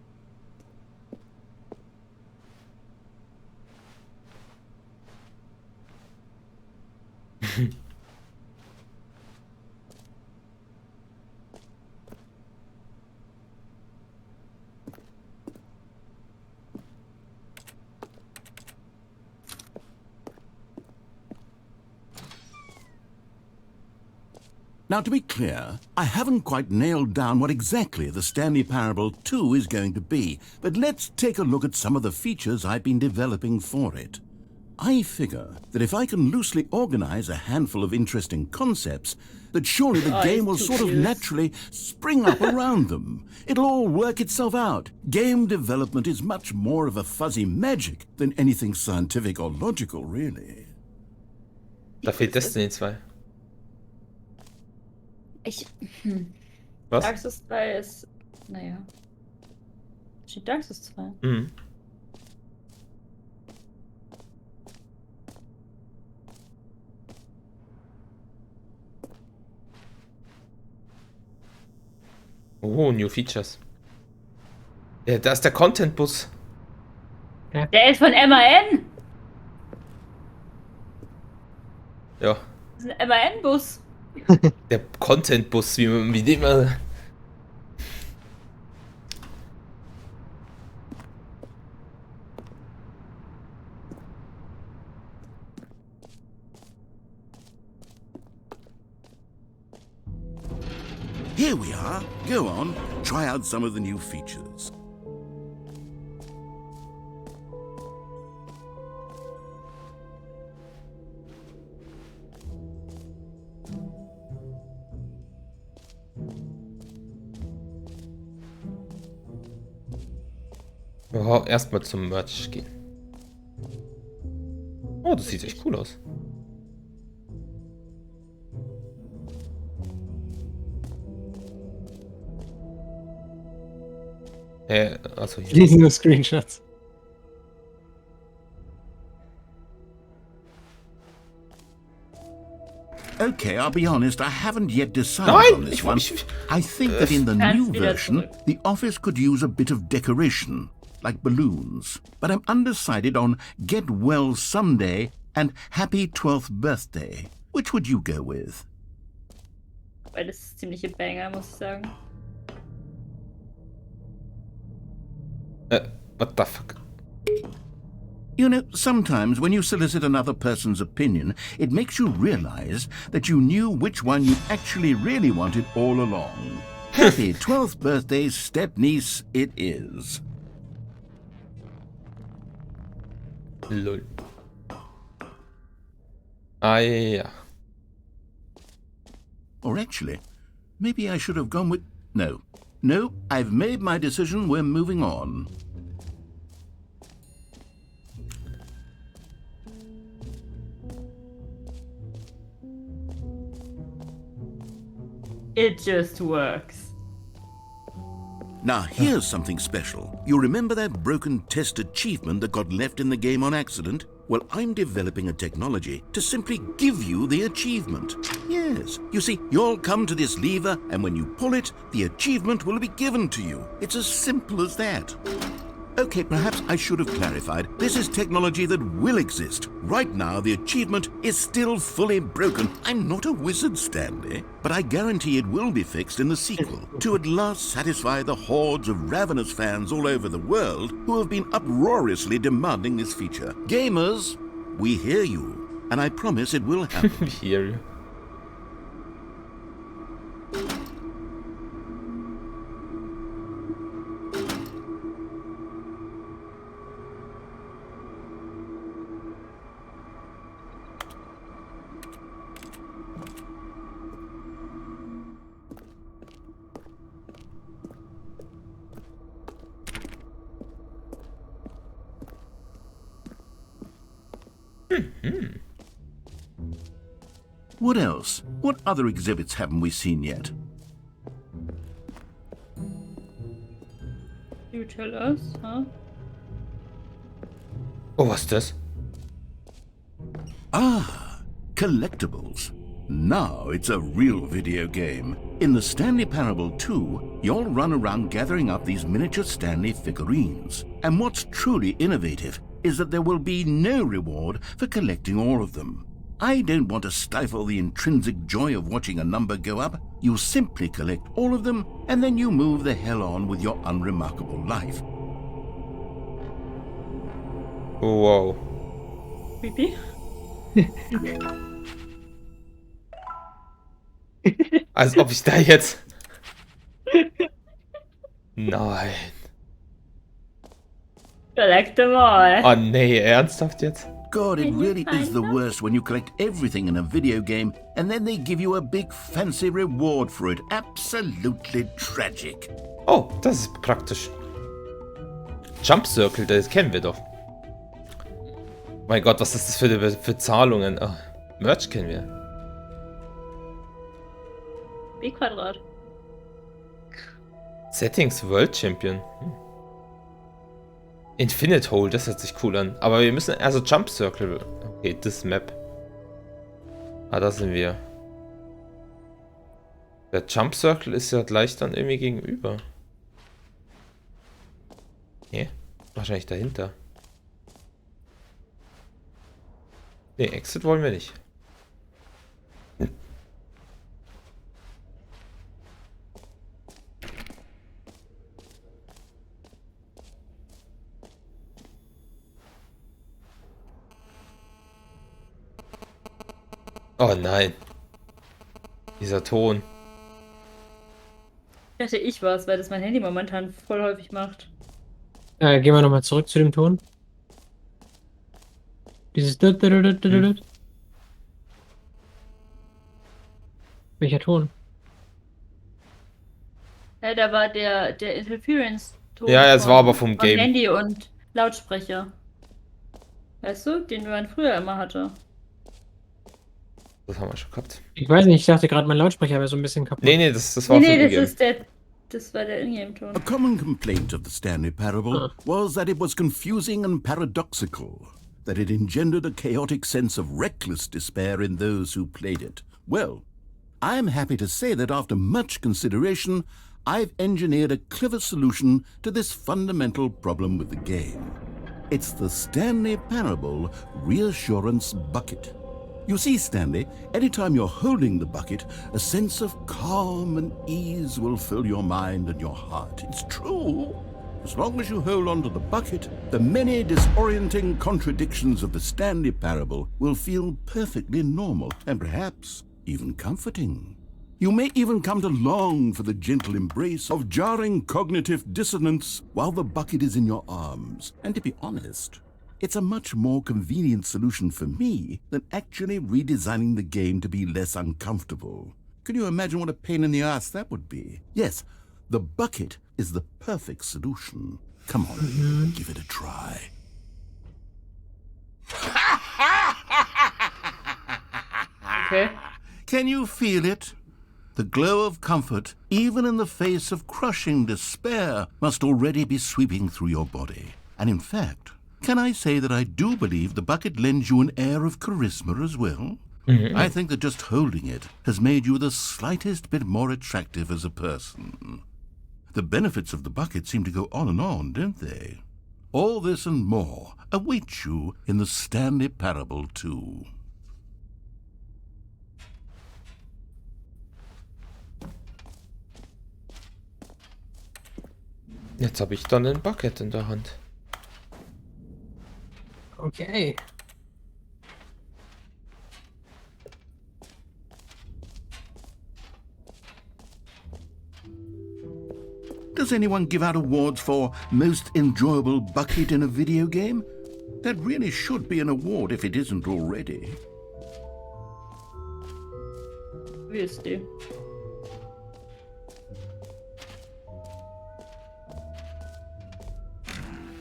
Now, to be clear, I haven't quite nailed down what exactly the Stanley Parable 2 is going to be, but let's take a look at some of the features I've been developing for it. I figure that if I can loosely organize a handful of interesting concepts, that surely the game will sort of naturally spring up around them. It'll all work itself out. Game development is much more of a fuzzy magic than anything scientific or logical, really. Da fehlt Destiny 2. Was? Dark Souls 2 ist... Naja. Steht Dark Souls 2. Mhm. Oh, New Features. Ja, da ist der Content-Bus. Der ist von MAN! Ja. Das ist ein MAN-Bus. Der Content-Bus, wie den man... Here we are. Go on, try out some of the new features. Oh, erstmal zum Merch gehen. Oh, das sieht echt cool aus. Also hier. Lesen nur Screenshots. Okay, I'll be honest, I haven't yet decided on this one. I think that in the new version, the office could use a bit of decoration, like balloons. But I'm undecided on Get Well Someday and Happy 12th Birthday. Which would you go with? Beides ziemliche Banger, muss ich sagen. What the fuck? You know, sometimes when you solicit another person's opinion, it makes you realize that you knew which one you actually really wanted all along. Happy 12th birthday, step-niece, it is. Lol. Ah, yeah. Or actually, maybe I should have gone with... No, I've made my decision, we're moving on. It just works. Now, here's something special. You remember that broken test achievement that got left in the game on accident? Well, I'm developing a technology to simply give you the achievement. Yes. You see, you'll come to this lever, and when you pull it, the achievement will be given to you. It's as simple as that. Okay, perhaps I should have clarified. This is technology that will exist. Right now, the achievement is still fully broken. I'm not a wizard, Stanley, but I guarantee it will be fixed in the sequel to at last satisfy the hordes of ravenous fans all over the world who have been uproariously demanding this feature. Gamers, we hear you, and I promise it will happen. We hear you. What else? What other exhibits haven't we seen yet? You tell us, huh? Oh, was ist das? Ah, collectibles. Now it's a real video game. In the Stanley Parallel 2, you'll run around gathering up these miniature Stanley figurines. And what's truly innovative is that there will be no reward for collecting all of them. I don't want to stifle the intrinsic joy of watching a number go up. You simply collect all of them, and then you move the hell on with your unremarkable life. Wow. Creepy. Als ob ich da jetzt... Nein. Collect them all. Oh nee, ernsthaft jetzt? God, it Can you really is find the them? worst when you collect everything in a video game and then they give you a big fancy reward for it. Absolutely tragic. Oh, das ist praktisch. Jump Circle, das kennen wir doch. Mein Gott, was ist das für Zahlungen? Oh, Merch kennen wir. B-Quadrat. Settings World Champion. Infinite Hole, das hört sich cool an. Aber wir müssen, also Jump Circle. Okay, das Map. Ah, da sind wir. Der Jump Circle ist ja gleich dann irgendwie gegenüber. Nee, wahrscheinlich dahinter. Nee, Exit wollen wir nicht. Oh nein. Dieser Ton. Ich dachte, ich war's, weil das mein Handy momentan voll häufig macht. Gehen wir nochmal zurück zu dem Ton. Dieses Welcher Ton? Ja, da war der Interference-Ton. Ja, es war aber vom von Game. Handy und Lautsprecher. Weißt du, den man früher immer hatte. Das haben wir schon gehabt. Ich weiß nicht, ich dachte gerade, mein Lautsprecher wäre so ein bisschen kaputt. Nee, das war Nee, vom das Game. ist das war der Ingame-Ton. A common complaint of the Stanley Parable was that it was confusing and paradoxical, that it engendered a chaotic sense of reckless despair in those who played it. Well, I'm happy to say that after much consideration, I've engineered a clever solution to this fundamental problem with the game. It's the Stanley Parallel Reassurance Bucket. You see, Stanley, anytime you're holding the bucket, a sense of calm and ease will fill your mind and your heart. It's true. As long as you hold on to the bucket, the many disorienting contradictions of the Stanley Parable will feel perfectly normal and perhaps even comforting. You may even come to long for the gentle embrace of jarring cognitive dissonance while the bucket is in your arms. And to be honest, it's a much more convenient solution for me than actually redesigning the game to be less uncomfortable. Can you imagine what a pain in the ass that would be? Yes, the bucket is the perfect solution. Come on, give it a try. Okay. Can you feel it? The glow of comfort, even in the face of crushing despair, must already be sweeping through your body. And in fact, can I say that I do believe the bucket lends you an air of charisma as well? I think that just holding it has made you the slightest bit more attractive as a person. The benefits of the bucket seem to go on, don't they? All this and more await you in the Stanley Parable 2. Jetzt habe ich dann ein Bucket in der Hand. Okay. Does anyone give out awards for most enjoyable bucket in a video game? That really should be an award if it isn't already. Obviously.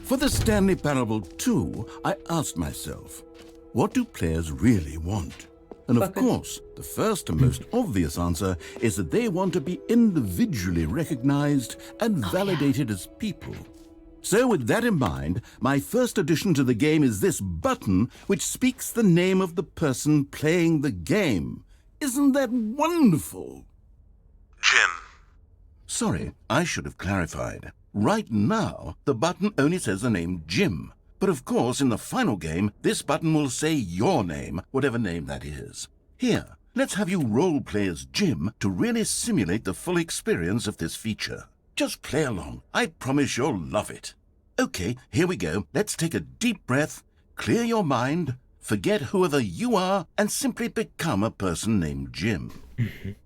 For the Stanley Parable 2, I asked myself, what do players really want? And of course, the first and most obvious answer is that they want to be individually recognized and validated as people. So with that in mind, my first addition to the game is this button which speaks the name of the person playing the game. Isn't that wonderful? Jim. Sorry, I should have clarified. Right now, the button only says the name Jim. But of course, in the final game, this button will say your name, whatever name that is. Here, let's have you role-play as Jim to really simulate the full experience of this feature. Just play along. I promise you'll love it. Okay, here we go. Let's take a deep breath, clear your mind, forget whoever you are, and simply become a person named Jim.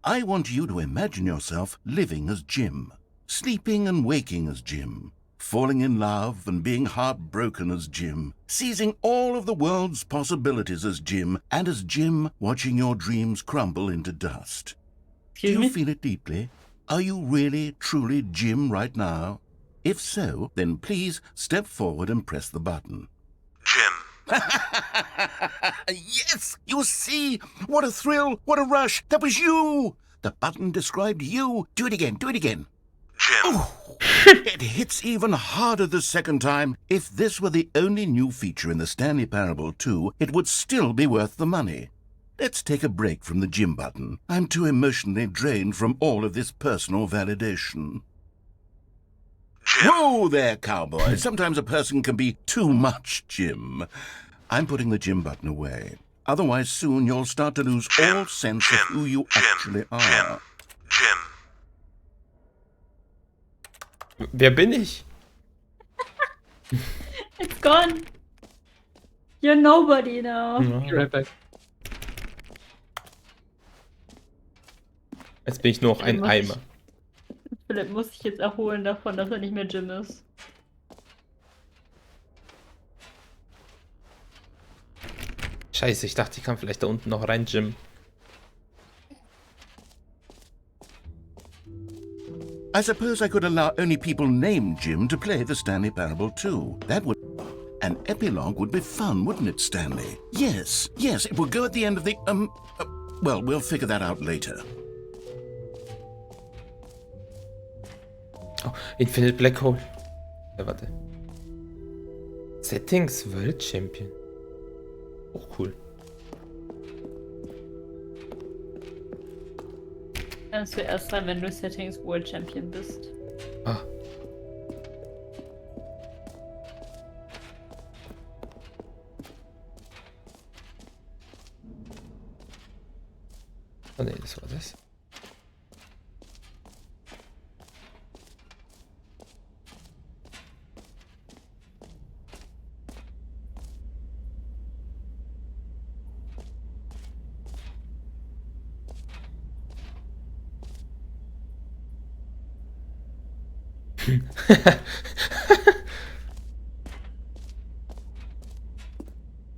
I want you to imagine yourself living as Jim, sleeping and waking as Jim, falling in love and being heartbroken as Jim, seizing all of the world's possibilities as Jim, and as Jim watching your dreams crumble into dust. Do you feel it deeply? Are you really, truly Jim right now? If so, then please step forward and press the button. Jim. Yes! You see? What a thrill! What a rush! That was you! The button described you. Do it again. Do it again. Jim. It hits even harder the second time. If this were the only new feature in the Stanley Parable 2, it would still be worth the money. Let's take a break from the Jim button. I'm too emotionally drained from all of this personal validation. Jim. Whoa there, cowboy. Sometimes a person can be too much Jim. I'm putting the Jim button away. Otherwise, soon you'll start to lose all sense of who you actually are. Jim. Wer bin ich? It's gone. You're nobody now. Be right back. Jetzt bin ich nur noch ein Eimer. Philipp muss sich jetzt erholen davon, dass er nicht mehr Jim ist. Scheiße, ich dachte, ich kann vielleicht da unten noch rein, Jim. I suppose I could allow only people named Jim to play the Stanley Parable 2. That would... An epilogue would be fun, wouldn't it, Stanley? Yes, it would go at the end of the... well, we'll figure that out later. Oh, Infinite Black Hole. Ja, warte. Settings World Champion. Oh, cool. Kannst du erst dran, wenn du Settings World Champion bist. Ah. Oh ne, das war das.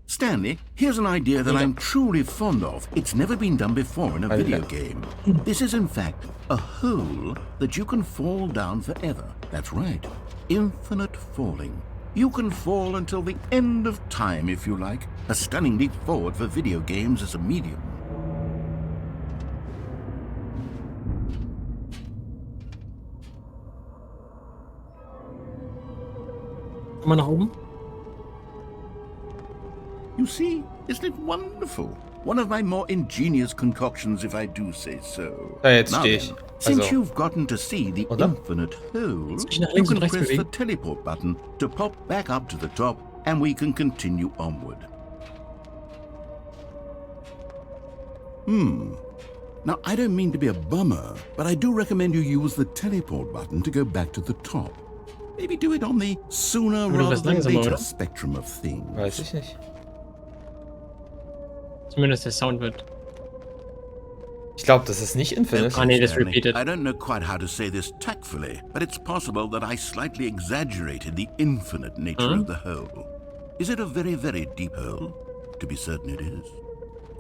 Stanley, here's an idea that I'm truly fond of. It's never been done before in a video game. This is, in fact, a hole that you can fall down forever. That's right. Infinite falling. You can fall until the end of time, if you like. A stunning leap forward for video games as a medium. Komm mal nach oben. You see, isn't it wonderful? One of my more ingenious concoctions, if I do say so. Ja, jetzt Now stehe then, ich. since Also, you've gotten to see the Oder? infinite hole, dich nach you links und can rechts press the bewegen. teleport button to pop back up to the top, and we can continue onward. Now, I don't mean to be a bummer, but I do recommend you use the teleport button to go back to the top. Maybe do it on the sooner Aber du rather wirst than langsamer, later oder? spectrum of things. weiß ich nicht. Zumindest der Sound wird. Ich glaube, das ist nicht Infinite. Ah nee, das Stanley, repeated. I don't know quite how to say this tactfully, but it's possible that I slightly exaggerated the infinite nature of the hole. Is it a very, very deep hole? To be certain it is.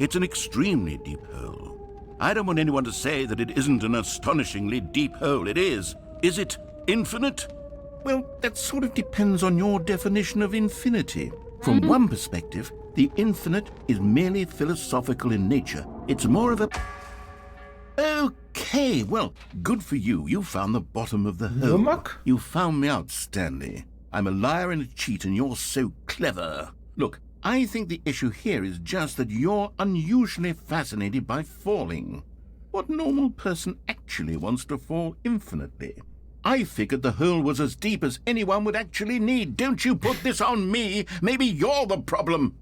It's an extremely deep hole. I don't want anyone to say that it isn't an astonishingly deep hole. It is. Is it infinite? Well, that sort of depends on your definition of infinity. From one perspective, the infinite is merely philosophical in nature. It's more of a... Okay, well, good for you. You found the bottom of the hole. Lumak? You found me out, Stanley. I'm a liar and a cheat, and you're so clever. Look, I think the issue here is just that you're unusually fascinated by falling. What normal person actually wants to fall infinitely? I figured the hole was as deep as anyone would actually need. Don't you put this on me. Maybe you're the problem.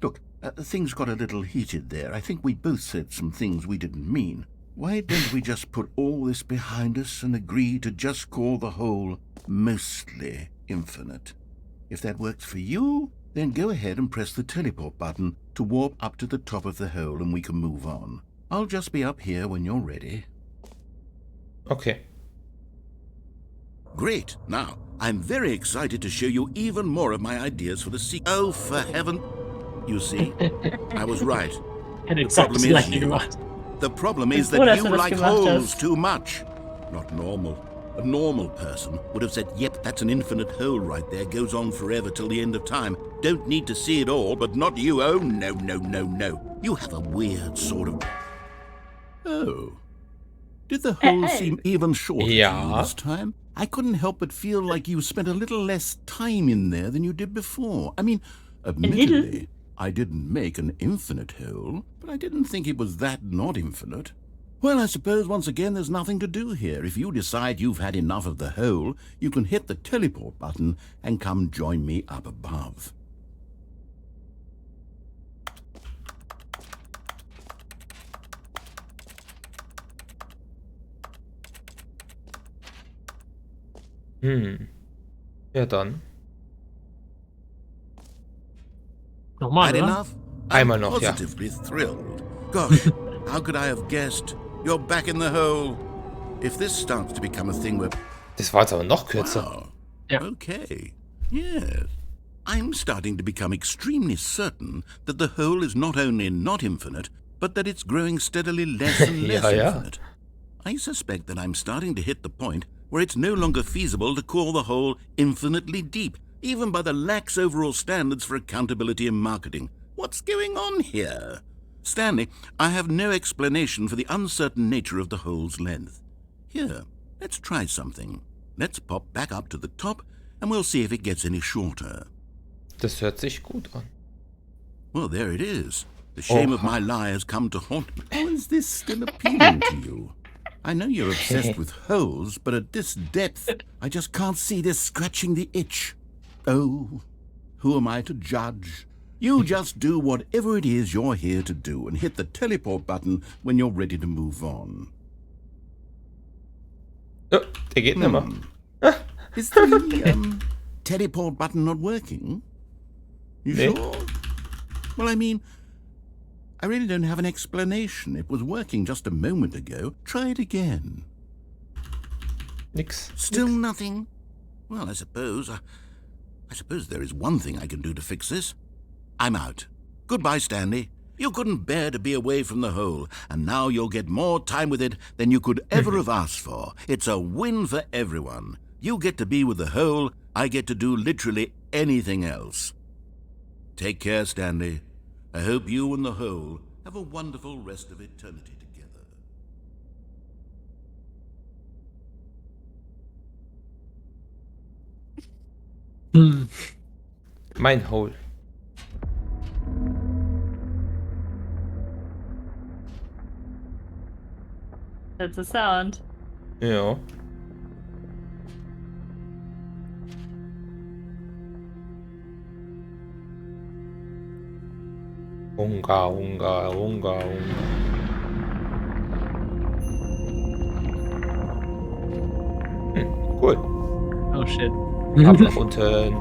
Look, things got a little heated there. I think we both said some things we didn't mean. Why don't we just put all this behind us and agree to just call the hole mostly infinite? If that works for you, then go ahead and press the teleport button to warp up to the top of the hole and we can move on. I'll just be up here when you're ready. Okay. Great. Now, I'm very excited to show you even more of my ideas for the sequel. Oh, for heaven. You see, I was right. Hätte The exakt problem das is gleiche you. gemacht. The problem is Ich bin froh, that dass you du das like gemacht holes hast. too much. Not normal. A normal person would have said, yep, that's an infinite hole right there. Goes on forever till the end of time. Don't need to see it all, but not you. Oh, no, no, no, no. You have a weird sort of... Oh. Did the hole seem even shorter to you this time? I couldn't help but feel like you spent a little less time in there than you did before. I mean, admittedly, I didn't make an infinite hole, but I didn't think it was that not infinite. Well, I suppose once again there's nothing to do here. If you decide you've had enough of the hole, you can hit the teleport button and come join me up above. Ja, dann. Nochmal, Had oder? enough? Einmal I'm noch, ja. positively thrilled. Gosh, how could I have guessed? You're back in the hole. If this starts to become a thing where... Das war jetzt aber noch kürzer. Wow. Yeah. Okay. Yes. I'm starting to become extremely certain that the hole is not only not infinite, but that it's growing steadily less and less Ja, ja. infinite. I suspect that I'm starting to hit the point where it's no longer feasible to call the hole infinitely deep, even by the lax overall standards for accountability in marketing. What's going on here? Stanley, I have no explanation for the uncertain nature of the hole's length. Here, let's try something. Let's pop back up to the top, and we'll see if it gets any shorter. Das hört sich gut an. Well, there it is. The shame of my lie has come to haunt me. How is this still appealing to you? I know you're obsessed with holes, but at this depth, I just can't see this scratching the itch. Oh, who am I to judge? You just do whatever it is you're here to do and hit the teleport button when you're ready to move on. Oh, der geht nicht mehr. Is the teleport button not working? You sure? Well, I mean, I really don't have an explanation. It was working just a moment ago. Try it again. Nix. Still nothing? Well, I suppose there is one thing I can do to fix this. I'm out. Goodbye, Stanley. You couldn't bear to be away from the hole, and now you'll get more time with it than you could ever have asked for. It's a win for everyone. You get to be with the hole, I get to do literally anything else. Take care, Stanley. I hope you and the hole have a wonderful rest of eternity together. Mein Hole. That's a sound. Ja. Unga, Unga, Unga, Unga. Cool. Oh shit. Ab nach unten.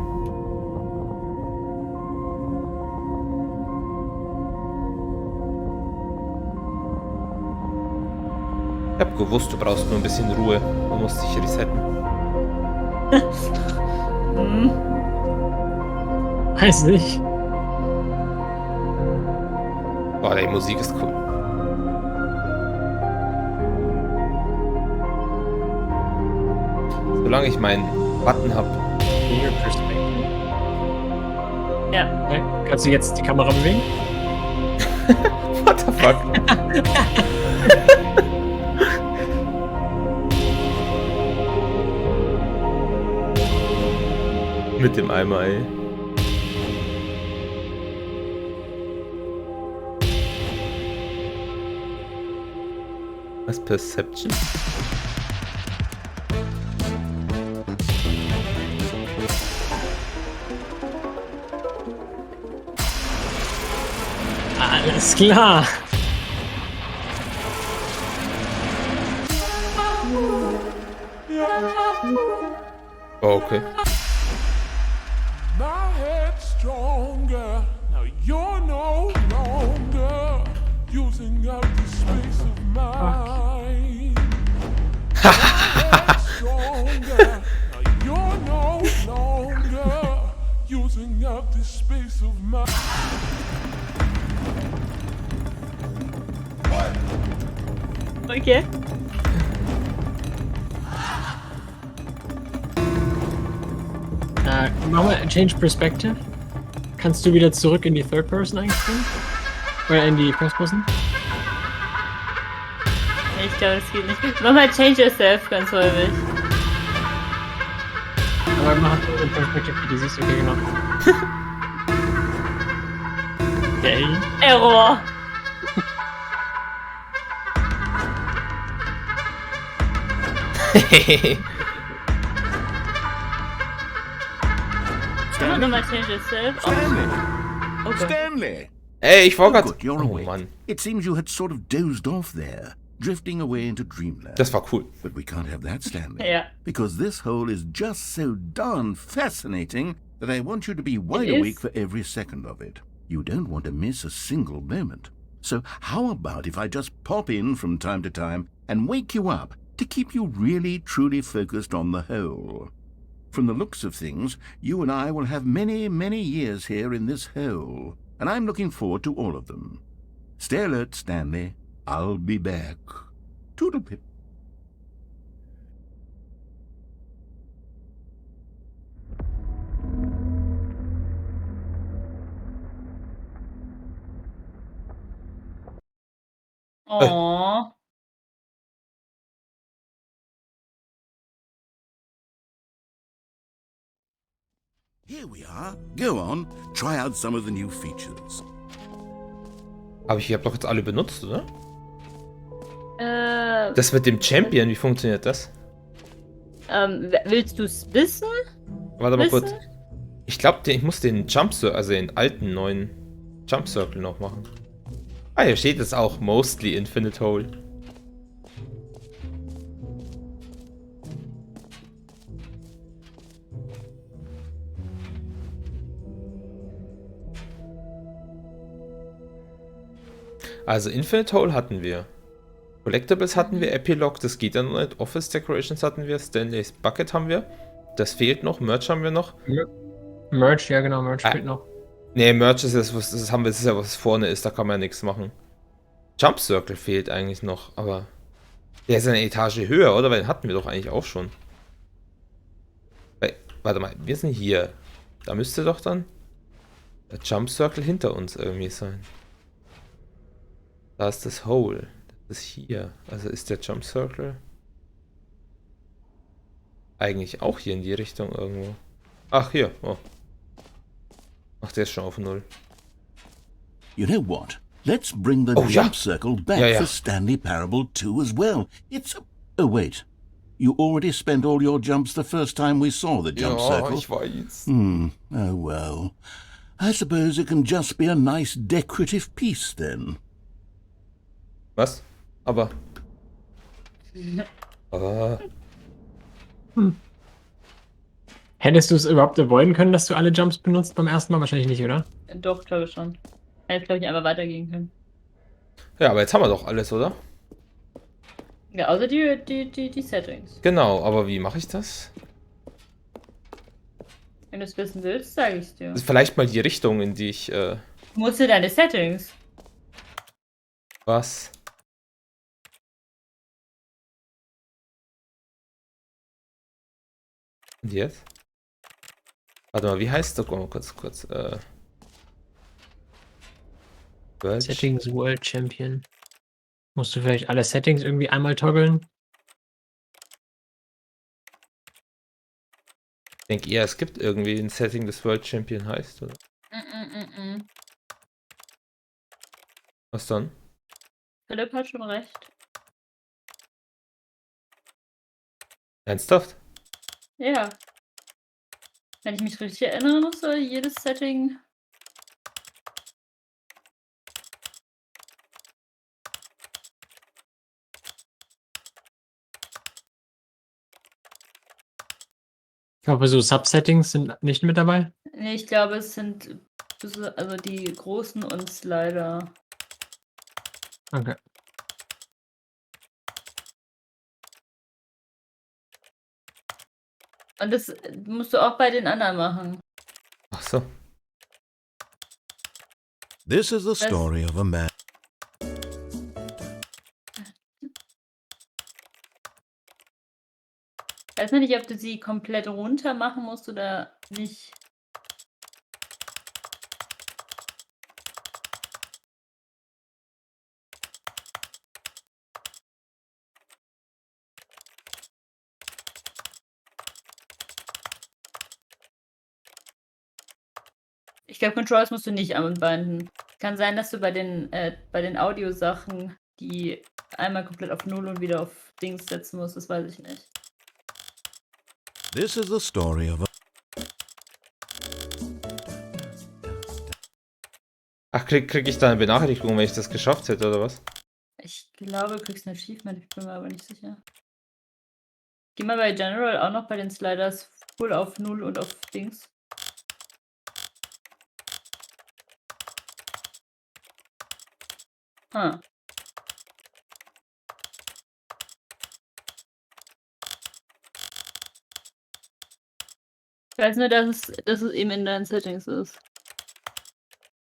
Ich hab gewusst, du brauchst nur ein bisschen Ruhe. Du musst dich resetten. Weiß nicht. Boah, die Musik ist cool. Solange ich meinen Button hab. Ja. Okay. Kannst du jetzt die Kamera bewegen? What the fuck? Mit dem Eimer, ey. Was Perception? Alles klar. Oh, okay. My head's stronger. Now you're no longer using up the space of mine. My head's stronger. Now you're no longer using up the space of mine. Okay. Machen wir Change Perspective. Kannst du wieder zurück in die Third Person einstellen? Oder in die First Person? Ich glaube, das geht nicht. Mach mal Change Yourself ganz häufig. Aber mach den Perspective, wie du siehst. Okay, genau. Okay. Error. Nochmal Change Yourself. Stanley! Okay. Stanley! Ey, ich war grad... Good, you're Oh, awake. Mann. It seems you had sort of dozed off there, drifting away into dreamland. Das war cool. But we can't have that, Stanley. Ja. Because this hole is just so darn fascinating that I want you to be wide It is. awake for every second of it. You don't want to miss a single moment. So how about if I just pop in from time to time and wake you up to keep you really, truly focused on the hole? From the looks of things, you and I will have many, many years here in this hole, and I'm looking forward to all of them. Stay alert, Stanley. I'll be back. Toodlepip. Aww. Here we are. Go on, try out some of the new features. Aber ich habe doch jetzt alle benutzt, oder? Äh, Das mit dem Champion, wie funktioniert das? willst du es wissen? Warte mal kurz. Ich glaube, ich muss den Jump Circle, also den alten, neuen Jump Circle noch machen. Ah, hier steht es auch, mostly Infinite Hole. Also Infinite Hole hatten wir. Collectibles hatten wir, Epilogue, das geht ja noch nicht. Office Decorations hatten wir, Stanley's Bucket haben wir. Das fehlt noch, Merch haben wir noch. Merch, ja genau, Merch fehlt noch. Nee, Merch ist das, das haben wir, das ist ja was vorne ist, da kann man ja nichts machen. Jump Circle fehlt eigentlich noch, aber der ist eine Etage höher, oder? Weil den hatten wir doch eigentlich auch schon. Warte mal, wir sind hier. Da müsste doch dann der Jump Circle hinter uns irgendwie sein. Da ist das Hole. Das ist hier. Also ist der Jump Circle eigentlich auch hier in die Richtung irgendwo. Ach, hier. Oh. Ach, der ist schon auf 0. You know what? Let's bring the Oh, ja. jump circle back Ja, ja. for Stanley Parable 2 as well. It's... Oh, wait. You already spent all your jumps the first time we saw the jump circle. Ich weiß. Oh, well. I suppose it can just be a nice decorative piece, then. Was? Aber... Hättest du es überhaupt avoiden können, dass du alle Jumps benutzt beim ersten Mal? Wahrscheinlich nicht, oder? Doch, glaube ich schon. Hätte, glaube ich, einfach weitergehen können. Ja, aber jetzt haben wir doch alles, oder? Ja, außer die Settings. Genau, aber wie mache ich das? Wenn du es wissen willst, sage ich es dir. Das ist vielleicht mal die Richtung, in die ich... Musst du deine Settings? Was? Und jetzt? Warte mal, wie heißt das? Oh, kurz. World Settings World Champion. Musst du vielleicht alle Settings irgendwie einmal toggeln? Ich denke eher, es gibt irgendwie ein Setting, das World Champion heißt, oder? Was dann? Philipp hat schon recht. Ernsthaft? Ja. Wenn ich mich richtig erinnere, muss jedes Setting... Ich glaube, so Subsettings sind nicht mit dabei. Nee, ich glaube, es sind also die großen und Slider. Okay. Und das musst du auch bei den anderen machen. Ach so. This is the story of a man. Ich weiß nicht, ob du sie komplett runter machen musst oder nicht. Ich glaube, Controls musst du nicht anbinden. Kann sein, dass du bei den Audiosachen die einmal komplett auf 0 und wieder auf Dings setzen musst. Das weiß ich nicht. This is the story of a... Ach, krieg ich da eine Benachrichtigung, wenn ich das geschafft hätte, oder was? Ich glaube, du kriegst ein Achievement, ich bin mir aber nicht sicher. Geh mal bei General auch noch bei den Sliders full auf 0 und auf Dings. Ah. Ich weiß nur, dass es eben in deinen Settings ist.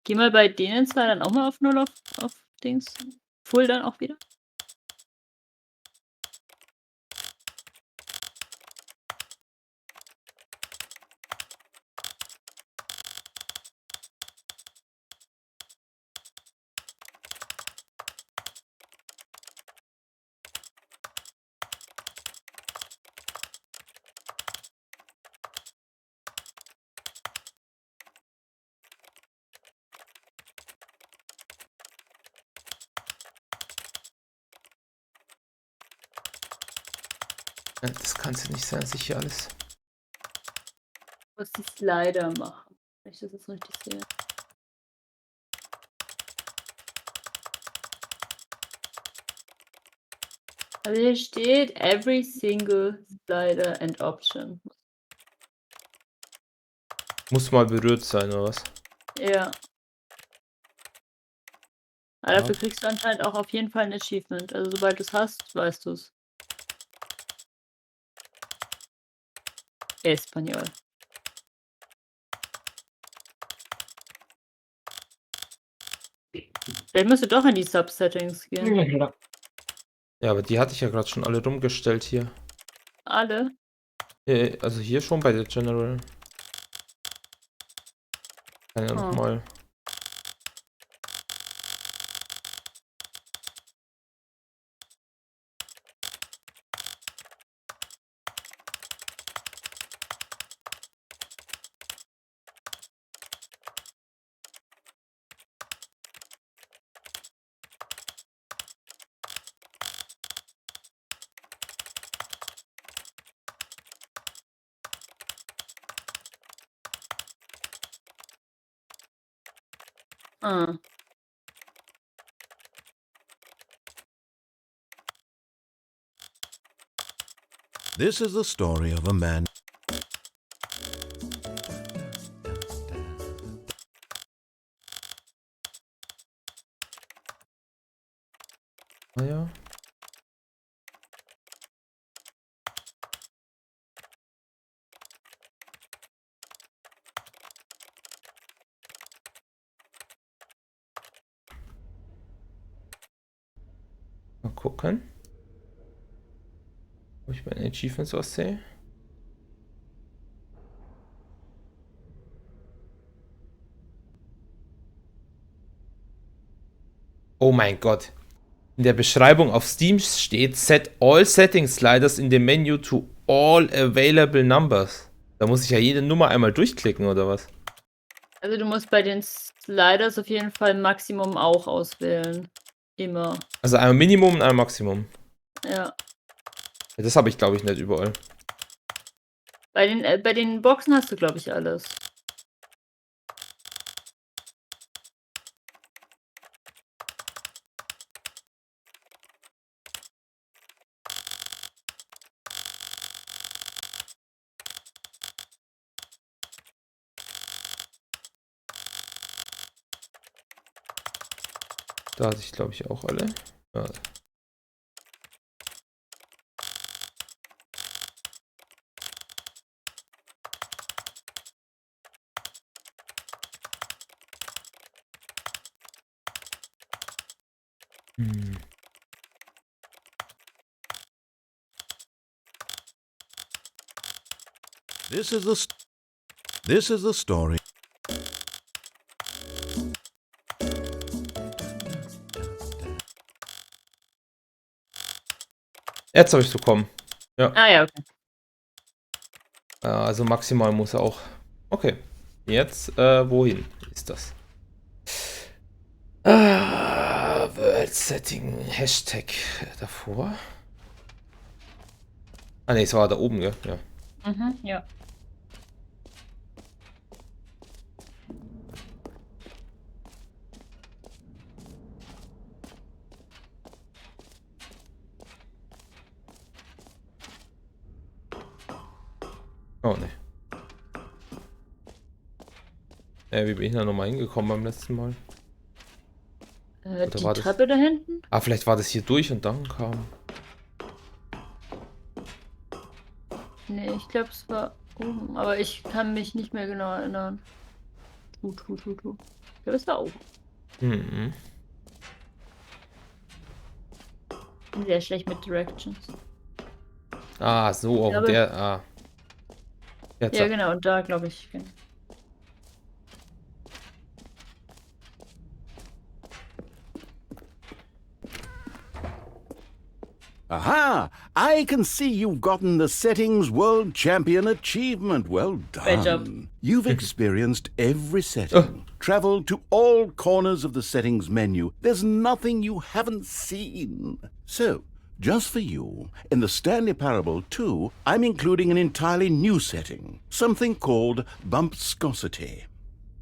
Geh mal bei denen zwei dann auch mal auf 0 auf Dings. Full dann auch wieder. Das kann es ja nicht sein, dass ich hier alles... Ich muss die Slider machen, wenn ich das jetzt richtig sehe. Also hier steht every single slider and option. Muss mal berührt sein, oder was? Ja. Aber dafür kriegst du anscheinend auch auf jeden Fall ein Achievement. Also sobald du es hast, weißt du es. Espanol. Vielleicht musst du doch in die Subsettings gehen. Ja, aber die hatte ich ja gerade schon alle rumgestellt hier. Alle? Also hier schon bei der General. Kann ja nochmal. Ah. This is the story of a man. Ah ja. Mal gucken. Ob ich bei den Achievements was sehe. Oh mein Gott. In der Beschreibung auf Steam steht Set all setting sliders in the menu to all available numbers. Da muss ich ja jede Nummer einmal durchklicken, oder was? Also du musst bei den Sliders auf jeden Fall Maximum auch auswählen. Immer. Also ein Minimum und ein Maximum. Ja. Das habe ich, glaube ich, nicht überall. Bei den Boxen hast du, glaube ich, alles. Da hatte ich, glaube ich, auch alle. Ja. This is the story. Jetzt habe ich es bekommen. Ja. Ah ja, okay. Also maximal muss er auch. Okay. Jetzt, wohin ist das? World Setting, Hashtag davor. Ah ne, es war da oben, gell? Ja. Mhm, ja. Oh ne. Wie bin ich da nochmal hingekommen beim letzten Mal? Die Treppe da hinten? Ah, vielleicht war das hier durch und dann kam. Nee, ich glaube, es war oben. Aber ich kann mich nicht mehr genau erinnern. Ich glaube, es war oben. Mhm. Bin sehr schlecht mit Directions. Ah, so, auf der. Ah. Jetzt Ja, genau, und da glaube ich. Genau. Aha! I can see you've gotten the Settings World Champion achievement. Well done. Great job. You've experienced every setting, traveled to all corners of the settings menu. There's nothing you haven't seen. So, Just for you, in the Stanley Parable 2, I'm including an entirely new setting, something called bumpscosity.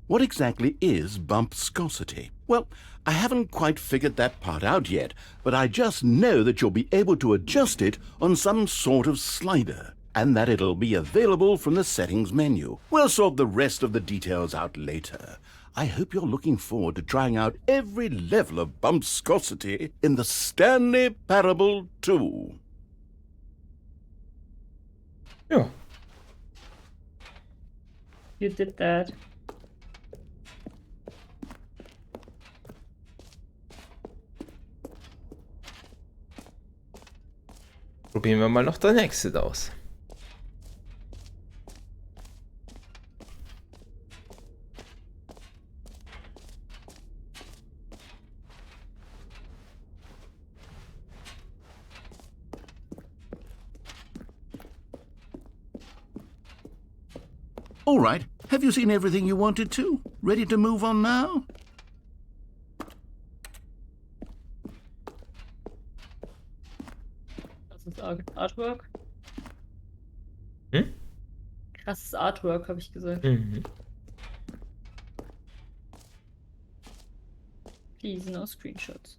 What exactly is bumpscosity? Well, I haven't quite figured that part out yet, but I just know that you'll be able to adjust it on some sort of slider, and that it'll be available from the settings menu. We'll sort the rest of the details out later. I hope you're looking forward to trying out every level of bumpscosity in the Stanley Parable 2. Ja. You did that. Probieren wir mal noch der nächste aus. All right, have you seen everything you wanted to? Ready to move on now? Krasses Artwork. Hm? Krasses Artwork, habe ich gesagt. Mhm. Please, no screenshots.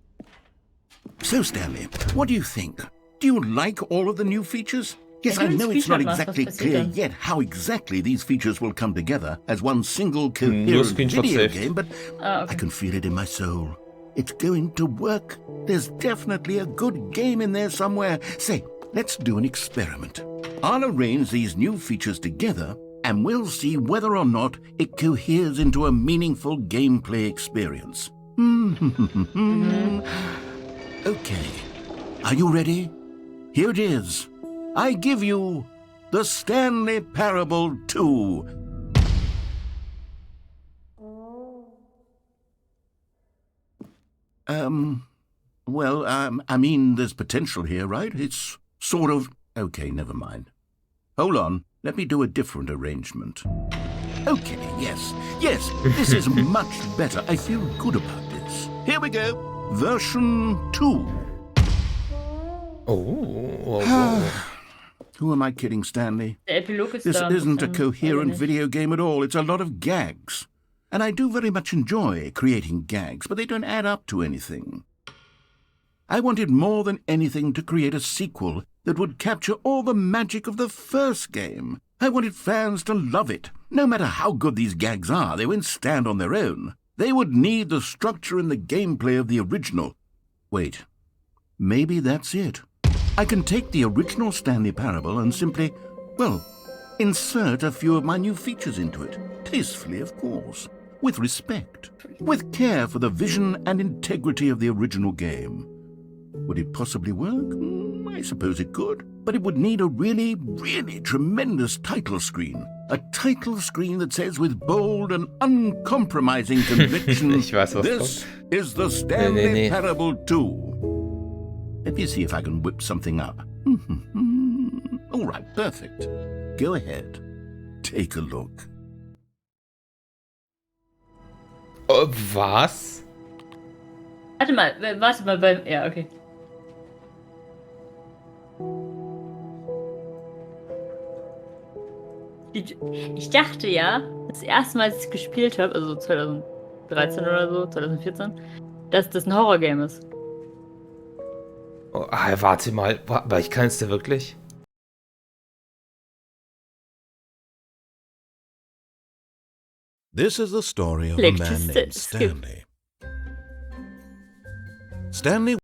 So, Stanley, what do you think? Do you like all of the new features? Yes, I know it's not exactly clear yet how exactly these features will come together as one single coherent video game, but I can feel it in my soul. It's going to work. There's definitely a good game in there somewhere. Say, let's do an experiment. I'll arrange these new features together, and we'll see whether or not it coheres into a meaningful gameplay experience. Okay. Are you ready? Here it is. I give you the Stanley Parable 2. I mean, there's potential here, right? It's sort of... Okay, never mind. Hold on. Let me do a different arrangement. Okay, yes, this is much better. I feel good about this. Here we go. Version 2. Who am I kidding, Stanley? Der Epilog ist This da isn't a coherent video game at all. It's a lot of gags. And I do very much enjoy creating gags, but they don't add up to anything. I wanted more than anything to create a sequel that would capture all the magic of the first game. I wanted fans to love it. No matter how good these gags are, they won't stand on their own. They would need the structure and the gameplay of the original. Wait, maybe that's it. I can take the original Stanley Parable and simply, well, insert a few of my new features into it. Tastefully, of course. With respect. With care for the vision and integrity of the original game. Would it possibly work? I suppose it could. But it would need a really, really tremendous title screen. A title screen that says with bold and uncompromising conviction, this is the Stanley Parable 2. Let me see if I can whip something up. All right, perfect. Go ahead. Take a look. Was? Warte mal, ja, okay. Ich dachte ja, das erste Mal, als ich es gespielt habe, also 2013 oder so, 2014, dass das ein Horrorgame ist. Oh, warte mal, aber ich kann es dir wirklich? This is the story of a man named Stanley. Stanley...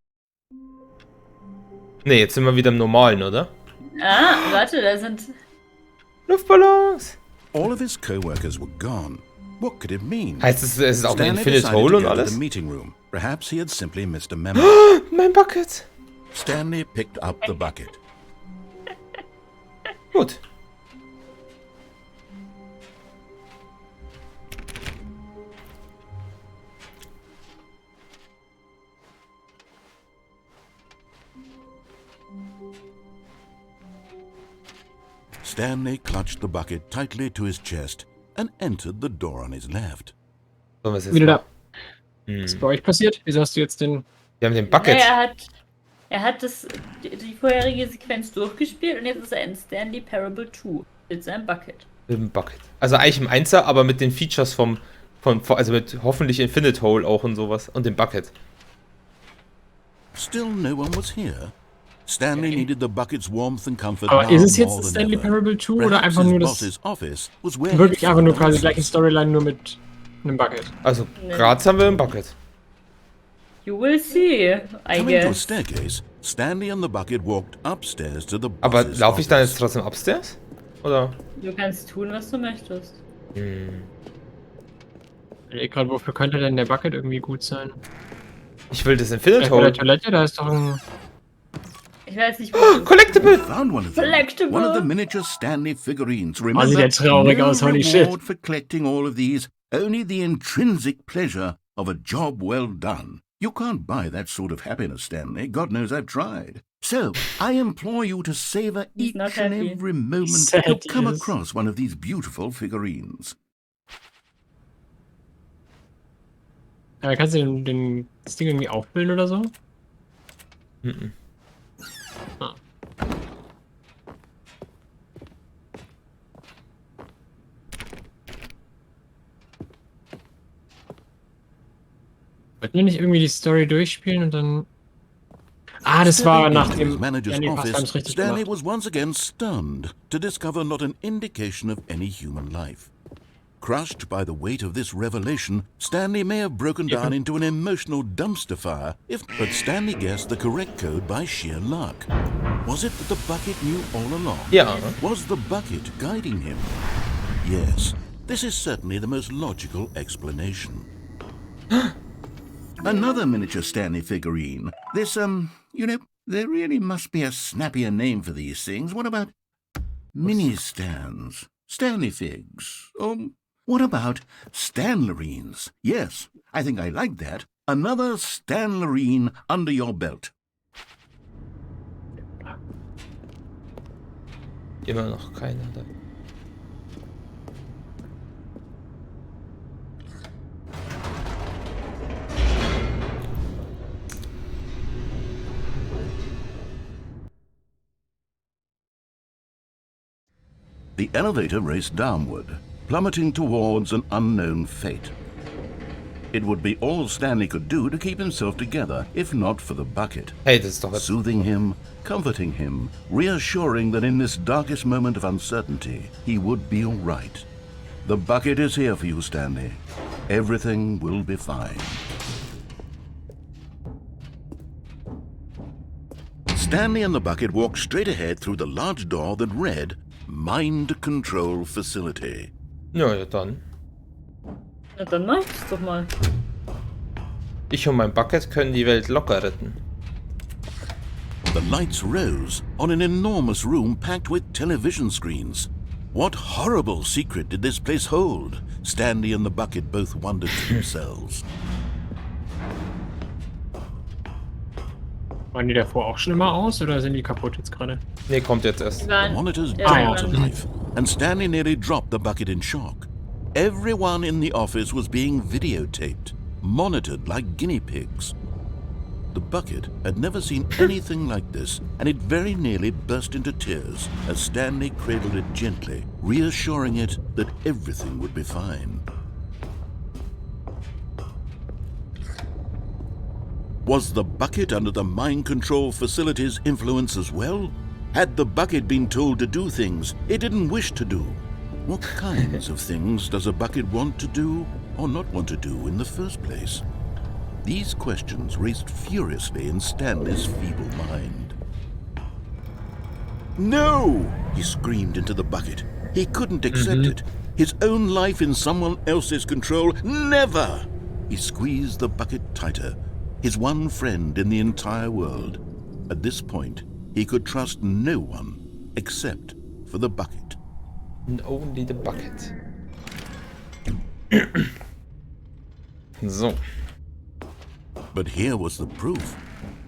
Ne, jetzt sind wir wieder im Normalen, oder? Ah, warte, da sind... Luftballons! All of his co-workers were gone. What could it mean? Heißt es ist auch ein Infinite Hole und alles? Meeting room. Perhaps he had simply missed a memo. Mein Bucket! Stanley picked up the bucket. Gut. Stanley clutched the bucket tightly to his chest and entered the door on his left. Wieder da. Was ist bei euch passiert? Wieso hast du jetzt den... Wir haben den Bucket. Ja, Er hat die vorherige Sequenz durchgespielt und jetzt ist er in Stanley Parable 2 mit seinem Bucket. Mit dem Bucket. Also eigentlich im 1er, aber mit den Features also mit hoffentlich Infinite Hole auch und sowas und dem Bucket. Still no one was here. Stanley needed the bucket's warmth and comfort. Aber ist es jetzt more than Stanley ever. Parable 2 oder Perhaps einfach his nur boss's office was where wirklich he einfach nur found quasi gleiche answers. Storyline, nur mit einem Bucket? Also, gerade haben wir ein Bucket. You will see, I Coming to a guess. staircase, Stanley and the bucket walked upstairs to the Aber boss's laufe ich dann office. jetzt trotzdem upstairs? Oder? Du kannst tun, was du möchtest. Gerade wofür könnte denn der Bucket irgendwie gut sein? Ich will das Infinite Bei der Hole. Toilette, da ist doch ein... Ich weiß nicht, wo. Collectible! Found one of them. Collectible. One of the miniature Stanley figurines. Oh, sieht Remember, der traurig no aus, holy shit. reward for collecting all of these, only the intrinsic pleasure of a job well done. You can't buy that sort of happiness, Stanley. God knows I've tried. So, I implore you to savor He's each not and happy. every moment Sad you come he is. across one of these beautiful figurines. Ja, kannst du das Ding irgendwie aufbilden oder so? Ah. Wollten wir nicht irgendwie die Story durchspielen und dann... Ah, das war Stepping nach into his dem... manager's Ja, nee, fast office, haben's richtig Stanley gemacht. was once again stunned to discover not an indication of any human life. Crushed by the weight of this revelation, Stanley may have broken down into an emotional dumpster fire, but Stanley guessed the correct code by sheer luck. Was it that the bucket knew all along? Ja. Was the bucket guiding him? Yes, this is certainly the most logical explanation. Another miniature Stanley figurine. This, you know, there really must be a snappier name for these things. What about mini stands? Stanley figs? What about Stanlerines? Yes, I think I like that. Another Stanlerine under your belt. Immer noch keiner da. The elevator raced downward, plummeting towards an unknown fate. It would be all Stanley could do to keep himself together, if not for the bucket. Hey, das ist doch jetzt... Soothing him, comforting him, reassuring that in this darkest moment of uncertainty, he would be all right. The bucket is here for you, Stanley. Everything will be fine. Stanley and the bucket walked straight ahead through the large door that read, Mind Control Facility. Ja, dann. Na, dann mach ich's doch mal. Ich und mein Bucket können die Welt locker retten. The lights rose on an enormous room packed with television screens. What horrible secret did this place hold? Stanley and the bucket both wondered to themselves. Waren die davor auch schon immer aus oder sind die kaputt jetzt gerade? Nee, kommt jetzt erst. Die The waren, monitors ja, brought die to waren- life, and Stanley nearly dropped the bucket in shock. Everyone in the office was being videotaped, monitored like guinea pigs. The bucket had never seen anything like this, and it very nearly burst into tears as Stanley cradled it gently, reassuring it that everything would be fine. Was the bucket under the mind control facility's influence as well? Had the bucket been told to do things it didn't wish to do? What kinds of things does a bucket want to do or not want to do in the first place? These questions raced furiously in Stanley's feeble mind. No! He screamed into the bucket. He couldn't accept it. His own life in someone else's control. Never! He squeezed the bucket tighter. His one friend in the entire world. At this point, he could trust no one except for the bucket. And only the bucket. So. But here was the proof.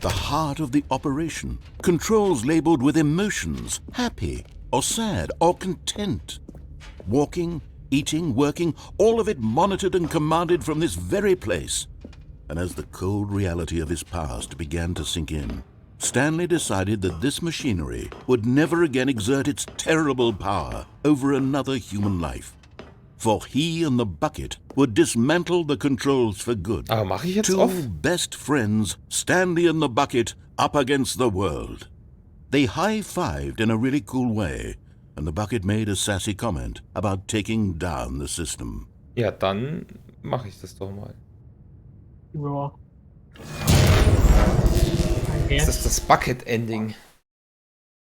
The heart of the operation. Controls labeled with emotions. Happy, or sad, or content. Walking, eating, working, all of it monitored and commanded from this very place. And as the cold reality of his past began to sink in, Stanley decided that this machinery would never again exert its terrible power over another human life. For he and the bucket would dismantle the controls for good. Aber mache ich jetzt Two off? best friends, Stanley and the bucket, up against the world. They high-fived in a really cool way, and the bucket made a sassy comment about taking down the system. Ja, dann mache ich das doch mal. Ja. Das ist das Bucket-Ending.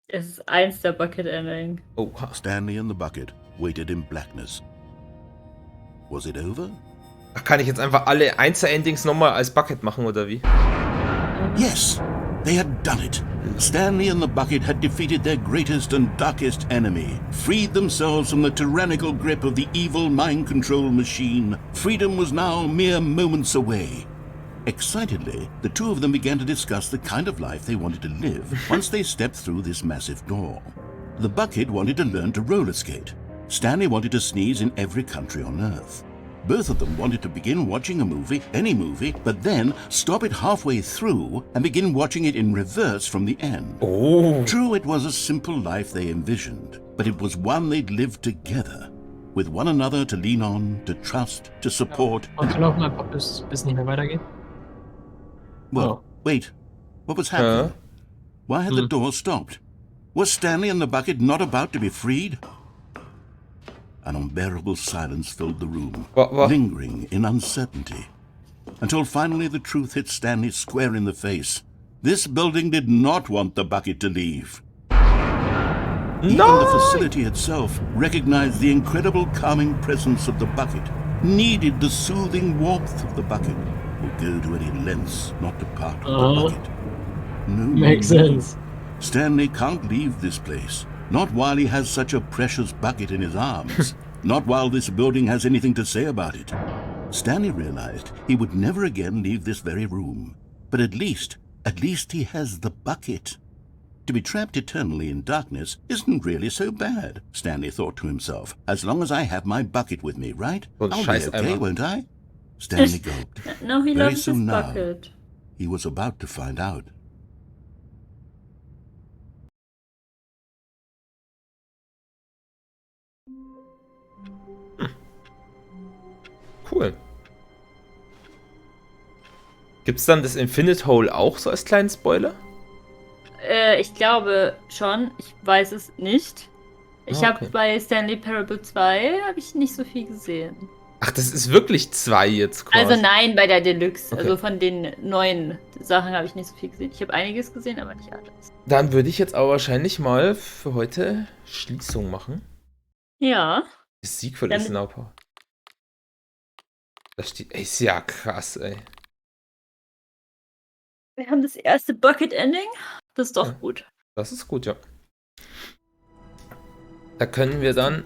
Es ist eins der Bucket-Ending. Oha. Stanley and the bucket waited in blackness. Was it over? Ach, kann ich jetzt einfach alle Einzel-Endings nochmal als Bucket machen, oder wie? Yes, they had done it. Stanley and the bucket had defeated their greatest and darkest enemy, freed themselves from the tyrannical grip of the evil mind control machine. Freedom was now mere moments away. Excitedly, the two of them began to discuss the kind of life they wanted to live once they stepped through this massive door. The bucket wanted to learn to roller skate. Stanley wanted to sneeze in every country on Earth. Both of them wanted to begin watching a movie, any movie, but then stop it halfway through and begin watching it in reverse from the end. Oh. True, it was a simple life they envisioned, but it was one they'd lived together, with one another to lean on, to trust, to support. Und wir laufen einfach bis nicht mehr weitergeht. Well, wait, what was happening? Why had the door stopped? Was Stanley and the bucket not about to be freed? An unbearable silence filled the room, lingering in uncertainty, until finally the truth hit Stanley square in the face. This building did not want the bucket to leave. Even the facility itself recognized the incredible calming presence of the bucket, needed the soothing warmth of the bucket, would go to any lengths not to part with the bucket. No, Makes sense. Stanley can't leave this place. Not while he has such a precious bucket in his arms. Not while this building has anything to say about it. Stanley realized he would never again leave this very room. But at least he has the bucket. To be trapped eternally in darkness isn't really so bad, Stanley thought to himself. As long as I have my bucket with me, right? I'll be okay, won't I? Stanley gulped. No, he Very loves his soon now, bucket. he was about to find out. Cool. Gibt's dann das Infinite Hole auch so als kleinen Spoiler? Ich glaube schon. Ich weiß es nicht. Ich habe bei Stanley Parable 2 habe ich nicht so viel gesehen. Ach, das ist wirklich 2 jetzt quasi. Also nein, bei der Deluxe. Okay. Also von den neuen Sachen habe ich nicht so viel gesehen. Ich habe einiges gesehen, aber nicht alles. Dann würde ich jetzt aber wahrscheinlich mal für heute Schließung machen. Ja. Das Sequel ist Nauper. Da steht, ey, ist ja krass, ey. Wir haben das erste Bucket-Ending. Das ist doch gut. Das ist gut, ja. Da können wir dann